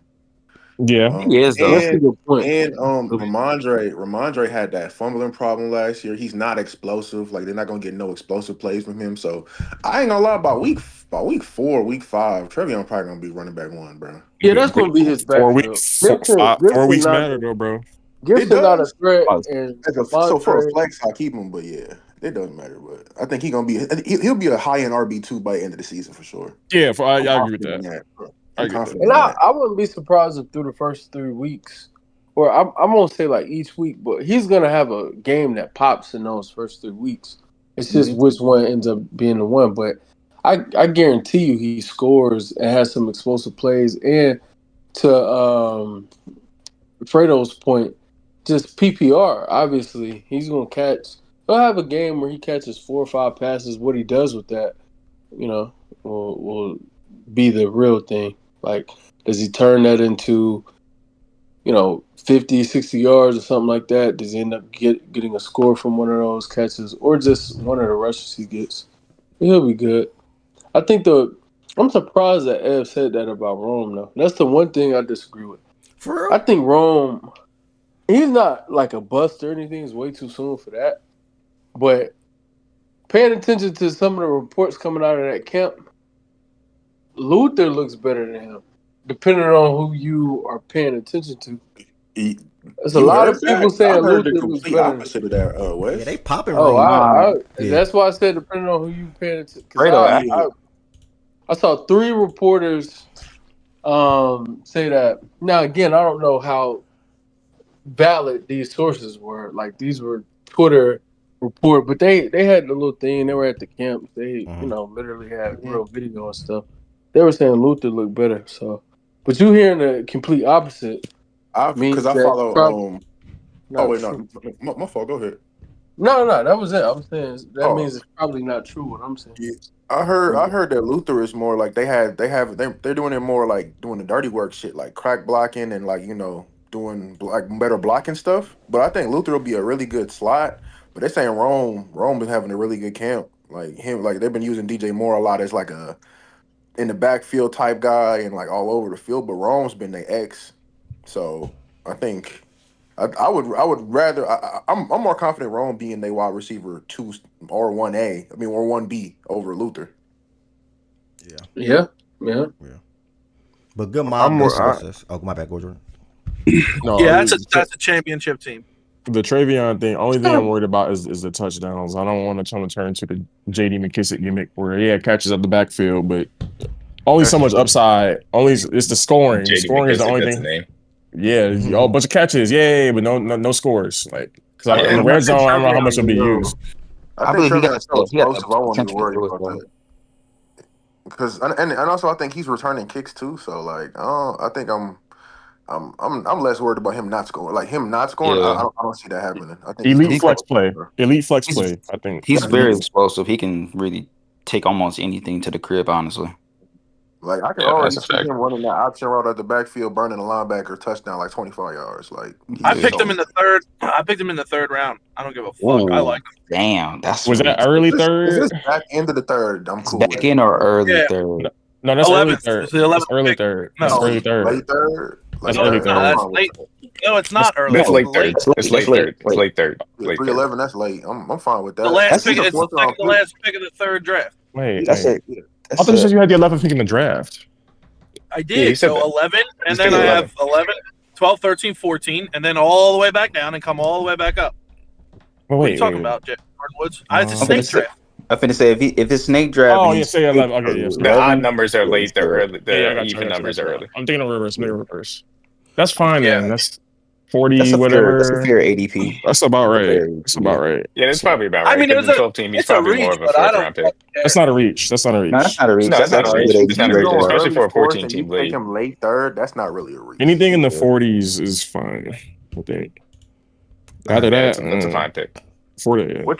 Yeah, He is though. That's a good point. And Ramondre had that fumbling problem last year. He's not explosive. Like they're not gonna get no explosive plays from him. So I ain't gonna lie about week 4, week 5, Trevion probably gonna be running back 1, bro. Yeah, that's going to be his 4 backfield. weeks, Gibson 4 weeks not matter though, bro. It Gibson not a does. threat, and So for a Ramondre. flex, I keep him. But yeah, it doesn't matter. But I think he'll be a high end RB2 by the end of the season for sure. Yeah, I I'm agree with confident in that. that, bro. I I'm agree with confident And in I, that. I wouldn't be surprised if through the first 3 weeks, or I'm gonna say like each week, but he's gonna have a game that pops in those first 3 weeks. It's just which one ends up being the one. But I guarantee you he scores and has some explosive plays. And to Fredo's point, just PPR. Obviously, he's gonna catch. He'll have a game where he catches 4 or 5 passes. What he does with that, will be the real thing. Like, does he turn that into, 50, 60 yards or something like that? Does he end up getting a score from one of those catches or just one of the rushes he gets? He'll be good. I think I'm surprised that Ev said that about Rome, though. That's the one thing I disagree with. For real? I think Rome, he's not like a bust or anything. It's way too soon for that. But paying attention to some of the reports coming out of that camp, Luther looks better than him, depending on who you are paying attention to. There's a You lot heard of people that? I saying heard the Luther looks complete better. opposite of that, Wes. Yeah, they popping Oh, Rome. Yeah. that's why I said depending on who you paying attention. Fredo, Because I saw 3 reporters say that. Now again, I don't know how valid these sources were. Like these were Twitter report, but they had the little thing. They were at the camp. They literally had real video and stuff. They were saying Luther looked better. So, but you hearing the complete opposite means Because I that follow. probably not true. No, my fault. Go ahead. No, that was it. I was saying that means it's probably not true. What I'm saying. Yeah. I heard that Luther is more like they're doing it more like doing the dirty work shit, like crack blocking and like doing like better blocking stuff. But I think Luther will be a really good slot. But they're saying Rome is having a really good camp. Like him, like they've been using DJ Moore a lot as like a in the backfield type guy and like all over the field. But Rome's been their ex, so I think. I would rather I'm more confident Rome being their wide receiver 2 or 1A. I mean or 1B over Luther. Yeah. But good mob versus. Oh, my bad, Jordan. No, Yeah, that's a championship team. The Trevion thing, only thing I'm worried about is the touchdowns. I don't want to turn to the JD McKissick gimmick where catches up the backfield, but only so much upside. Only it's the scoring. JD Scoring is the McKissick, only that's thing. the name. Yeah, a bunch of catches, yay, but no scores. Like because in the red zone, I don't know how much will be used. I think Trevion's so explosive. I won't be worried about that. Because and also I think he's returning kicks too. So like I think I'm less worried about him not scoring. Like him not scoring, Yeah. I don't see that happening. I think Elite flex play. I think He's very explosive. He can really take almost anything to the crib, honestly. Like I can already see him running that option route at the backfield, burning a linebacker touchdown like 25 yards. Like I picked him in the third. I picked him in the 3rd round. I don't give a fuck. I like him. Damn, that's was that early If third? it's back end of the 3rd, I'm cool. Back in or early Yeah. third? No, that's 11th. early third. It's the 11th That's early pick. third. No. That's early third. Late third. That's early No, third. that's late. No, it's not early. That's late third. Late. It's late third. It's late third. Late 311. That's late. I'm fine with that. The last That's pick. a It's fourth round the last pick of the 3rd draft. Wait, That's wait. it. I thought you said you had the 11th pick in the draft. I Yeah, did. he said So that. 11, and He's then picking I 11. have 11, 12, 13, 14, and then all the way back down and come all the way back up. Well, What are wait, you talking wait. about, Jordan Woods? It's a I'm snake finna say, draft. I'm finna say if it's snake draft, Oh, and yeah, say 11. Okay, yes. The odd numbers are late. The early. Yeah, I The got you, I even got you, numbers I got are you. early. I'm thinking of reverse. I'm thinking reverse. That's fine Yeah. then. That's 40, That's a whatever. fair ADP. That's about right. Fair That's about right. Yeah, that's So, probably about I right. mean, Because in 12 team, he's it's a probably more reach, of a but I 4th don't round pick. fucking care. that's not a reach. That's not a reach. No, that's not a reach. No, it's That's not a a reach. good It's not a ADP reach, right there. especially early for a fourth 14 and team you take league. him late 3rd. That's not really a reach. Anything in the 40s is fine, I think. After Yeah, that, that's a fine pick. 40. Yeah. What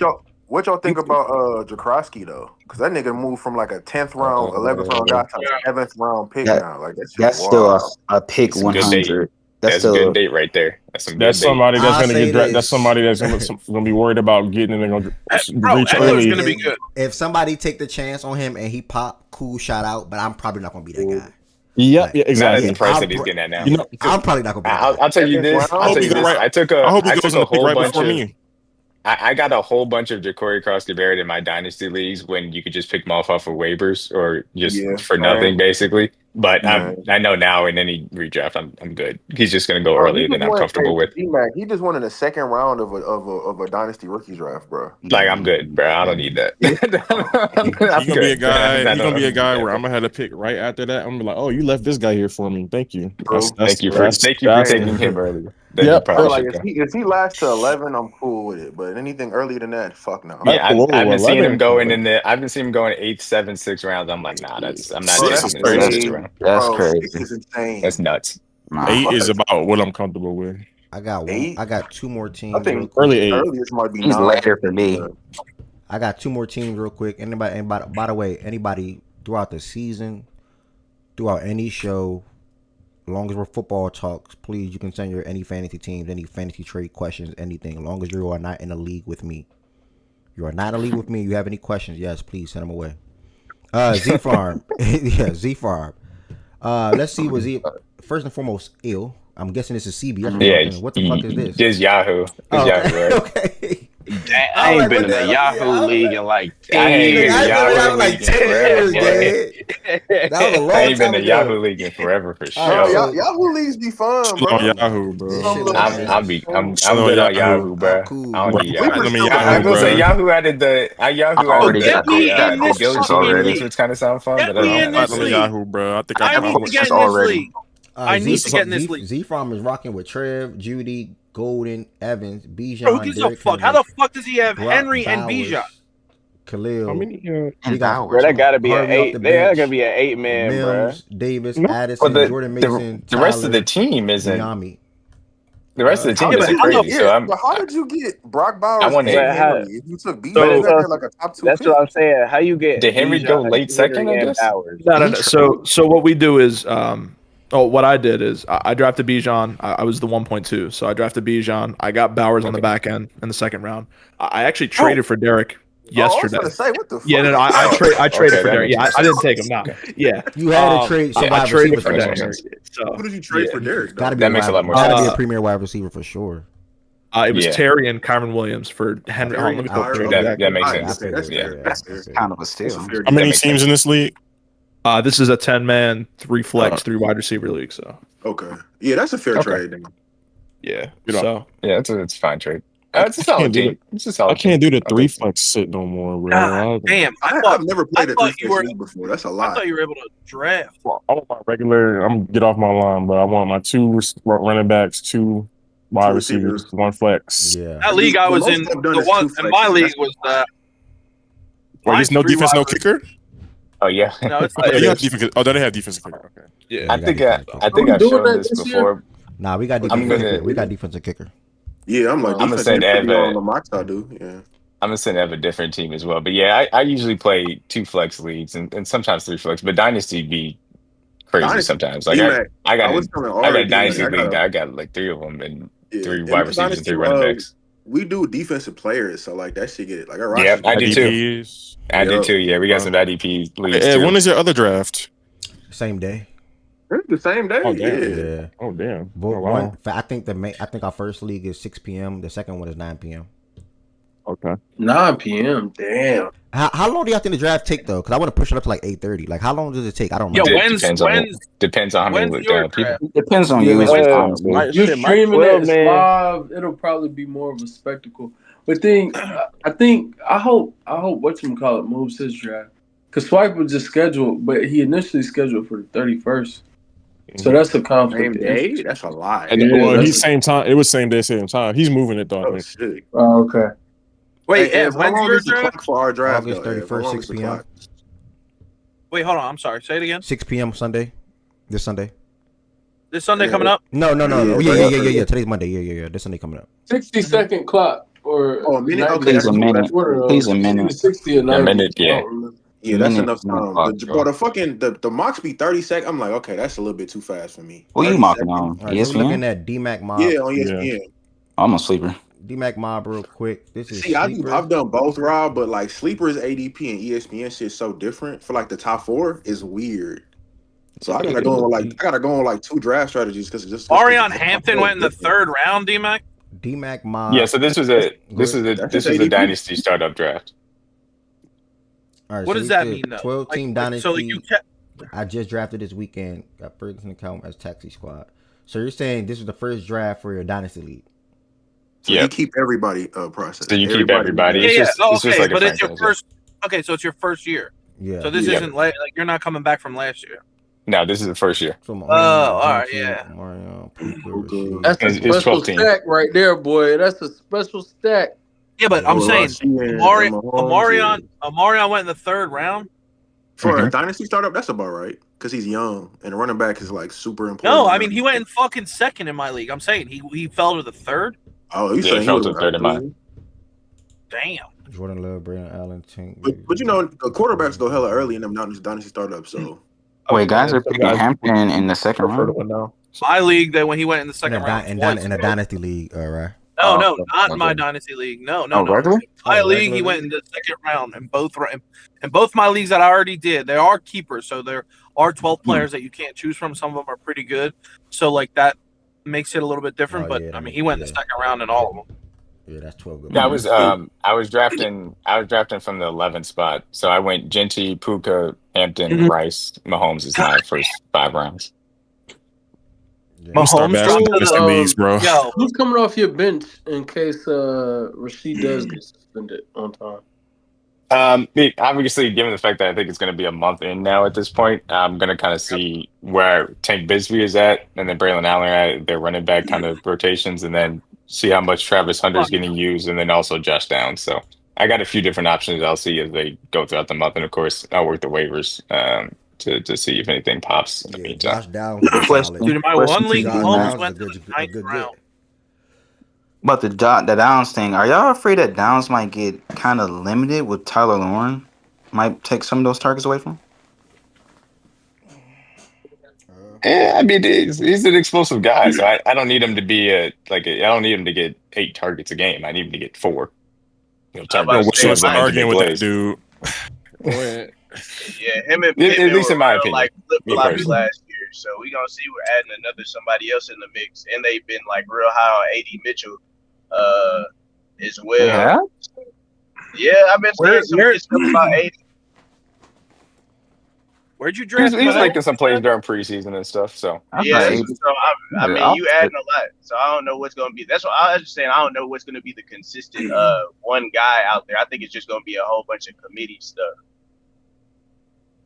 What y'all think about Jakrowski though? Because that nigga moved from like a 10th round, 11th round guy to a 7th round pick now. Like that's That's just still wild. a pick Some good date. 100. That's good date right there. That's some That's good date. somebody that's I'll gonna say get drafted. That's this. somebody that's gonna be worried about getting and they're gonna Bro, reach Eckler's early. gonna be good. If somebody take the chance on him and he pop, cool, shout out. But I'm probably not gonna be that guy. Yep, yeah, Not at exactly. the price that he's getting at now. You know, I'm probably not gonna be that guy. I'll tell you this. I hope he go right. I took I hope he a goes in the pick whole right bunch before of. me. I got a whole bunch of Ja'Cory Cross-Barrett in my dynasty leagues when you could just pick them off of waivers or just for nothing, basically. But I know now in any redraft, I'm good. He's just going to go earlier than I'm comfortable with. He just won in the 2nd round of a dynasty rookie draft, bro. Like I'm good, bro. I don't need that. He's gonna be a guy. He's gonna be a guy where I'm gonna have to pick right after that. I'm gonna be like, oh, you left this guy here for me. Thank you. Thank you for taking him earlier. Yeah, like if he lasts to 11, I'm cool with it. But anything earlier than that, fuck no. Yeah, I've been seeing him going in the. I've been seeing him going 8th, 7th, 6th rounds. I'm like, nah, I'm not taking him in the 6th round. That's crazy. 6 is insane. That's nuts. 8 is about what I'm comfortable with. I got 1. I got 2 more teams. I think early 8. Earliest might be He's 9. later for me. I got 2 more teams real quick. Anybody, by the way, anybody throughout the season, throughout any show, as long as we're football talks, please, you can send your any fantasy teams, any fantasy trade questions, anything. As long as you are not in a league with me. You are not in a league with me. You have any questions, yes, please send them away. Z Farm. Yeah, Z Farm. Let's see, was he first and foremost ill? I'm guessing this is CB. Yeah, What the fuck is this? This Yahoo. Oh, Yahoo, right? okay. I ain't been in a Yahoo league in like 10 years. That was a long time ago. I ain't been in Yahoo league in forever for sure. Yahoo leagues be fun, bro. Yahoo, bro. I'm good on Yahoo, bro. I don't need Yahoo. I will say Yahoo added the the Gilligan league, which kind of sound fun, but I don't know Yahoo, bro. I think I need to get in this league. I need to get in this league. Z Farm is rocking with Trev, Judy, Golden, Evans, Bijan. Bro, who gives a fuck? How the fuck does he have Henry and Bijan? Khalil. How many? Bro, that gotta be an 8. They're gonna be an 8-man, bro. Mims, Davis, Addison, Jordan Mason. The rest of the team isn't. Miami. The rest of the team isn't crazy. So but how did you get Brock Bowers? I want to. If you took Bijan, like a top 2. That's what I'm saying. How you get? Did Henry go late second? I guess. No. So what we do is, what I did is I drafted Bijan. I was the 1.2, so I drafted Bijan. I got Bowers on the back end in the 2nd round. I actually traded for Derek yesterday. I was gonna say, what the fuck? Yeah, no, I traded for Derek. Yeah, I didn't take him. No, yeah, you had to trade. I traded for Derek. So who did you trade for Derek? That makes a lot more sense. Gotta be a premier wide receiver for sure. It was Terry and Kyron Williams for Henry. Let me go through that makes sense. That's kind of a steal. How many teams in this league? This is a 10-man, 3 flex, 3 wide receiver league. So yeah, that's a fair trade. Then. Yeah, it's a fine trade. It's a solid team. I can't do the 3 flex sit no more, bro. Damn, I've never played a 3 flex league before. That's a lot. I thought you were able to draft. I want my regular. I'm get off my line, but I want my 2 running backs, 2 wide receivers, 1 flex. Yeah, that league I was in, the one in my league was there's no defense, no kicker. Oh yeah. No, it's you have defense. Oh, they have defensive kicker. Okay. Yeah. I think I've shown this before. Nah, we got defensive kicker. We got defensive kicker. Yeah, I'm gonna send Ev on the max I do. Yeah. I'm gonna send Ev a different team as well. But yeah, I usually play 2 flex leagues and sometimes 3 flex. But Dynasty be crazy sometimes. Like I got a Dynasty league. I got like 3 of them and 3 wide receivers and 3 running backs. We do defensive players, so like that shit get like our yeah, I do too. I do too. Yeah, we got some IDP leagues too. When is your other draft? Same day. It's the same day. Oh damn. Yeah. Oh damn. Wow. I think our first league is 6 p.m. The second one is 9 p.m. Okay. 9 p.m. Damn. How long do you think the draft take though? Because I want to push it up to like 8:30. Like how long does it take? I don't know. Depends on how many people. It depends on you. You're streaming it live. It'll probably be more of a spectacle. But I hope whatchamacallit moves his draft. Because Swipe was just scheduled, but he initially scheduled for the 31st. So that's a conflict. Same day? That's a lie. And he's same time. It was same day, same time. He's moving it though. Oh, okay. Wait, when's your draft? For our draft, August 31st, 6 p.m. Wait, hold on. I'm sorry. Say it again. 6 p.m. Sunday. This Sunday. This Sunday coming up? No. Yeah. Today's Monday. Yeah. This Sunday coming up. 60-second clock. or minute. not Okay, Please that's a cool. minute. That's cool. Please a it's either minute. 60 or 90. A minute, I yeah. don't remember. Yeah, that's Minute, enough time. clock, bro. The mocks be 30 seconds. I'm like, okay, that's a little bit too fast for me. Who you 30 mocking seconds. on? All right, so we're looking ESPN? at D-Mac Mob. Yeah, on ESPN. I'm a sleeper. D-Mac Mob real quick. This is See, sleeper. I've done both, Rob, but like sleepers, ADP, and ESPN shit is so different. For like the top 4 is weird. So I gotta go on like 2 draft strategies because just Arion Hampton went in the 3rd round, D-Mac. D-Mac Mob. Yeah, so this was a dynasty startup draft. All right, What so does we that did mean, though? 12 team dynasty. So like you kept. I just drafted this weekend. Got Ferguson account as taxi squad. So you're saying this was the first draft for your dynasty league? So you keep everybody process. So you keep everybody. Yeah, It's just like a but it's your franchise, first. Okay, so it's your first year. Yeah. So this isn't like you're not coming back from last year. No, this is the first year. Oh, all right, yeah. That's a special stack right there, boy. That's a special stack. Yeah, but I'm saying Amarion went in the 3rd round. For a dynasty startup, that's about right. Because he's young and running back is like super important. No, I mean he went in fucking 2nd in my league. I'm saying he fell to the 3rd. Oh, you saying he fell to the 3rd in mine. Damn. Jordan Love, Brandon Allen, Tank. But you know, the quarterbacks go hella early in them dynasty startups. So wait, guys are picking Hampton in the 2nd round. My league, that when he went in the 2nd round. In a dynasty league, all right. No, not in my dynasty league. No. My league, he went in the 2nd round, and both my leagues that I already did, they are keepers. So there are 12 players that you can't choose from. Some of them are pretty good. So like that makes it a little bit different. But I mean, he went in the 2nd round in all of them. Yeah, that's 12 good. Yeah, I was drafting from the 11th spot. So I went Genty, Puka, Hampton, Rice, Mahomes is my first 5 rounds. Mahomes leagues, bro. Yo, who's coming off your bench in case Rasheed does get suspended on time? Obviously, given the fact that I think it's going to be a month in now at this point, I'm going to kind of see where Tank Bigsby is at, and then Braylon Allen at their running back kind of rotations, and then see how much Travis Hunter is getting used, and then also Josh Downs. So I got a few different options I'll see as they go throughout the month, and of course, I'll work the waivers to see if anything pops in the meantime. Josh Downs. Dude, in my one league, Mahomes went to the 9th round. About the Downs thing, are y'all afraid that Downs might get kind of limited with Tyler Loren? Might take some of those targets away from him? Yeah, I mean, he's an explosive guy, so I don't need him to be I don't need him to get 8 targets a game. I need him to get 4. What's the argument with that dude? Yeah, him and At least in my opinion, like flip-floppy last year. So we're gonna see we're adding somebody else in the mix, and they've been like real high on AD Mitchell, as well. Yeah, I've been saying some good stuff about AD. Where'd you draft? He's making some plays during preseason and stuff. So yeah, so I mean, you adding a lot. So I don't know what's gonna be. That's what I was just saying. I don't know what's gonna be the consistent one guy out there. I think it's just gonna be a whole bunch of committee stuff.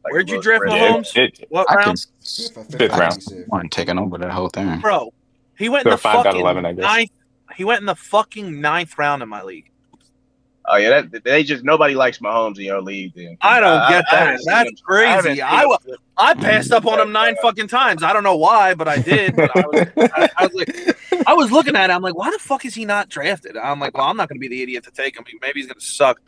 Like where'd you draft Mahomes? What round? 5th round. I'm taking over that whole thing, bro. He went in the 5 out of fucking 11, I guess. 9th. He went in the fucking 9th round in my league. Oh yeah, nobody likes Mahomes in your league. Then I don't get that. That's crazy. I passed up on him 9 fucking times. I don't know why, but I did. But I was looking at it. I'm like, why the fuck is he not drafted? I'm like, well, I'm not going to be the idiot to take him. Maybe he's going to suck.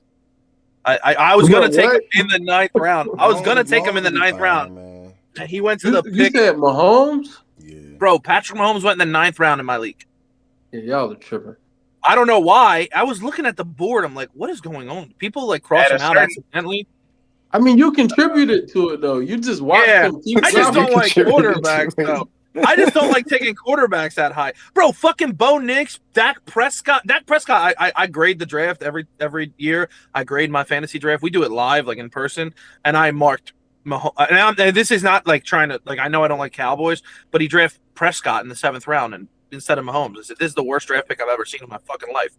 I was going to take him in the 9th round. I was going to take him in the 9th round. Man. He went to the pick. You said Mahomes? Yeah. Bro, Patrick Mahomes went in the 9th round in my league. Yeah, y'all are tripping. I don't know why. I was looking at the board. I'm like, what is going on? People like cross him out accidentally. I mean, you contributed to it though. You just watched him keep I just don't like quarterbacks though. I just don't like taking quarterbacks that high. Bro, fucking Bo Nix, Dak Prescott. I grade the draft every year. I grade my fantasy draft. We do it live, like in person, and I marked Mahomes. And this is not like trying to I know I don't like Cowboys, but he drafted Prescott in the 7th round and instead of Mahomes. I said, this is the worst draft pick I've ever seen in my fucking life.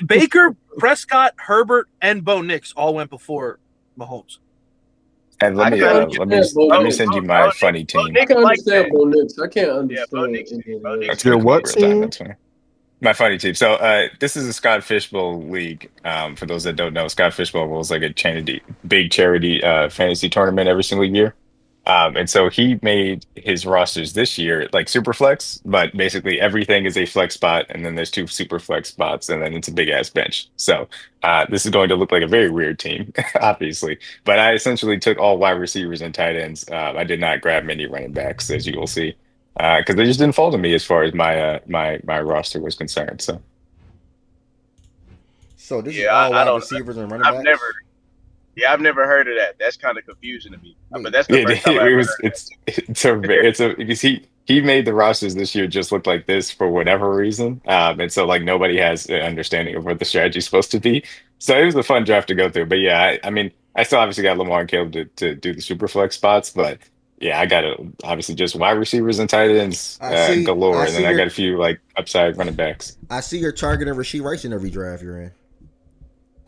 Baker, Prescott, Herbert, and Bo Nix all went before Mahomes. And let me send you my funny team. I can't understand Bo Nix. I can't understand. Your what team? My funny team. So this is a Scott Fishbowl league. For those that don't know, Scott Fishbowl was like a big charity fantasy tournament every single year. And so he made his rosters this year like super flex, but basically everything is a flex spot, and then there's 2 super flex spots, and then it's a big ass bench. So this is going to look like a very weird team, obviously. But I essentially took all wide receivers and tight ends. I did not grab many running backs, as you will see, because they just didn't fall to me as far as my roster was concerned. So this is all wide receivers and running backs. I've never heard of that. That's kind of confusing to me. But that's the first time I've heard that. It's because he made the rosters this year just look like this for whatever reason, and so like nobody has an understanding of what the strategy is supposed to be. So it was a fun draft to go through. But yeah, I mean, I still obviously got Lamar and Caleb to do the super flex spots, but yeah, I got obviously just wide receivers and tight ends galore, and then I got a few like upside running backs. I see you're targeting Rashee Rice in every draft you're in.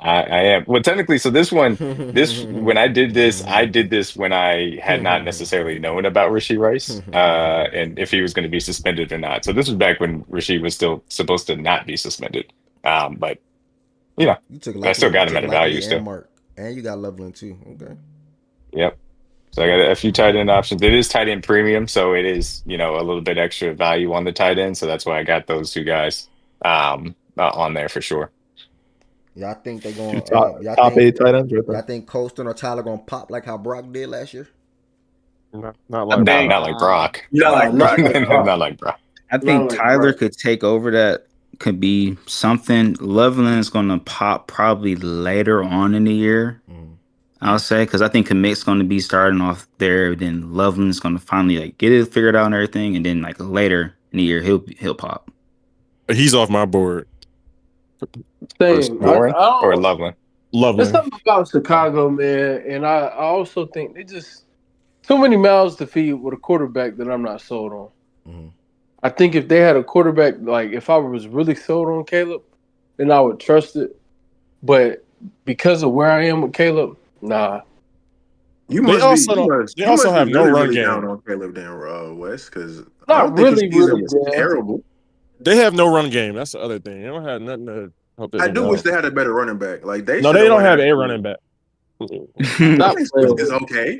I am. Well, technically, so when I did this when I had not necessarily known about Rashee Rice, and if he was going to be suspended or not. So this was back when Rashee was still supposed to not be suspended. But I still got him at a value still. Mark, and you got Loveland too. Okay. Yep. So I got a few tight end options. It is tight end premium, so it is a little bit extra value on the tight end. So that's why I got those 2 guys on there for sure. Y'all think they're going top 8 tight ends right there? Y'all think Colston or Tyler gonna pop like how Brock did last year? Not like Brock. Not like Brock. I think Tyler could take over that. Could be something. Loveland's going to pop probably later on in the year. I'll say, because I think Commit's going to be starting off there. Then Loveland's going to finally like get it figured out and everything, and then like later in the year he'll pop. He's off my board. Warren or Loveland? There's something about Chicago, man, and I also think they just too many mouths to feed with a quarterback that I'm not sold on. I think if they had a quarterback, like if I was really sold on Caleb, then I would trust it. But because of where I am with Caleb, nah. They also have no run game on Caleb than West, because not really terrible. They have no run game. That's the other thing. They don't have nothing to help it. I do wish they had a better running back. Like they don't have a running back. It's okay.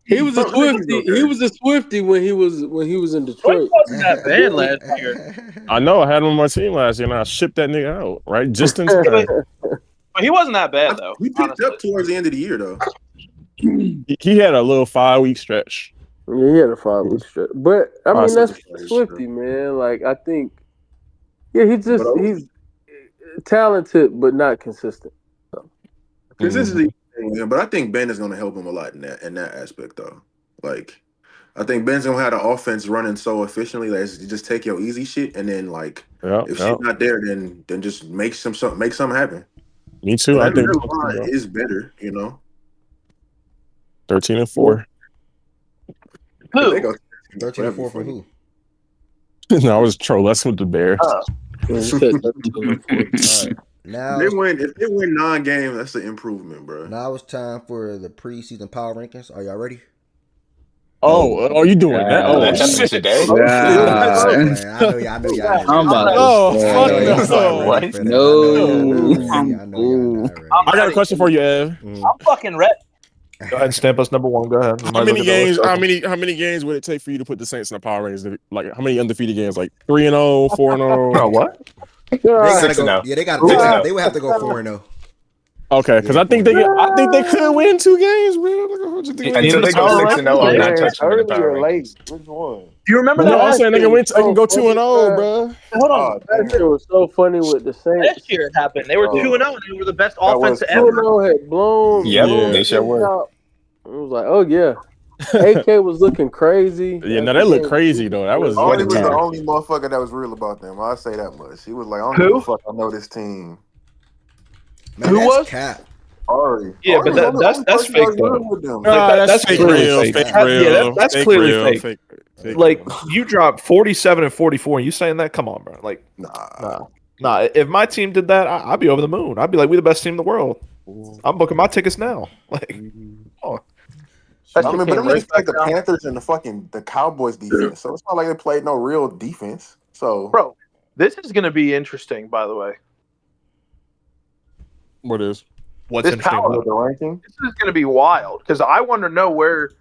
He was a Swiftie. He was a Swiftie when he was in Detroit. He wasn't that bad last year. I know. I had him on my team last year, and I shipped that nigga out right just in time. But he wasn't that bad though. He picked up towards the end of the year though. He had a little 5-week stretch. Yeah, he had a 5-week stretch. But I mean, that's Swiftie, man. Like I think, he's talented but not consistent. Consistency, but I think Ben is going to help him a lot in that aspect though. Like, I think Ben's gonna have the offense running so efficiently that you just take your easy shit and then like if she's not there, then just make something happen. Me too. I think that is better, 13-4. Who? 13-4 for who? No, I was trolling. That's with the Bears. Right. Now if they win 9 games, that's an improvement, bro. Now it's time for the preseason power rankings. Are y'all ready? Oh, are you doing that? Oh, that's shit. today. I know y'all. I'm about to fuck no. I got a question for you, Ev. I'm fucking ready. Go ahead and stamp us number 1. Go ahead. How many games? How many games would it take for you to put the Saints in the power rankings? Like how many undefeated games? Like 3-0, 4-0. Bro, what? They would have to go 4-0. Okay, because I think they could win 2 games, bro. Until they go 6-0, I'm not touching them in the power rankings. Which one? Do you remember No, that? I'm saying they can go 2-0, bro. Hold on. That shit was so funny with the Saints. Last year it happened. They were 2-0 and they were the best offense ever. 2-0 had blown. Yep, they sure were. It was like, oh yeah. AK was looking crazy. Yeah, no, they look crazy though. That was Artie was the only motherfucker that was real about them. I'll say that much. He was like, I don't give a fuck. I know this team. Man, who was? Cap. Ari. Yeah, Ari but that's fake though. That's fake real. Yeah, that's clearly fake. Like you dropped 47 and 44, and you saying that? Come on, bro. Like, nah. If my team did that, I'd be over the moon. I'd be like, we the best team in the world. I'm booking my tickets now. Like, oh. But I'm just like the Panthers and the Cowboys defense. So it's not like they played no real defense. So, bro, this is going to be interesting. By the way, what is? What's this interesting power about the ranking? This is going to be wild because I want to know where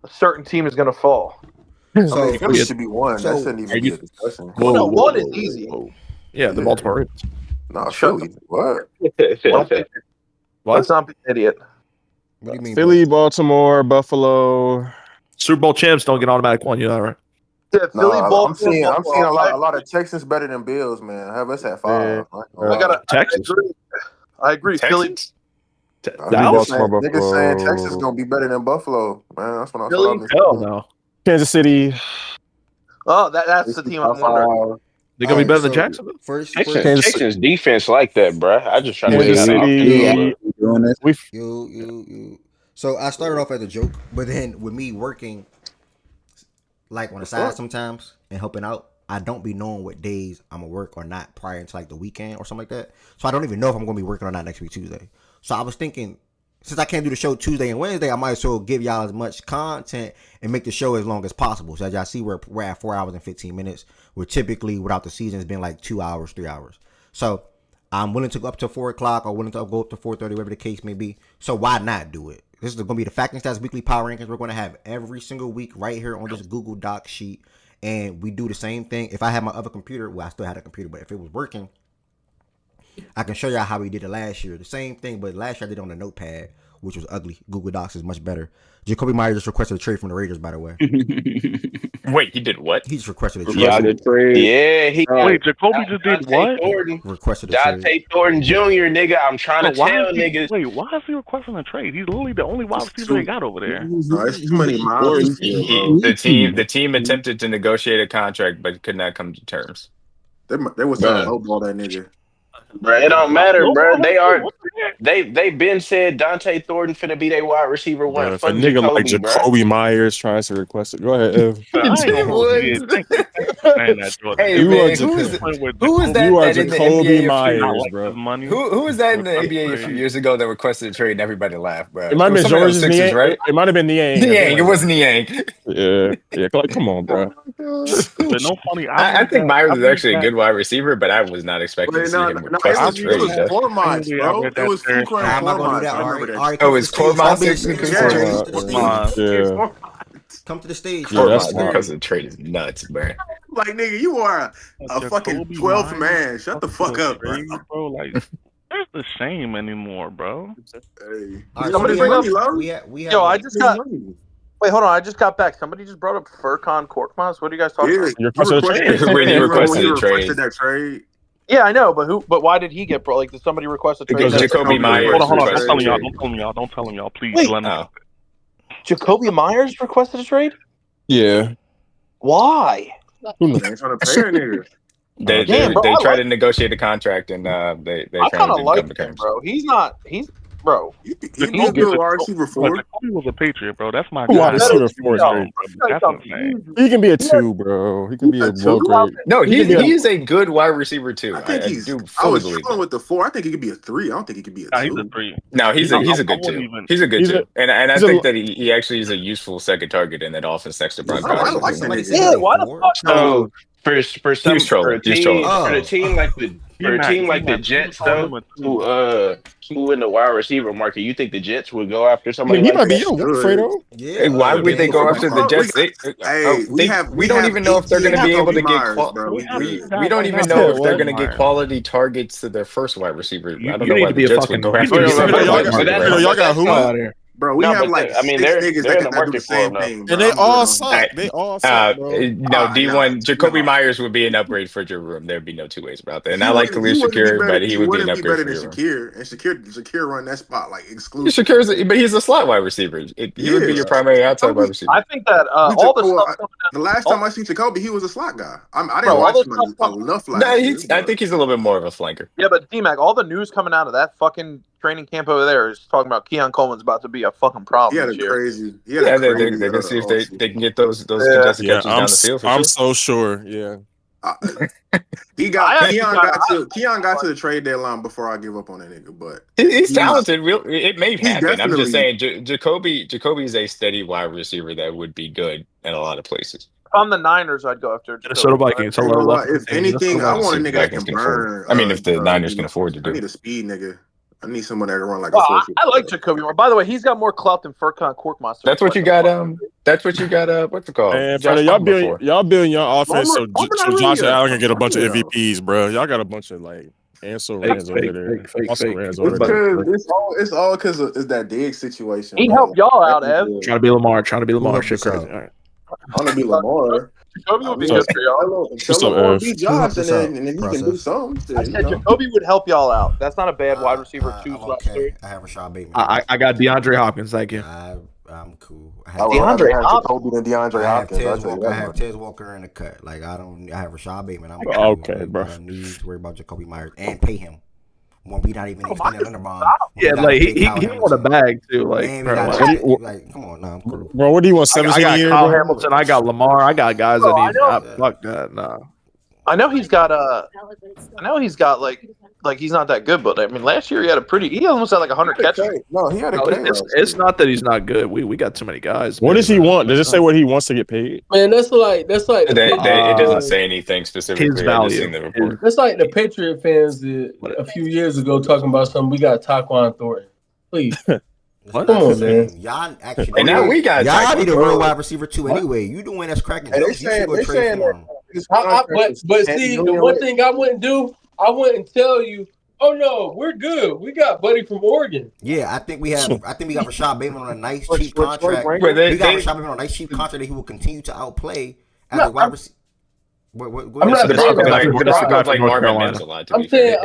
a certain team is going to fall. So Philly should be one. so- that shouldn't even be a discussion. No, one is easy. Yeah, the Baltimore Ravens. No, Philly. What? What? Let's not be an idiot. What do you mean? Philly, Baltimore, Buffalo. Super Bowl champs don't get automatic one. You know that, right? Yeah, Philly, No, I'm Baltimore, seeing Buffalo. a lot of Texans better than Bills, man. Have us at 5. Texas. I agree. Philly. Niggas saying Texas gonna be better than Buffalo, man. That's what Philly? I'm saying. Hell no. Kansas City. Oh, that's the team I'm wondering. They gonna be better than Jacksonville? Texans defense like that, bro. I just try to Kansas City. So I started off as a joke, but then with me working like on the side sometimes and helping out, I don't be knowing what days I'm gonna work or not prior to like the weekend or something like that. So I don't even know if I'm gonna be working or not next week Tuesday. So I was thinking, since I can't do the show Tuesday and Wednesday, I might as well give y'all as much content and make the show as long as possible. So as y'all see, we're at 4 hours and 15 minutes. We're typically, without the season, it's been like 2 hours, 3 hours. So I'm willing to go up to 4 o'clock or willing to go up to 4:30, whatever the case may be. So why not do it? This is going to be the Fact and Stats Weekly Power Rankings. We're going to have every single week right here on this Google Doc sheet. And we do the same thing. If I had my other computer, well, I still had a computer, but if it was working, I can show y'all how we did it last year. The same thing, but last year I did it on a notepad, which was ugly. Google Docs is much better. Jacoby Myers just requested a trade from the Raiders, by the way. Wait, he did what? He just requested a trade. Yeah, he Wait, Jacoby just did what? Requested a trade. Dante Thornton Jr., nigga. I'm trying to tell niggas. Wait, why is he requesting a trade? He's literally the only wide receiver they got over there. The team attempted to negotiate a contract but could not come to terms. They was trying to lowball that nigga. Bro, it don't matter, bro. They been said Dante Thornton finna be their wide receiver one. Bro, if a nigga like Jacoby Myers tries to request it, go ahead, Ev. Hey, man, who is that in the NBA Myers, bro. Who was that in the NBA a few years ago that requested a trade and everybody laughed, bro? It might have been George's Niang, right? It might have been Niang. Niang, it was Niang. Yeah. Like, come on, bro. But no funny. I think Myers is actually a good wide receiver, but I was not expecting to see him request a trade. It was Cormines, bro. It was Fuqua and Cormines. Oh, it's Cormines. Come to the stage. Cormines because the trade is nuts, bro. Like, nigga, you are a fucking 12th man. Shut the fuck up, bro. Like, where's the shame anymore, bro? Hey. Somebody bring up. Yo, I just got. Wait, hold on. I just got back. Somebody just brought up Furkan Korkmaz. What are you guys talking about? You requested a trade. Yeah, I know, but who? But why did he get brought? Like, did somebody request a trade? Because Jacoby Myers. Hold on. Don't tell him, y'all. Please. Wait, let me. Jacoby Myers requested a trade? Yeah. Why? They tried to negotiate a contract and they I kind of come like to him, terms. bro. He's bro. He's a good wide receiver 4. Jacoby was a Patriot, bro. That's my wide guy. receiver 4 straight. That's insane. He can be a 2, bro. He can be a low grade. No, he is a good wide receiver too. I think I was struggling with the 4. I think he could be a 3. I don't think he could be a 2. He's a 3. No, he's a good 2. He's a good 2. And I think that he actually is a useful second target in that offense next to Brock. Yeah, why the fuck? So for a team like the Jets though, who in the wide receiver market, you think the Jets would go after somebody? He might be young, Fredo. Yeah. Why would they go after the Jets? We don't even know if they're going to be able to get. We don't even know if they're going to get quality targets to their first wide receiver. I don't know why the Jets would go after. Y'all got who? Bro, we have like I mean, they're in the market for him, thing, and they all suck. They all suck, bro. No, D1, Jacoby Myers would be an upgrade for your room. There'd be no two ways about that. And I like Khalil Shakir, but he would be an upgrade for your room. Shakir, and Shakir run that spot like exclusive. But he's a slot wide receiver. He would be your primary outside wide receiver. I think that all the stuff. The last time I seen Jacoby, he was a slot guy. I didn't watch him enough last year. I think he's a little bit more of a flanker. Yeah, but D-Mac, all the news coming out of that fucking training camp over there is talking about Keon Coleman's about to be a fucking problem. They're gonna see if they can get those contested catches down the field. I'm so sure. Yeah. Keon got to the trade deadline before I give up on that nigga, but he's talented. It may happen. I'm just saying, Jacoby is a steady wide receiver that would be good in a lot of places. If I'm the Niners, I'd go after Minnesota Vikings. If anything, I want a nigga that can burn. I mean, if the Niners can afford to do I need it. a speed nigga. I need someone that can run like Well, a 4. I like Jacoby Moore. By the way, he's got more clout than Furkan Korkmeister. That's what you got. That's what you got. What's it called? And Josh y'all Palmer building for. your offense so Josh Allen can get a bunch of Yeah. MVPs, bro. Y'all got a bunch of like Ansel Rans over there. Also Rans It's over there. because it's all because it's that Diggs situation. He man. helped y'all out, Ev. Trying to be Lamar. Who Shit helped us crazy. out? All right. I want to be Lamar. Jacoby would be What's good for y'all. Tell What's up, Lamar Ev? beat Who Josh, helped us out? and then he can do Process. something. I said Jacoby would help y'all out. That's not a bad wide receiver two I'm slash three. okay. I have Rashad Bateman. I got DeAndre Hopkins. Thank you. I'm cool. I I would rather have Jacoby than DeAndre Hopkins. I have Tez Walker in the cut. Like I have Rashad Bateman. I'm cool. Okay, bro. I don't need to worry about Jacoby Myers and pay him when we not even extending Linderbaum. Yeah, like he want a bag too. Like, And bro, like come on, now I'm cool. Bro, what do you want? 17 I a year, got Kyle bro? Hamilton. I got Lamar. I got guys Bro, that need. Fuck that. Nah. I know he's got like he's not that good, but I mean last year he almost had like 100 catches. No, he had a K. It's not that he's not good. We got too many guys. What does he want? Does it say what he wants to get paid? Man, that's like It doesn't say anything specifically. His I just value. seen the report. that's like the Patriot fans did a few years ago talking about something. We got Taquan Thornton. Please. What Come on, man. Y'all actually. And now we got y'all need a Taquan. real wide receiver too. Anyway, you the one that's cracking jokes. You should go trade for him. But see, the one thing I wouldn't do, I wouldn't tell you, oh no, we're good. We got Buddy from Oregon. Yeah, I think we got Rashad Bateman on a nice cheap contract. But We got Rashad Bateman on a nice cheap contract that he will continue to outplay as a wide receiver. I'm not The saying Broncos like Marvin Mims a lot. I'm saying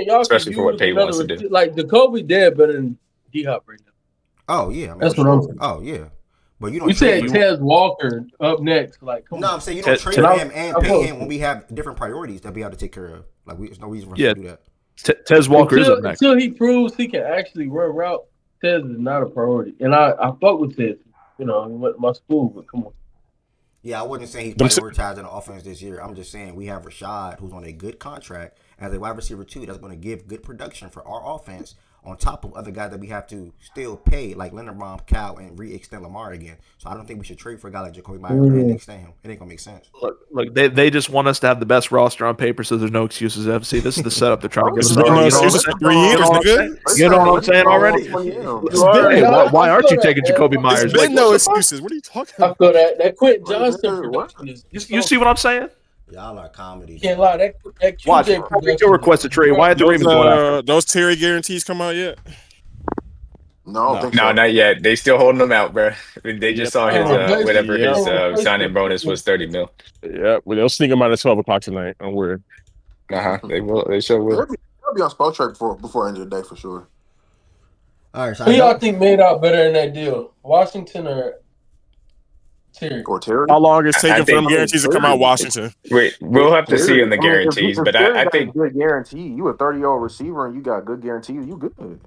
y'all especially can for what use Payne wants to another do. like Jacoby dead better than D-Hop right now. Oh yeah, I mean, That's what I'm saying. Oh yeah, but you don't. You said Tez Walker up next. Like, come on. I'm saying you don't trade him and pay him when we have different priorities that we have to take care of. Like, there's no reason for us to do that. Tez Walker is up next. Until he proves he can actually run route, Tez is not a priority. And I fuck with Tez. You know, he went to my school, but come on. Yeah, I wouldn't say he's prioritizing the offense this year. I'm just saying we have Rashad, who's on a good contract as a wide receiver too. That's going to give good production for our offense on top of other guys that we have to still pay, like Linderbaum, Cal, and re-extend Lamar again. So I don't think we should trade for a guy like Jacoby Myers and extend him. It ain't gonna make sense. Look, they just want us to have the best roster on paper, so there's no excuses. FC, this is the setup they're trying to get us. No excuses for 3 years, nigga. You know what I'm saying already? Hey, why aren't you taking Jacoby Myers? There's been no excuses. What are you talking about? I feel that Quentin Johnston production is. You see what I'm saying? Y'all are comedy. Can't lie. That Watch. QJ production. Your request to trade. Why had the Ravens going after? Those Terry guarantees come out yet? No, not yet. They still holding him out, bro. They just saw his his signing bonus was $30 million. Yeah, well, they'll sneak him out at 12 o'clock tonight. I'm worried. They will. They sure will. They'll be on Spell Track before end of the day for sure. All right. So who y'all think made out better in that deal? Washington or Terry? How long is it taking for them guarantees to come out, Washington? Wait, we'll have to see in the guarantees, but I think good guarantee. You a 30-year-old receiver and you got good guarantees. You good.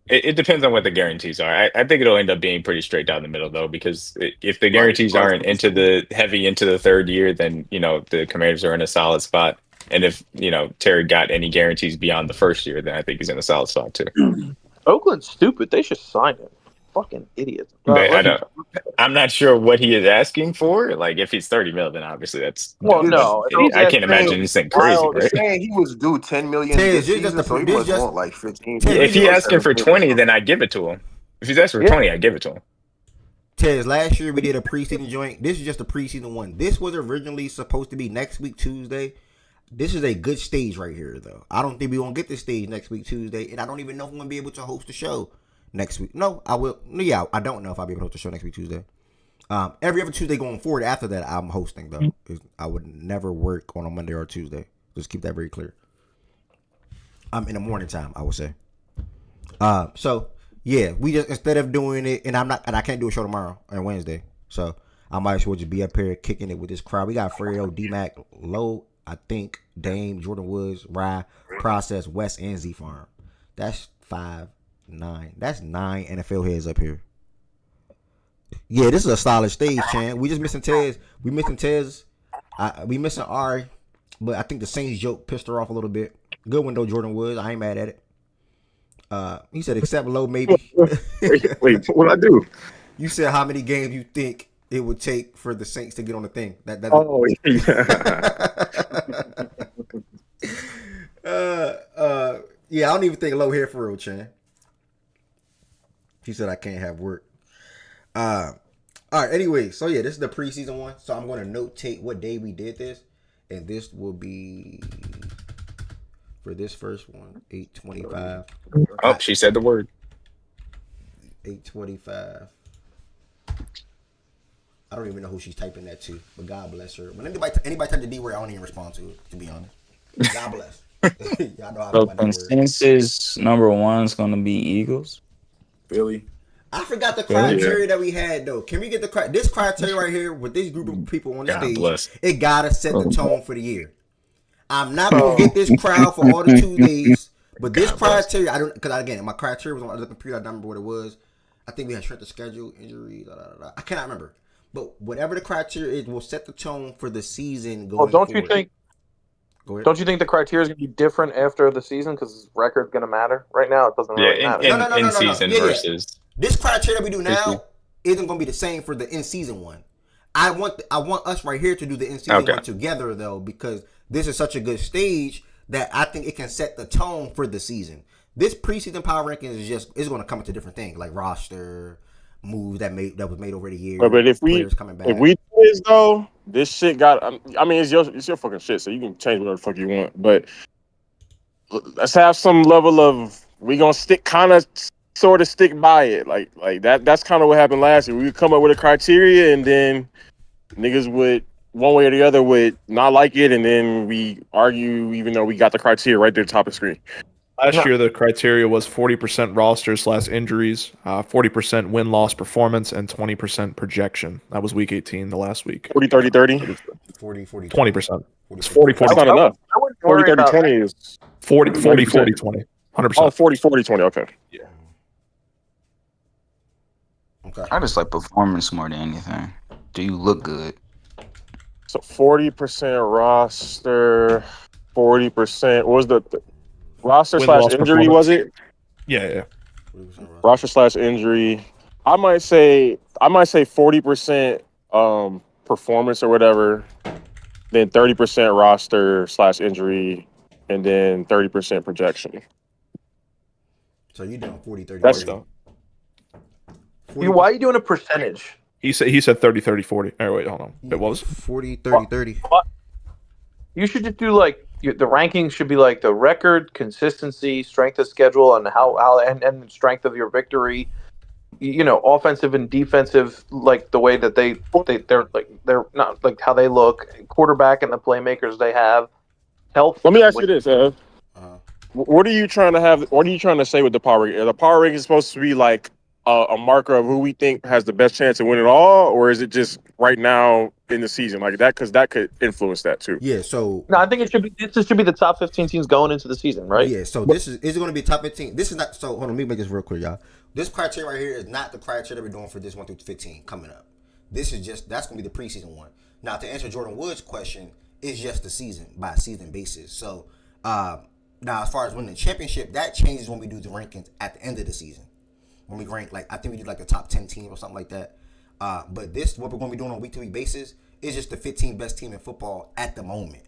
it depends on what the guarantees are. I think it'll end up being pretty straight down the middle though, because if the guarantees aren't into the third year, then the Commanders are in a solid spot. And if Terry got any guarantees beyond the first year, then I think he's in a solid spot too. Oakland's stupid. They should sign him. Fucking idiots. But I'm not sure what he is asking for. Like, if he's $30 million, then obviously that's no. I can't imagine anything crazy, right? Saying he was due $10 million this season, so he must want like 15. If he's asking for 20, then I give it to him. If he's asking for 20, I give it to him. Tez, last year we did a preseason joint. This is just a preseason one. This was originally supposed to be next week Tuesday. This is a good stage right here, though. I don't think we're going to get this stage next week Tuesday, and I don't even know if I'm going to be able to host the show next week. No, I will. Yeah, I don't know if I'll be able to host the show next week Tuesday. Every other Tuesday going forward after that, I'm hosting, though. I would never work on a Monday or Tuesday. Just keep that very clear. In the morning time, I would say. So, yeah, we just, instead of doing it, and I can't do a show tomorrow and Wednesday, so I might as well just be up here kicking it with this crowd. We got Fredo, D-Mac, Low, I think, Dame, Jordan Woods, Rye, Process, West, and Z Farm. That's 5, 9. That's 9 NFL heads up here. Yeah, this is a solid stage, Chan. We just missing Tez. We missing Tez. We missing Ari, but I think the Saints joke pissed her off a little bit. Good one though, Jordan Woods. I ain't mad at it. He said except low maybe. Wait, what I do? You said how many games you think it would take for the Saints to get on the thing. Yeah. Yeah, I don't even think low hair for real, Chan. He said I can't have work. All right. Anyway, so yeah, this is the preseason one. So I'm going to notate what day we did this, and this will be for this first one, 8/25. Oh, she said the word. 8/25. I don't even know who she's typing that to, but God bless her. When anybody type the D word, I don't even respond to it, to be honest. God bless. Y'all know how I feel So about that word. consensus number one is going to be Eagles. Philly. I forgot the criteria that we had though. Can we get this criteria right here with this group of people on the stage? It gotta set the tone for the year. I'm not gonna get this crowd for all the Tuesdays, but this criteria I don't, because again my criteria was on the other computer. I don't remember what it was. I think we had strength of schedule, injuries. I cannot remember. But whatever the criteria is, will set the tone for the season going don't forward. you think? Don't you think the criteria is going to be different after the season because record's going to matter? Right now, it doesn't really matter. No. season versus this criteria that we do now isn't going to be the same for the in season one. I want us right here to do the in season one together though, because this is such a good stage that I think it can set the tone for the season. This preseason power rankings is going to come into different things like roster moves that was made over the years. But if we do this though, this shit got. I mean, it's your fucking shit, so you can change whatever the fuck you want. But let's have some level of we gonna stick sort of stick by it, like that. That's kind of what happened last year. We would come up with a criteria, and then niggas would one way or the other would not like it, and then we argue even though we got the criteria right there at the top of the screen. Last year, the criteria was 40% roster/injuries, 40% win-loss performance, and 20% projection. That was week 18, the last week. 40-30-30? 40-40. 20%. It's 40-40. That's not enough. 40-30-20 is 40-40-20. 100%. Oh, 40-40-20. Okay. Yeah. Okay. I just like performance more than anything. Do you look good? So 40% roster, 40%. What was the roster/injury? Was it? Yeah. Roster/injury. I might say 40% performance or whatever, then 30% roster/injury, and then 30% projection. So you doing 40-30? That's done. Why are you doing a percentage? He said 30-30-40. All right, wait, hold on. What was it? 40-30-30. You should just do like the rankings should be like the record, consistency, strength of schedule, and how and strength of your victory. You know, offensive and defensive, like the way that they're not like how they look, quarterback and the playmakers they have. Health. Let me ask you this, Ev. What are you trying to have? What are you trying to say with the power ranking? Are the power ranking is supposed to be like a marker of who we think has the best chance to win it all, or is it just right now in the season like that? Because that could influence that too. Yeah. So no, I think it should be the top 15 teams going into the season, right? Yeah. So is it going to be top 15? This is not. So hold on, let me make this real clear, y'all. This criteria right here is not the criteria that we're doing for this 1 through 15 coming up. This is that's going to be the preseason one. Now to answer Jordan Wood's question, it's just the season by a season basis. So now as far as winning the championship, that changes when we do the rankings at the end of the season. When we rank, like I think we do like the top 10 team or something like that. But what we're going to be doing on a week-to-week basis is just the 15 best team in football at the moment.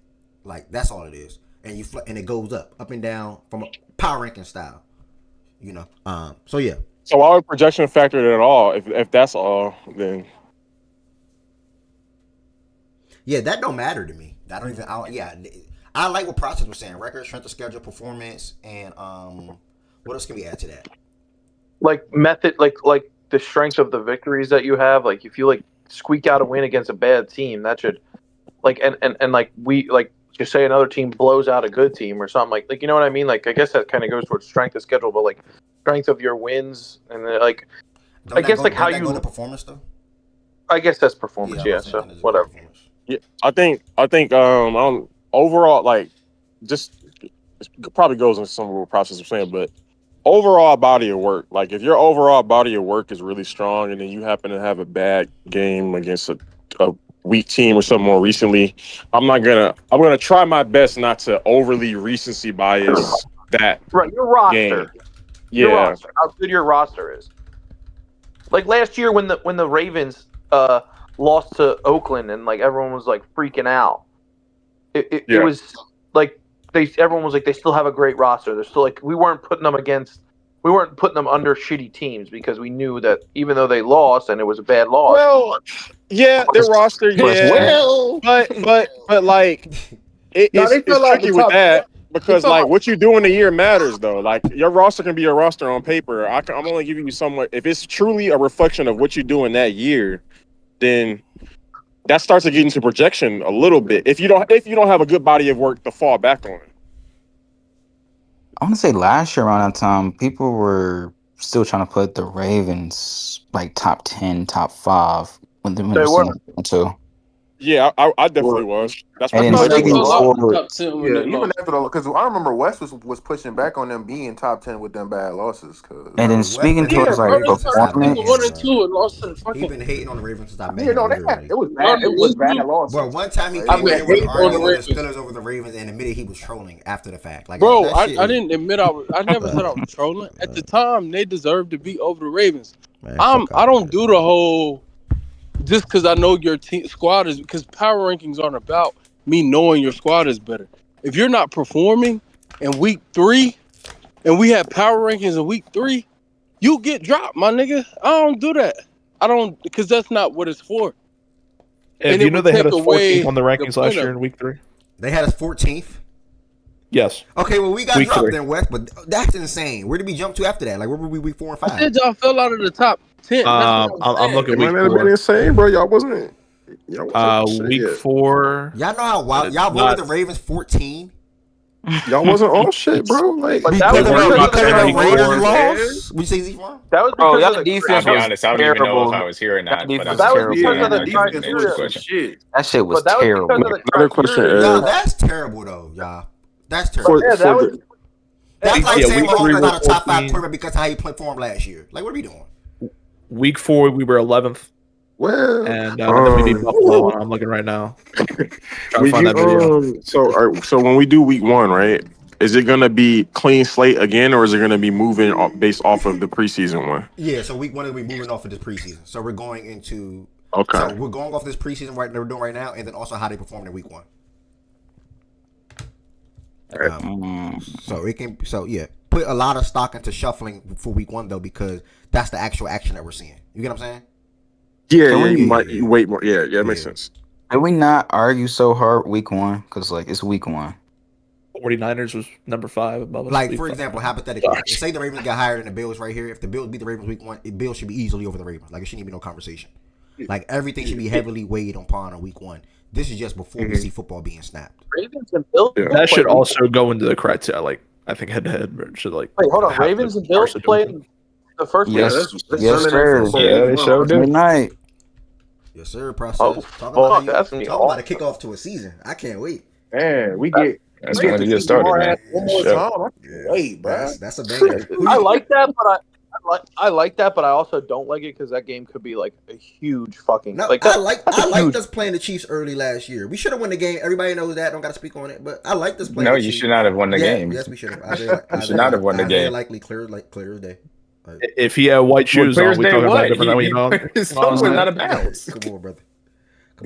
Like that's all it is, and and it goes up and down from a power ranking style. You know. So yeah. So why would projection factor it at all? If that's all, then yeah, that don't matter to me. I like what Process was saying: record, strength of schedule, performance, and what else can we add to that? Like method, like the strength of the victories that you have. Like if you like squeak out a win against a bad team, that should like and like we like just say another team blows out a good team or something like you know what I mean. Like I guess that kind of goes towards strength of schedule, but like strength of your wins and like I guess like how you go to performance though. I guess that's performance. Yeah. So whatever. Yeah, I think overall like just it probably goes into some of what Process was saying, but overall body of work. Like if your overall body of work is really strong, and then you happen to have a bad game against a weak team or something more recently, I'm gonna try my best not to overly recency bias that right. Your roster. Game. Your Yeah. roster, how good your roster is. Like last year when the Ravens lost to Oakland and like everyone was like freaking out. It was like everyone was like they still have a great roster. They're still like we weren't putting them under shitty teams because we knew that even though they lost and it was a bad loss. Well, yeah, their roster, but like it's tricky with that because like what you do in the year matters though. Like your roster can be your roster on paper. I'm only giving you somewhat. If it's truly a reflection of what you do in that year, then that starts to get into projection a little bit. If you don't have a good body of work to fall back on. I want to say last year around that time, people were still trying to put the Ravens like top 10, top 5 when they were until. Yeah, I definitely was. That's and what then speaking forward, even after because I remember West was pushing back on them being top 10 with them bad losses. And then speaking towards like performance, 1-2 and lost to the fucking. He been hating on the Ravens since I met Yeah, him. no, it was bad. It was bad losses. Bro, one time he came in with arguing with the Steelers over the Ravens and admitted he was trolling after the fact. Like, bro, I didn't admit I never said I was trolling. At the time, they deserved to be over the Ravens. Man, I don't do the whole just because I know your team squad is because power rankings aren't about me knowing your squad is better. If you're not performing in week 3 and we have power rankings in week 3, you get dropped, my nigga. I don't do that. I don't because that's not what it's for. And you know they had us 14th on the rankings last year in week 3? They had us 14th? Yes. Okay, well, we got week dropped 3. then, West, but that's insane. Where did we jump to after that? Like, where were we week 4 and 5? I said y'all fell out of the top 10. I'm looking week 4. Been insane, bro. Y'all wasn't week 4. Y'all know how wild y'all voted the Ravens 14? Y'all wasn't all shit, bro. Like because the Raiders lost. We say Z1? That was Bro, because y'all of the defense. I'll be honest. I don't even know if I was here or not. That was because of the criteria. Shit. That shit was But that was terrible. because of the Another question criteria. is, Yo, that's terrible though, y'all. That's terrible. That's like saying Mahomes not a top 5 quarterback because of how he performed last year. Like, what are we doing? Week 4, we were 11th. Well, and then we beat Buffalo. I'm looking right now. Trying to find that video. So when we do week 1, right? Is it gonna be clean slate again, or is it gonna be moving based off of the preseason one? Yeah, so week 1 is we moving off of this preseason. So we're going into So we're going off this preseason right that we're doing right now, and then also how they performed in week 1. So put a lot of stock into shuffling for week 1 though, because that's the actual action that we're seeing. You get what I'm saying? You wait more. Yeah, it makes sense. Can we not argue so hard week 1? Because like it's week 1. 49ers was number 5 above us. Like, for example, hypothetically, say the Ravens got higher than the Bills right here. If the Bills beat the Ravens week 1, the Bills should be easily over the Ravens. Like, it shouldn't even be no conversation. Like, everything should be heavily weighed upon on week 1. This is just before we see football being snapped. Ravens and Bills. That should also go into the criteria. Like, I think head-to-head should like. Wait, hold on. Ravens and Bills played the first week. Yes, sir. Yeah, they showed it. Midnight. Yes, sir. Process. That's Talking about a kickoff to a season. I can't wait. Man, we get. That's when it gets started, man. One more time. Wait, bro. That's a banger. I like that, but I like that, but I also don't like it because that game could be like a huge fucking. No, like I like us playing the Chiefs early last year. We should have won the game. Everybody knows that. Don't got to speak on it, but I like this playing. No, the you Chiefs. should not have won the game. Yes, we should have. You should not have won the game. Likely clear as day. If he had white shoes on, we talking about different. His foot was not a bounce. Come on, brother.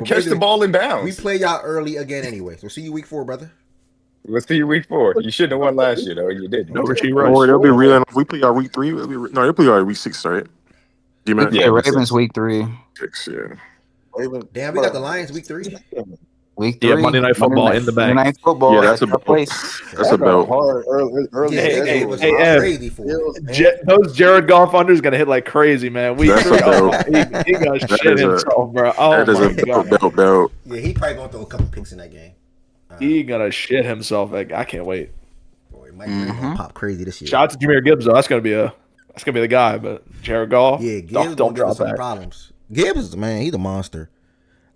Catch the ball in bounds. We play y'all early again anyway. So see you week 4, brother. Let's see you week 4. You shouldn't have won last year, though. You didn't. No, Richie Don't worry, they'll be reeling. If we play y'all week 3, they'll play y'all week 6, right? Yeah, Ravens week 3. 6, yeah. Damn, we got the Lions week 3. Week 3. Yeah, Monday Night Football in the bank. Monday Night Football. Yeah, that's a place. That's a belt. Hard early. Hey, those Jared Goff unders gonna hit like crazy, man. Week 3, he gonna shit himself, bro. Oh my belt. Yeah, he probably gonna throw a couple picks in that game. He gonna shit himself. Like, I can't wait. Boy, Mike gonna pop crazy this year. Shout out to Jahmyr Gibbs though. That's gonna be the guy. But Jared Goff, yeah, Gibbs don't drop some that. problems. Gibbs, man, he's a monster.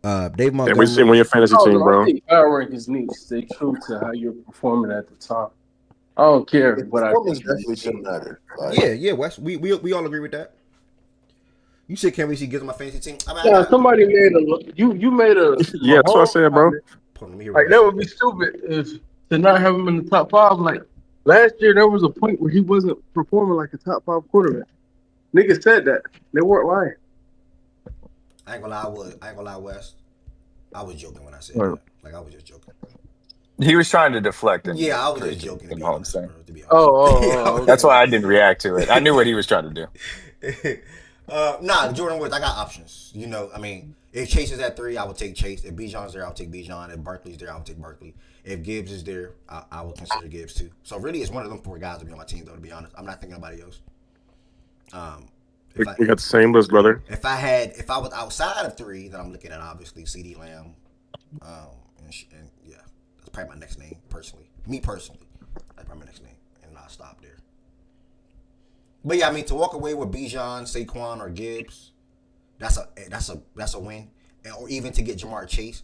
Dave Montgomery. Every single your fantasy team, bro. I think power rankings need to stay true to how you're performing at the top. I don't care what performance definitely shouldn't matter. Like, yeah, Wes. We all agree with that. You said, can we see Gibbs on my fantasy team? Somebody made a you made a yeah. That's what I said, bro. Like, that would be stupid if to not have him in the top 5. Like, last year there was a point where he wasn't performing like a top 5 quarterback. Niggas said that. They weren't lying. I ain't gonna lie, Wes. I was joking when I said that. Like, I was just joking. He was trying to deflect it. Yeah, I was just joking. To be honest, bro, Okay. That's why I didn't react to it. I knew what he was trying to do. Nah, Jordan Woods, I got options. You know, I mean, if Chase is at 3, I would take Chase. If Bijan's there, I'll take Bijan. If Barkley's there, I'll take Barkley. If Gibbs is there, I will consider Gibbs too. So really, it's one of them 4 guys to be on my team, though. To be honest, I'm not thinking anybody else. We got the same list, brother. If I was outside of 3, then I'm looking at obviously CD Lamb, and yeah, that's probably my next name personally. Me personally, that's probably my next name, and I'll stop there. But yeah, I mean, to walk away with Bijan, Saquon, or Gibbs, that's a win, or even to get Jamar Chase,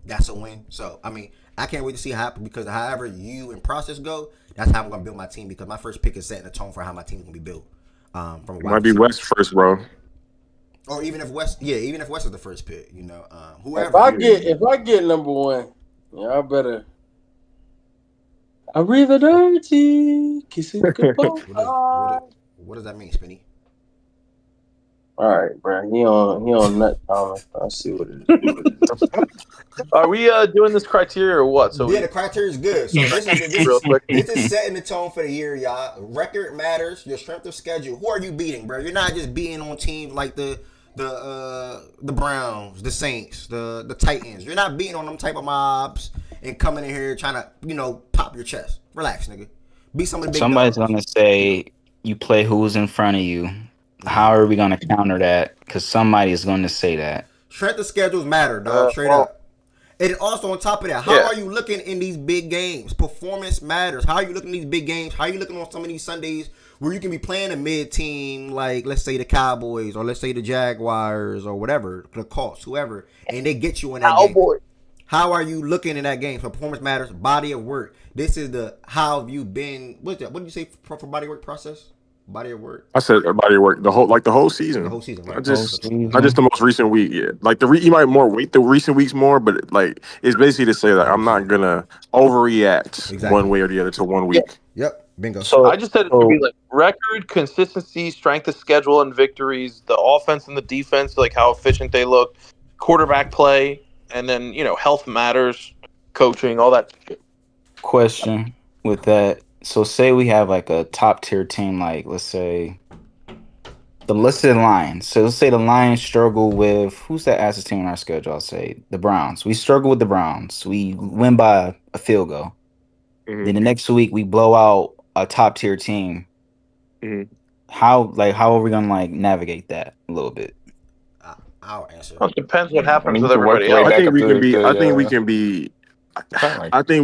that's a win. So I mean, I can't wait to see how happen, because however you and process go, that's how I'm gonna build my team, because my first pick is setting the tone for how my team's gonna be built. From it might be West first, bro. Or even if West is the first pick, you know, whoever. If I get number 1, yeah, I better. Arrivederci, kissing goodbye. What does that mean, Spinny? All right, bro. He on nut time. I see what it is. Are we doing this criteria or what? So the criteria is good. So this is setting the tone for the year, y'all. Record matters. Your strength of schedule. Who are you beating, bro? You're not just beating on teams like the Browns, the Saints, the Titans. You're not beating on them type of mobs and coming in here trying to pop your chest. Relax, nigga. Beat some of the big Somebody's dogs. gonna say you play who's in front of you. How are we gonna counter that? Because somebody is going to say that. Strength of schedules matter, dog. Straight up. And also on top of that, how are you looking in these big games? Performance matters. How are you looking in these big games? How are you looking on some of these Sundays where you can be playing a mid team, like let's say the Cowboys or let's say the Jaguars or whatever, the Colts, whoever, and they get you in that game. How are you looking in that game? So performance matters. Body of work. This is the how have you been? What's that? What did you say for body work process? Body of work. I said body of work. The whole season. The whole season. Right? Not just the most recent week. Yeah, like you might more weight the recent weeks more, but like it's basically to say that I'm not gonna overreact one way or the other to one week. Yep. Bingo. So I just said it would be like record, consistency, strength of schedule, and victories. The offense and the defense, like how efficient they look, quarterback play, and then health matters, coaching, all that. Question with that. So say we have like a top tier team, like let's say the listed Lions. So let's say the Lions struggle with who's that ass's team on our schedule? I'll say the Browns. We struggle with the Browns. We win by a field goal. Mm-hmm. Then the next week we blow out a top tier team. Mm-hmm. How are we gonna navigate that a little bit? I'll answer. Well, it depends what happens with everybody else. I think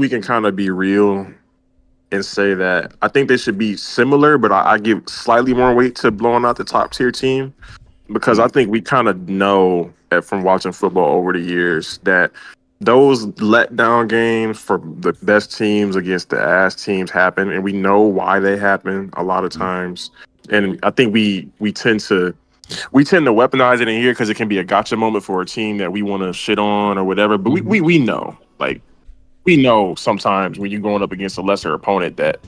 we can kind of be real and say that I think they should be similar, but I give slightly more weight to blowing out the top tier team, because I think we kind of know that from watching football over the years that those letdown games for the best teams against the ass teams happen, and we know why they happen a lot of times. And I think we tend to weaponize it in here because it can be a gotcha moment for a team that we want to shit on or whatever. But we know, we know sometimes when you're going up against a lesser opponent that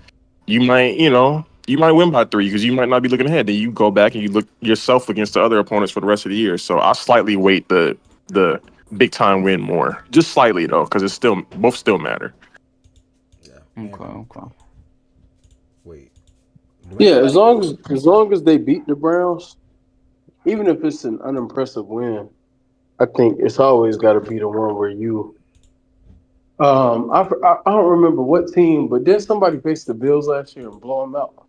you might win by 3 because you might not be looking ahead. Then you go back and you look yourself against the other opponents for the rest of the year. So I slightly weight the big time win more, just slightly though, because it's both still matter. Yeah. Okay. Wait. Yeah, as long as they beat the Browns, even if it's an unimpressive win, I think it's always got to be the one where you. I don't remember what team, but did somebody face the Bills last year and blow them out?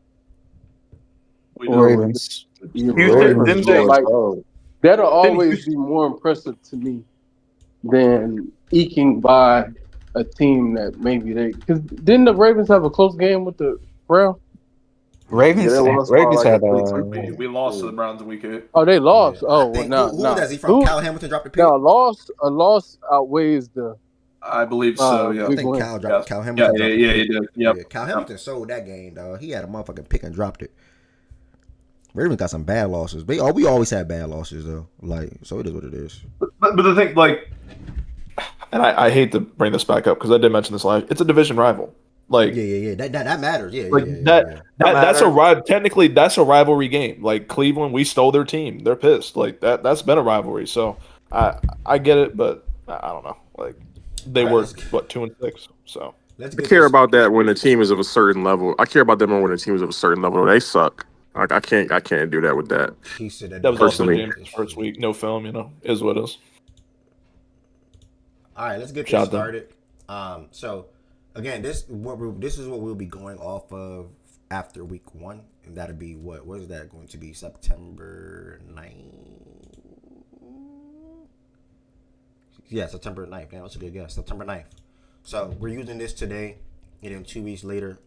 Ravens. Didn't they? That'll always be more impressive to me than eking by a team that maybe because didn't the Ravens have a close game with the Browns? Ravens had we lost to the Browns in week 8. Oh, they lost. Yeah. Oh, well, no. Who does he from? Cal Hamilton dropped the pick. No, a loss outweighs the. I believe so. Yeah, I think Cal Hamilton. Yeah, he did. Yep. Yeah, Cal Hamilton sold that game, dog. He had a motherfucking pick and dropped it. Ravens got some bad losses. We always have bad losses though. So it is what it is. But the thing, and I hate to bring this back up because I did mention this live. It's a division rival. Yeah. That matters. Yeah. That's a technically that's a rivalry game. Like Cleveland, we stole their team. They're pissed. That's been a rivalry. So I get it, but I don't know. They were 2-6. So I care about that when the team is of a certain level. I care about them more when the team is of a certain level. They suck. I can't do that with that. He said that was also personally. James' first week, no film. Is what it is. All right, let's get Shout this out to started. So again, this is what we'll be going off of after week 1, and that'll be what is that going to be? September 9th. Yeah, September 9th. Man, that's a good guess. September 9th. So we're using this today, and then 2 weeks later,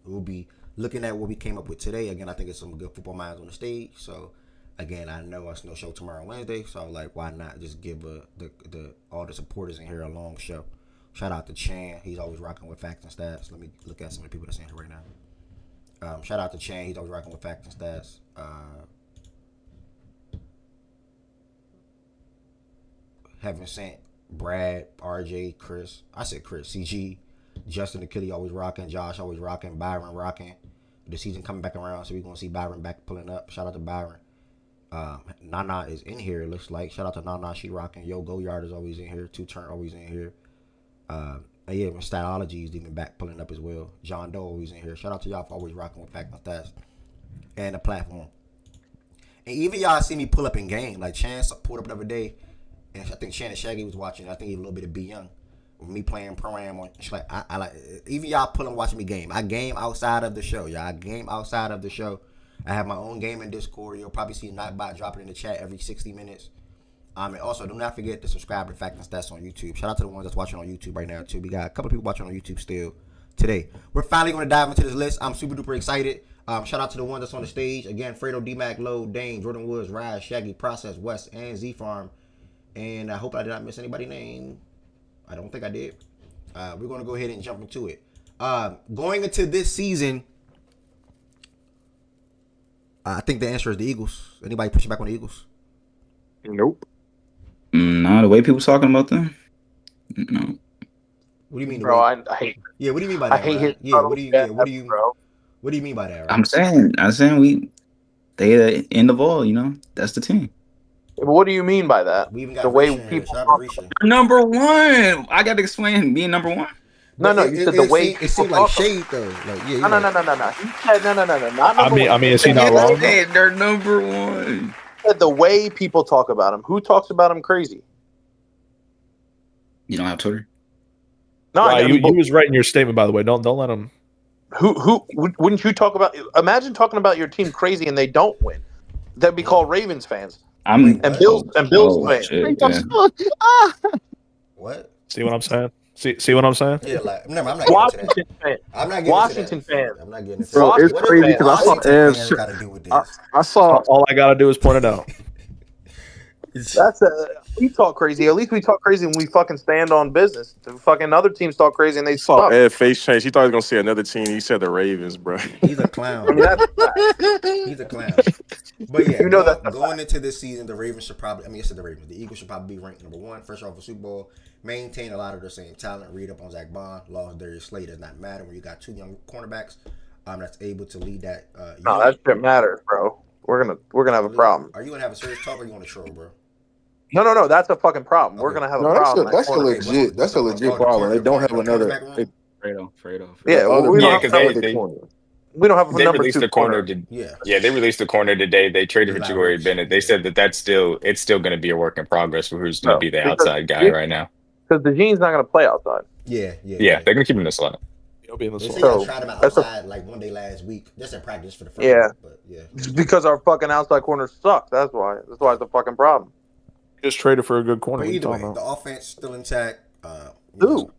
we'll be looking at what we came up with today. Again, I think it's some good football minds on the stage. So again, I know it's no show tomorrow Wednesday, so I'm like, why not just give the all the supporters in here a long show? Shout out to Chan. He's always rocking with facts and stats. Let me look at some of the people that's in here right now. Shout out to Chan. He's always rocking with facts and stats. Heaven Sent, Brad, RJ, Chris. I said Chris. CG, Justin the Kitty always rocking. Josh always rocking. Byron rocking. The season coming back around, so we're gonna see Byron back pulling up. Shout out to Byron. Nana is in here. It looks like. Shout out to Nana. She rocking. Yo, Go Yard is always in here. 2 Turn always in here. Yeah, Statology is even back pulling up as well. John Doe always in here. Shout out to y'all for always rocking with Fact and Stats and the platform. And even y'all see me pull up in game. Like Chance pulled up the other day, and I think Shannon Shaggy was watching. I think he a little bit of B Young with me playing pro-am on. It's like I like even y'all pulling watching me game. I game outside of the show, y'all. I game outside of the show. I have my own game in Discord. You'll probably see Nightbot dropping in the chat every 60 minutes. And also, do not forget to subscribe to Fact and Stats on YouTube. Shout out to the ones that's watching on YouTube right now, too. We got a couple of people watching on YouTube still today. We're finally going to dive into this list. I'm super duper excited. Shout out to the ones that's on the stage. Again, Fredo, D-Mac, Low, Dane, Jordan Woods, Rise, Shaggy, Process, West, and Z-Farm. And I hope I did not miss anybody's name. I don't think I did. We're going to go ahead and jump into it. Going into this season, I think the answer is the Eagles. Anybody pushing back on the Eagles? Nope. No, the way people talking about them. No. What do you mean, bro? I hate. Yeah, what do you mean by that? I hate his. Yeah, what do you? Yeah, what do you? Bro. What do you mean by that? Right? I'm saying they end of all. That's the team. But what do you mean by that? We even got the way people number one. I got to explain being number one. No, you said the way it seemed like shade though. Like yeah. No. He said no. Not number one. I mean, is he not wrong? They're number one. He said the way people talk about him. Who talks about him crazy? You don't have Twitter? No, you was right in your statement, by the way. Don't let him. Who wouldn't you talk about? Imagine talking about your team crazy and they don't win. That'd be called Ravens fans. Bills fans. Shit, what? See what I'm saying? See what I'm saying? Yeah, like I'm not Washington fans. I'm not getting Washington fans. I'm not getting. Bro, it's crazy because I saw. All I gotta do is point it out. We talk crazy. At least we talk crazy when we fucking stand on business. The fucking other teams talk crazy and they saw suck. Ed face change. He thought he was gonna see another team. He said the Ravens, bro. He's a clown. He's a clown. But yeah, going into this season, the Ravens should probably. The Eagles should probably be ranked number 1, fresh off a Super Bowl. Maintain a lot of the same talent. Read up on Zach Bond. Lost Darius Slay does not matter when you got 2 young cornerbacks. That's able to lead that. No, that shit matters, bro. We're gonna have a problem. Are you gonna have a serious talk or are you gonna troll, bro? No. That's a fucking problem. We're gonna have a problem. That's a legit problem. They don't have another. Fredo. Yeah, we don't have a they number released 2 the corner. They released the corner today. They traded for Ja'Cory Bennett. They said it's still going to be a work in progress for who's going to be the outside guy right now. Because the Gene's not going to play outside. Yeah. They're going to keep him in the slot. He'll be in the slot. So, tried him outside like one day last week, just in practice for the first. Yeah, but yeah. Because our fucking outside corner sucks. That's why. That's why it's a fucking problem. Just traded for a good corner. But either way, the offense still intact. Who?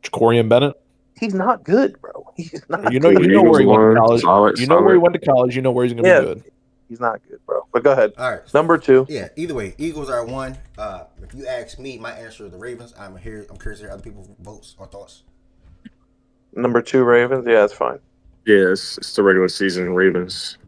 Ja'Cory Bennett. He's not good, bro. He's not. You know where he went to college. You know where he went to college. You know where he's going to be good. He's not good, bro. But go ahead. All right. Number 2. Yeah. Either way, Eagles are 1. If you ask me, my answer is the Ravens. I'm curious to hear other people's votes or thoughts. Number 2, Ravens. Yeah, it's fine. Yeah, it's the regular season Ravens.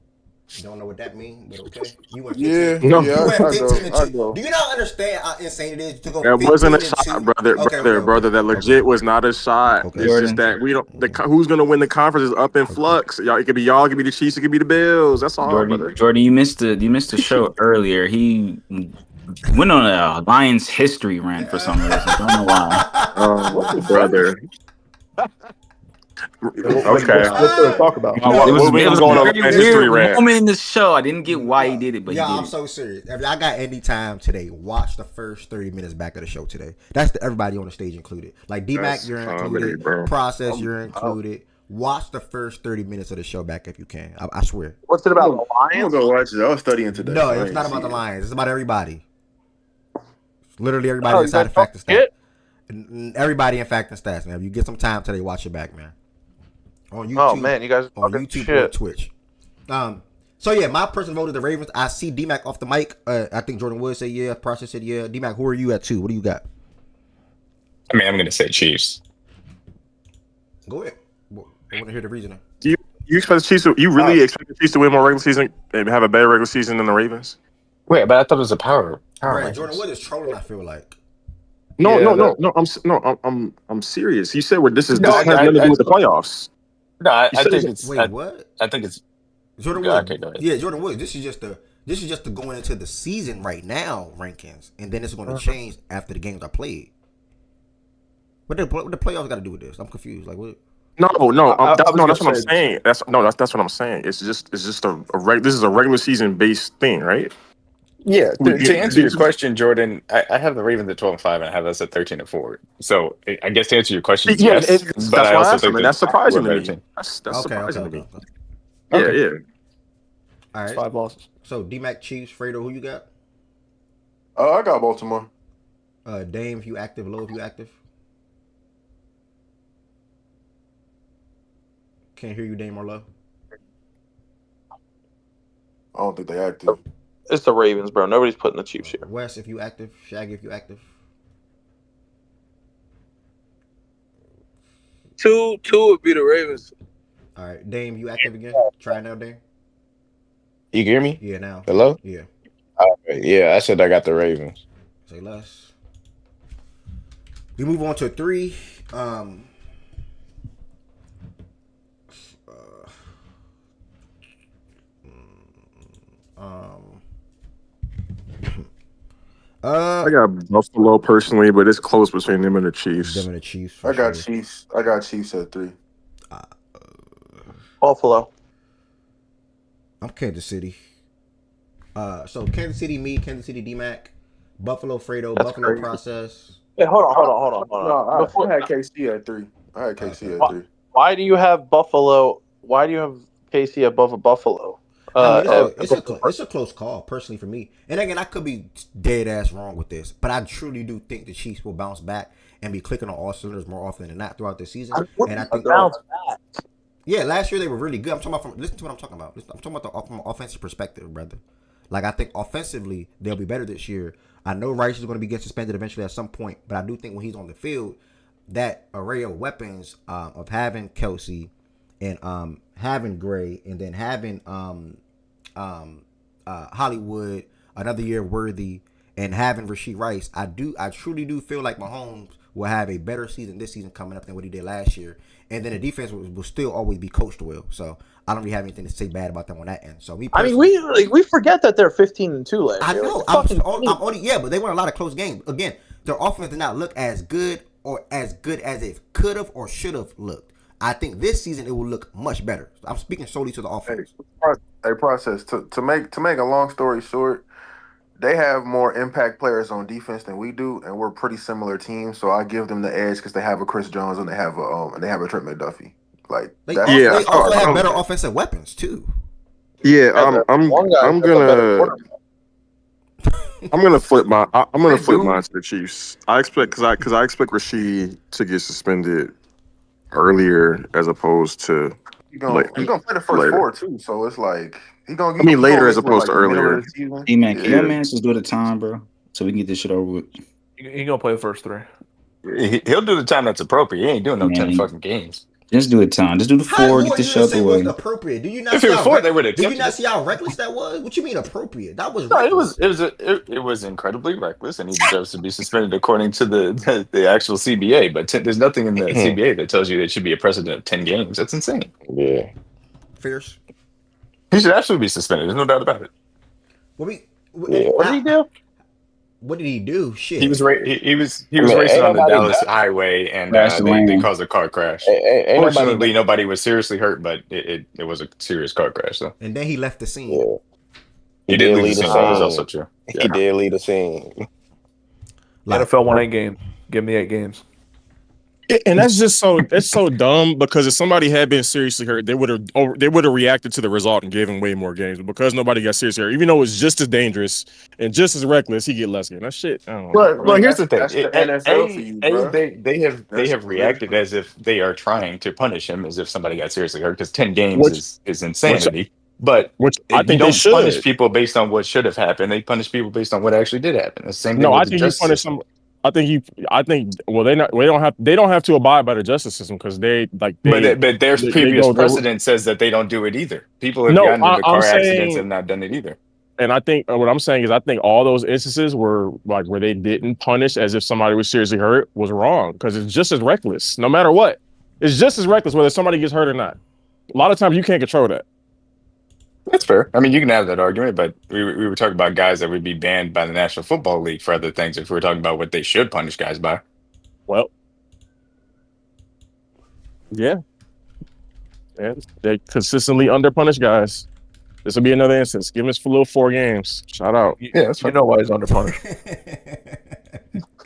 Don't know what that means, but okay. You went 15. You went 15 and 2. Do you not understand how insane it is to go? That wasn't a shot, brother. That legit was not a shot. Okay. It's just that we don't. Who's gonna win the conference is up in flux. Y'all, it could be y'all, it could be the Chiefs, it could be the Bills. That's all. Jordan, you missed the show earlier. went on a Lions history rant for some reason. I don't know why. Oh, brother. Okay. What's there to talk about? It was going on a a very history weird rant. moment in the show. I didn't get why he did it, but yeah, he did I'm it. so serious. If I got any time today, watch the first 30 minutes back of the show today. That's everybody on the stage included. Like D-Mac, That's you're comedy, included. bro. Process, you're included. Watch the first 30 minutes of the show back if you can. I swear. What's it about? The I'm Lions? gonna go watch it. I was studying today. No, so I it's ain't not about the see it. Lions. It's about everybody. Literally everybody Oh, you inside guys of Fact and don't Stats. Everybody in Fact and Stats, man. If you get some time today, watch it back, man. On YouTube, Oh man, you guys on talking YouTube shit. or Twitch. So yeah, my person voted the Ravens. I see D-Mac off the mic. I think Jordan Wood said yeah. Process said yeah. D-Mac, who are you at 2? What do you got? I mean, I'm going to say Chiefs. Go ahead. I want to hear the reasoning. Do you expect the Chiefs? You really expect the Chiefs to win more regular season and have a better regular season than the Ravens? Wait, but I thought it was a power. Right, Jordan Wood is trolling. I feel like. No, Yeah, I'm serious. You said this has No, nothing to do with the playoffs. No, I You said think it's. Wait, what? I think it's. Jordan Wood. Okay, go ahead. Yeah, Jordan Wood. This is just the going into the season right now rankings, and then it's going to change after the games are played. What the playoffs got to do with this? I'm confused. Like what? No, that's what I'm saying. That's what I'm saying. It's just this is a regular season based thing, right? Yeah, to answer your question, Jordan, I have the Ravens at 12-5, and I have us at 13-4. So I guess to answer your question, yes, but I also think that's surprising we're a to better me. team. That's surprising to me. Okay. Yeah. All right. 5 losses. So D-Mac, Chiefs, Fredo, who you got? I got Baltimore. Dame, if you active. Low, if you active. Can't hear you, Dame or Low. I don't think they active. It's the Ravens, bro. Nobody's putting the Chiefs here. Wes, if you active. Shaggy, if you active. 2 would be the Ravens. All right, Dame, you active again? Try now, Dame. You hear me? Yeah, now. Hello? Yeah. Yeah, I said I got the Ravens. Say less. We move on to 3. I got Buffalo personally, but it's close between them and the Chiefs. Them and the Chiefs. I got Chiefs. I got Chiefs at 3. Buffalo. I'm Kansas City. So Kansas City, me, Kansas City, D-Mac, Buffalo, Fredo, That's Buffalo crazy. Process. Hey, hold on. No, I had KC at 3. I had KC at 3. Why do you have Buffalo? Why do you have KC above Buffalo? I mean, it's a close call, personally, for me. And again, I could be dead ass wrong with this, but I truly do think the Chiefs will bounce back and be clicking on all cylinders more often than not throughout the season. And I think bounce back. Yeah, last year they were really good. I'm talking about listen to what I'm talking about. I'm talking about from an offensive perspective, brother. Like I think offensively they'll be better this year. I know Rice is going to be getting suspended eventually at some point, but I do think when he's on the field, that array of weapons of having Kelsey and having Gray and then having Hollywood, another year Worthy, and having Rashee Rice, I truly do feel like Mahomes will have a better season this season coming up than what he did last year. And then the defense will still always be coached well. So I don't really have anything to say bad about them on that end. So I mean, we forget that they're 15-2 last I year. know. I'm only but they won a lot of close games. Again, their offense did not look as good as it could have or should have looked. I think this season it will look much better. I'm speaking solely to the offense. Process to make a long story short, they have more impact players on defense than we do, and we're pretty similar teams. So I give them the edge because they have a Chris Jones and they have a Trent McDuffie. Like they also have better offensive weapons too. Yeah, I'm gonna flip mine to the Chiefs. I expect Rashee to get suspended earlier as opposed to He's gonna play the first later. 4 too, so it's like later as opposed to earlier. Hey man, can your man just do the time, bro, so we can get this shit over with? He gonna play the first 3. He'll do the time that's appropriate. He ain't doing no 10 fucking games. Just do it time. Just do the 4. Get the shut away. Appropriate. Do you not? If it was 4, they would have. Do you not see how reckless that was? What you mean appropriate? That was no. Reckless. It was incredibly reckless, and he deserves to be suspended according to the actual CBA. But there's nothing in the CBA that tells you there should be a precedent of 10 games. That's insane. Yeah. Fierce. He should absolutely be suspended. There's no doubt about it. What did he do? What did he do? Shit. He was racing on the Dallas highway, and they caused a car crash. Fortunately, nobody was seriously hurt, but it was a serious car crash. So. And then he left the scene. Yeah. He did leave the scene. That was also true. Yeah. He did leave the scene. NFL won 8 games. Give me 8 games. And that's just so dumb because if somebody had been seriously hurt, they would have reacted to the result and gave him way more games. But because nobody got seriously hurt, even though it's just as dangerous and just as reckless, he get less games. That shit. I don't know. Well, here's the thing. That's the NFL for you, bro. They have reacted as if they are trying to punish him as if somebody got seriously hurt because 10 games is insanity. But I think you they don't punish people based on what should have happened. They punish people based on what actually did happen. The same thing. No, with I the think you justice punish system. Well, they don't have to abide by the justice system because but their previous precedent says that they don't do it either. People have gotten into car accidents and have not done it either. And I think what I'm saying is I think all those instances where they didn't punish as if somebody was seriously hurt was wrong because it's just as reckless. No matter what, it's just as reckless whether somebody gets hurt or not. A lot of times you can't control that. That's fair. I mean, you can have that argument, but we were talking about guys that would be banned by the National Football League for other things if we were talking about what they should punish guys by. Well, yeah. They consistently underpunish guys. This will be another instance. Give him his little 4 games. Shout out. Yeah, that's you know why he's underpunished.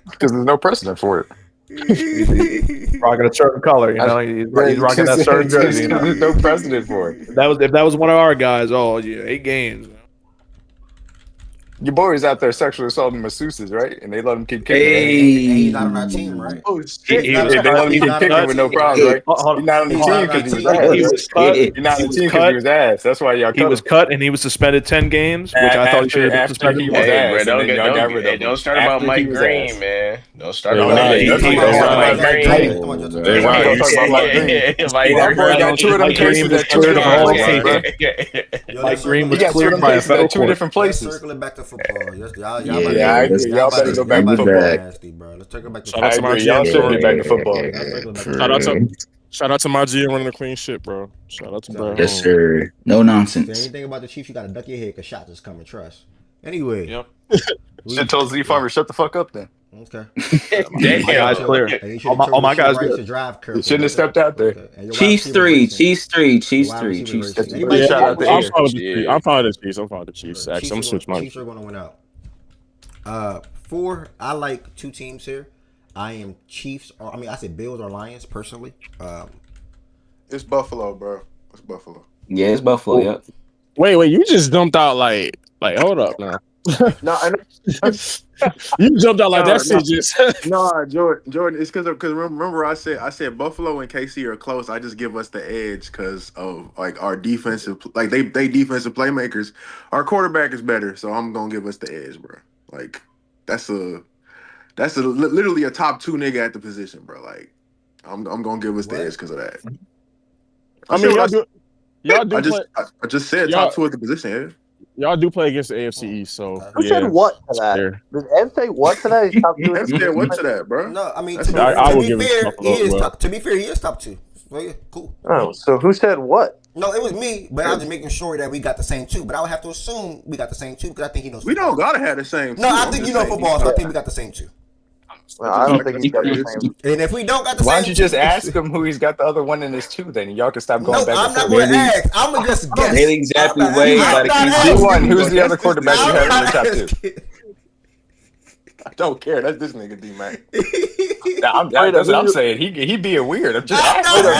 Because there's no precedent for it. He's rocking a certain color, you know. He's rocking that certain jersey. You know? There's no precedent for it. If that was one of our guys, 8 games. Your boy is out there sexually assaulting masseuses, right? And they let him keep kicking. He's not on our team, right? Oh shit! They let him keep kicking with no problems, right? He's not on the team because he was ass. He was cut. He's not on the team because he was ass. That's why y'all. He was cut and he was suspended 10 games, which I thought he should have been suspended. Don't start about Mike Green, man. Don't start about Mike Green. Mike Green was cleared by a federal court. 2 different places. Circling back to football. I agree. Y'all better go back to football. Nasty, bro. Let's talk about I agree. Y'all should get back to football. Shout out to my GM running a clean shit, bro. Shout out to bro. Yes, sir. No nonsense. If anything about the Chiefs, you gotta duck your head because shots is coming. Trust. Anyway. Yep. Should told Z Farmer shut the fuck up then. Okay. Damn. My guys clear. All my guys good. Shouldn't have stepped out there. Chiefs 3. Chiefs 3. Chiefs 3. Chiefs 3. I'm fine with the Chiefs. Actually, I'm switching my. Chiefs are gonna win out. 4. I like 2 teams here. I am Chiefs. I said Bills or Lions personally. It's Buffalo, bro. It's Buffalo. Yeah, it's Buffalo. Yep. Wait, you just dumped out like hold up now. No, I know. You jumped out like that shit just. No, Jordan. It's because remember I said Buffalo and KC are close. I just give us the edge because of like our defensive, like they defensive playmakers. Our quarterback is better, so I'm gonna give us the edge, bro. Like that's literally a top 2 nigga at the position, bro. Like I'm gonna give us the edge because of that. I just said top 2 at the position. Yeah. Y'all do play against the AFC East, so who said what to that? Did Ev say what to that? Ev said what to that, bro? No, I mean to be fair, he is top 2. So yeah, cool. Oh, so who said what? No, it was me, but I was just making sure that we got the same 2. But I would have to assume we got the same 2 because I think he knows. We don't gotta have the same 2. No, I think you know football, so I think we got the same 2. Well, I don't think he's got the same. And if we don't got the Why same, don't you just ask him who he's got the other one in his 2? Then y'all can stop going back. I'm not going to ask. I'm gonna just guess. Really exactly way. D1, who's the other quarterback you have in your top 2? I don't care. That's this nigga D man. That's what I'm saying. He being weird. I'm just asking.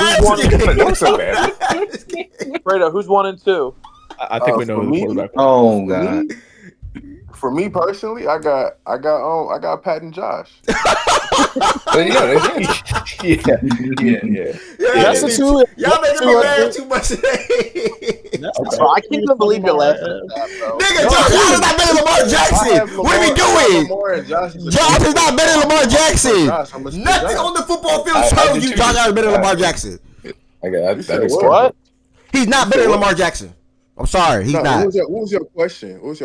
Fredo, who's 1 and 2? I think we know who the quarterback. Oh god. For me personally, I got Pat and Josh. There you go. Yeah. That's the 2. Y'all making me mad too much today. Bro, I can't even believe you're laughing at that, bro. Nigga, Josh is not better than Lamar Jackson. What are we doing? Josh is not better than Lamar Jackson. Nothing on the football field shows you Josh is better than Lamar Jackson. What? He's not better than Lamar Jackson. I'm sorry, he's not. What was your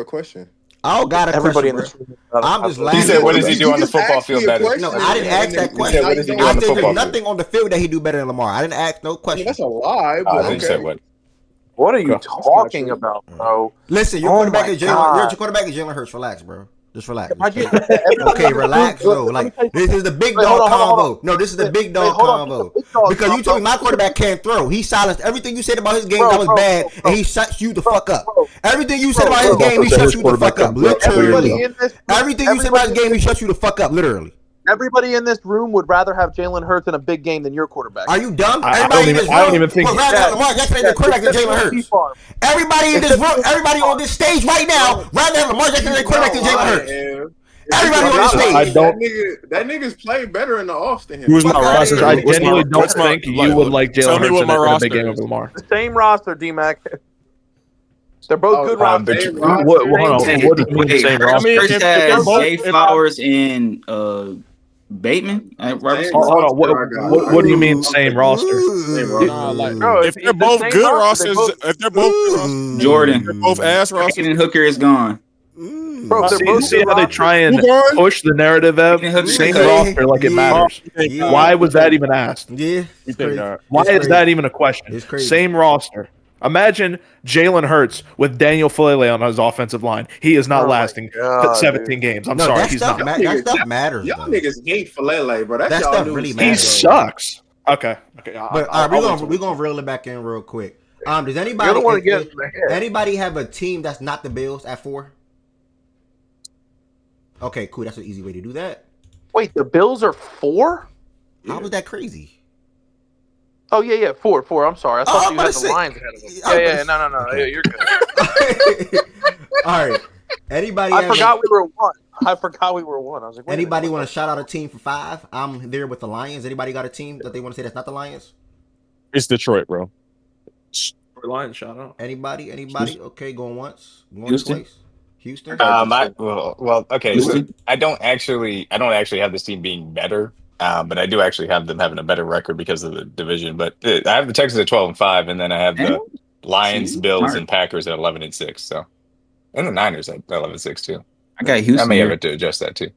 question? I don't got a Everybody question, in the bro. I'm just laughing. He said, "What does he do on the football field better?" No, I didn't ask that question. He said, "What does he do on the football field?" There's nothing on the field that he do better than Lamar. I didn't ask no question. That's a lie. I didn't say what. What are you talking about, bro? Listen, your quarterback is Jalen Hurts. Relax, bro. Just relax. Okay, relax, though. Like, this is the big dog convo. No, this is the big dog convo. Because you told me my quarterback can't throw. He silenced everything you said about his game that was bad, and he shuts you the fuck up. Everything you said about his game, he shuts you the fuck up. Literally. Everything you said about his game, he shuts you the fuck up. Literally. Everybody in this room would rather have Jalen Hurts in a big game than your quarterback. Are you dumb? I don't even think. Would rather have Lamar Jackson as the quarterback than Jalen Hurts. Everybody in this room, everybody on this stage right now, rather have Lamar Jackson as the quarterback than Jalen Hurts. Everybody on this stage. That nigga's played better in the offs than him. Who's my roster? I genuinely don't think you would like Jalen Hurts in a big game of Lamar. The same roster, D-Mac. They're both good rosters. What do you mean same roster? Hurts has Zay Flowers and Bateman. Hold on. What do you mean same roster? If they're both good rosters, Jordan, they're both ass rosters. And Hooker is gone. Bro, see how they try and push the narrative of same roster like it matters. Why was that even asked? Yeah. Why is that even a question? Same roster. Imagine Jalen Hurts with Daniel Falele on his offensive line. He is not lasting 17 games. I'm sorry, he's not. That stuff matters. Y'all niggas hate Falele, bro. That stuff really matters. He sucks. Okay. But we're gonna reel it back in real quick. Does anybody have a team that's not the Bills at 4? Okay, cool. That's an easy way to do that. Wait, the Bills are 4? How was that crazy? Oh, yeah, 4. I'm sorry. I thought you had the Lions ahead of them. No. Okay. You're good. All right. Anybody? I forgot we were 1. I was like, anybody want to shout out a team for 5? I'm there with the Lions. Anybody got a team that they want to say that's not the Lions? It's Detroit, bro. Lions shout out. Anybody? Okay, going once. Going twice. Houston. Okay. So I don't actually have this team being better. But I do actually have them having a better record because of the division. But I have the Texans at 12-5, and then I have the Lions, Bills, and Packers at 11-6. So, and the Niners at 11-6 too. I got Houston. I may have to adjust that too.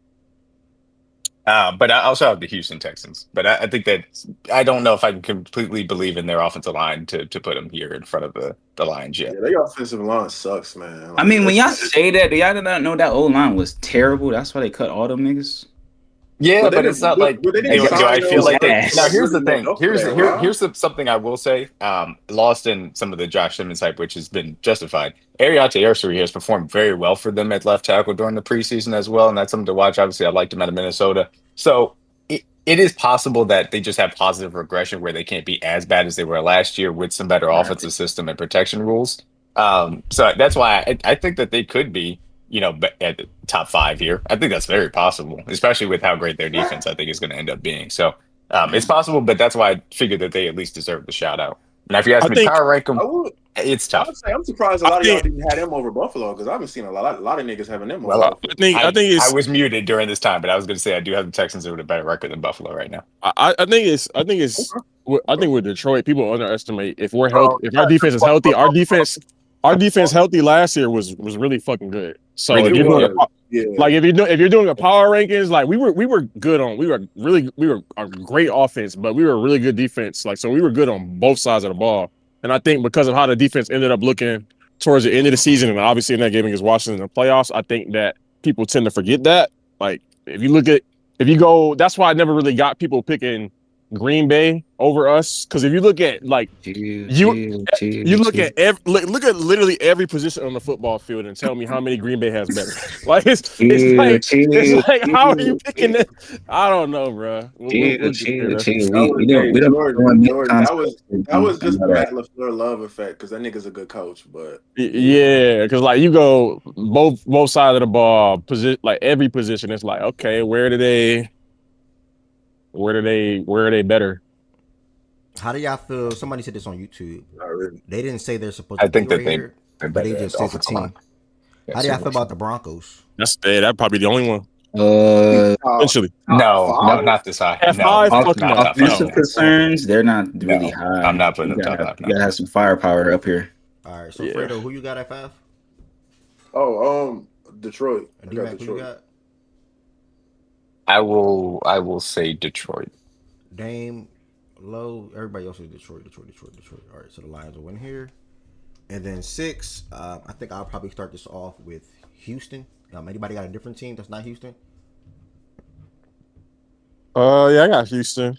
But I also have the Houston Texans. But I think that I don't know if I can completely believe in their offensive line to put them here in front of the Lions yet. Yeah, their offensive line sucks, man. I mean, when y'all say that, do y'all not know that old line was terrible? That's why they cut all them niggas. Yeah, but it's not like. Do I feel like they? Now, here's the thing. Here's something I will say. Lost in some of the Josh Simmons hype, which has been justified. Ariate Ursary has performed very well for them at left tackle during the preseason as well, and that's something to watch. Obviously, I liked him out of Minnesota, so it is possible that they just have positive regression where they can't be as bad as they were last year with some better offensive system and protection rules. So that's why I think that they could be. At the top 5 here. I think that's very possible, especially with how great their defense I think is going to end up being. So it's possible, but that's why I figured that they at least deserve the shout out. Now, if you ask me to power rank them, it's tough. I'm surprised a lot of y'all didn't have them over Buffalo because I haven't seen a lot of niggas having them over. Well, I was muted during this time, but I was going to say I do have the Texans with a better record than Buffalo right now. I think with Detroit, people underestimate if we're healthy. If our defense is healthy, our defense healthy last year was really fucking good. So if you're doing a power rankings, like we were good on, we were a great offense, but we were a really good defense. Like, so we were good on both sides of the ball. And I think because of how the defense ended up looking towards the end of the season, and obviously in that game against Washington in the playoffs, I think that people tend to forget that. Like, if you go, that's why I never really got people picking Green Bay over us, because if you look at look at literally every position on the football field and tell me how many Green Bay has better. Like it's like how are you picking that? I don't know, bro. That was just the Matt LaFleur love effect because that nigga's a good coach, but yeah, because like you go both sides of the ball, like every position, it's like okay, where are they better? How do y'all feel? Somebody said this on YouTube. They didn't say they're supposed to be right here, but they just said the team. How do y'all feel about the Broncos? That's probably the only one. Eventually. No, not this high. Offensive concerns, they're not really high. I'm not putting them top 5. You gotta have some firepower up here. All right, so Fredo, who you got at 5? Detroit. D-Mac, who you got? I will say Detroit. Dame, Low, everybody else is Detroit. All right, so the Lions will win here. And then 6, I think I'll probably start this off with Houston. Anybody got a different team that's not Houston? Yeah, I got Houston.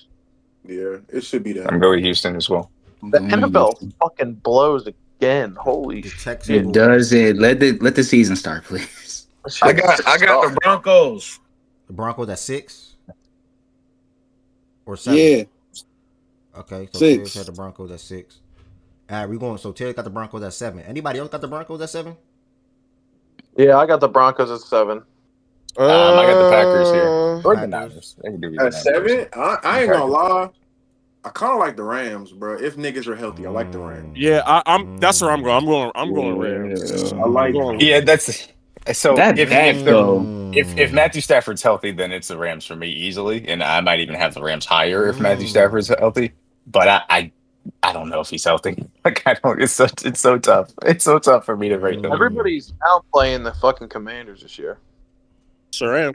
Yeah, it should be that. I'm going with Houston as well. The NFL fucking blows again. Holy shit! It does it. Let the season start, please. I got the Broncos. The Broncos at 6 or 7. Yeah. Okay, so 6. Terry had the Broncos at 6. All right, we going. So Terry got the Broncos at 7. Anybody else got the Broncos at 7? Yeah, I got the Broncos at 7. I got the Packers here. Or the Packers. Niners. They can do At either 7, I ain't gonna Packers. lie. I kind of like the Rams, bro. If niggas are healthy, I like the Rams. Yeah, I'm. That's where I'm going. I'm going Rams. I like. Yeah, that's so. That If back, though. if Matthew Stafford's healthy, then it's the Rams for me easily, and I might even have the Rams higher if Matthew Stafford's healthy. But I don't know if he's healthy. Like I don't. It's so tough. It's so tough for me to rate them. Everybody's outplaying the fucking Commanders this year. Sure am.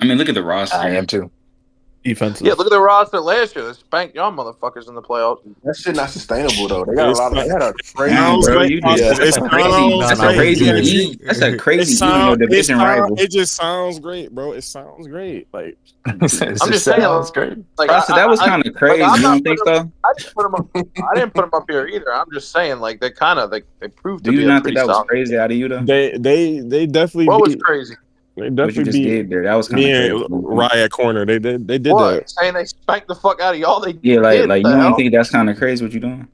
I mean, look at the roster. I am too. Defensive. Yeah, look at the roster last year. They spanked y'all motherfuckers in the playoffs. That shit not sustainable though. They got a lot of. They had a crazy. Damn, bro, you just, It's that's a crazy division rival. It just sounds great, bro. It sounds great. Like I'm just saying, great. Like, that was kind of crazy. You don't think so? I didn't put them up. I didn't put them up here either. I'm just saying, like they kind of they proved to Do be you a not pretty think that was solid. crazy out of you though? They definitely. What was crazy? They What you definitely just did there. That was kind me of and crazy. Rye at corner. They did What? that. Saying they spanked the fuck out of y'all? They Yeah, did, like you the don't hell? think that's kind of crazy what you doing?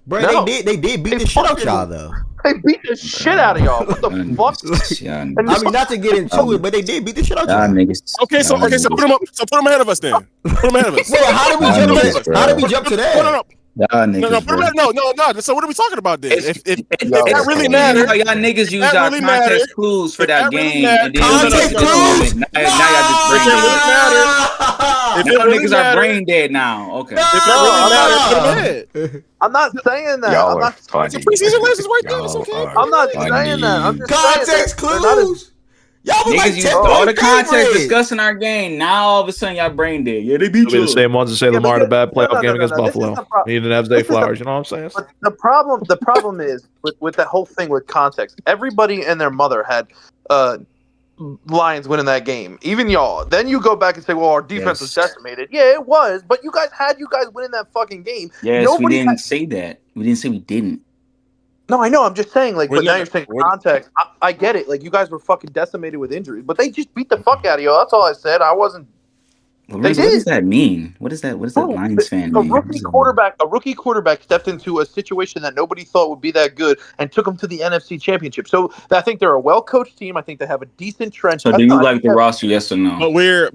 Bro, No. they did beat the shit out y'all though. They beat the shit out of y'all. What the fuck? Yeah, I mean, not to get into it, but they did beat the shit out y'all. niggas. Okay, so put them up. So put them ahead of us then. Put them ahead of us. Wait, how did we Y'all jump? niggas, How did we bro. jump to No, that? Y'all no, niggas, put them ahead. No. So what are we talking about then? If Yo, that really You matters, know, y'all niggas use that our really context matter. clues for If that that really game, matter- and then Context now clues? y'all just if it brain really dead. matters, if it Y'all really niggas are matters, brain dead now. Okay. if it No, really I'm matters, not. put them ahead. I'm not saying that. Y'all I'm are not. funny. It's a preseason list is right there. It's okay. I'm not saying that. I'm just Context saying they're not as- clues. Y'all was Niggas like used 10 all the point context favorites. discussing our game. Now all of a sudden y'all brain dead. Yeah, they beat It'll be you. the same ones that say Lamar had a bad playoff game against This is Buffalo. the problem. He didn't have Zay Flowers. You know what I'm saying? But the problem is with that whole thing with context. Everybody and their mother had Lions winning that game, even y'all. Then you go back and say, "Well, our defense was decimated." Yeah, it was, but you guys winning that fucking game. Yes, Nobody we didn't say that. We didn't say we didn't. No, I know. I'm just saying, like, We're but now not- you're saying we're- context. I get it. Like, you guys were fucking decimated with injuries, but they just beat the fuck out of y'all. That's all I said. I wasn't. What They does did. that mean? What is that? What does that Lions fan A mean? rookie quarterback stepped into a situation that nobody thought would be that good and took them to the NFC Championship. So I think they're a well-coached team. I think they have a decent trench. So do you like the roster? Yes or no? But here's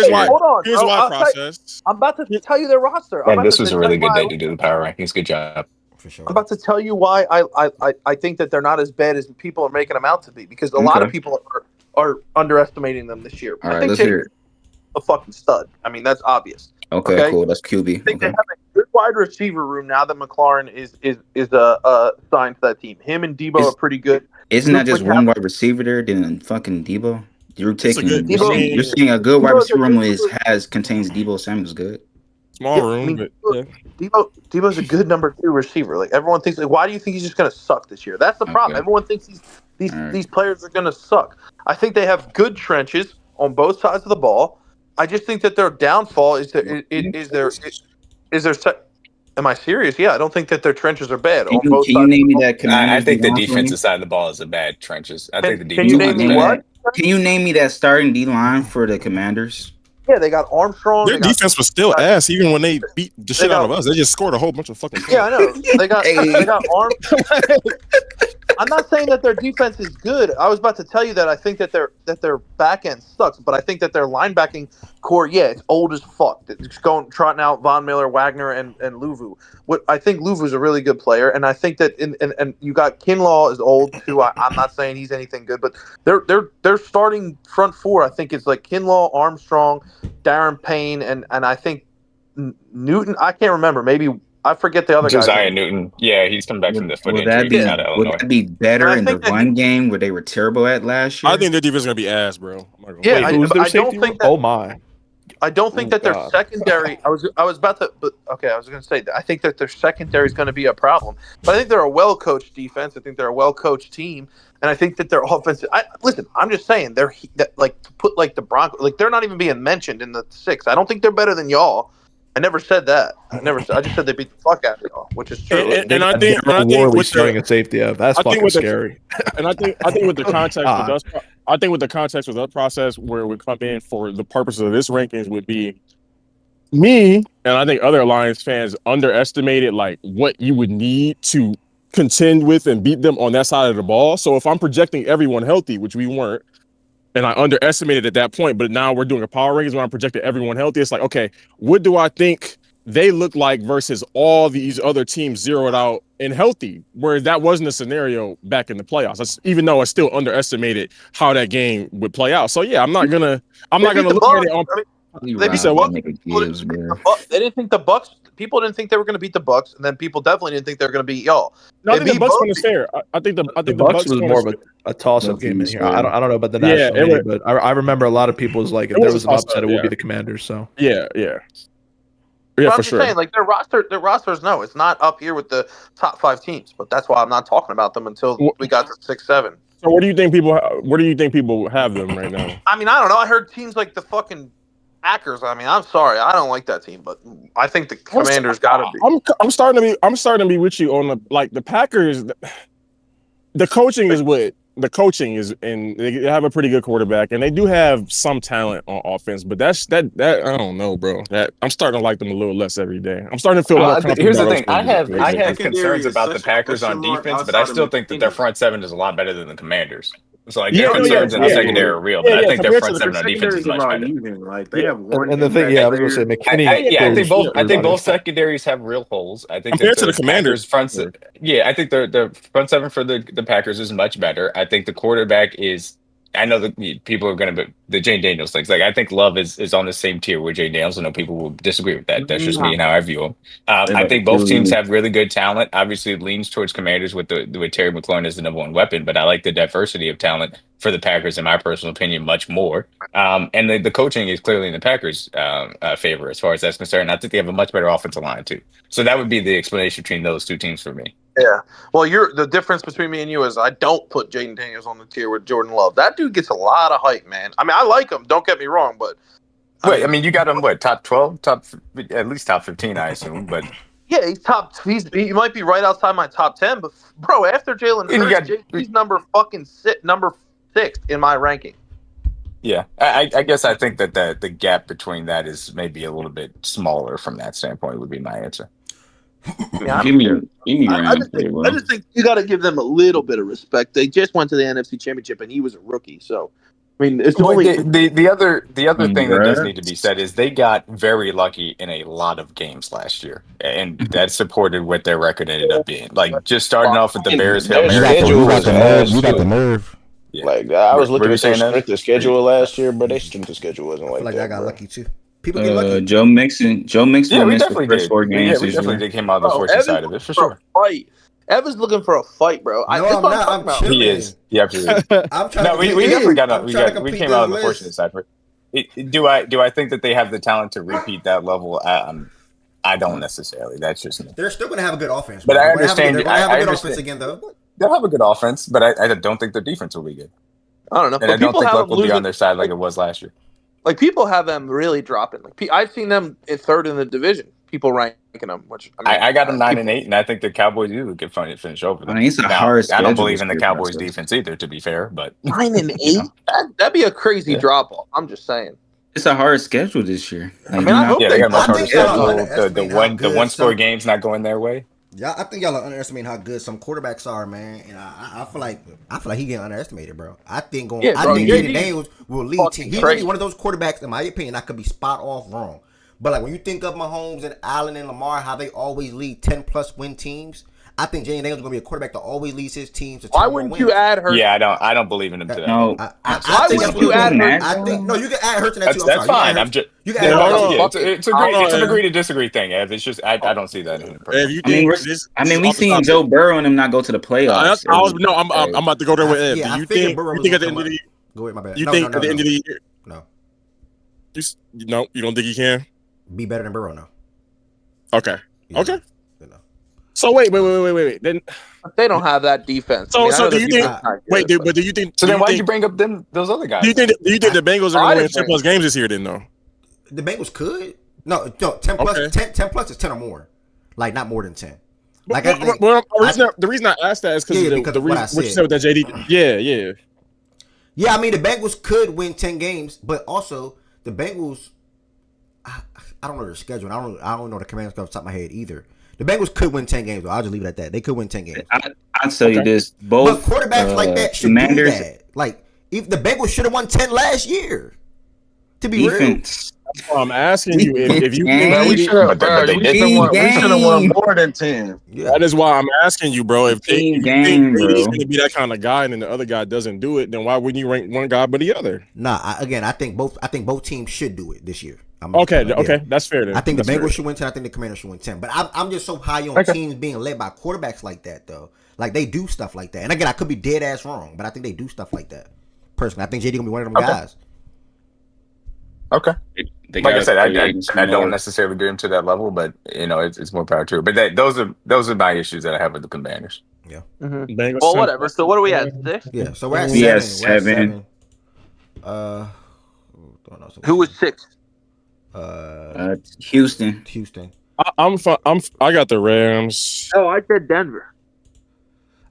why. Hold on, Here's bro. why. I'll Process. I'm about to tell you their roster. I'm And about this to was a tell really you good why- day to do the power rankings. Good job. For sure. I'm about to tell you why I think that they're not as bad as people are making them out to be, because a lot of people are underestimating them this year. All I right, think let's Jay hear it. a fucking stud. I mean, that's obvious. Okay, cool. That's QB. I think they Okay. have a good wide receiver room now that McLaurin is signed to that team. Him and Debo are pretty good. Isn't that Luke just one wide receiver there? Then fucking Debo. You're taking. You're saying a good wide receiver room contains Debo Samuel's good. Small room, but yeah. Debo's a good number 2 receiver. Like, everyone thinks, like, why do you think he's just going to suck this year? That's the problem. Everyone thinks these players are going to suck. I think they have good trenches on both sides of the ball. I just think that their downfall is their. Am I serious? Yeah, I don't think that their trenches are bad on both Can sides. you name me that? I think the D-line for me? defensive side of the ball is a bad trenches. I think the Can you defensive name line is me bad. what? Can you name me that starting D line for the Commanders? Yeah, they got Armstrong. Their defense was still ass even when they beat the shit out of us. They just scored a whole bunch of fucking points. Yeah, I know. They got arm. I'm not saying that their defense is good. I was about to tell you that I think that their back end sucks, but I think that their linebacking core, it's old as fuck. It's trotting out Von Miller, Wagner, and Luvu. What I think Luvu's a really good player, and I think that and you got Kinlaw is old too. I'm not saying he's anything good, but their starting front four, I think, is like Kinlaw, Armstrong, Darren Payne, and I think Newton. I can't remember. Maybe I forget the other guy. Josiah Newton. Yeah, he's coming back from the foot Would injury. that out of would Illinois. that be better And I in the think that run game where they were terrible at last year? I think their defense is gonna be ass, bro. I'm not gonna Yeah, lie. I Who's their don't safety think room? that. Oh my. I don't think that their secondary. I was about to, but okay, I was going to say that I think that their secondary is going to be a problem. But I think they're a well-coached defense. I think they're a well-coached team, and I think that their offense. Listen, I'm just saying like to put like the Broncos, like they're not even being mentioned in the 6. I don't think they're better than y'all. I never said that. I just said they beat the fuck out of y'all, which is true. And I think Worley starting at safety, that's fucking scary. And I think with the context with us, I think with the context with us process where we come in for the purposes of this rankings would be me, and I think other Lions fans underestimated like what you would need to contend with and beat them on that side of the ball. So if I'm projecting everyone healthy, which we weren't, and I underestimated at that point, but now we're doing a power rankings where I'm projecting everyone healthy. It's like, okay, what do I think they look like versus all these other teams zeroed out and healthy, where that wasn't a scenario back in the playoffs. Even though I still underestimated how that game would play out. So yeah, I'm not gonna look at it on. They said what? They didn't think the Bucks. People didn't think they were going to beat the Bucks, and then people definitely didn't think they were going to beat y'all. No, I think the Bucks one is fair. I think the Bucks was more of a toss-up game in here. I don't know about the national media, but I remember a lot of people was like, if there was an upset, it would be the Commanders. So yeah, I'm for just sure. saying, like their rosters, no, it's not up here with the top 5 teams. But that's why I'm not talking about them until we got to 6, 7. So where do you think people have them right now? I mean, I don't know. I heard teams like the fucking Packers. I mean, I'm sorry, I don't like that team, but I think the Commanders got to be. I'm starting to be with you on the Packers. The coaching is what the coaching is, and they have a pretty good quarterback, and they do have some talent on offense. But that I don't know, bro. That I'm starting to like them a little less every day. I'm starting to feel more comfortable. Here's the thing: I have concerns about the Packers on defense, but I still think that their front 7 is a lot better than the Commanders. So like their concerns in the secondary are real, but I think their front 7 on defense is much better. Like they have one. And the thing, I was gonna say McKinney. I think both secondaries have real holes. I think compared to the Commanders front. I think the front 7 for the Packers is much better. I think the quarterback is. I know that people are going to be the Jane Daniels things. Like I think Love is on the same tier with Jane Daniels. I know people will disagree with that. That's just me and how I view him. I think both teams have really good talent. Obviously, it leans towards Commanders with Terry McLaurin as the number 1 weapon. But I like the diversity of talent for the Packers, in my personal opinion, much more. And the coaching is clearly in the Packers' favor as far as that's concerned. I think they have a much better offensive line too. So that would be the explanation between those 2 teams for me. Yeah. Well, the difference between me and you is I don't put Jaden Daniels on the tier with Jordan Love. That dude gets a lot of hype, man. I mean, I like him. Don't get me wrong, but I mean, you got him top 12, at least top 15, I assume. But yeah, he might be right outside my top 10. But bro, after Jalen Hurts, he's number 6 in my ranking. Yeah, I guess I think that the gap between that is maybe a little bit smaller from that standpoint. Would be my answer. I just think you got to give them a little bit of respect. They just went to the NFC Championship, and he was a rookie. So, I mean, it's the other thing that does need to be said is they got very lucky in a lot of games last year, and that supported what their record ended up being. Like just starting off with the Bears, you got the nerve. Yeah. Like I was looking at their strength of schedule last year, but their strength of schedule wasn't like that. I got lucky too. People get lucky. Joe Mixon Yeah, we missed the definitely first did. 4 games. We definitely came out of the fortunate side of it for sure. Fight. Evan's looking for a fight, bro. He is. Yeah, absolutely. I'm trying no, to we definitely we came out on the list. fortunate side for it. Do I think that they have the talent to repeat that level? I don't necessarily. That's just me. They're still going to have a good offense. But I understand. They're going to have a good offense again, though. They'll have a good offense, but I don't think their defense will be good. I don't know. And I don't think luck will be on their side like it was last year. Like people have them really dropping. Like I've seen them at 3rd in the division. People ranking them, which I got them 9 and 8, and I think the Cowboys usually could finish over them. I mean, it's a hard schedule. I don't believe in the Cowboys defense either, to be fair. But 9 and 8, that'd be a crazy drop off. I'm just saying. It's a hard schedule this year. I mean, I hope they got a much harder schedule. schedule. The one score games not going their way. Yeah, I think y'all are underestimating how good some quarterbacks are, man. And I feel like he getting underestimated, bro. I think Jaden Daniels will lead team. He's one of those quarterbacks, in my opinion, I could be spot off wrong. But like when you think of Mahomes and Allen and Lamar, how they always lead 10+ win teams, I think Jaden Daniels is going to be a quarterback that always leads his teams to 10 Why wouldn't you add Hurts? Yeah, I don't believe in him today. No, why wouldn't you add Hurts? I think no, you can add Hurts in that too. That's fine. You can add It's an agree to disagree thing, Ev. It's just I don't see that in him. We seen Joe Burrow and him not go to the playoffs. I'm about to go there with Ev. Do you think at the end of the year? Go ahead, my bad. You think at the end of the year? No. No, you don't think he can be better than Burrow? No. Okay. Yeah. Okay. So wait. Then they don't have that defense. So do you think? Wait, but do you think? So then why'd you bring up those other guys? Do you think the Bengals are going to win 10+ games this year? Then though, the Bengals could. No, 10 plus. Okay. 10 plus is 10 or more. Like not more than 10. Like the reason I asked that is because the reason what you said with that JD. Yeah. Yeah, I mean the Bengals could win 10 games, but also the Bengals. I don't know their schedule. I don't know the Commanders off the top of my head either. The Bengals could win 10 games. Though. I'll just leave it at that. They could win 10 games. I'll tell you this: both but quarterbacks like that should do that. Like if the Bengals should have won 10 last year. To be defense. That's why I'm asking you if you we should have won more than 10. Yeah. That is why I'm asking you, bro. If you think Brady's going to be that kind of guy, and then the other guy doesn't do it, then why wouldn't you rank one guy but the other? Nah, I think both teams should do it this year. Okay, that's fair. Then. I think the Bengals should win 10. I think the Commanders should win 10. But I'm just so high on teams being led by quarterbacks like that, though. Like they do stuff like that. And again, I could be dead ass wrong, but I think they do stuff like that. Personally, I think JD gonna be one of them guys. Okay. Like I said, I don't necessarily get him to that level, but it's more power to it. But those are my issues that I have with the Commanders. Yeah. Mm-hmm. Well, whatever. So what are we at? 6? Yeah. So we're at 7. Who was 6? Houston. I got the Rams. Oh, I said Denver.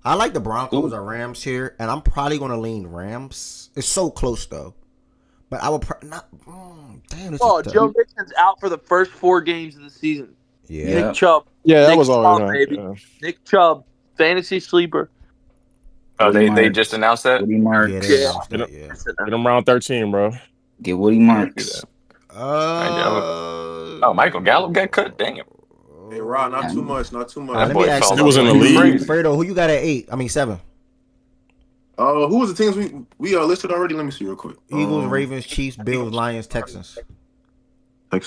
I like the Broncos or Rams here, and I'm probably gonna lean Rams. It's so close though, but I will not. Damn. Joe Mixon's out for the first 4 games of the season. Yeah. Nick Chubb. Yeah, that Nick was all right. Baby. Yeah. Nick Chubb, fantasy sleeper. Oh, they just announced that. Woody Marks. Get him round 13, bro. Get Woody Marks. Michael Gallup got cut. Dang it. Hey, Rod, not too much. Let me ask you. It was in the league. Fredo, who you got at 8? I mean 7. Who was the teams we listed already? Let me see real quick. Eagles, Ravens, Chiefs, Bills, Lions, Texans. The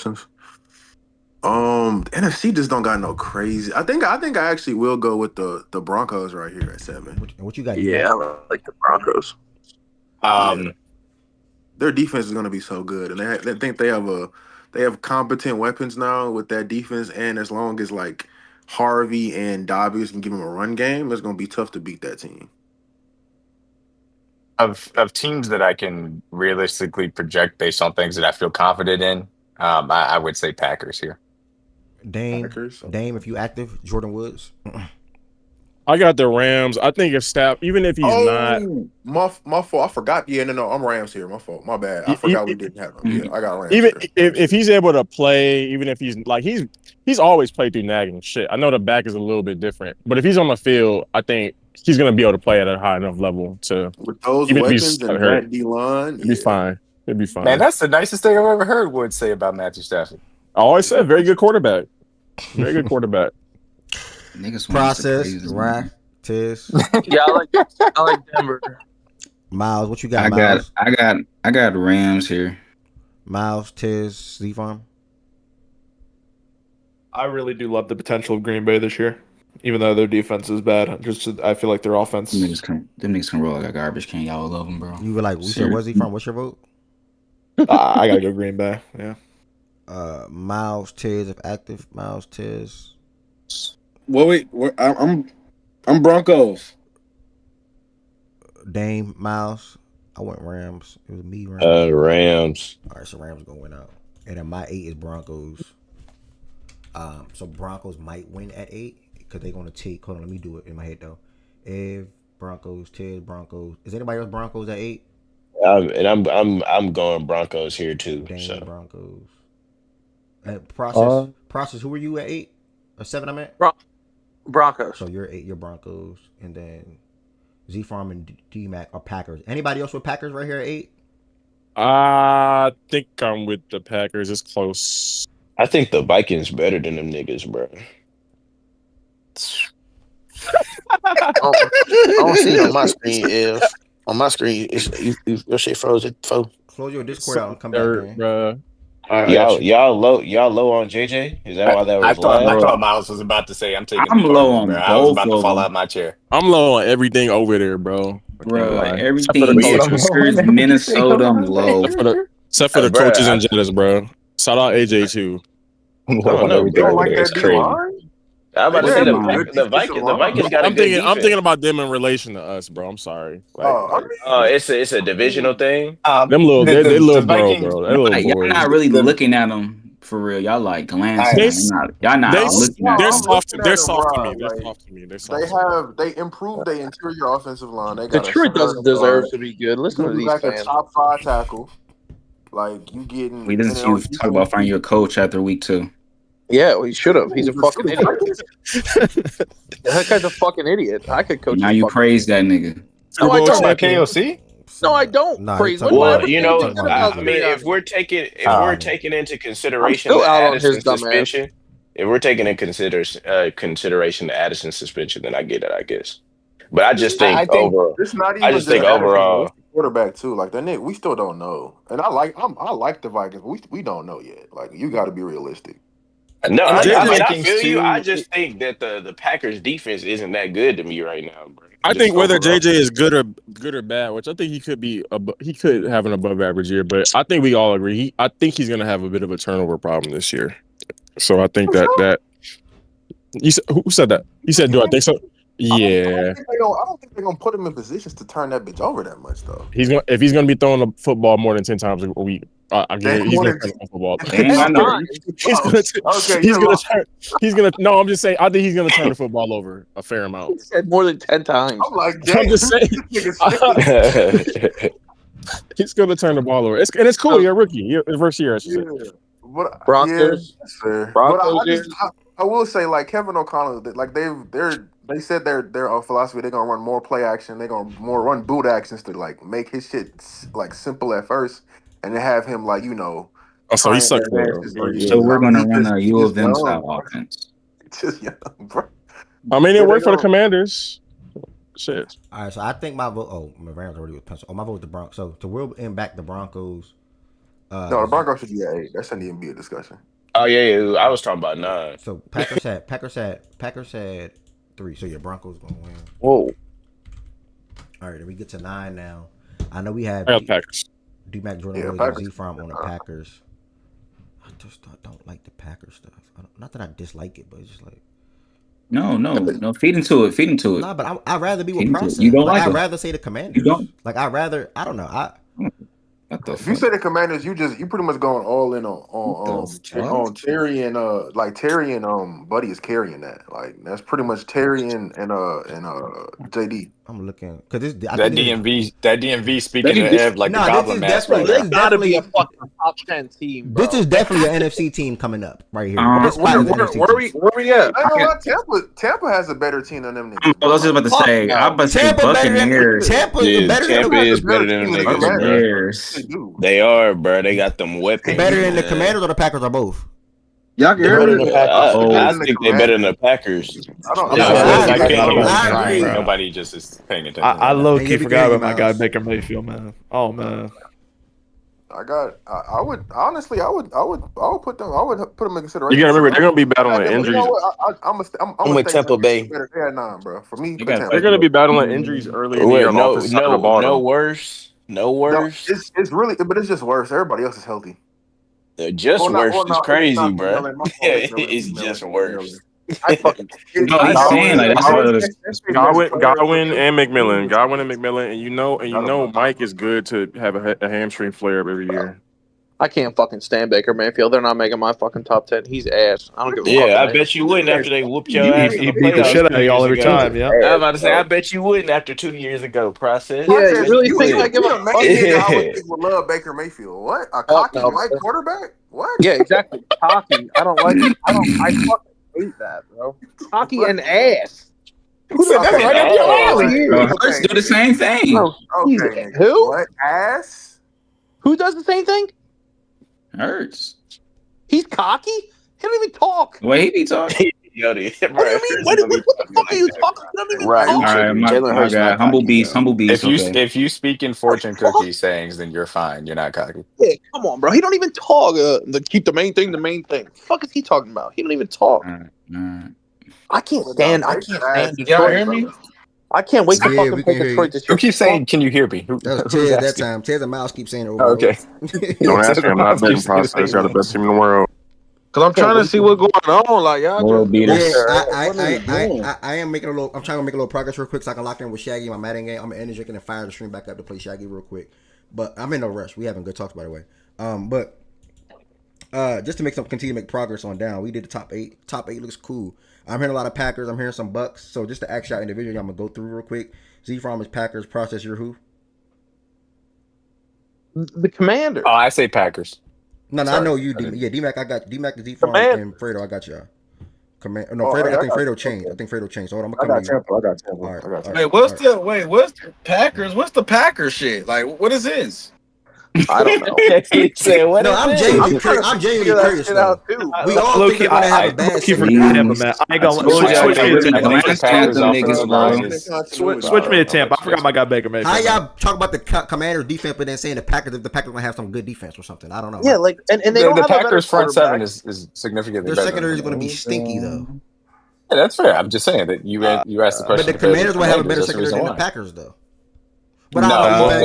NFC just don't got no crazy. I think I actually will go with the Broncos right here at 7. What you got? Yeah, I like the Broncos. Their defense is going to be so good, and they think they have competent weapons now with that defense. And as long as like Harvey and Dobbs can give them a run game, it's going to be tough to beat that team. Of teams that I can realistically project based on things that I feel confident in, I would say Packers here. Dame, if you active, Jordan Woods. I got the Rams. I think if Staff, even if he's not, my fault. I forgot. Yeah, no, I'm Rams here. My fault. My bad. I forgot we didn't have him. Yeah, I got Rams. Even if he's able to play, even if he's like he's always played through nagging shit. I know the back is a little bit different, but if he's on the field, I think he's gonna be able to play at a high enough level to. With those even weapons and that D-line, it'd be fine. It'd be fine. Man, that's the nicest thing I've ever heard Wood say about Matthew Stafford. I always said very good quarterback. Very good quarterback. Process, right? Tiz. Yeah, I like Denver. Miles, what you got? Miles? I got Rams here. Miles, Tiz, Z Farm. I really do love the potential of Green Bay this year, even though their defense is bad. I feel like their offense. Them niggas can roll like a garbage can. Y'all love them, bro. You were like, where's he from? What's your vote? I gotta go Green Bay. Yeah. Miles, Tiz, if active. Miles, Tiz. Well, wait. I'm Broncos. Dame, Miles. I went Rams. It was me, Rams. Rams. All right, so Rams gonna win out. And then my 8 is Broncos. So Broncos might win at 8 because they're gonna take. Hold on, let me do it in my head though. If Broncos, Tiz, Broncos. Is anybody else Broncos at 8? I'm going Broncos here too. Dame, Broncos. Process. Who were you at 8 or 7? I'm at. Broncos. So you're 8. You're Broncos, and then Z Farm and D Mac are Packers. Anybody else with Packers right here at 8? I think I'm with the Packers. It's close. I think the Vikings better than them niggas, bro. I don't see it on my screen. On my screen, your shit froze. Close your Discord out and come back, bro. Y'all low on JJ? Is that why that was? I thought Miles was about to say I'm low on both. I was about to fall out my chair. I'm low on everything over there, bro. Bro, like everything Minnesota, I'm low. Except for the coaches and Jettas, bro. Shout out AJ too. Love on everything over there is crazy. I'm about to say the Vikings got a good defense. I'm thinking about them in relation to us, bro. I'm sorry. It's a divisional thing. Them little, they little bro. They little y'all boys. not really looking at them for real. Y'all like glancing. Y'all not looking at them. They're soft to me. They're Like, soft to me. They improved their interior offensive line. They got Detroit doesn't deserve to be good. Listen to these like fans. a top 5 tackle. Like you getting. We didn't see you talk about finding your coach after week 2. Yeah, well, he should have. He's a fucking idiot. That guy's a fucking idiot. I could coach. Now you praise that nigga. No, I don't. About KOC? No, I don't praise. Well, you know, I mean, if we're taking into consideration the Addison suspension, if we're taking in consideration the Addison suspension, then I get it, I guess. But I just think overall, it's not even I just think overall. Quarterback too, like that nigga, we still don't know. And I like the Vikings, but we don't know yet. Like you got to be realistic. No, I feel you. I just think that the Packers defense isn't that good to me right now, bro. I think whether JJ is good or bad, which I think he could have an above average year, but I think we all agree. I think he's gonna have a bit of a turnover problem this year. So I think that you said, who said that? You said, do I think so? Yeah. I don't think they're gonna put him in positions to turn that bitch over that much though. If he's gonna be throwing the football more than 10 times a week, I get it. He's gonna turn the football. No, I'm just saying. I think he's gonna turn the football over a fair amount. He said more than 10 times. I'm just saying. He's gonna turn the ball over. It's cool. You're a rookie. You're first year, I should say. But Broncos. that's fair. Broncos. But I will say, like Kevin O'Connell, like they said their philosophy, they're gonna run more play action, they're gonna more run boot actions to like make his shit like simple at first, and then have him like so he sucks. So we're gonna run a U of M style offense. Just young, bro. I mean, it worked for the Commanders. Shit. All right, so I think my vote. Oh, my Rams already was pencil. Oh, my vote was the Broncos. So to will impact the Broncos. No, the Broncos should be at 8. That shouldn't even be a discussion. Oh yeah, I was talking about 9. So Packers had 3. So your Broncos gonna win. Whoa. All right, then we get to 9 now. I know we have Packers. D-Mac, Jordan Williams, Z-From on the Packers. I just don't like the Packers stuff. Not that I dislike it, but it's just like. No. Feed into it. Nah, but I'd rather be with process. You don't like I'd them. rather say the Commanders. You don't. Like I don't know. If you say the Commanders, you pretty much going all in on Terry and Terry and Buddy is carrying that. Like that's pretty much Terry and JD. I'm looking because that DMV speaking to Ev like the Goblin Mask. They gotta be a fucking top 10 team. Bro. This is definitely an NFC team coming up right here. Where we at? I know Tampa has a better team than them niggas. I was just about to say. I'm about to say Buccaneers. Tampa is better than the niggas. They are, bro. They got them weapons. Better than the Commanders or the Packers or both? Y'all can hear me? I think they're better than the Packers. I agree. Nobody just is paying attention. I low-key forgot about my guy Baker Mayfield, man. Oh man. I would put them in consideration. You gotta remember they're gonna be battling injuries. You know what? I'm with Tampa Bay. They're at 9, bro. For me, They're gonna be battling injuries early in the year. No worse. It's really, but it's just worse. Everybody else is healthy. Worse is crazy, bro. It's just worse. He's saying like that's Godwin and McMillan, and you know Mike is good to have a hamstring flare up every year. I can't fucking stand Baker Mayfield. They're not making my fucking top 10. He's ass. I don't give a fuck. Yeah, I bet you wouldn't after they whooped your ass. He beat the shit out of y'all every time. Yeah, I was about to say, I bet you wouldn't after 2 years ago. Process. Yeah, you really think I give a fuck? I would love Baker Mayfield. What? A cocky white quarterback? What? Yeah, exactly. Cocky. I don't like it. I fucking hate that, bro. Cocky and ass. Who said that right up your alley? Let's do the same thing. Okay. Who? What? Ass? Who does the same thing? Hurts. He's cocky? He don't even talk. Wait, he be talking. What do you mean? What the fuck are you talking? He don't even talk. All right, my guy. Humble beast. If you speak in fortune cookie sayings, then you're fine. You're not cocky. Yeah, come on, bro. He don't even talk. Keep the main thing the main thing. What the fuck is he talking about? He don't even talk. I can't stand Y'all hear me? I can't wait to fucking play Detroit this year. Who keeps saying, "Can you hear me?" That was Ted that time. Ted and Miles keep saying it over. Okay. Don't ask me. I'm not betting process. Got the best team in the world. Cause I'm trying to see what's going on. Like y'all World just beaters. I am making a little. I'm trying to make a little progress real quick so I can lock in with Shaggy my Madden game. I'm gonna energy and fire the stream back up to play Shaggy real quick. But I'm in no rush. We having good talks by the way. But just to continue to make progress on down. We did the top 8. Top 8 looks cool. I'm hearing a lot of Packers. I'm hearing some Bucks. So just to act out individually, I'm gonna go through real quick. Z from is Packers. Process your who? The Commanders. Oh, I say Packers. No, I know you. D-Mac. I got D-Mac, Z from and Fredo. I got y'all. Fredo. I think Fredo changed. So hold on, I'm gonna come to you. I got Tampa. All right. Wait, what's the Packers? What's the Packers shit? Like, what is this? I don't know. He said, "What?" No, I'm genuinely curious. Though. We all think they're gonna have a bad season. I ain't gonna switch me to Tampa. I forgot my guy Baker Mayfield. How y'all talk about the Commanders defense, but then saying the Packers gonna have some good defense or something? I don't know. Yeah, like and they don't the have Packers a front seven is significantly. Their secondary is going to be stinky though. Yeah, that's fair. I'm just saying that you asked the question. But the Commanders will have a better secondary than the Packers though. But no, I don't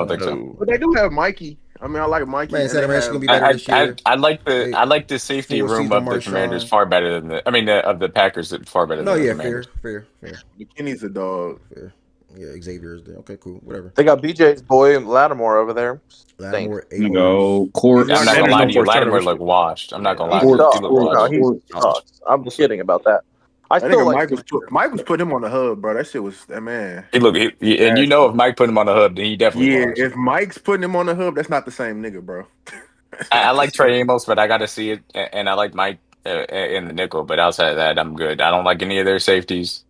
think so. But they do have Mikey. I mean, I like Mikey. Man, Saturday gonna be better this year. I like the safety room of the Commanders far better than of the Packers far better than the Commanders. Fair. McKinney's a dog. Fair. Yeah, Xavier's there. Okay, cool. Whatever. They got BJ's boy Lattimore over there. Lattimore, go Court. I'm not gonna lie to you. Lattimore look washed. I'm not gonna lie to you. I'm just kidding about that. I still like Mike was putting him on the hub, bro. That shit was that man. And if Mike put him on the hub, then he definitely was. If Mike's putting him on the hub, that's not the same nigga, bro. I like Trey Amos, but I got to see it, and I like Mike in the nickel. But outside of that, I'm good. I don't like any of their safeties.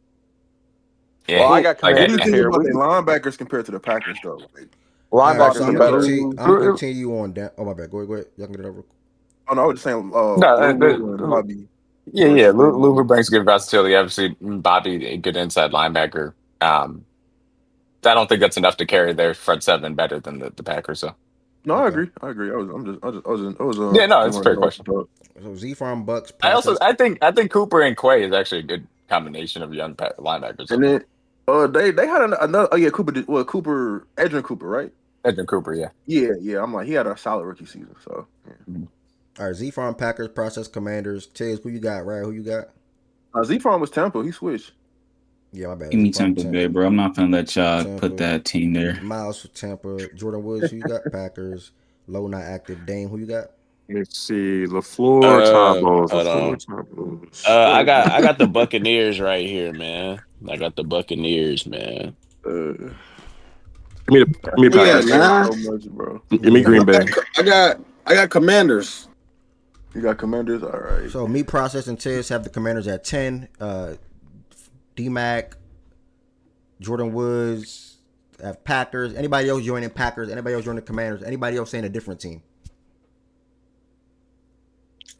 Yeah, well, I got Commanders here. What the linebackers compared to the Packers, though? Linebackers are better. I'm gonna continue on down. Oh my bad. Go ahead. Y'all can get it over. Oh no, I was just saying. Yeah. Luver brings good versatility. Obviously, Bobby, a good inside linebacker. I don't think that's enough to carry their front seven better than the Packers. So. No, I agree. I was. Yeah, no, it's a fair question. So Z Farm Bucks. I think Cooper and Quay is actually a good combination of young linebackers. And then they had another. Oh yeah, Cooper, Edrin Cooper, right? Edrin Cooper, yeah. Yeah. I'm like, he had a solid rookie season. So. Yeah. All right, Z Farm Packers, Process Commanders. Tiz, who you got? Right, who you got? Z Farm was Tampa. He switched. Yeah, my bad. Give me Tampa Bay, bro. I'm not gonna let y'all put that team there. Miles for Tampa. Jordan Woods, who you got? Packers. Low not active. Dame, who you got? Let's see. LaFleur, I got the Buccaneers right here, man. I got the Buccaneers, man. Give me Packers. Give me Green Bay. I got Commanders. You got Commanders? All right. So me, Process, and Tiz have the Commanders at 10. D-Mac, Jordan Woods have Packers. Anybody else joining Packers? Anybody else joining the Commanders? Anybody else saying a different team?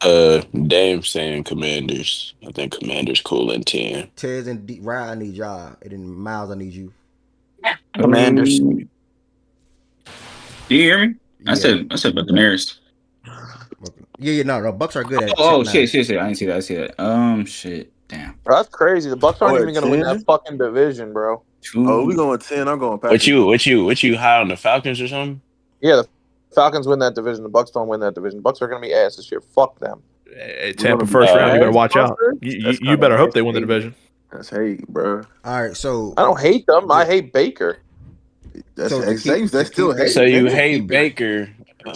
Dame saying Commanders. I think Commanders cool in 10. Tiz and Ryan, I need y'all. And then Miles, I need you. Commanders. Do you hear me? Yeah. I said Buccaneers. No, Bucks are good at it. Shit. I didn't see that. Shit. Damn. Bro, that's crazy. The Bucks aren't even gonna win that fucking division, bro. We going 10. I'm going Packers. What you high on the Falcons or something? Yeah, the Falcons win that division. The Bucks don't win that division. Bucks are gonna be ass this year. Fuck them. Hey, Tampa first round. You better watch out. You better hope they win the division. That's hate, bro. All right, so I don't hate them. I hate Baker. That's still hate. So you hate Baker,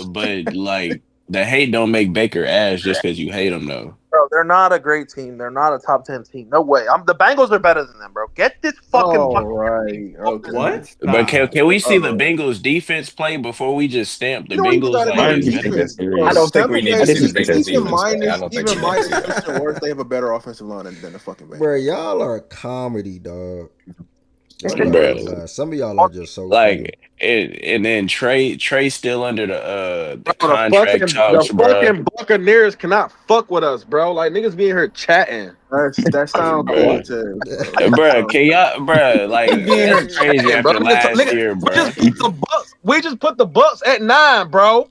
but like the hate don't make Baker ass just because you hate him though. Bro, they're not a great team. They're not a top 10 team. No way. The Bengals are better than them, bro. Get this fucking. Right. Okay. What? But can we see the Bengals defense play before we just stamp the Bengals? I don't think we need to see the Bengals defense. Even minus Christian Worth, they have a better offensive line than the fucking Bengals. Bro, y'all are a comedy, dog. Some of y'all are just so like and then Trey still under the contract talks, the bro. fucking Buccaneers cannot fuck with us, bro. Like niggas being here chatting. That sounds cool too. Bro, can y'all like that's crazy after last year, bro. We just put the Bucks at 9, bro.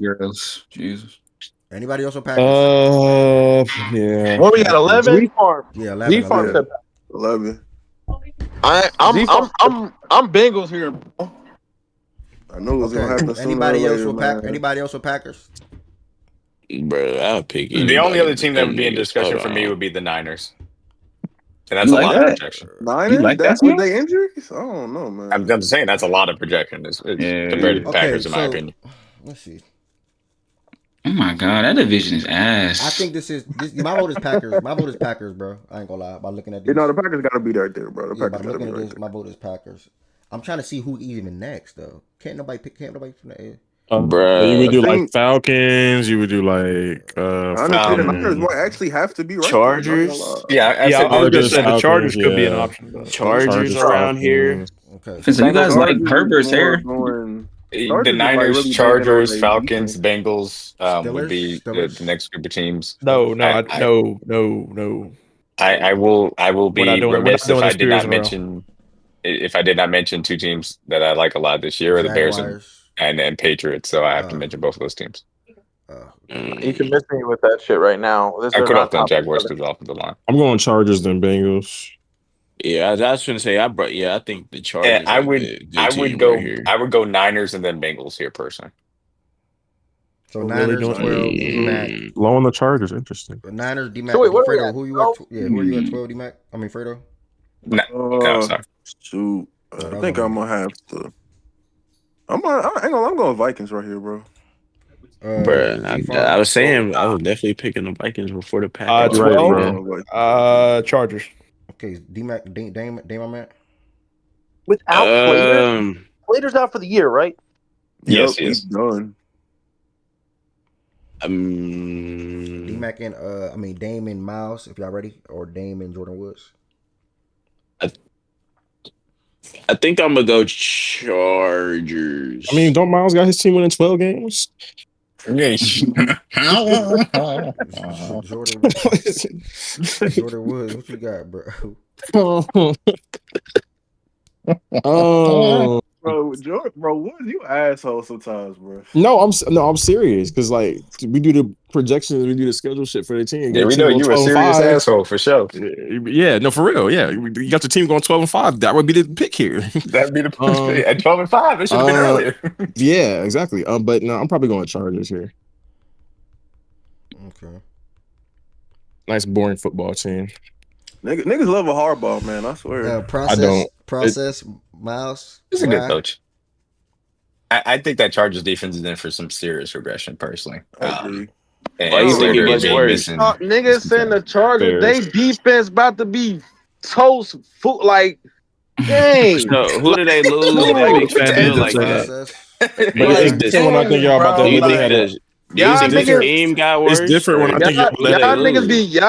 girls. Jesus. Anybody else with Packers? Yeah. What we got? 11. Z-Farm. Yeah, 11. Z-Farm said 11. I'm Bengals here. Bro. I knew it was gonna happen sooner or later, man. Anybody else with Packers? Bro, I'll pick The only anybody other team that them would be in niggas. discussion Hold for me on. would be the Niners. And that's a lot of projection. Niners? That's with their injuries? I don't know, man. I'm just saying that's a lot of projection. It's compared to the Packers, in my opinion. Let's see. Oh my god, that division is ass. I think this. My vote is Packers. My vote is Packers, bro. I ain't gonna lie. By looking at these, the Packers gotta be right there, bro. The Packers by looking gotta at be this, my vote is Packers. I'm trying to see who even next though. Can't nobody from the A. You would do like Falcons. You would do like honestly, the Niners might actually have to be right Chargers. there. I was gonna say the Chargers could be an option. Though. Chargers around here. Okay. So you guys like Herbert's hair? The Niners, Chargers, Falcons, Bengals would be the next group of teams. No. I will be remiss if I did not mention two teams that I like a lot this year are the Bears and Patriots. So I have to mention both of those teams. You can miss me with that shit right now. I could have done Jaguars because off of the line. I'm going Chargers then Bengals. Yeah, I was going to say I think the Chargers. I would go Niners and then Bengals here personally. So Niners, 12, D-Mac. Low on the Chargers, interesting. Niners, D-Mac. So wait, what Fredo, who you at? Who are you at 12, D-Mac? I mean, Fredo. No, sorry. Shoot, I think I'm gonna have to. I'm going Vikings right here, bro. I was saying I was definitely picking the Vikings before the Packers. 12. Chargers. Okay, D-Mac, Dame, I'm at. Without Slater? Slater's out for the year, right? Yes, he's done. D-Mac and Dame and Miles, if y'all ready, or Dame and Jordan Woods. I think I'm gonna go Chargers. I mean, don't Miles got his team winning 12 games? Yeah. Jordan Woods, what you got, bro? Bro, what is you asshole sometimes, bro? No, I'm serious because like we do the projections, we do the schedule shit for the team. Yeah, we know you a serious asshole for sure. Yeah, no, for real. Yeah, you got your team going 12-5. That would be the pick here. That'd be the pick at 12-5. It should have been earlier. Yeah, exactly. But no, I'm probably going Chargers here. Okay. Nice boring football team. Niggas love a hardball, man. I swear. Process. Miles. He's a good coach. I think that Chargers defense is in for some serious regression, personally. Niggas saying the Chargers, they defense about to be toast. Like, dang. So who do they lose? That makes you feel like that. It's different when I think y'all about to. Y'all niggas, team got worse. It's different when I think y'all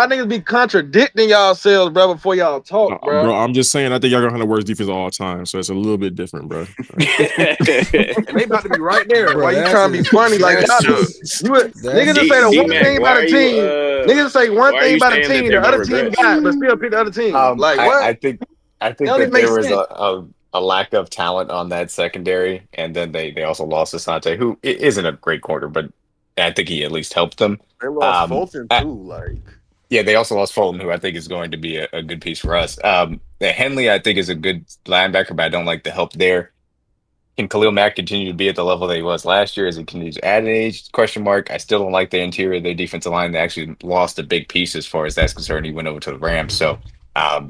niggas be contradicting y'allselves, bro, before y'all talk, bro. Bro, I'm just saying I think y'all gonna have the worst defense of all time, so it's a little bit different, bro. And they about to be right there. Bro, why you trying to be funny like that? Niggas just say the one thing about a team. Niggas say one thing about a team, the other team got, but still pick the other team. Like what? I think that there was a lack of talent on that secondary, and then they also lost Asante, who isn't a great corner, but I think he at least helped them. They lost Fulton too, Yeah, they also lost Fulton, who I think is going to be a good piece for us. Henley, I think, is a good linebacker, but I don't like the help there. Can Khalil Mack continue to be at the level that he was last year as he continues to add an age? Question mark. I still don't like the interior of their defensive line. They actually lost a big piece as far as that's concerned. He went over to the Rams. So, I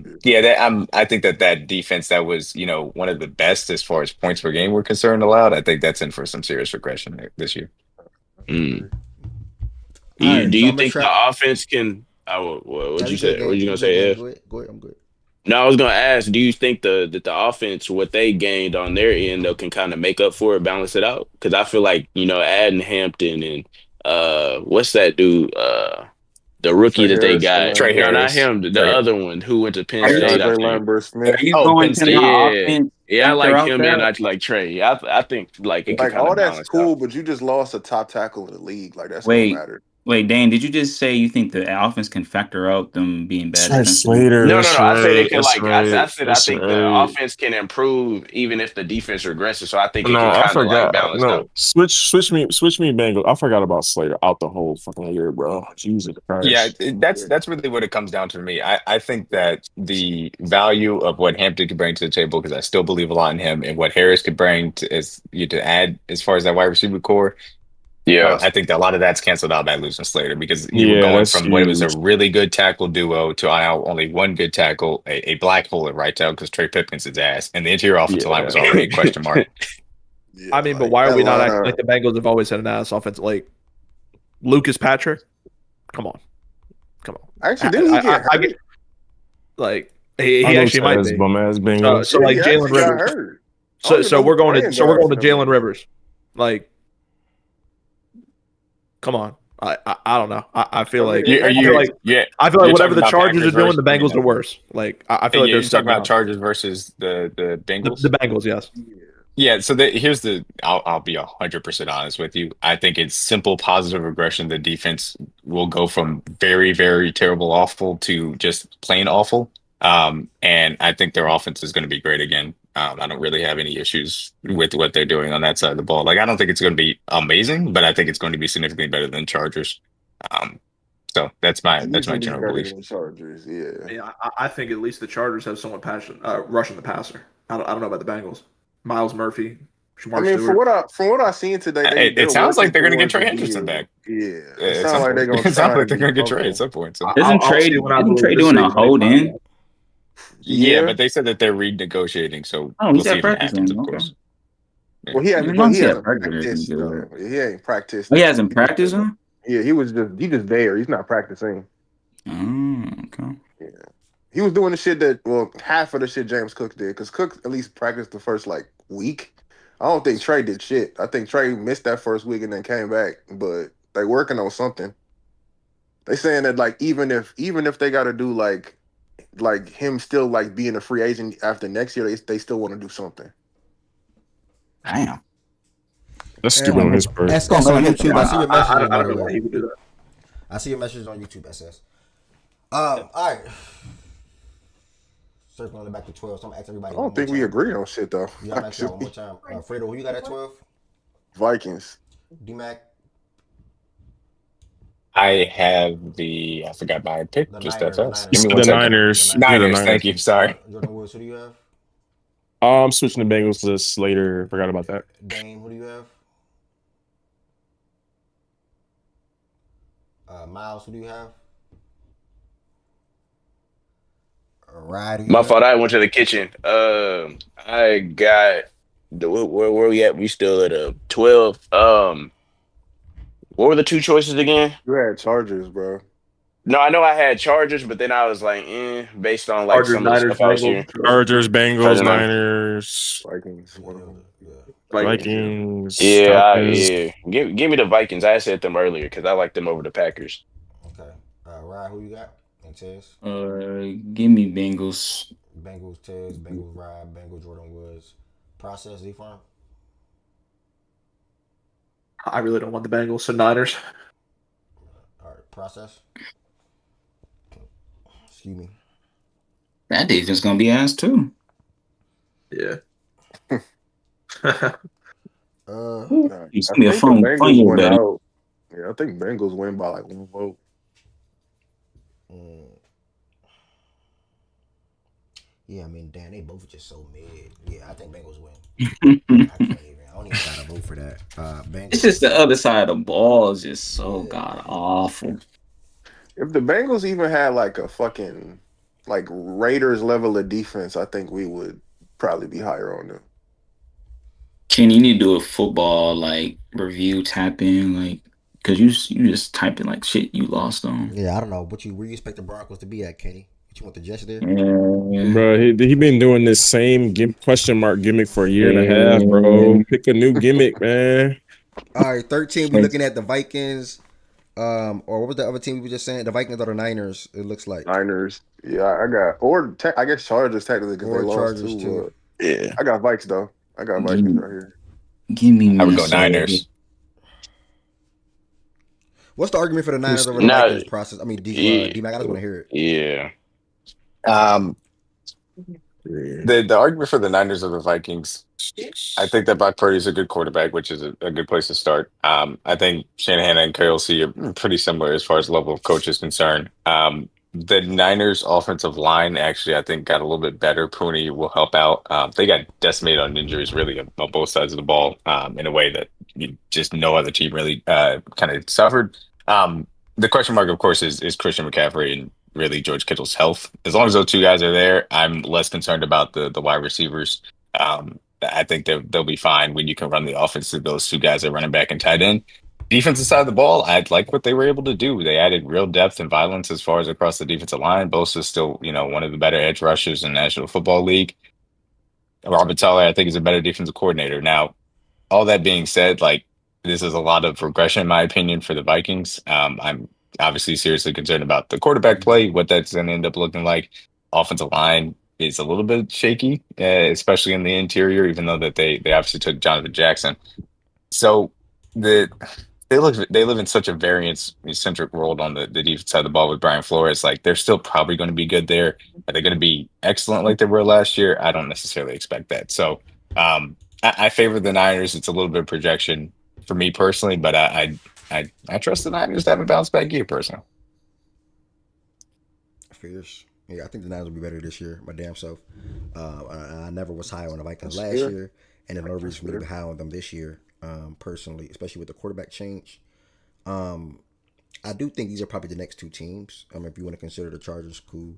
think that defense that was, one of the best as far as points per game were concerned allowed, I think that's in for some serious regression this year. Do you think the offense can? What'd you say? What you gonna say? Go ahead. I'm good. No, I was gonna ask. Do you think that the offense, what they gained on their end, though, can kind of make up for it, balance it out? Because I feel like adding Hampton and what's that dude? The rookie that they got, Trey Harris. Not him, the other one who went to Penn State. Penn State. Yeah, I like him and I like Trey. I think like it can all that's cool, out. but you just lost a top tackle in the league. Like that's what matters. Wait, Dane, did you just say you think the offense can factor out them being bad? Slater. No. I said it can I think the offense can improve even if the defense regresses. So I think it can kind of balance out. Switch me, Bengals. I forgot about Slater out the whole fucking year, bro. Jesus Christ. Yeah, that's really what it comes down to me. I think that the value of what Hampton could bring to the table, because I still believe a lot in him, and what Harris could bring to add as far as that wide receiver core. Yeah, I think that a lot of that's canceled out by losing Slater because you were going from what it was a really good tackle duo to now only one good tackle, a black hole at right tackle because Trey Pipkins is ass, and the interior offensive line was already a question mark. I mean, but why are we not acting like the Bengals have always had an ass offense? Like Lucas Patrick, come on. Actually, didn't he get hurt? Like he actually might be. So like Jalen Rivers. So we're going to Jalen Rivers. Like, come on. I don't know. I feel like I feel like whatever the Chargers are doing, the Bengals are worse. Like I feel like you're talking about Chargers versus the Bengals. The Bengals, yes. Yeah, so I'll be 100% honest with you. I think it's simple positive regression. The defense will go from very, very terrible, awful to just plain awful. And I think their offense is going to be great again. I don't really have any issues with what they're doing on that side of the ball. Like, I don't think it's going to be amazing, but I think it's going to be significantly better than Chargers. So that's my general belief. Chargers, yeah. I think at least the Chargers have someone passionate rushing the passer. I don't know about the Bengals. Miles Murphy. Shamar Stewart. from what I've seen today, it sounds like they're going to get Trey Hendrickson back. Yeah, it sounds like they're going to get Trey at some point. So. Isn't Trey doing a hold in? Yeah, but they said that they're renegotiating, so we'll see if it happens, of course. Well, he hasn't practiced. He ain't practiced. He hasn't practiced, huh? Yeah, he's just there. He's not practicing. Oh, okay. Yeah. He was doing the shit half of the shit James Cook did, because Cook at least practiced the first week. I don't think Trey did shit. I think Trey missed that first week and then came back, but they working on something. They saying that even if they got to do like him still being a free agent after next year, they still want to do something. Damn. That's stupid on his part. SS on YouTube. I see your message. I don't know why he would do that. I see your messages on YouTube, SS. All right. Circling back to 12. So I'm asking everybody. I don't think we agreed on shit though. Yeah, I'm asking one more time. Fredo, who you got at 12? Vikings. D-Mac. I have I forgot my pick. Just that fast. The Niners. Niners. Thank you. Sorry. Jordan Woods, who do you have? I'm switching the Bengals to Slater. Forgot about that. Dame, who do you have? Miles, who do you have? My fault. I went to the kitchen. I got where we at? We still at a 12. What were the two choices again? You had Chargers, bro. No, I know I had Chargers, but then I was like, based on Chargers, some of the stuff I was hearing. Chargers, Bengals, Niners, Vikings. Yeah. Give me the Vikings. I said them earlier because I like them over the Packers. Okay. Ryan, who you got? And Tez? Give me Bengals. Bengals, Tez. Bengals, Ryan. Bengals, Jordan Woods. Process, Z-Farm? I really don't want the Bengals, so Niners. All right. Process? Excuse me. That defense gonna be ass too. Yeah. It's gonna be a fun year, buddy. Yeah, I think Bengals win by one vote. Yeah, I mean, damn, they both just so mid. Yeah, I think Bengals win. I don't even gotta vote for that. Bengals. It's just the other side of the ball is just so god awful. If the Bengals even had a fucking Raiders level of defense, I think we would probably be higher on them. Ken, you need to do a football review tap in because you just typed in shit you lost on. Yeah, I don't know. Where you expect the Broncos to be at, Kenny? You want the Jets there? Yeah. Bro, he been doing this same question mark gimmick for a year and a half, bro. Pick a new gimmick, man. All right, 13. We're looking at the Vikings. Or what was the other team we were just saying? The Vikings or the Niners? It looks like Niners. Yeah, I guess Chargers technically because they lost too. Yeah, I got Vikes though. I got Vikings right here. Give me. I would go Niners. What's the argument for the Niners over the Vikings process? I mean, D-Mac, I just want to hear it. Yeah. The argument for the Niners over the Vikings, I think that Brock Purdy is a good quarterback, which is a good place to start. I think Shanahan and KLC are pretty similar as far as level of coach is concerned. The Niners' offensive line actually, I think, got a little bit better. Pooney will help out. They got decimated on injuries really on both sides of the ball in a way that just no other team really kind of suffered. The question mark, of course, is Christian McCaffrey and really George Kittle's health. As long as those two guys are there, I'm less concerned about the wide receivers. I think they'll be fine when you can run the offense to those two guys that running back and tight end. Defensive side of the ball, I like what they were able to do. They added real depth and violence as far as across the defensive line. Bosa's still, one of the better edge rushers in the National Football League. Robert Saleh, I think, is a better defensive coordinator. Now, all that being said, like, this is a lot of regression, in my opinion, for the Vikings. I'm obviously seriously concerned about the quarterback play, what that's going to end up looking like. Offensive line is a little bit shaky, especially in the interior, even though that they obviously took Jonathan Jackson. So they live in such a variance-centric world on the defense side of the ball with Brian Flores. Like, they're still probably going to be good there. Are they going to be excellent like they were last year? I don't necessarily expect that. So I favor the Niners. It's a little bit of projection for me personally, but I trust the Niners to have a bounce back year personally. Fierce. Yeah, I think the Niners will be better this year. My damn self. I never was high on the Vikings last year, and there's no reason for me to be high on them this year. Personally, especially with the quarterback change. I do think these are probably the next two teams. If you want to consider the Chargers, cool.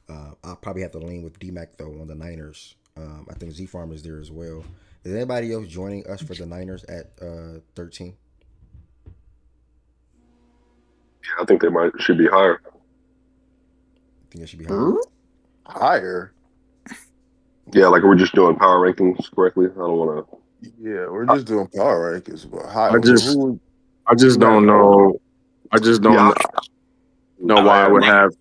I'll probably have to lean with D-Mac, though, on the Niners. I think Z-Farm is there as well. Is anybody else joining us for the Niners at 13? Yeah, I think they should be higher. Think it should be higher? Higher? Yeah, like we're just doing power rankings correctly. I don't want to. Yeah, we're just doing power rankings, but higher. I just don't know. I just don't know why I would have.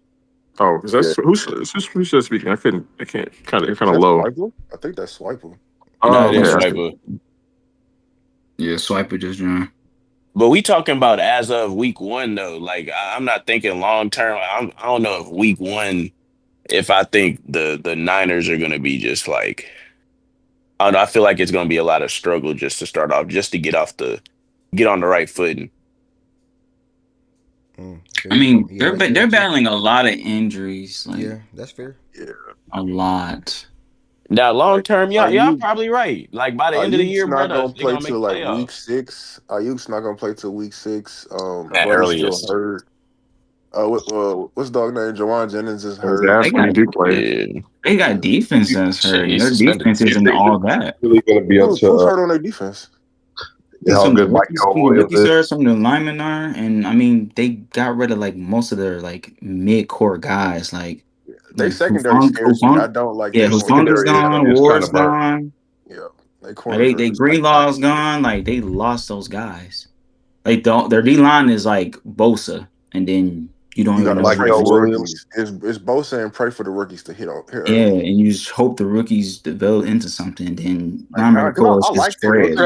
Oh, is that who's just speaking? I can't. Kind of low. Swiper? I think that's Swiper. No, it is Swiper. Yeah, Swiper just joined. But we talking about as of week 1 though. Like, I'm not thinking long term. I don't know if week 1, if I think the Niners are going to be just like, I don't know. I feel like it's going to be a lot of struggle just to start off, just to get on the right footing. I mean, they're battling a lot of injuries. Like, yeah, that's fair. Yeah, a lot. Now, long term, y'all probably right. Like, by the end of the year, not brother, gonna play till like week 6. Ayuk's not gonna play till week 6. Earliest. Still hurt. What's dog name? Jawan Jennings is hurt. They got defense that's hurt. Their defense isn't all that. Really gonna be up to Who's hurt on their defense? Some of the rookies are, some of the linemen are, and I mean they got rid of like most of their like mid-core guys. Like they secondary scares me. I don't like. Yeah, Hufunga's gone, Ward's gone. Yeah, they Greenlaw's gone. Like they lost those guys. Like their D line is like Bosa, and then you don't even know like Williams. It's Bosa and pray for the rookies to hit on. Yeah, and you just hope the rookies develop into something. Then linebacker core is just spread.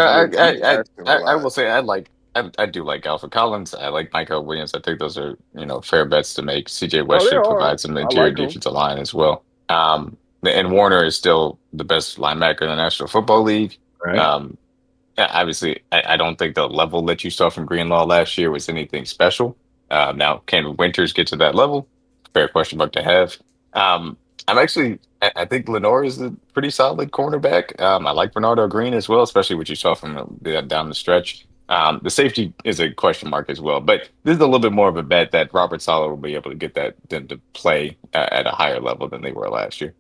I will say I do like Alfred Collins. I like Michael Williams. I think those are fair bets to make. CJ West should provide some interior defensive line as well. And Warner is still the best linebacker in the National Football League. Right. Obviously, I don't think the level that you saw from Greenlaw last year was anything special. Now, can Winters get to that level? Fair question mark to have. I think Lenore is a pretty solid cornerback. I like Bernardo Green as well, especially what you saw from down the stretch. The safety is a question mark as well, but this is a little bit more of a bet that Robert Saleh will be able to get them to play at a higher level than they were last year.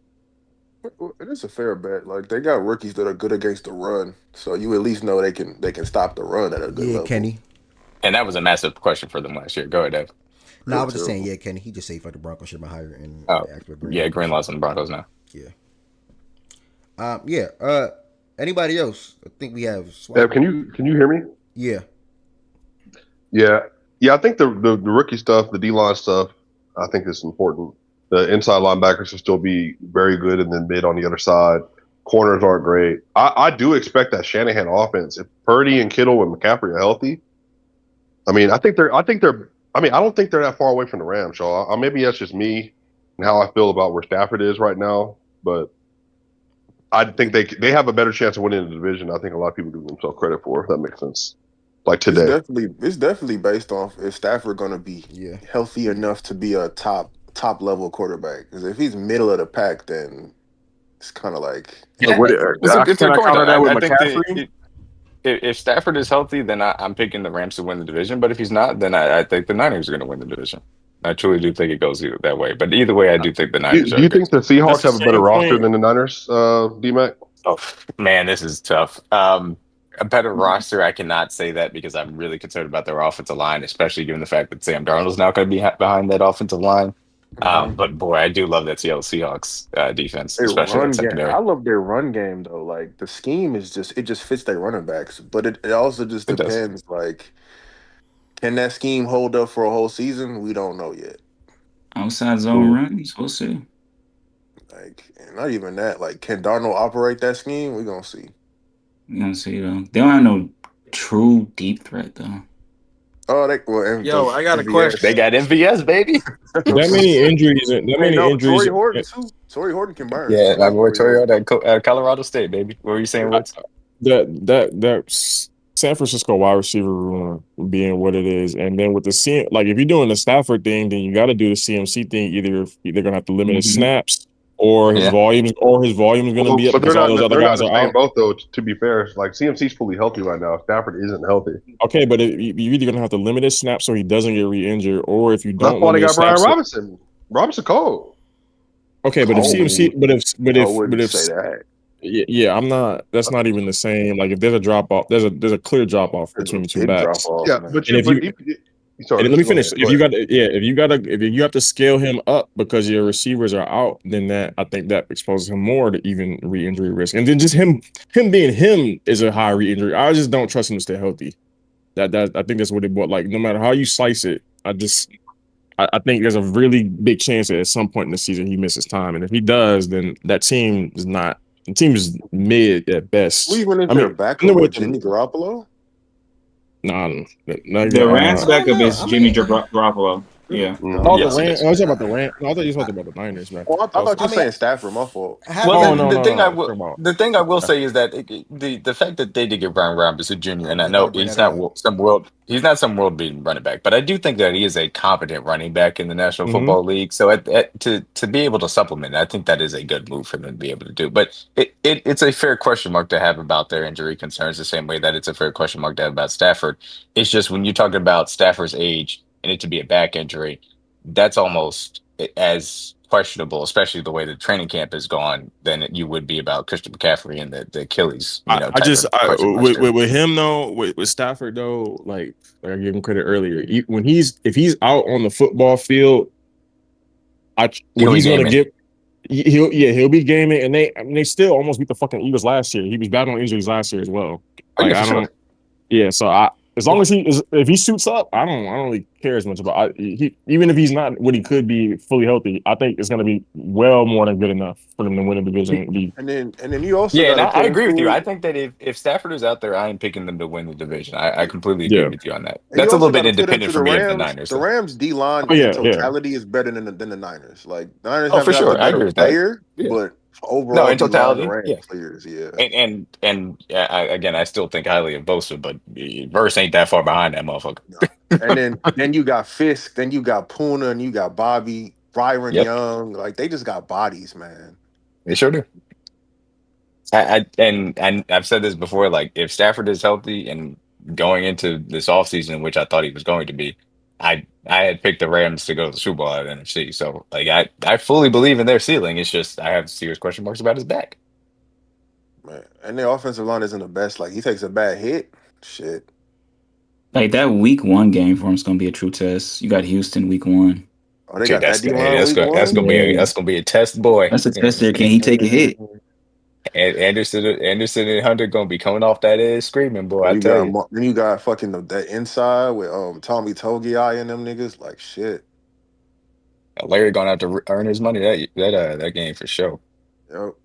It is a fair bet. Like they got rookies that are good against the run, so you at least know they can stop the run at a good level. Kenny. And that was a massive question for them last year. Go ahead, Dave. No, I was just saying, Kenny. He just said for the Broncos should be higher. And Greenlaw's on the Broncos now. Yeah. Anybody else? I think we have. Dave, can you hear me? Yeah. I think the rookie stuff, the D-line stuff, I think is important. The inside linebackers will still be very good, and then mid on the other side. Corners aren't great. I do expect that Shanahan offense, if Purdy and Kittle and McCaffrey are healthy, I don't think they're that far away from the Rams, y'all. Maybe that's just me and how I feel about where Stafford is right now, but I think they have a better chance of winning the division. I think a lot of people give themselves credit for, if that makes sense. Like today. It's definitely based off if Stafford going to be healthy enough to be a top top level quarterback. Because if he's middle of the pack, then it's kind of like. It's a good Can I point, though. counter that with I think McCaffrey? if Stafford is healthy, then I'm picking the Rams to win the division. But if he's not, then I think the Niners are going to win the division. I truly do think it goes that way. But either way, I do think the Niners Do you think the Seahawks have a better roster point. than the Niners, D-Mac? Oh, man, this is tough. A better roster, I cannot say that because I'm really concerned about their offensive line, especially given the fact that Sam Darnold's now going to be behind that offensive line. But boy, I do love that Seattle Seahawks defense, Their especially run that game. secondary. I love their run game though. Like the scheme is just fits their running backs, but it also just It does. depends. Like, can that scheme hold up for a whole season? We don't know yet. Outside zone runs, we'll see. Like, and not even that. Like, can Darnold operate that scheme? We're gonna see. We're gonna see though. They don't have no true deep threat though. Oh, Yo, I got a question. They got MVS, baby. That many injuries. That many injuries. Torrey Horton too. Torrey Horton can burn. Yeah, my boy Torrey at Colorado State, baby. What were you saying, Woods? That San Francisco wide receiver room being what it is, and then with the CM, like if you're doing the Stafford thing, then you got to do the CMC thing. Either they're gonna have to limit his snaps, or his volume is going to be up but because all those other guys are out. Both though, to be fair, like CMC's fully healthy right now. Stafford isn't healthy. Okay, but you're either going to have to limit his snaps so he doesn't get re-injured, or if you don't, that's why they got Brian Robinson. Robinson cold. Okay, but if CMC, but if say that. Yeah, I'm not. That's not even the same. Like if there's a drop off, there's a clear drop off between the two backs. Yeah, but let me finish. If you have to scale him up because your receivers are out, then I think that exposes him more to even re-injury risk. And then just him being him is a high re-injury. I just don't trust him to stay healthy. I think that's what it brought. Like no matter how you slice it, I think there's a really big chance that at some point in the season he misses time. And if he does, then that team is not. The team is mid at best. Even if they're backup with Jimmy Garoppolo. The Rams backup is Jimmy Garoppolo. Yeah. The Rams. I was talking about the Rams. No, I thought you were talking about the Niners, man. Well, I thought you were saying Stafford. My fault. Well, the thing I will say is that the fact that they did get Brian Robinson Jr. and I know he's not some world beating running back, but I do think that he is a competent running back in the National Football League. So to be able to supplement, I think that is a good move for them to be able to do. But it's a fair question mark to have about their injury concerns, the same way that it's a fair question mark to have about Stafford. It's just when you're talking about Stafford's age and it to be a back injury, that's almost as questionable, especially the way the training camp is gone, than you would be about Christian McCaffrey and the Achilles. With him though, with Stafford though, like I gave him credit earlier. If he's out on the football field, he'll be gaming, and they still almost beat the fucking Eagles last year. He was battling injuries last year as well. As long as if he suits up, I don't really care as much about. Even if he's not what he could be fully healthy, I think it's going to be well more than good enough for them to win a division. And then you also and I agree with you. I think that if Stafford is out there, I am picking them to win the division. I completely agree with you on that. That's a little bit independent from me of the Niners. The Rams D line in totality is better than the Niners. Like the Niners have for sure. I agree with player, that. but overall, in totality, players, and again, I still think highly of Bosa, but Verse ain't that far behind that motherfucker. And then you got Fisk, then you got Puna, and you got Bobby, Byron Young. Like they just got bodies, man. They sure do. And I've said this before. Like if Stafford is healthy and going into this offseason, which I thought he was going to be, I had picked the Rams to go to the Super Bowl out of NFC. So like I fully believe in their ceiling. It's just I have serious question marks about his back. Man, and their offensive line isn't the best. Like he takes a bad hit, shit. Like that week 1 game for him is gonna be a true test. You got Houston week 1. Oh, they got that D-line that's gonna be a test, boy. That's a test there. Can he take a hit? And Anderson and Hunter gonna be coming off that edge screaming, boy. I tell you. Then you got fucking that inside with Tommy Togiai and them niggas. Like shit. Larry gonna have to earn his money that game for sure. Yep.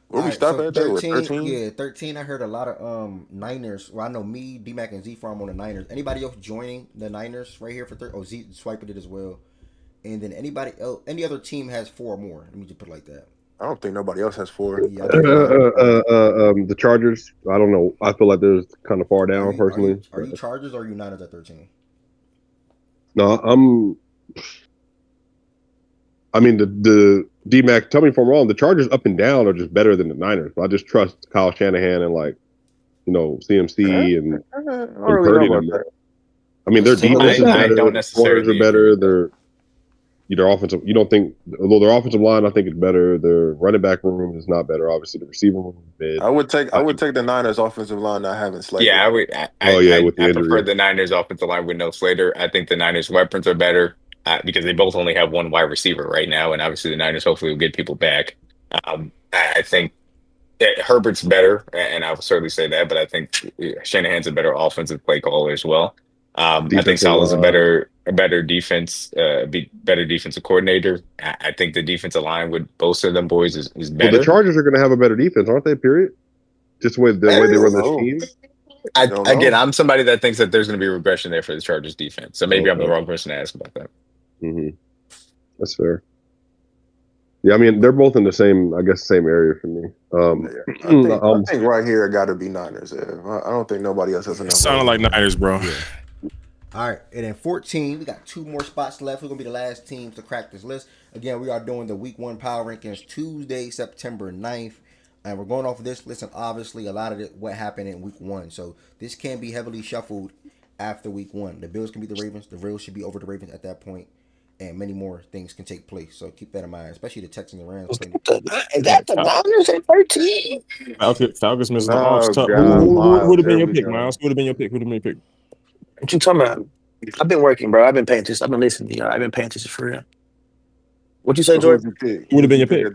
Where we stop at? 13? Yeah, 13. I heard a lot of Niners. Well, I know me, D-Mac, and Z-Farm on the Niners. Anybody else joining the Niners right here for 13? Oh, Z swiping it as well. And then anybody else, any other team has 4 or more. Let me just put it like that. I don't think nobody else has 4. Yeah, the Chargers. I don't know. I feel like they're kind of far down personally. Are you Chargers or are you Niners at 13? No, I mean, the D-Mac, tell me if I'm wrong, the Chargers up and down are just better than the Niners. But I just trust Kyle Shanahan and, like, CMC and Purdy. I mean, their defense is better. Their corners are better. Their offensive. You don't think, although their offensive line, I think it's better. Their running back room is not better. Obviously, the receiver room is mid. I would take the Niners offensive line not having Slater. Yeah, I would. I prefer the Niners offensive line with no Slater. I think the Niners weapons are better because they both only have one wide receiver right now, and obviously the Niners hopefully will get people back. I think that Herbert's better, and I will certainly say that, but I think Shanahan's a better offensive play caller as well. I think Salah's a better defense, better defensive coordinator. I think the defensive line with both of them boys is better. Well, the Chargers are going to have a better defense, aren't they? Period. Just the way they run this team. Again, I'm somebody that thinks that there's going to be regression there for the Chargers defense. So maybe I'm the wrong person to ask about that. Mm-hmm. That's fair. Yeah, I mean, they're both in the same area for me. I think right here it got to be Niners. I don't think nobody else has enough. It sounded like Niners, bro. Yeah. All right, and then 14, we got 2 more spots left. We're going to be the last teams to crack this list. Again, we are doing the Week 1 Power Rankings Tuesday, September 9th. And we're going off of this list, and obviously a lot of what happened in Week 1. So this can be heavily shuffled after Week 1. The Bills can beat the Ravens. The Bills should be over the Ravens at that point. And many more things can take place. So keep that in mind, especially the Texans and Rams. Is that the Niners at 13? Falcons missed the offs. Who would have been your pick, Miles? Who would have been your pick? What you talking about? I've been working, bro. I've been paying attention. I've been listening to y'all. I've been paying attention for real. What you say, Jordan? Who would have been your pick?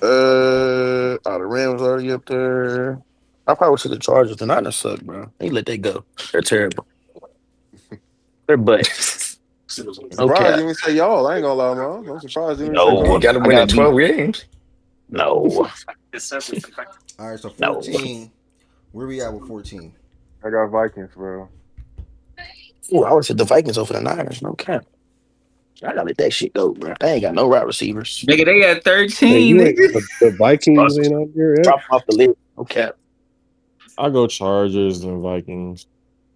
The Rams already up there. I probably took the Chargers. The Niners suck, bro. They let that go. They're terrible. They're butts. Surprised you even say y'all. I ain't gonna lie, man. I'm surprised you even say you got to win in 12 games. No. All right, so 14. Where we at with 14? I got Vikings, bro. Ooh, I would have said the Vikings over the Niners. No cap. I gotta let that shit go, bro. They ain't got no wide receivers. Nigga, they got 13. The Vikings ain't on here. Drop off the list. No cap. I'll go Chargers and Vikings.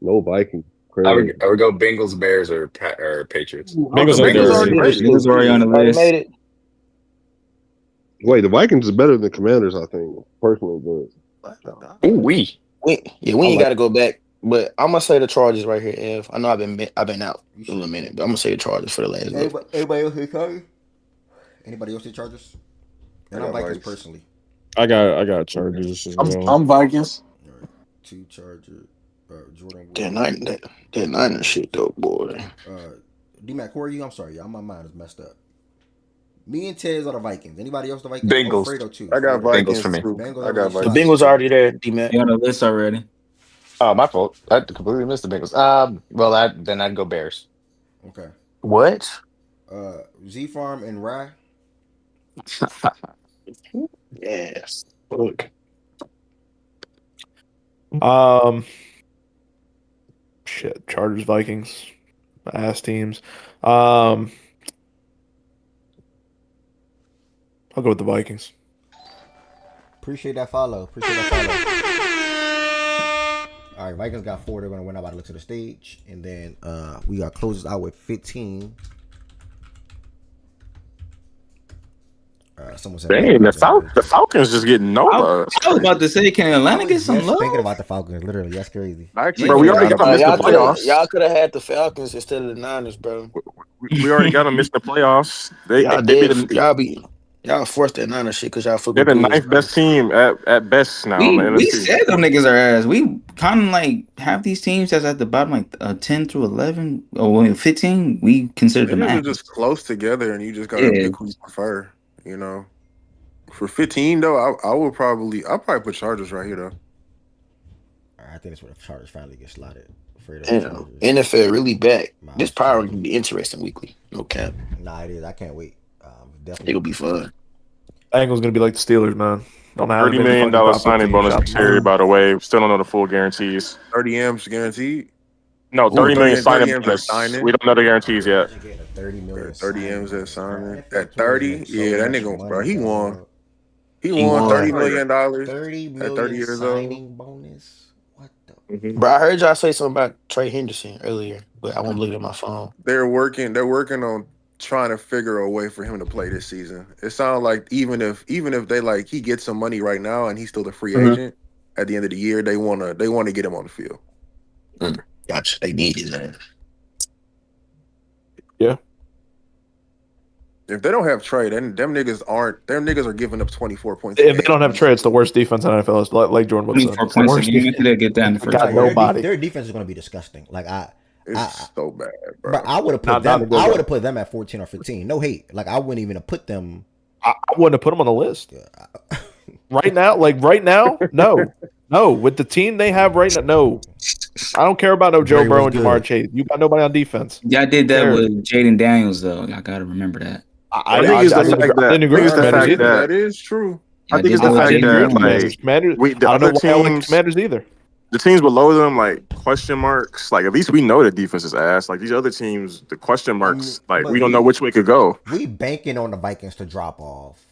No Vikings. I would go Bengals, Bears, or Patriots. Bengals already on the list. Made it. Wait, the Vikings is better than Commanders, I think, personally. But we ain't got to go back. But I'm gonna say the Chargers right here. Ev, I know I've been out in a minute, but I'm gonna say the Chargers for the last. Anybody else say Chargers? Anybody else say Chargers? And I'm Vikings personally. I got Chargers as well. I'm Vikings. All right, 2 Chargers. Jordan. That Niners shit though, boy. D-Mac, who are you? I'm sorry, y'all. My mind is messed up. Me and Tez are the Vikings. Anybody else the Vikings? Bengals. Fredo too. I got Vikings for me. I got Vikings. The Bengals are already there, D-Mac. You on the list already. Oh, my fault. I completely missed the Bengals. Well, then I'd go Bears. Okay. What? Z-Farm and Rye. Yes. Look. Chargers, Vikings, ass teams. I'll go with the Vikings. Appreciate that follow. All right, Vikings got 4. They're going to win out by the looks of the stage. And then we got closes out with 15. Someone said, dang, the Falcons just getting no love. I was about to say, can Atlanta get some love? Thinking about the Falcons, literally. That's crazy. Bro, we already got them missing the playoffs. Y'all could have had the Falcons instead of the Niners, bro. We already got them missing the playoffs. Y'all forced that Niners shit because y'all football. They're the 9th best team at best now. We said them niggas are ass. We kind of like have these teams that's at the bottom, like 10 through 11 or 15. We consider them ass. Just close together, and you just gotta pick who you prefer. You know, for 15 though, I'll probably put Chargers right here though. I think that's where the Chargers finally get slotted. Damn, NFL really back. This power can be interesting weekly. No cap. Nah, it is. I can't wait. Definitely, it'll be fun. Bengals gonna be like the Steelers, man. $30 million signing bonus for Terry, by the way. Still don't know the full guarantees. 30 M's guaranteed. No, 30 million signing bonus. We don't know the guarantees yet. 30 M's at signing. At 30, yeah, that nigga, bro, he won. He won $30 million. 30 million at 30 years signing old. Bonus. What the? Bro, I heard y'all say something about Trey Henderson earlier, but I won't look at my phone. They're working on trying to figure a way for him to play this season. It sounds like even if they like he gets some money right now and he's still a free agent at the end of the year, they wanna get him on the field. Gotcha. They need it. Yeah. If they don't have Trey, then them niggas are giving up 24 points. If they don't have Trey, it's the worst defense in NFL. Is like Jordan would say. 24 points a game until they get that in the first got nobody. Their defense is going to be disgusting. Like it's so bad, bro. But I would have put them. I would have put them at 14 or 15. No hate. Like I wouldn't even have put them. I wouldn't have put them on the list. Right now, no. With the team they have right now, no. I don't care about no Joe Burrow and Jamar Chase. You got nobody on defense. Yeah, I did that with Jaden Daniels though. I got to remember that. I think it's the fact that that is true. I think it's the fact that like the other teams, Commanders either. The teams below them, like question marks. Like at least we know the defense is ass. Like these other teams, the question marks, like we don't know which way it could go. We banking on the Vikings to drop off.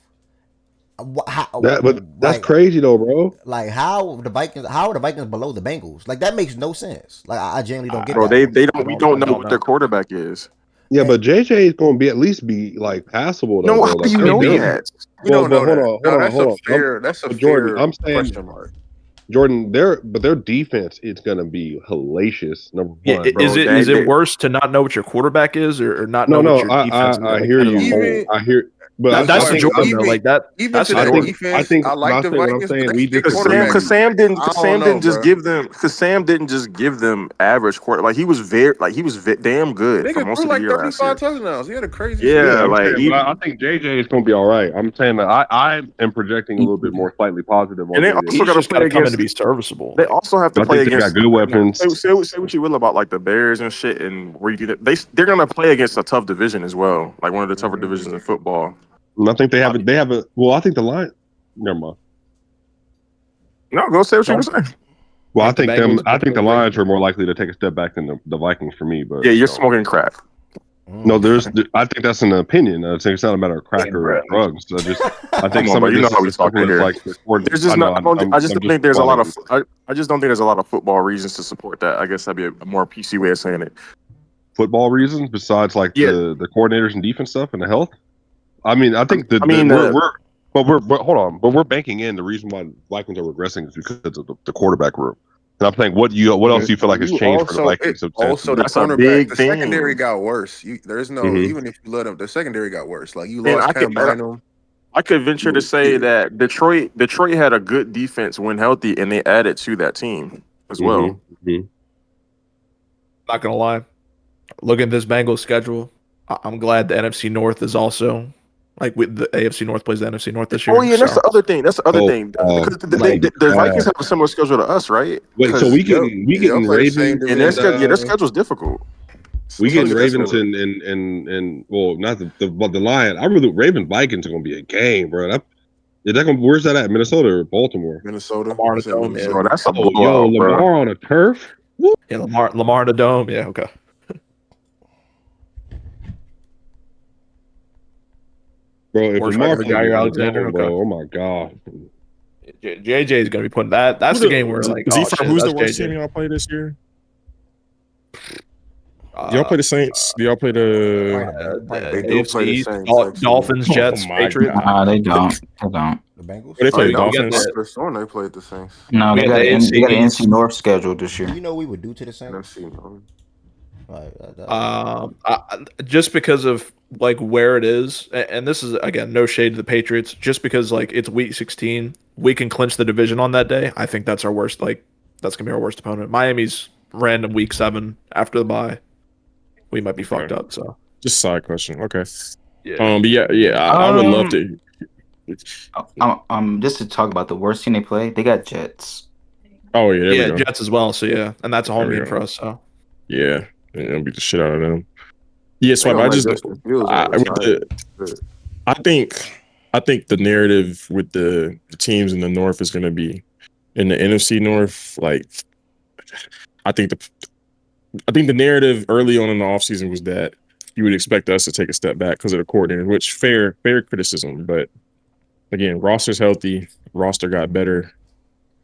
That's crazy though, bro. Like how are the Vikings below the Bengals? Like that makes no sense. Like I genuinely don't get bro, that. We don't know what their quarterback is. Yeah, but JJ is going to be at least like passable. Though, no, how do you know that? We don't know that. That's a fair I'm saying, question mark. Jordan, their defense is going to be hellacious. Number one, bro. Is it worse to not know what your quarterback is or not know what your defense is? I hear you. I hear. But that's the Jordan though. Like that. That's I think I like the Vikings. I'm saying we just because Sam didn't just give them average quarter. Like he was damn good for most of the year. 35 touchdowns. He had a crazy. I think JJ is going to be all right. I'm saying that I am projecting a little bit more slightly positive. And they also got to play against to be serviceable. They also have to play against. They got good weapons. Say what you will about like the Bears and shit, and where you get they're going to play against a tough division as well, like one of the tougher divisions in football. I think they have it. They have a. Well, I think the line. Never mind. No, go say what you were saying. Well, I think the Lions are more likely to take a step back than the Vikings for me. But yeah, you're smoking crack. No, I think that's an opinion. I think it's not a matter of crack or drugs. I think somebody how we talk here. Like there's just I just don't think there's a lot of. I just don't think there's a lot of football reasons to support that. I guess that'd be a more PC way of saying it. Football reasons besides like the coordinators and defense stuff and the health. I mean, I think but hold on. But we're banking in the reason why Vikings are regressing is because of the quarterback room. And I'm saying, what else do you feel like has changed for the Vikings? Also, that's the big the thing. secondary got worse. There's no even if you let them, the secondary got worse. Like you lost Cam Bynum. I could venture to say that Detroit had a good defense when healthy, and they added to that team as well. Not gonna lie, look at this Bengals schedule. I'm glad the NFC North is also. Like with the AFC North plays the NFC North this year. Oh yeah, that's the other thing. Because the Vikings have a similar schedule to us, right? Wait, so we getting Ravens, and their schedule's difficult. We getting Ravens and well, not the Lions. I really Ravens Vikings are gonna be a game, bro. Where's that at? Minnesota or Baltimore? Minnesota. Lamar on a dome. Bro, that's a blowout, Lamar on a turf. Yeah, Lamar on a dome. Yeah, okay. Bro, if Lamar Jair Alexander, bro, oh my god. JJ is gonna be putting that. That's the game where it's like, who's the worst team y'all play this year? Do y'all play the Saints? Do y'all play the AFC East? Dolphins, Jets, Patriots? Nah, they don't. They don't. The Bengals? They play the Dolphins. They played the Saints. No, they got an NC North schedule this year. You know we would do to the Saints? Just because of like where it is, and this is again no shade to the Patriots, just because like it's week 16, we can clinch the division on that day. I think that's our worst. Like that's gonna be our worst opponent. Miami's random week 7 after the bye. We might be fucked up. So just a side question. Okay. Yeah. But I would love to. Just to talk about the worst team they play, they got Jets. Oh yeah, Jets as well. So yeah, and that's a home game for us. So yeah. It'll beat the shit out of them. Yeah, so I think the narrative with the teams in the North is going to be in the NFC North. Like, I think the narrative early on in the offseason was that you would expect us to take a step back because of the coordinator, which fair criticism. But again, roster's healthy. Roster got better.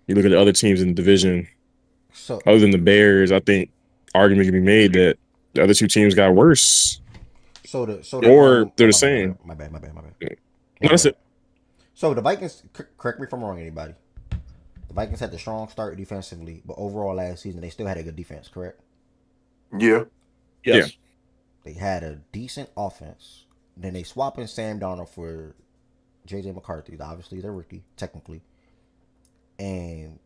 You look at the other teams in the division. So other than the Bears, I think argument can be made that the other two teams got worse. or they're the same. My bad. No, that's it. So the Vikings, correct me if I'm wrong, anybody. The Vikings had the strong start defensively, but overall last season they still had a good defense, correct? Yeah. Yes. Yeah. They had a decent offense. Then they swap in Sam Darnold for JJ McCarthy. Obviously, they're rookie, technically. And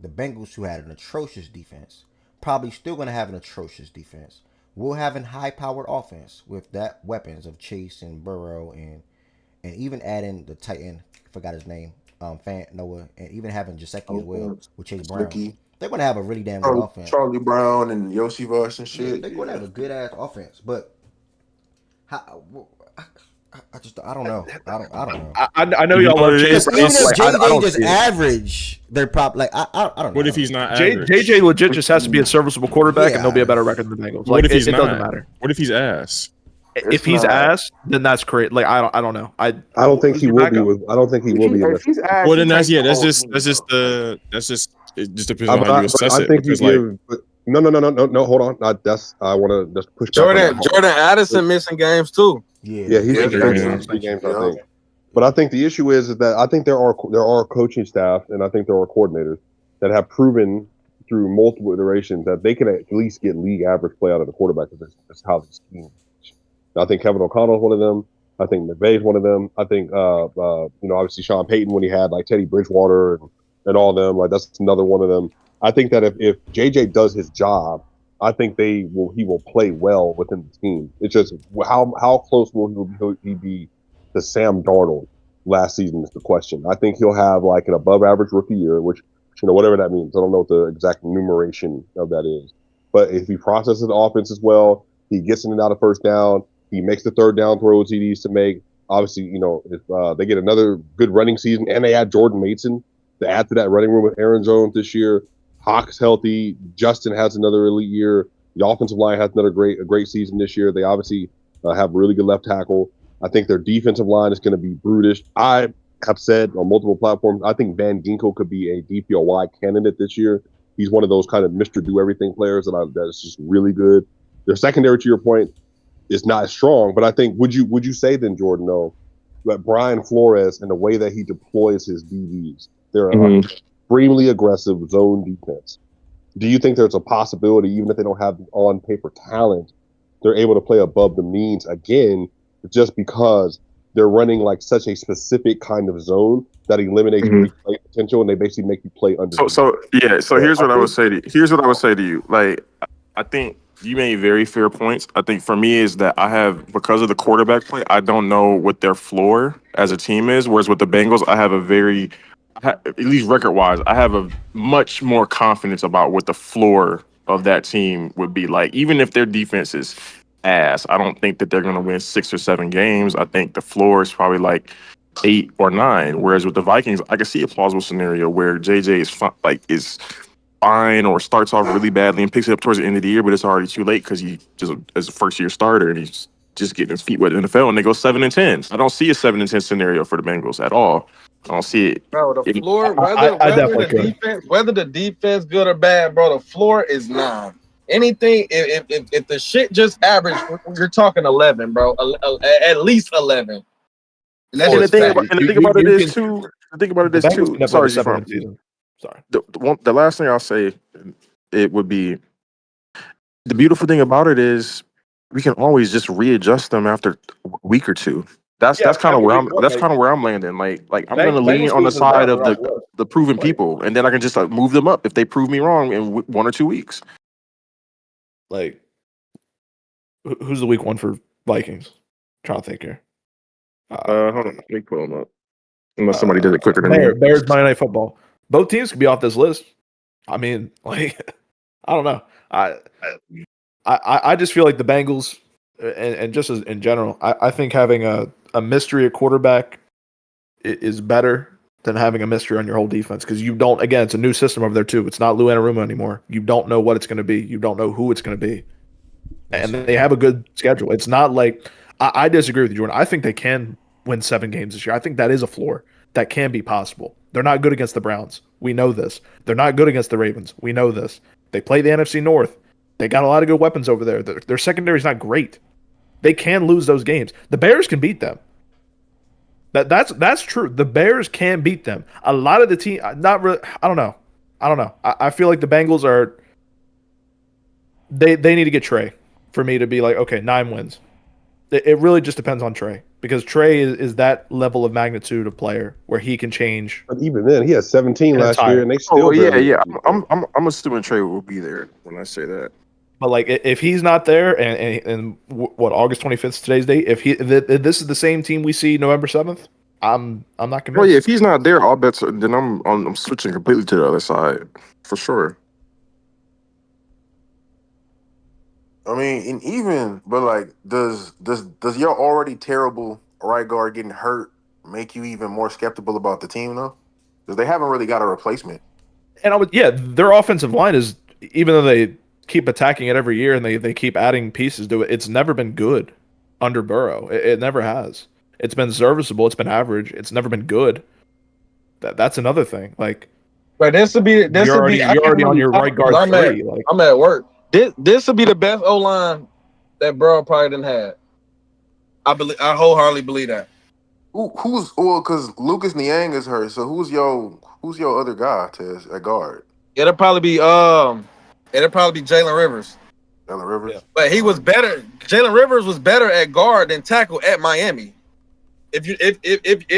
the Bengals, who had an atrocious defense, probably still going to have an atrocious defense, will have a high-powered offense with that weapons of Chase and Burrow and even adding the tight end, forgot his name, Fant Noah, and even having Gesicki as well with Chase Brown. Ricky. They're going to have a really damn good offense. Charlie Brown and Yoshi Voss and shit. Yeah, they're going to have a good-ass offense. But I don't know. I don't know. I know y'all love Chase Brown. Even if JJ just average, they're probably I don't know. What if he's not average? JJ legit just has to be a serviceable quarterback, and they'll be a better record than the Bengals. What if he's it not? Doesn't matter. What if he's ass? If he's ass, then that's great. Like I don't know. I don't think he will be. I don't think he will be. Well, then that's just it just depends on how you assess it. Because no. Hold on. I want to just push back. Jordan Addison missing games too. Yeah, he's missing 3 games, I think. But I think the issue is that I think there are coaching staff and I think there are coordinators that have proven through multiple iterations that they can at least get league average play out of the quarterback. That's how the scheme. I think Kevin O'Connell is one of them. I think McVay is one of them. I think obviously Sean Payton when he had like Teddy Bridgewater and all them, like that's another one of them. I think that if JJ does his job, I think he will play well within the team. It's just how close will he be to Sam Darnold last season is the question. I think he'll have like an above average rookie year, which whatever that means. I don't know what the exact numeration of that is. But if he processes the offense as well, he gets in and out of first down. He makes the third down throws he needs to make. Obviously, if they get another good running season and they add Jordan Mason to add to that running room with Aaron Jones this year, Hawk's healthy, Justin has another elite year. The offensive line has a great season this year. They obviously have a really good left tackle. I think their defensive line is going to be brutish. I have said on multiple platforms, I think Van Ginkel could be a DPOY candidate this year. He's one of those kind of Mr. Do-Everything players that is just really good. Their secondary, to your point, is not strong, but I think would you say then, Jordan, though, that Brian Flores and the way that he deploys his DBs, they're an extremely aggressive zone defense. Do you think there's a possibility, even if they don't have on paper talent, they're able to play above the means again, just because they're running like such a specific kind of zone that eliminates play potential, and they basically make you play under. So here's what I would say to you. Like, I think you made very fair points. I think for me is that because of the quarterback play, I don't know what their floor as a team is. Whereas with the Bengals, at least record-wise, I have a much more confidence about what the floor of that team would be like. Even if their defense is ass, I don't think that they're going to win 6 or 7 games. I think the floor is probably like 8 or 9. Whereas with the Vikings, I can see a plausible scenario where JJ is fine or starts off really badly and picks it up towards the end of the year, but it's already too late because he just is a first-year starter and he's just getting his feet wet in the NFL, and they go 7-10. I don't see a 7-10 scenario for the Bengals at all. I don't see it. Bro, the floor, whether the defense good or bad, bro, the floor is 9. Anything, if the shit just average, you're talking 11, bro. At least 11. And the thing about it is too. Sorry, Sorry. The last thing I'll say, it would be the beautiful thing about it is we can always just readjust them after a week or two. That's kind of where I'm landing. Like I'm going to lean on the side of the proven people, and then I can just move them up if they prove me wrong in 1 or 2 weeks. Like, who's the week 1 for Vikings? I'm trying to think here. Hold on, let me pull them up. Unless somebody did it quicker than me. Bears Monday Night Football. Both teams could be off this list. I mean, like, I don't know. I just feel like the Bengals, and just as in general, I think having a mystery at quarterback is better than having a mystery on your whole defense, because you don't. Again, it's a new system over there too. It's not Lou Anarumo anymore. You don't know what it's going to be. You don't know who it's going to be, and they have a good schedule. It's not like I disagree with you, Jordan. I think they can win 7 games this year. I think that is a floor that can be possible. They're not good against the Browns. We know this. They're not good against the Ravens. We know this. They play the NFC North. They got a lot of good weapons over there. Their secondary is not great. They can lose those games. The Bears can beat them. That's true. The Bears can beat them. A lot of the team, not really. I don't know. I feel like the Bengals are. They need to get Trey for me to be like, okay, 9 wins. It really just depends on Trey, because Trey is that level of magnitude of player where he can change. But even then, he had 17 last year, and they still. I'm assuming Trey will be there when I say that. But like, if he's not there, and what, August 25th, today's date, if this is the same team we see November 7th, I'm not convinced. Well, yeah, if he's not there, I'll bet. Then I'm switching completely to the other side for sure. I mean, and even, but like, does your already terrible right guard getting hurt make you even more skeptical about the team though? Because they haven't really got a replacement. And their offensive line is, even though they keep attacking it every year and they keep adding pieces to it, it's never been good under Burrow. It never has. It's been serviceable. It's been average. It's never been good. That's another thing. Like, but you're already on your right guard three. I'm at work. This would be the best O line that Burrow probably didn't have. I wholeheartedly believe that. Because Lucas Niang is hurt. So who's your other guy at guard? It'll probably be Jalen Rivers. Jalen Rivers, but he was better. Jalen Rivers was better at guard than tackle at Miami. If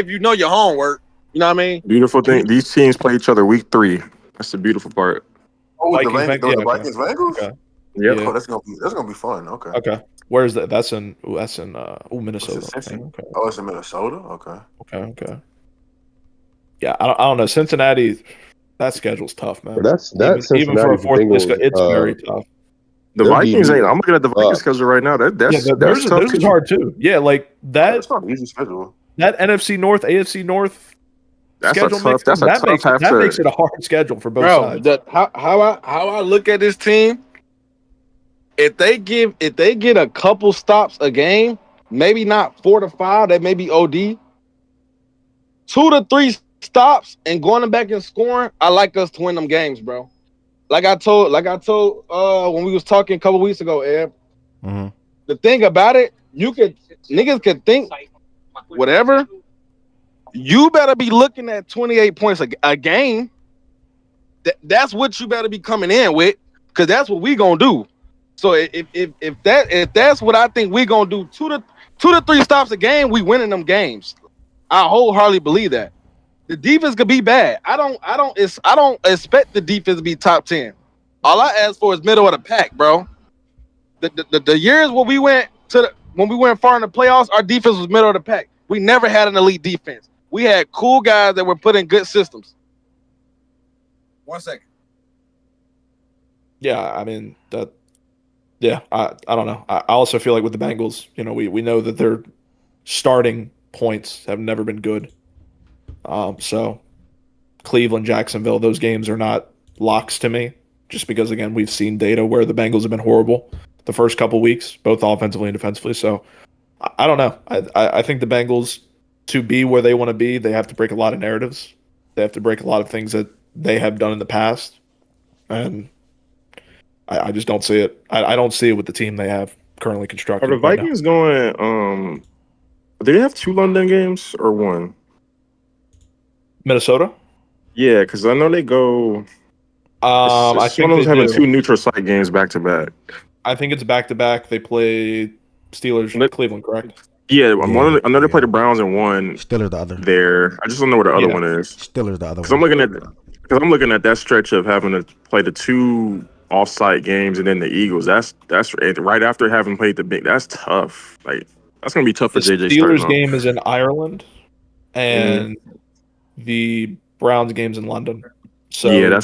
you know your homework, you know what I mean. Beautiful thing. These teams play each other week 3. That's the beautiful part. Oh, the Vikings, Bengals. Okay. Yep. Oh, that's gonna be fun. Okay. Okay. Where is that? That's in Minnesota. Okay. Oh, it's in Minnesota. Okay. Okay. Yeah, I don't know. Cincinnati, that schedule's tough, man. Even for a fourth, it's very tough. The Vikings ain't. I'm looking at the Vikings schedule right now. That's tough. Theirs is hard too. Yeah, like that. It's not an easy schedule. That NFC North, AFC North. That's schedule that makes it a hard schedule for both sides. How I look at this team, if they get a couple stops a game, maybe not 4 to 5, that may be OD. 2 to 3 stops and going back and scoring, I like us to win them games, bro. Like I told when we was talking a couple weeks ago, Ed. Mm-hmm. The thing about it, niggas could think whatever. You better be looking at 28 points a game. That's what you better be coming in with, because that's what we gonna do. So if that's what I think we gonna do, 2 to 3 stops a game, we winning them games. I wholeheartedly believe that. The defense could be bad. I don't expect the defense to be top 10. All I ask for is middle of the pack, bro. The years when we went far in the playoffs, our defense was middle of the pack. We never had an elite defense. We had cool guys that were put in good systems. 1 second. Yeah, I mean that. Yeah, I don't know. I also feel like with the Bengals, we know that their starting points have never been good. So Cleveland, Jacksonville, those games are not locks to me, just because, again, we've seen data where the Bengals have been horrible the first couple weeks, both offensively and defensively. So I don't know. I think the Bengals, to be where they want to be, they have to break a lot of narratives. They have to break a lot of things that they have done in the past. And I just don't see it. I don't see it with the team they have currently constructed. Are the Vikings going do they have 2 London games or 1? Minnesota? Yeah, because I know they go. I think one of them having 2 neutral site games back to back. I think it's back to back. They play Steelers, Cleveland, correct? Yeah, I know they play the Browns in 1. Steelers the other. There, I just don't know what the other one is. Steelers the other. Because I'm looking at that stretch of having to play the 2 off-site games and then the Eagles. That's right after having played the big. That's tough. Like, that's gonna be tough for JJ. The Steelers game is in Ireland, and the Browns game's in London. So yeah, I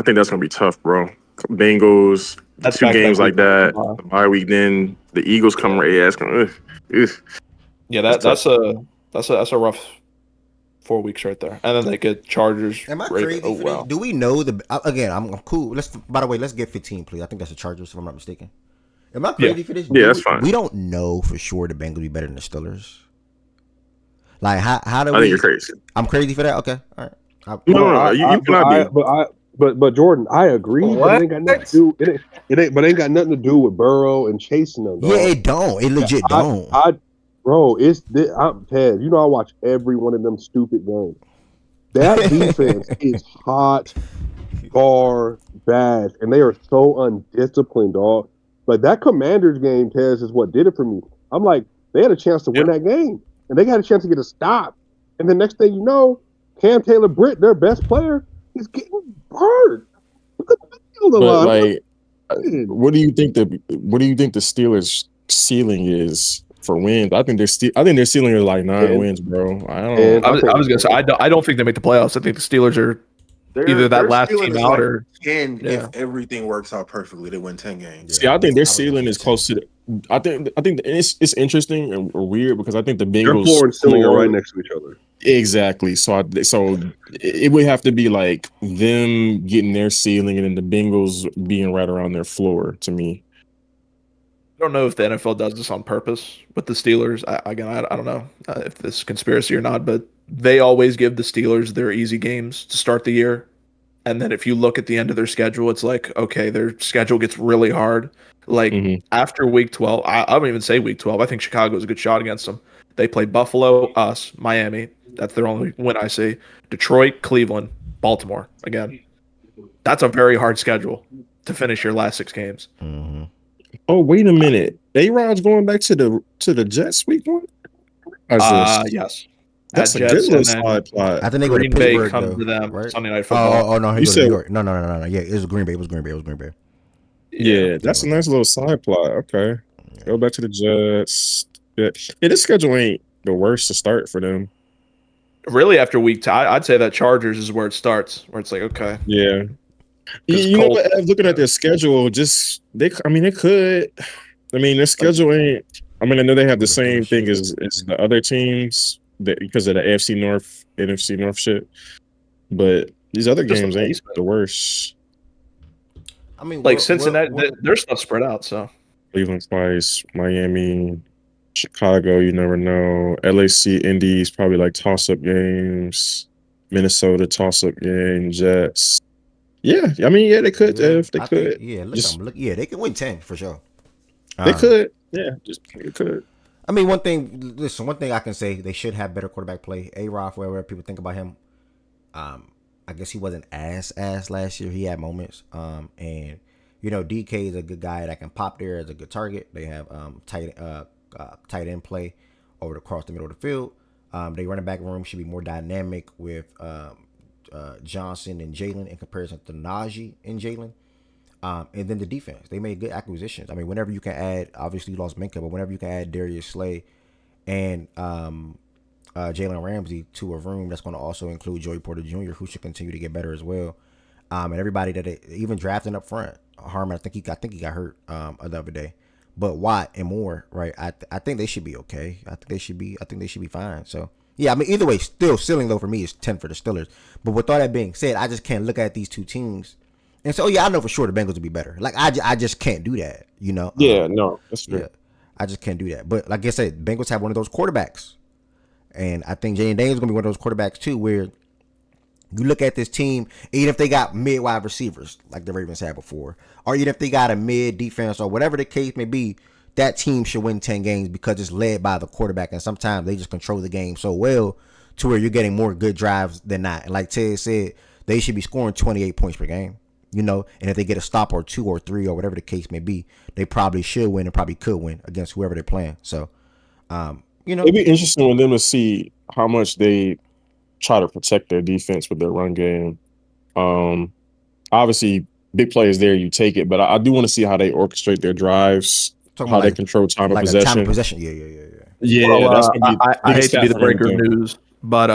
think that's gonna be tough, bro. Bengals, that's 2 games like that. The bye week, then the Eagles come right. Yeah, it's gonna. Yeah, that's a rough 4 weeks right there, and then they get Chargers. Am I crazy? Wow. Do we know again? I'm cool. By the way, let's get 15, please. I think that's the Chargers, if I'm not mistaken. Am I crazy for this? Yeah, that's fine. We don't know for sure the Bengals be better than the Steelers. Like, how do we? I think you're crazy. I'm crazy for that. Okay, all right. No, you cannot be. But But Jordan, I agree, but it ain't got nothing to do. But it ain't got nothing to do with Burrow and chasing them. Dog. Yeah, it don't. It legit don't. Bro, I'm Ted. You know, I watch every one of them stupid games. That defense is hot, bad, and they are so undisciplined, dog. Like that Commanders game, Tez, is what did it for me. I'm like, they had a chance to win that game, and they got a chance to get a stop. And the next thing you know, Cam Taylor-Britt, their best player, is getting hurt. But like, what do you think the Steelers' ceiling is for wins? I think their ceiling is like 9 wins, bro. I was gonna say I don't think they make the playoffs. I think the Steelers are either that last team out or 10. If everything works out perfectly, they win 10 games. See, I think their ceiling is close to. I think it's interesting and weird because I think the Bengals floor and ceiling are right next to each other. Exactly. So it would have to be like them getting their ceiling and then the Bengals being right around their floor to me. I don't know if the NFL does this on purpose with the Steelers. I don't know if this is conspiracy or not, but they always give the Steelers their easy games to start the year. And then if you look at the end of their schedule, it's like, okay, their schedule gets really hard. Like after week 12, I don't even say week 12. I think Chicago is a good shot against them. They play Buffalo, us, Miami. That's their only win, I say. Detroit, Cleveland, Baltimore. Again, that's a very hard schedule to finish your last 6 games. Mm-hmm. Oh, wait a minute. A-Rod's going back to the Jets week 1? Yes. That's a good little side plot. I think they go to Green Bay Pittsburgh, come though, to them right? Sunday Night Football. Oh no, he go to New York. No. Yeah, it was Green Bay. It was Green Bay. Yeah, that's a nice little side plot. Okay. Go back to the Jets. Yeah, this schedule ain't the worst to start for them. Really, after week 2, I'd say that Chargers is where it starts, where it's like, okay. Yeah. You know what? Looking at their schedule, their schedule ain't. I mean, I know they have the same thing as the other teams because of the AFC North, NFC North shit. But these other games ain't the worst. I mean, like Cincinnati, their stuff spread out. So Cleveland twice, Miami, Chicago. You never know. LAC, Indies probably like toss-up games. Minnesota toss-up game. Jets. Yeah, I mean, they could. If they could, they could win 10 for sure. They could. Yeah, they could. I mean, one thing I can say, they should have better quarterback play. A-Rod, whatever people think about him, I guess he wasn't as last year. He had moments. And DK is a good guy that can pop there as a good target. They have tight end play across the middle of the field. They running back room should be more dynamic with Johnson and Jalen in comparison to Najee and Jalen. And then the defense, they made good acquisitions. I mean, whenever you can add, obviously you lost Minka, but whenever you can add Darius Slay and Jalen Ramsey to a room that's going to also include Joey Porter Jr., who should continue to get better as well. And everybody that even drafting up front, Harmon, I think he got hurt the other day, but Watt and Moore, right? I think they should be okay. I think they should be fine. So yeah, I mean, either way, still ceiling though for me is 10 for the Steelers. But with all that being said, I just can't look at these two teams and so I know for sure the Bengals will be better. Like I just can't do that, Yeah, no, that's true. Yeah, I just can't do that. But like I said, Bengals have one of those quarterbacks, and I think Jaden Daniels is gonna be one of those quarterbacks too, where you look at this team, even if they got mid-wide receivers like the Ravens had before, or even if they got a mid defense or whatever the case may be, that team should win 10 games because it's led by the quarterback, and sometimes they just control the game so well to where you're getting more good drives than not. And like Ted said, they should be scoring 28 points per game. And if they get a stop or 2 or 3 or whatever the case may be, they probably should win and probably could win against whoever they're playing. So, it'd be interesting with them to see how much they try to protect their defense with their run game. Obviously, big players there, you take it, but I do want to see how they orchestrate their drives, how they control time of possession. Time of possession, yeah. Yeah, well, that's gonna be. I hate to be the breaker of news, but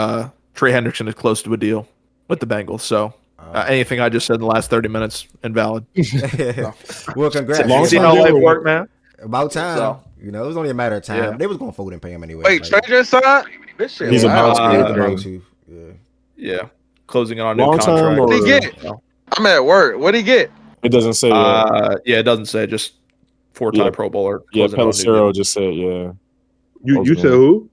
Trey Hendrickson is close to a deal with the Bengals, so. Anything I just said in the last 30 minutes, invalid. Well, congrats. See how life work, man. About time. So, it was only a matter of time. Yeah. They was going to fold and pay him anyway. Wait, stranger inside? This shit. He's about to. Yeah. Closing on a new Long contract. term, What did he get? I'm at work. What did he get? It doesn't say. It doesn't say. Just 4-time Pro Bowler. Yeah, Pelissero just said, yeah. You said who?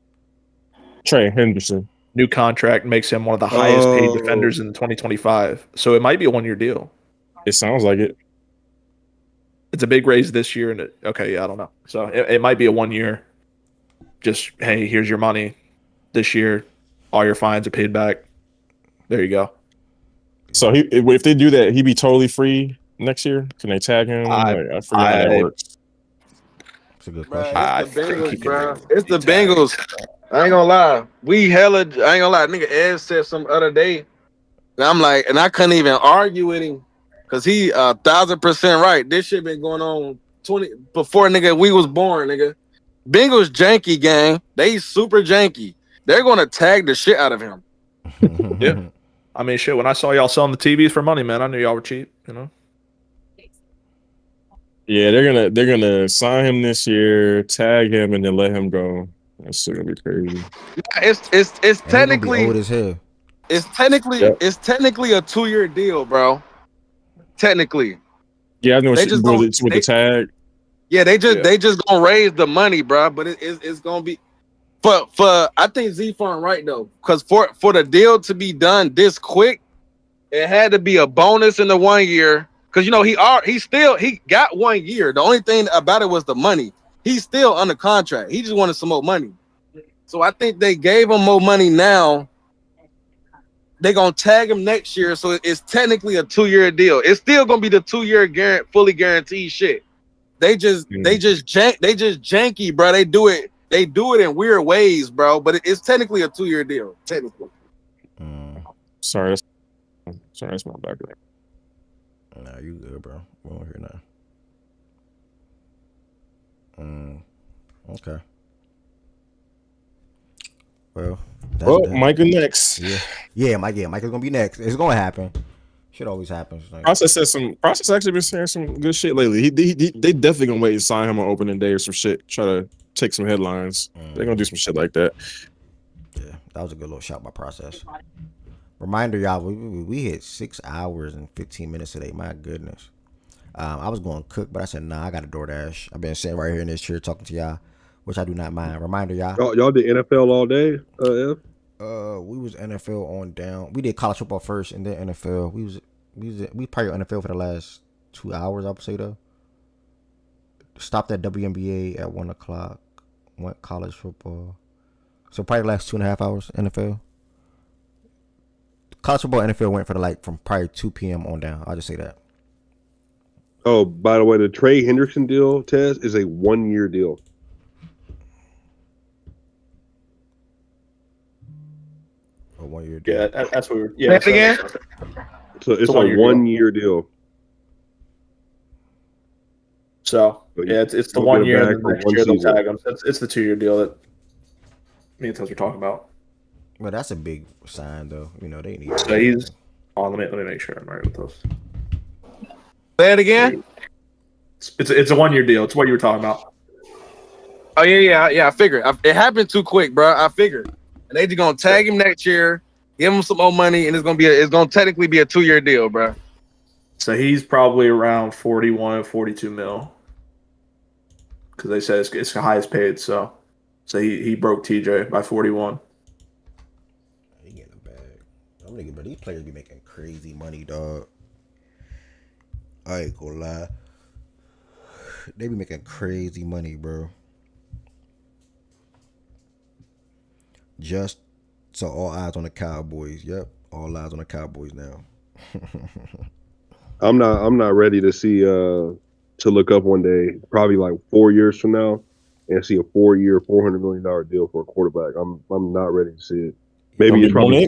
Trey Henderson. new contract makes him one of the highest paid defenders in 2025. So it might be a 1-year deal. It sounds like it. It's a big raise this year, and I don't know. So it might be a 1 year. Just, hey, here's your money this year. All your fines are paid back. There you go. So if they do that, he'd be totally free next year. Can they tag him? I forget how that works. That's a good question. It's the Bengals, bro. It's the Bengals. I ain't gonna lie. I ain't gonna lie. Nigga Ed said some other day, and I'm like, and I couldn't even argue with him because he 1,000% right. This shit been going on before nigga we was born, nigga. Bengals janky gang. They super janky. They're gonna tag the shit out of him. Yeah. I mean, shit. When I saw y'all selling the TVs for money, man, I knew y'all were cheap. You know. Yeah, they're gonna sign him this year, tag him, and then let him go. That's still gonna be crazy. It's technically old as hell. It's technically a 2-year deal, bro. Technically. Yeah, I know with the tag. Yeah, they just gonna raise the money, bro. But it's gonna be for I think Z-Farm right though, because for the deal to be done this quick, it had to be a bonus in the 1 year. Because he got 1 year. The only thing about it was the money. He's still under contract. He just wanted some more money. So I think they gave him more money now. They're gonna tag him next year, so it's technically a 2-year deal. It's still gonna be the 2-year fully guaranteed shit. They just janky, bro. They do it in weird ways, bro. But it's technically a 2-year deal. Technically. Sorry, that's my background. Nah, you good, bro. We don't hear nothing. Okay. Well, Michael next. Yeah, Michael's gonna be next. It's gonna happen. Shit always happens. Process actually been saying some good shit lately. They definitely gonna wait and sign him on opening day or some shit. Try to take some headlines. They're gonna do some shit like that. Yeah, that was a good little shot by Process. Reminder, y'all, we hit 6 hours and 15 minutes today. My goodness. I was going to cook, but I said, nah, I got a DoorDash. I've been sitting right here in this chair talking to y'all, which I do not mind. Reminder, y'all. Y'all did NFL all day, F? We was NFL on down. We did college football first and then NFL. We probably NFL for the last 2 hours, I would say, though. Stopped at WNBA at 1 o'clock. Went college football. So probably the last 2.5 hours, NFL. College football NFL went for from probably 2 p.m. on down. I'll just say that. Oh, by the way, the Trey Hendrickson deal, Tez, is a 1-year deal. A 1-year deal. Yeah, that's what we're. Yeah. Again? So it's a 1-year deal. So yeah, it's the 1 year. And the next year they'll tag him. It's the 2-year deal that me and Tez were talking about. Well, that's a big sign, though. You know, they need. So he's. Oh, let me make sure I'm right with those. Say it again. It's a 1-year deal. It's what you were talking about. Oh yeah. I figured it happened too quick, bro. I figured, and they just gonna tag him next year, give him some more money, and it's gonna technically be a 2-year deal, bro. So he's probably around 41, 42 mil. Because they said it's the highest paid. So he broke TJ by 41. He getting a bag. But these players be making crazy money, dog. I ain't gonna lie. They be making crazy money, bro. Just so all eyes on the Cowboys. Yep, all eyes on the Cowboys now. I'm not ready to see to look up one day, probably like 4 years from now, and see a 4-year, $400 million deal for a quarterback. I'm not ready to see it. Maybe it's probably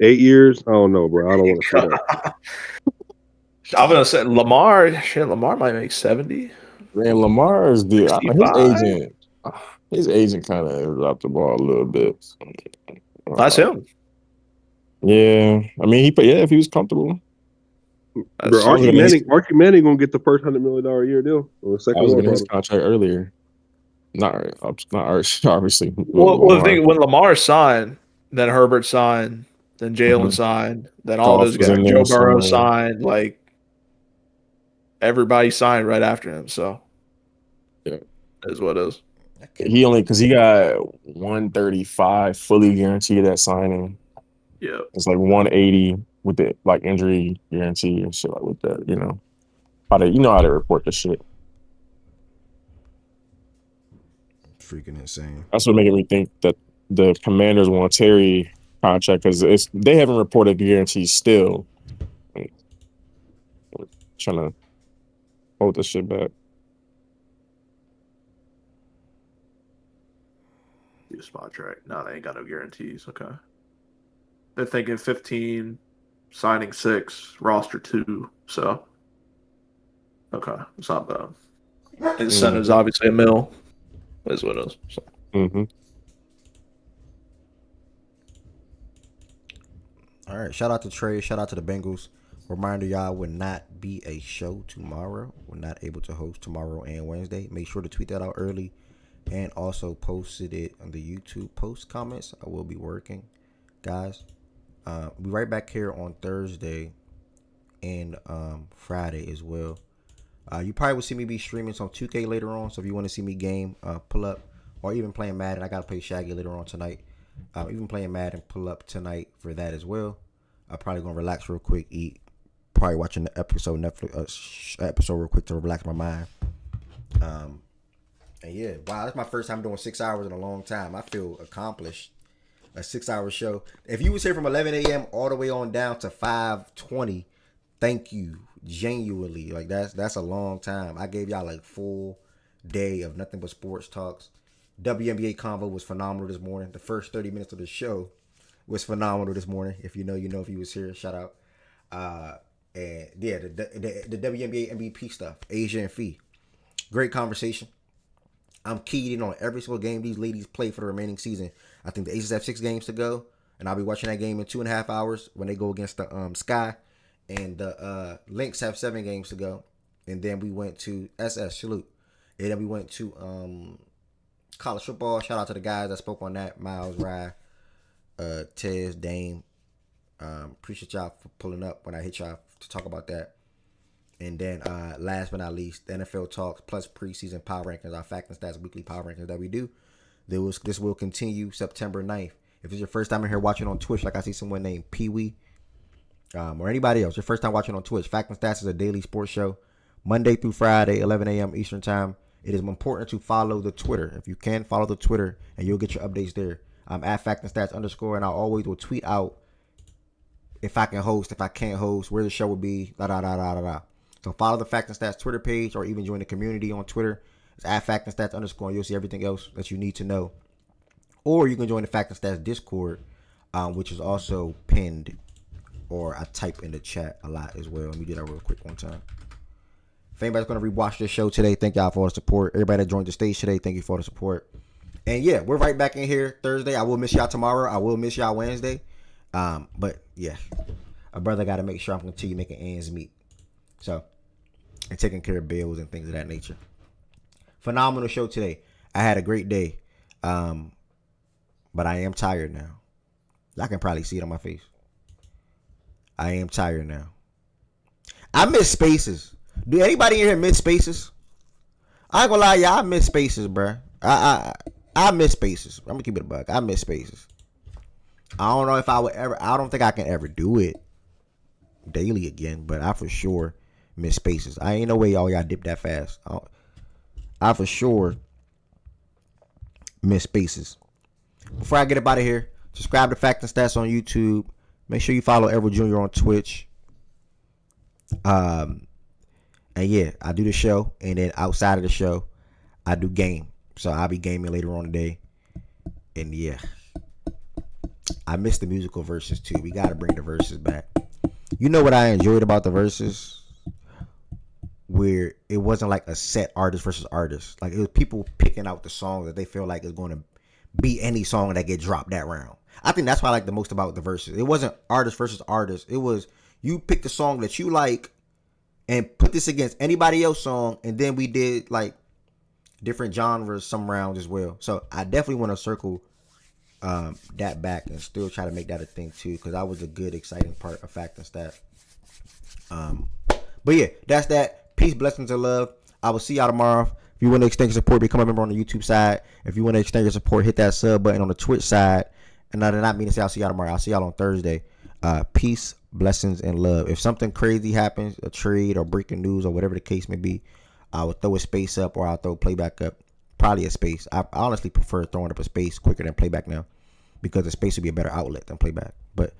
8 years. I don't know, bro. I don't want to see that. I'm gonna say Lamar. Shit, Lamar might make 70. Man, Lamar's his agent kind of dropped the ball a little bit. That's him. Yeah, I mean, if he was comfortable. Bro, Archie Manning gonna get the first $100 million a year deal. Or second I was getting his contract earlier. Not obviously. Well, the thing when Lamar signed, then Herbert signed, then Jalen signed, then all those guys, Joe Burrow signed, like everybody signed right after him. So yeah, is what it is. He only because he got 135 fully guaranteed at signing. Yeah, it's like 180 with the like injury guarantee and shit like with that. How to report the shit. Freaking insane. That's what making me think that the Commanders want Terry contract because they haven't reported guarantees still. Trying to hold this shit back. Be a spot track. No, they ain't got no guarantees. Okay. They're thinking 15, signing 6, roster 2. So, okay, it's not bad. Incentives obviously a mil. Is what it is. So. All right. Shout out to Trey. Shout out to the Bengals. Reminder, y'all will not be a show tomorrow. We're not able to host tomorrow and Wednesday. Make sure to tweet that out early and also posted it on the YouTube post comments. I will be working, guys. We'll be right back here on Thursday and Friday as well. You probably will see me be streaming some 2K later on. So if you want to see me game, pull up, or even playing Madden. I got to play Shaggy later on tonight. Even playing Madden, pull up tonight for that as well. I'm probably going to relax real quick, eat. Probably watching the Netflix episode real quick to relax my mind. And yeah, wow, that's my first time doing 6 hours in a long time. I feel accomplished. A 6-hour show. If you was here from 11 a.m. all the way on down to 5:20, thank you genuinely. Like that's a long time. I gave y'all like full day of nothing but sports talks. WNBA convo was phenomenal this morning. The first 30 minutes of the show was phenomenal this morning. If you know, you know. If you was here, shout out. And yeah, the WNBA MVP stuff, Asia and Fee. Great conversation. I'm keyed in on every single game these ladies play for the remaining season. I think the Aces have 6 games to go, and I'll be watching that game in 2.5 hours when they go against the Sky, and the Lynx have 7 games to go. And then we went to SS salute, and then we went to college football. Shout out to the guys that spoke on that. Miles, Rye, Tez, Dame. Appreciate y'all for pulling up when I hit y'all to talk about that. And then last but not least, the NFL talks plus preseason power rankings, our fact and stats weekly power rankings that we do. This will continue September 9th. If it's your first time in here watching on Twitch, like I see someone named Pee Wee, or anybody else, your first time watching on Twitch, Fact and Stats is a daily sports show, Monday through Friday, 11 a.m. Eastern Time. It is important to follow the Twitter. If you can, follow the Twitter, and you'll get your updates there. I'm at Fact and Stats _ and I always will tweet out if I can host, if I can't host, where the show will be, So follow the Fact and Stats Twitter page, or even join the community on Twitter. It's at Fact and Stats _ and you'll see everything else that you need to know. Or you can join the Fact and Stats Discord, which is also pinned, or I type in the chat a lot as well. Let me do that real quick one time. If anybody's going to rewatch this show today, thank y'all for the support. Everybody that joined the stage today, thank you for the support. And yeah, we're right back in here Thursday. I will miss y'all tomorrow. I will miss y'all Wednesday. But yeah, a brother got to make sure I'm continue making ends meet. So, and taking care of bills and things of that nature. Phenomenal show today. I had a great day. But I am tired now. I can probably see it on my face. I am tired now. I miss Spaces. Do anybody in here miss Spaces? I ain't gonna lie, y'all. I miss Spaces, bro. I miss Spaces. I'm gonna keep it a buck. I miss Spaces. I don't know if I would ever. I don't think I can ever do it daily again. But I for sure miss Spaces. I ain't no way y'all dip that fast. I for sure miss Spaces. Before I get up out of here, subscribe to Fact and Stats on YouTube. Make sure you follow Edward Jr. on Twitch. And yeah, I do the show, and then outside of the show, I do game. So I'll be gaming later on today. And yeah, I miss the musical verses too. We gotta bring the verses back. You know what I enjoyed about the verses? Where it wasn't like a set artist versus artist. Like it was people picking out the songs that they feel like is going to be any song that get dropped that round. I think that's what I like the most about the verses. It wasn't artist versus artist. It was you pick the song that you like and put this against anybody else's song, and then we did like different genres some rounds as well. So I definitely want to circle that back and still try to make that a thing too, because that was a good, exciting part of Fact and Stat. But yeah, that's that. Peace, blessings, and love. I will see y'all tomorrow. If you want to extend your support, become a member on the YouTube side. If you want to extend your support, hit that sub button on the Twitch side. And other than that, mean to say I'll see y'all tomorrow. I'll see y'all on Thursday. Peace, blessings, and love. If something crazy happens, a trade or breaking news or whatever the case may be, I will throw a space up or I'll throw playback up. Probably a space. I honestly prefer throwing up a space quicker than playback now because the space would be a better outlet than playback. But